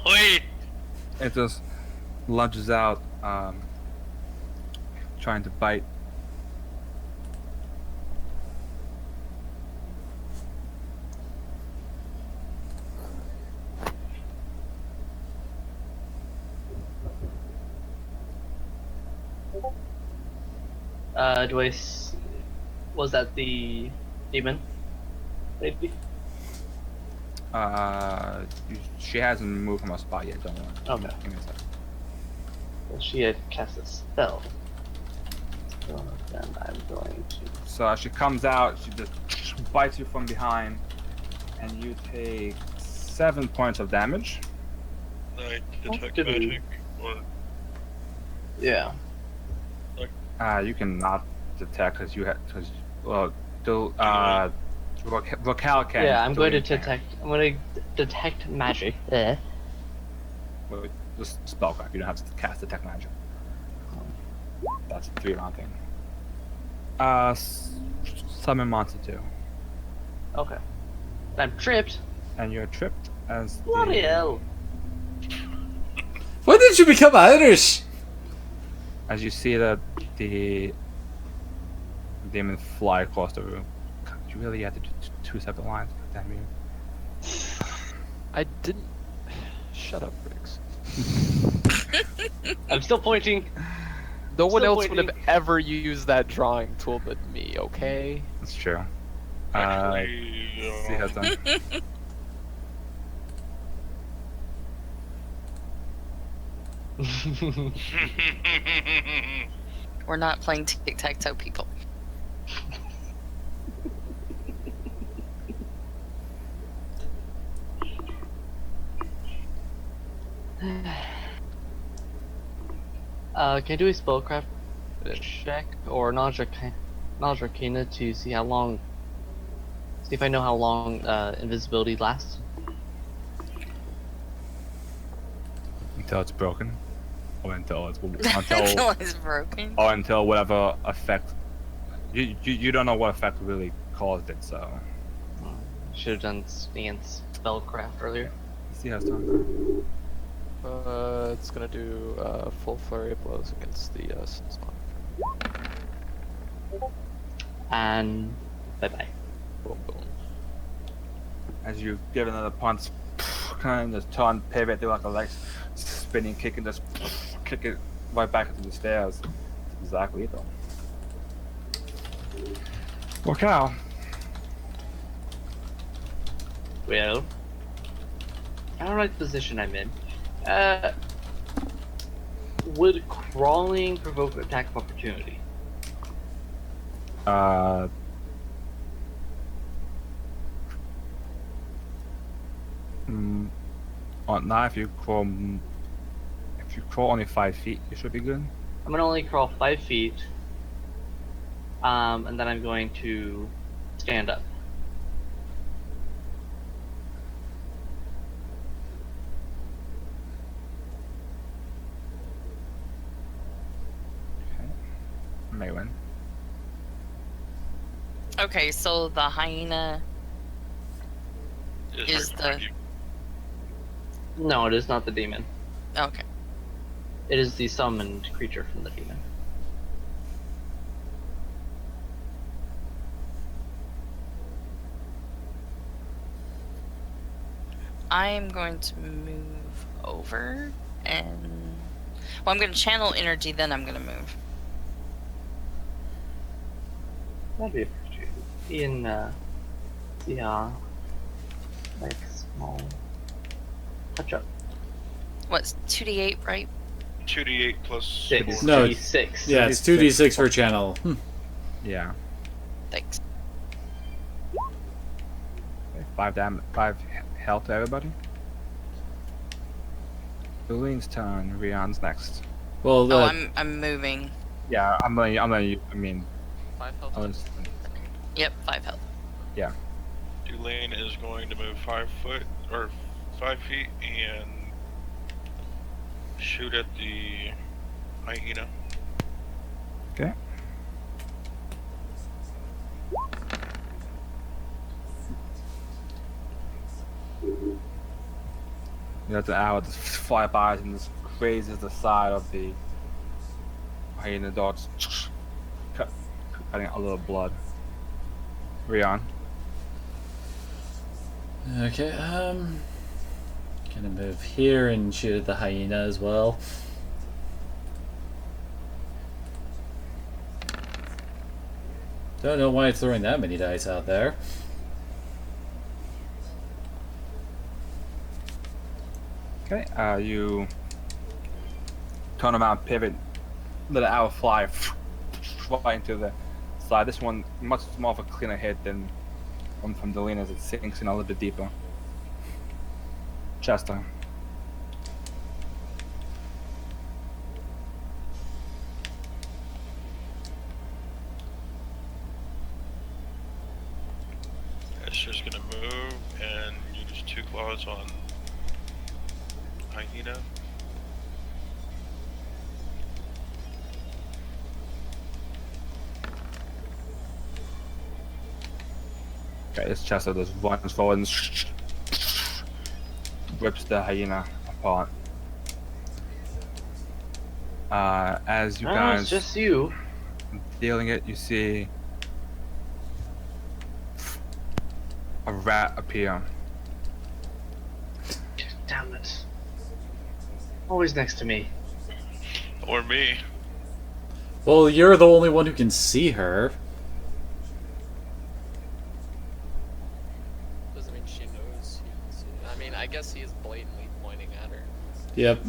Wait! It just lunges out, trying to bite. Was that the demon? Maybe? She hasn't moved from her spot yet. Don't worry. Okay. Give me a second. Well, she had cast a spell. So then I'm going to. So as she comes out, she just bites you from behind, and you take 7 points of damage. I detect Did we- magic. Or Yeah. You cannot detect because you have Vocal can. Yeah, I'm going to Doreen can't. detect. I'm going to detect magic. Well, just spellcraft. You don't have to cast detect magic. That's a 3-round thing. Summon monster 2. Okay. I'm tripped. And you're tripped as Bloody hell. When did you become Irish? As you see the demon fly across the room. God, you really had to do two separate lines. God damn you. I didn't. Shut up, Briggs. I'm still pointing. No one Still else would have pointing. ever used that drawing tool but me, okay? That's true. Actually, See how it's done. We're not playing tic-tac-toe, people. Can I do a spellcraft check or knowledge arcana to see how long? See if I know how long invisibility lasts. Until it's broken. Or until it's Until it's broken. or until whatever effect. You don't know what effect really caused it, so Should have done spellcraft earlier. see how it's done. It's gonna do full flurry of blows against the spawn. And bye bye. Boom, boom. As you give another punch, kind of just turn, pivot, do like a leg spinning kick, and just kick it right back into the stairs. It's exactly it though. Okay. Well, I don't like the position I'm in. Would crawling provoke an attack of opportunity? Now if you crawl only 5 feet, you should be good. I'm gonna only crawl 5 feet. And then I'm going to stand up. May win. Okay, so the hyena. Is Is right the- behind you. No, it is not the demon. Okay. It is the summoned creature from the demon. I'm going to move over and. Well, I'm going to channel energy, then I'm going to move. That'd be appreciated. Like small touch up. What's 2d8, right? 2d8 plus Six. 4. No, 6. Yeah, it's 2d6 per channel. Yeah. Thanks. Okay, 5 health to everybody. Julian's turn. Rion's next. Well, Oh, I'm moving. Yeah, I mean, 5 health. I was, Yep, 5 health. Tulane is going to move 5 feet and shoot at the hyena. okay. You have the arrow just fly by and just grazes the side of the hyena dog, just cutting out a little blood. Rion. okay, gonna move here and shoot at the hyena as well. Don't know why it's throwing that many dice out there. Okay, you turn around, pivot, let the arrow fly right into the side. This one much more of a cleaner hit than one from Delene as it sinks in a little bit deeper. Chester. Esther's gonna move and use 2 claws on hyena. Okay, this Chester just runs forward and rips the hyena apart. As you No, guys it's just you. dealing it, you see a rat appear. Damn it. Always next to me. Or me. Well, you're the only one who can see her. Doesn't mean she knows he can see. I mean, I guess he is blatantly pointing at her. Yep.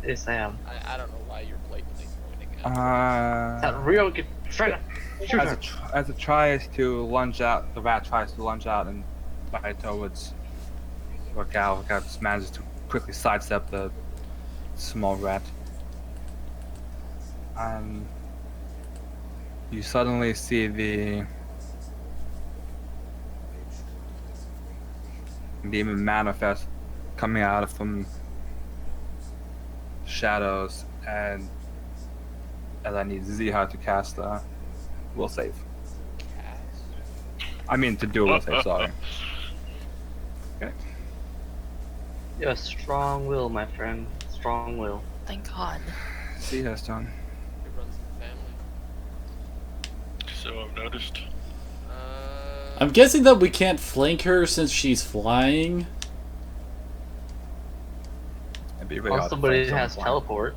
Yes, I am. I don't know why you're blatantly pointing at her. That real good. Try to shoot As her. as it tries to lunge out, the rat tries to lunge out and bite towards Raquel. Raquel just manages to quickly sidestep the small rat. You suddenly see the demon manifest coming out from shadows, and as I need Ziha to cast a will save. I mean to do a will save, sorry. Okay. You have a strong will, my friend. Strong will. Thank God. Ziha's turn. It runs in the family. So I've noticed. I'm guessing that we can't flank her since she's flying. It'd be really Unless hard to somebody flank has someone teleport.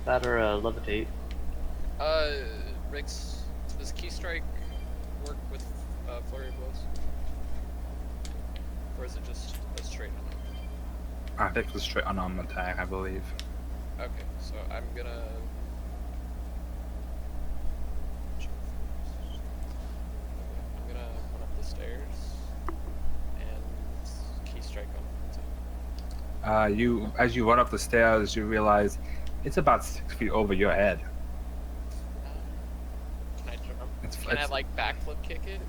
That or levitate. Riggs, does Key Strike work with Flurry of Blows? Or is it just a straight on? I think it's a straight unarmed attack, I believe. Okay, so I'm gonna. I'm gonna run up the stairs and Key Strike on it. As you run up the stairs, you realize it's about 6 feet over your head. Can I jump? It's- Can I it's- like backflip kick it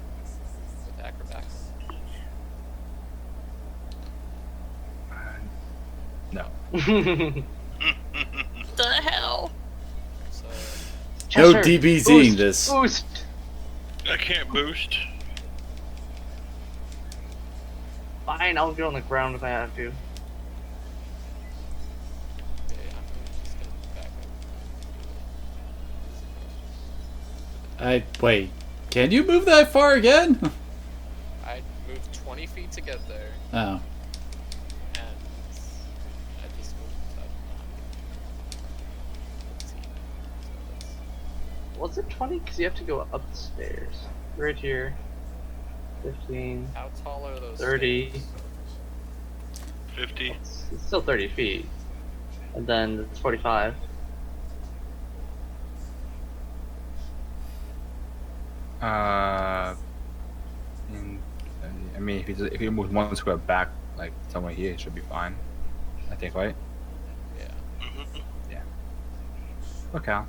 with acrobatics? No. What the hell? So No Chester, DBZing boost, this. Boost! I can't boost. Fine, I'll get on the ground if I have to. okay, I'm just gonna back up. Wait. Can you move that far again? I moved 20 feet to get there, Oh. and I just moved up 15. So that's Was it 20? Because you have to go up the stairs. Right here. 15. how tall are those? 30. stairs? 50. It's still 30 feet. And then it's 45. I mean, if you move one square back, like somewhere here, it should be fine. I think, right? Yeah. Okay.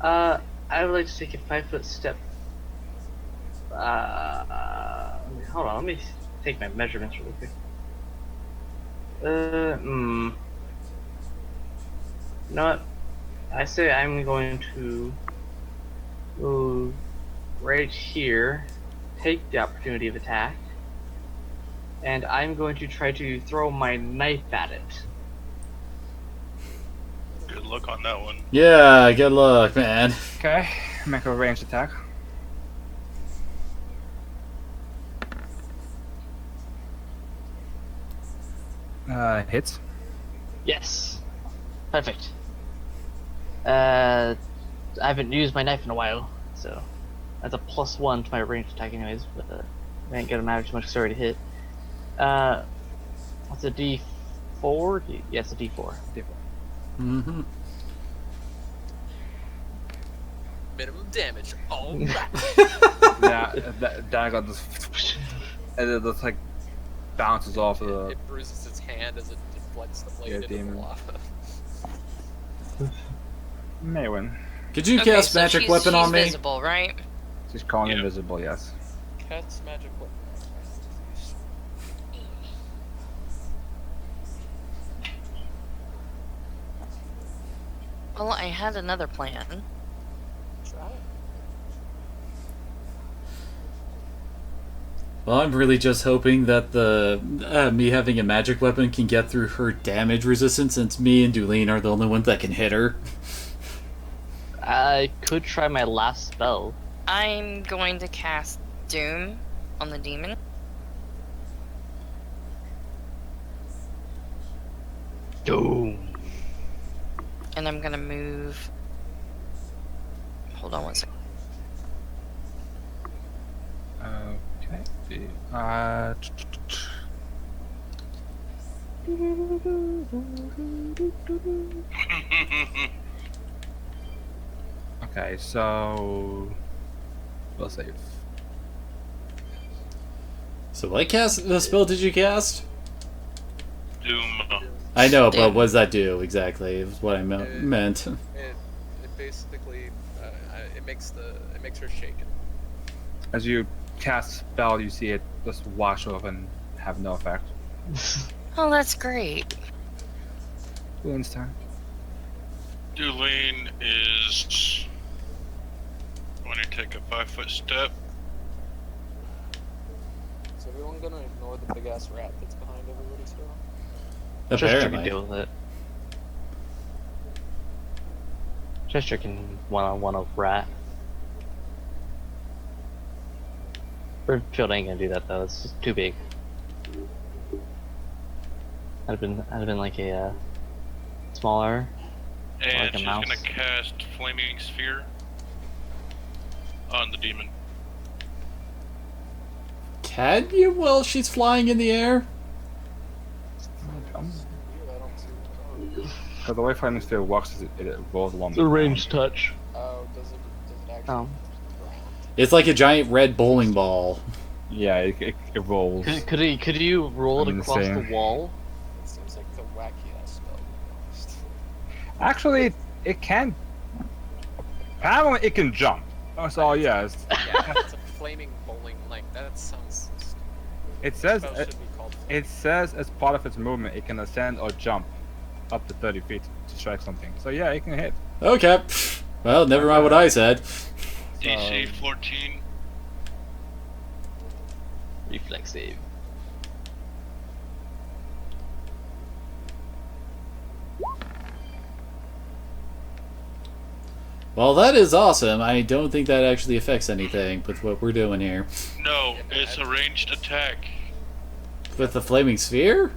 I would like to take a 5-foot step. Hold on, let me take my measurements really quick. You know what? I say I'm going to move right here, take the opportunity of attack, and I'm going to try to throw my knife at it. Good luck on that one. Yeah, good luck, man. Okay. Make a ranged attack. Hits. Yes. Perfect. I haven't used my knife in a while, so that's a +1 to my ranged attack anyways, but I ain't gonna matter too much because I already hit. What's a D4? Yes, a D4. Mm-hmm. Minimum damage. All right. That got this, and it just like bounces off of the. It bruises its hand as it deflects the blade Yeah, into the demon. lava. May win. Could you Okay, cast so magic she's weapon on me? visible, right? She's calling Yeah. invisible. Yes. Cat's magic weapon. Well, I had another plan. Try it. Well, I'm really just hoping that the me having a magic weapon can get through her damage resistance, since me and Dulene are the only ones that can hit her. I could try my last spell. I'm going to cast Doom on the demon. Doom. And I'm gonna move. Hold on one second. Okay. Okay, so we'll save. So what spell did you cast? Doom. I know, but Doom. what does that do exactly? Is what I meant. It basically it makes her shaken. As you cast spell, you see it just wash off and have no effect. Oh, that's great. Wounds time. Dulene is going to take a 5-foot step. Is everyone gonna ignore the big ass rat that's behind everybody still? Chester can Apparently. deal with it. Chester can one-on-one a rat. Birdfield ain't gonna do that though. It's just too big. I'd have been like a smaller. And Like a she's mouse. going to cast Flaming Sphere on the demon. Can you while she's flying in the air? I don't see. Because the way Flaming Sphere works is it rolls along It's a ranged touch. Oh, does it actually? Oh. It's like a giant red bowling ball. Yeah, it rolls. Could you roll it I'm across insane. the wall? It seems like the wacky ass spell. To be honest. Actually, it can. Apparently, it can jump. Oh, so yeah, Yeah, it's a flaming bowling. Like that sounds. it says Spell should be called. it says as part of its movement, it can ascend or jump up to 30 feet to strike something. So yeah, it can hit. Okay. Well, never mind what I said. DC 14. Reflex save. Well, that is awesome. I don't think that actually affects anything with what we're doing here. No, it's a ranged attack. With the flaming sphere?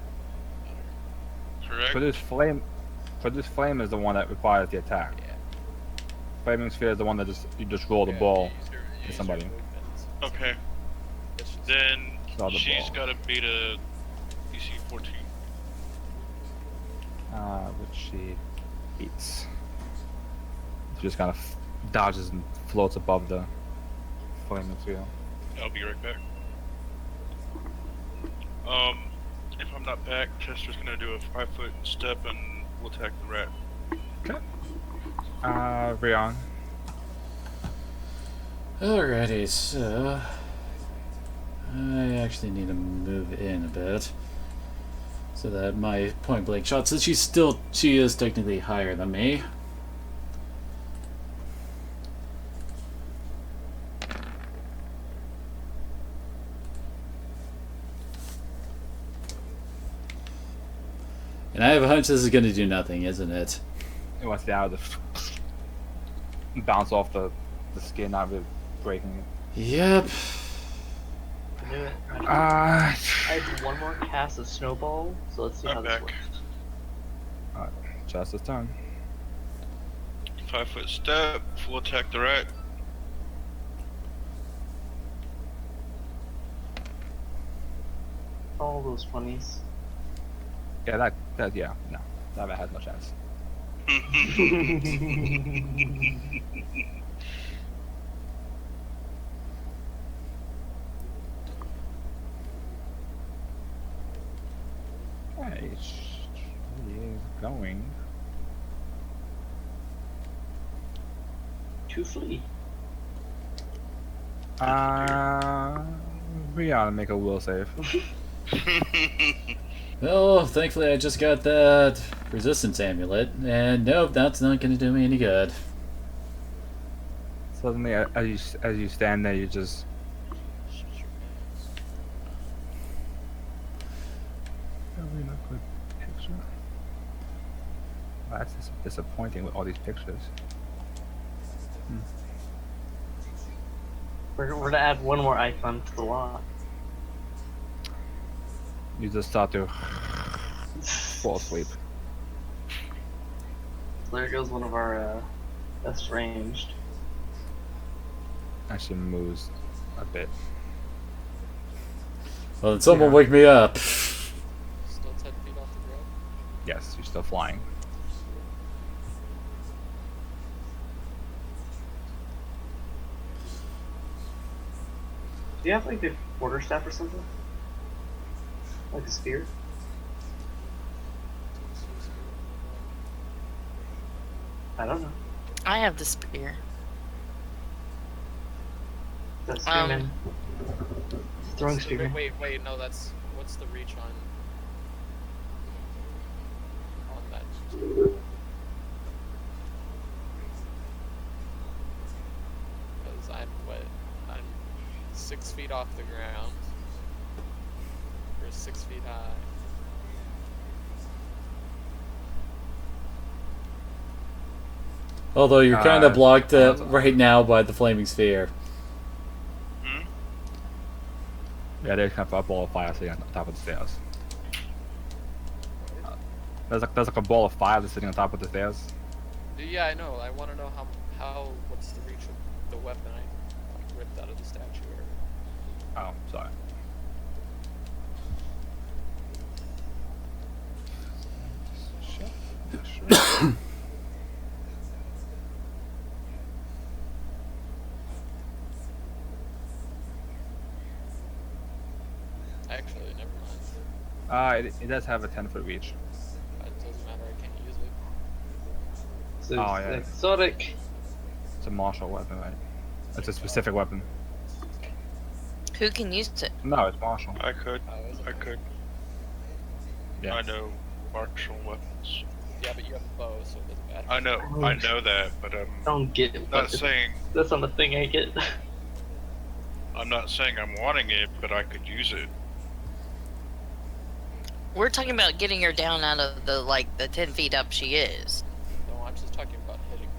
Correct? For this flame is the one that requires the attack. Yeah. Flaming sphere is the one that you just roll the ball. You to use somebody. your movement. Okay. It's just- Then Saw the she's ball. got to beat a DC 14. Which she beats. She just kind of dodges and floats above the flaming sphere. I'll be right back. If I'm not back, Chester's gonna do a 5-foot step and we'll attack the rat. Rion. Alrighty, so I actually need to move in a bit so that my point blank shot, since she is technically higher than me. And I have a hunch this is going to do nothing, isn't it? It wants the out of bounce off the skin, not really breaking it. Yep. Can do it. Uh, I have one more cast of snowball, so let's see I'm how this back. works. just this turn. 5-foot step, we'll attack the rat. All those 20s. Yeah, yeah, no. That has no chance. Hey, he is going. To flee. We ought to make a will save. Oh, thankfully I just got that resistance amulet, and nope, that's not going to do me any good. Suddenly, as you stand there, you just probably not good picture. Wow, that's disappointing with all these pictures. We're gonna add one more icon to the lot. You just start to fall asleep. There goes one of our best ranged. Actually moves a bit. Well, then someone Yeah. wake me up. Still 10 feet off the ground. Yes, you're still flying. Do you have like a quarterstaff or something? Like a spear? I don't know. I have the spear. That's spearman. Throwing So, spearman. wait, no, that's what's the reach on that? Because I'm 6 feet off the ground. We're 6 feet high. Although you're kind of blocked uh, right now by the flaming sphere. Yeah, there's kind of a ball of fire sitting on top of the stairs. There's like a ball of fire that's sitting on top of the stairs. Yeah, I know. I want to know how what's the reach of the weapon I ripped out of the statue. Oh, sorry. Actually, never mind. It does have a 10-foot reach. It doesn't matter. I can't use it. So Oh, it's yeah. exotic. It's a martial weapon, right? It's a specific weapon. Who can use it? No, it's martial. I could. Oh, is it? I could. Yeah. I know martial weapons. Yeah, but you have a bow, so it doesn't matter. I know that, but I'm I don't get it. not But saying that's not the thing I get. I'm wanting it, but I could use it. We're talking about getting her down out of the 10 feet up she is. No, I'm just talking about hitting.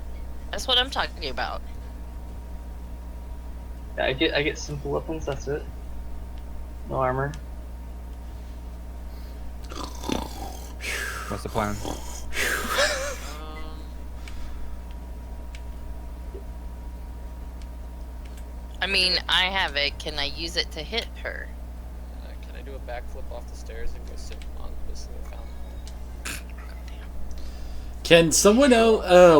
That's what I'm talking about. Yeah, I get simple weapons. That's it. No armor. What's the plan? I mean, I have it. Can I use it to hit her? Can I do a backflip off the stairs and go sit on this little fountain? Can someone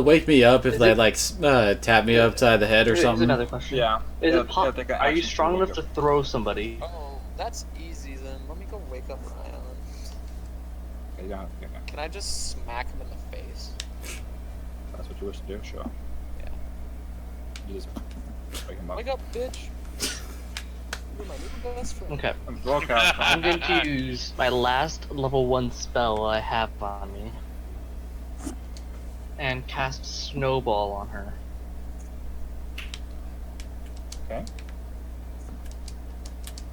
wake me up if Is they it- tap me upside the head or Here's something? another question. Yeah. Is Yeah, it yeah, they can are you actually strong wake enough to up. throw somebody? Oh, that's easy then. Let me go wake up Ryan. Yeah, Can I just smack him in the face? that's what you wish to do, sure. Yeah. You just wake him up. Wake up, bitch! You're my new best friend. Okay. I'm broke out. I'm going to use my last level 1 spell I have on me. And cast Snowball on her. Okay.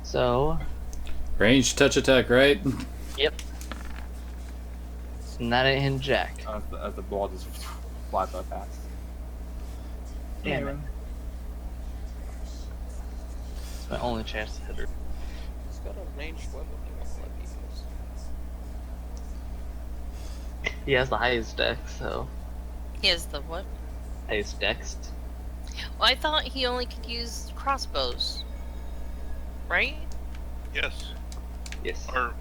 So, Range touch attack, right? yep. And that ain't him jack. As the ball just flies right past. Damn it. It's my only chance to hit her. He's got a ranged weapon he won't let me use. He has the highest dex, so. He has the what? Highest dex. Well, I thought he only could use crossbows. Right? Yes. Yes. Or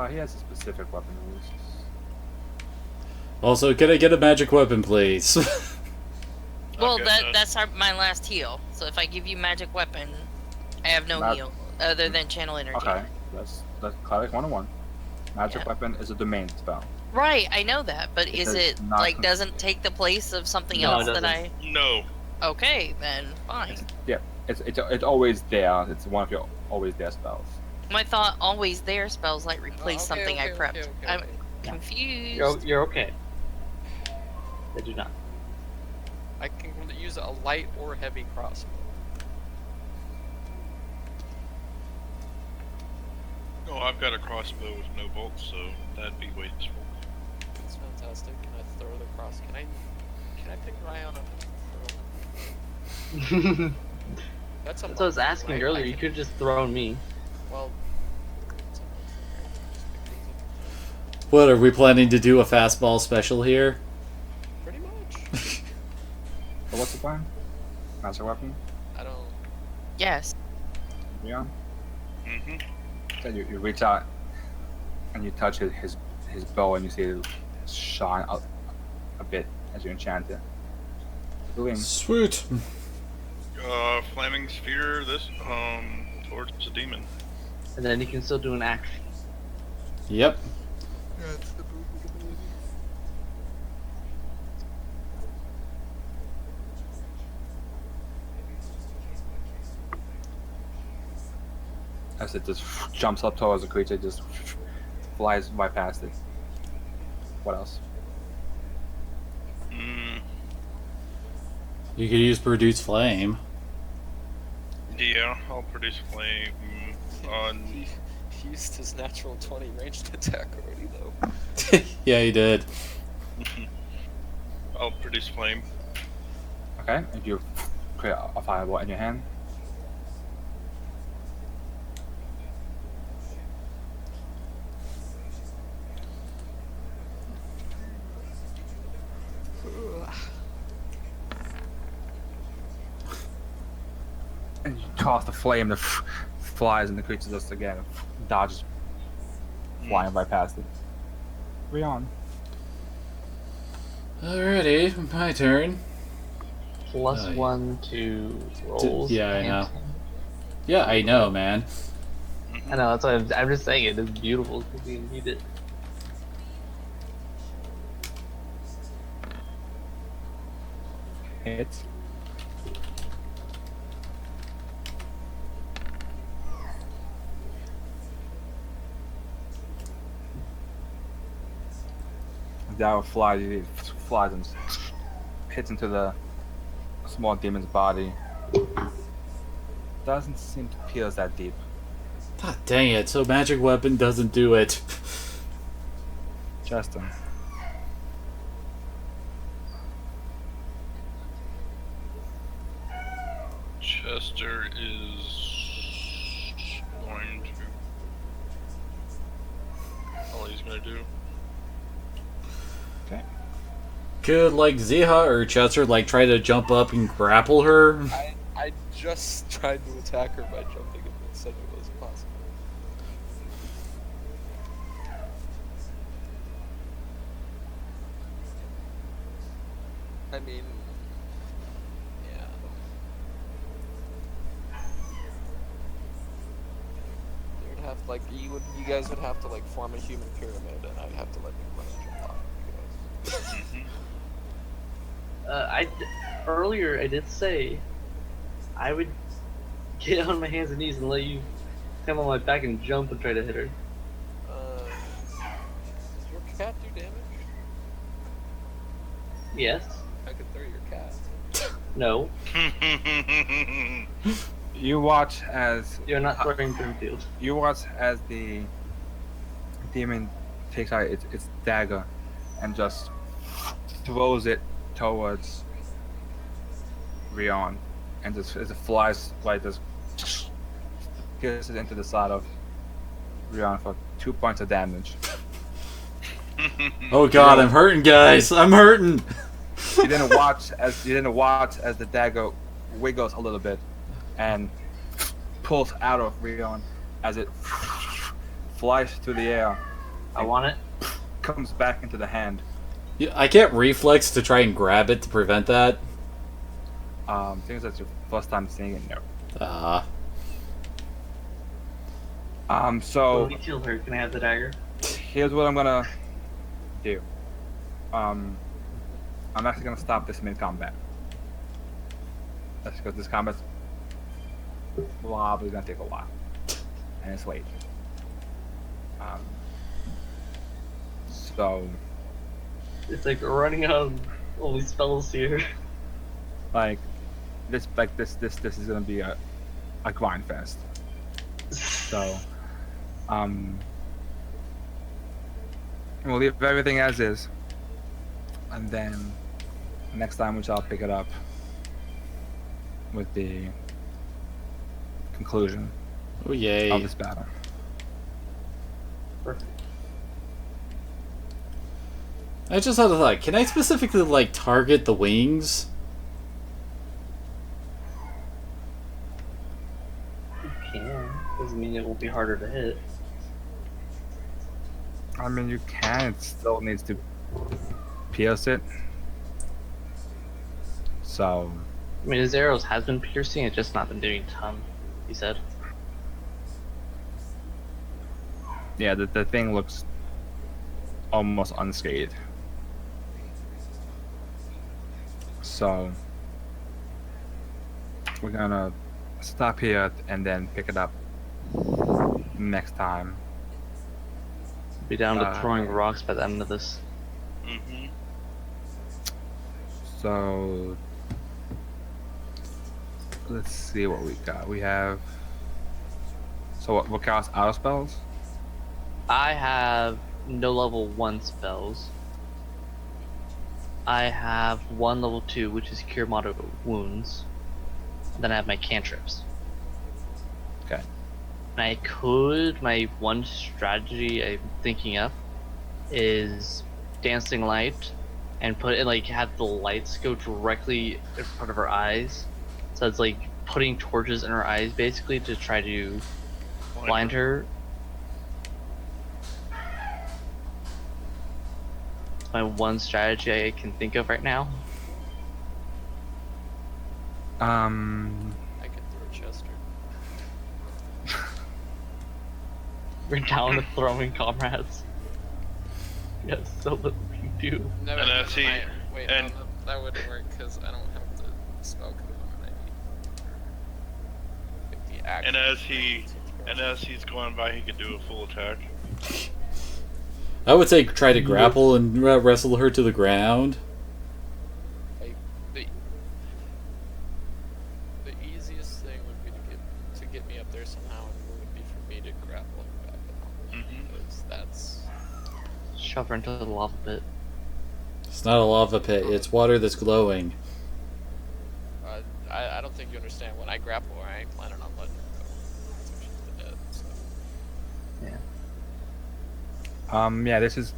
He has a specific weapon to use. Also, can I get a magic weapon, please? Well, Okay, that's my last heal. So if I give you magic weapon, I have no Mag- heal other than channel energy. Okay. That's Cleric 101. Magic Yeah. weapon is a domain spell. Right, I know that, but is does it not like con- doesn't take the place of something No, it else that doesn't. I? no. Okay, then fine. Yeah. It's always there. It's one of your always there spells. I thought always there spells like replace okay, something I okay, prepped. okay, okay, I'm okay. confused. You're okay. They do not. I can use a light or heavy crossbow. Oh, I've got a crossbow with no bolts, so that'd be wasteful. That's fantastic. Can I throw the cross? Can I pick Ryan up and throw him? That's That's a what I was monk, asking right? earlier. I You can- could have just thrown me. Well, it's a monk thing, right? Just pick these up. What, are we planning to do a fastball special here? Pretty much. So what's the plan? Master weapon? I don't. Yes. Leon? Mm-hmm. So you reach out and you touch his bow and you see it shine up a bit as you enchant it. Boom. Sweet. Flaming sphere towards the demon. And then you can still do an action. Yep. Yeah, it's the movement ability. As it just jumps up towards the creature, it just flies right past it. What else? Mm, You could use produce flame. yeah, I'll produce flame on. He used his natural 20 ranged attack already, though. Yeah, he did. I'll produce flame. Okay, if you create a fireball in your hand. And you toss the flame that flies and the creature just again dodges, flying right past it. Rion. Alrighty, my turn. Plus Oh, yeah. 1 to rolls. yeah, I and- know. Yeah, I know, man. I know, that's why I'm just saying it is beautiful because you need it. Hits. The arrow flies and hits into the small demon's body. Doesn't seem to pierce that deep. God dang it, so magic weapon doesn't do it. Justin. Chester is going to. All he's gonna do. Okay. Could, like, Ziha or Chester, like, try to jump up and grapple her? I just tried to attack her by jumping and said it was impossible. I mean, yeah. You would have you guys would have to like form a human pyramid, and I'd have to let you run and jump off you guys. Earlier I did say I would get on my hands and knees and let you come on my back and jump and try to hit her. Does your cat do damage? Yes. I could throw your cat. No. You watch as You're not throwing Brimfield. you watch as the demon takes out its dagger and just throws it towards Rion, and just as it flies right, just pierces into the side of Rion for 2 points of damage. Oh god, I'm hurting, guys. I'm hurting. You didn't watch as the dagger wiggles a little bit and pulls out of Rion as it flies through the air, I want it. comes back into the hand. Yeah, I can't reflex to try and grab it to prevent that. Things that's your first time seeing it. No. So When we kill her, can I have the dagger? here's what I'm gonna do. I'm actually gonna stop this mid-combat. That's because this combat's probably gonna take a while. And it's late. Um, so, It's like we're running out of all these spells here. like, this is gonna be a grind fest. So, we'll leave everything as is, and then next time we shall pick it up with the conclusion Oh yay! of this battle. Perfect. I just had a thought. Can I specifically like target the wings? You can. Doesn't mean it will be harder to hit. I mean, you can. It still needs to pierce it. So, I mean, his arrows has been piercing, it's just not been doing a ton, he said. yeah, the thing looks almost unscathed. So, we're gonna stop here and then pick it up next time. Be down to Uh, throwing rocks by the end of this. Mm-hmm. So, let's see what we got. We have. So, what costs auto spells? I have no level 1 spells. I have one level 2, which is Cure Moderate Wounds. Then I have my cantrips. Okay. And I could, my one strategy I'm thinking of is Dancing Light and put it like have the lights go directly in front of her eyes. So it's like putting torches in her eyes basically to try to blind her. It's my one strategy I can think of right now. I could throw Chester. We're down to throwing comrades. Yes, so what we do. No, And that's he- Wait, and- no, that wouldn't work because I don't have the spell component I need. Like the And actual- as he's going by, he could do a full attack. I would say try to grapple and wrestle her to the ground. Like the easiest thing would be to get me up there somehow, and it would be for me to grapple her back down. Mm-hmm. Because that's Shove her into the lava pit. It's not a lava pit. It's water that's glowing. I don't think you understand. When I grapple her, I ain't planning on letting her go. So she's dead. So. Yeah, this is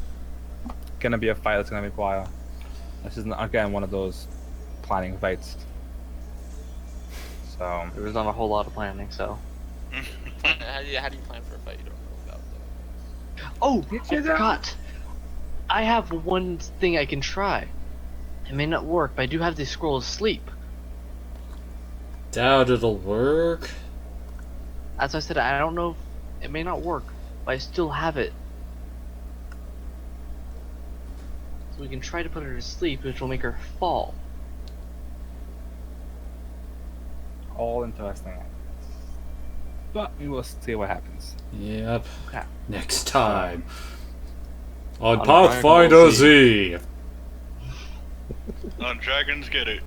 gonna be a fight that's gonna require. This is again one of those planning fights. So, There was not a whole lot of planning, so. How do you plan for a fight you don't know about though? Oh, I forgot. I have one thing I can try. It may not work, but I do have the scroll of sleep. Doubt it'll work. As I said, I don't know if it may not work, but I still have it. So we can try to put her to sleep, which will make her fall. all interesting. But we will see what happens. Yep. Okay. Next time on On Pathfinder Dragon Ball Z. On Dragons Get It.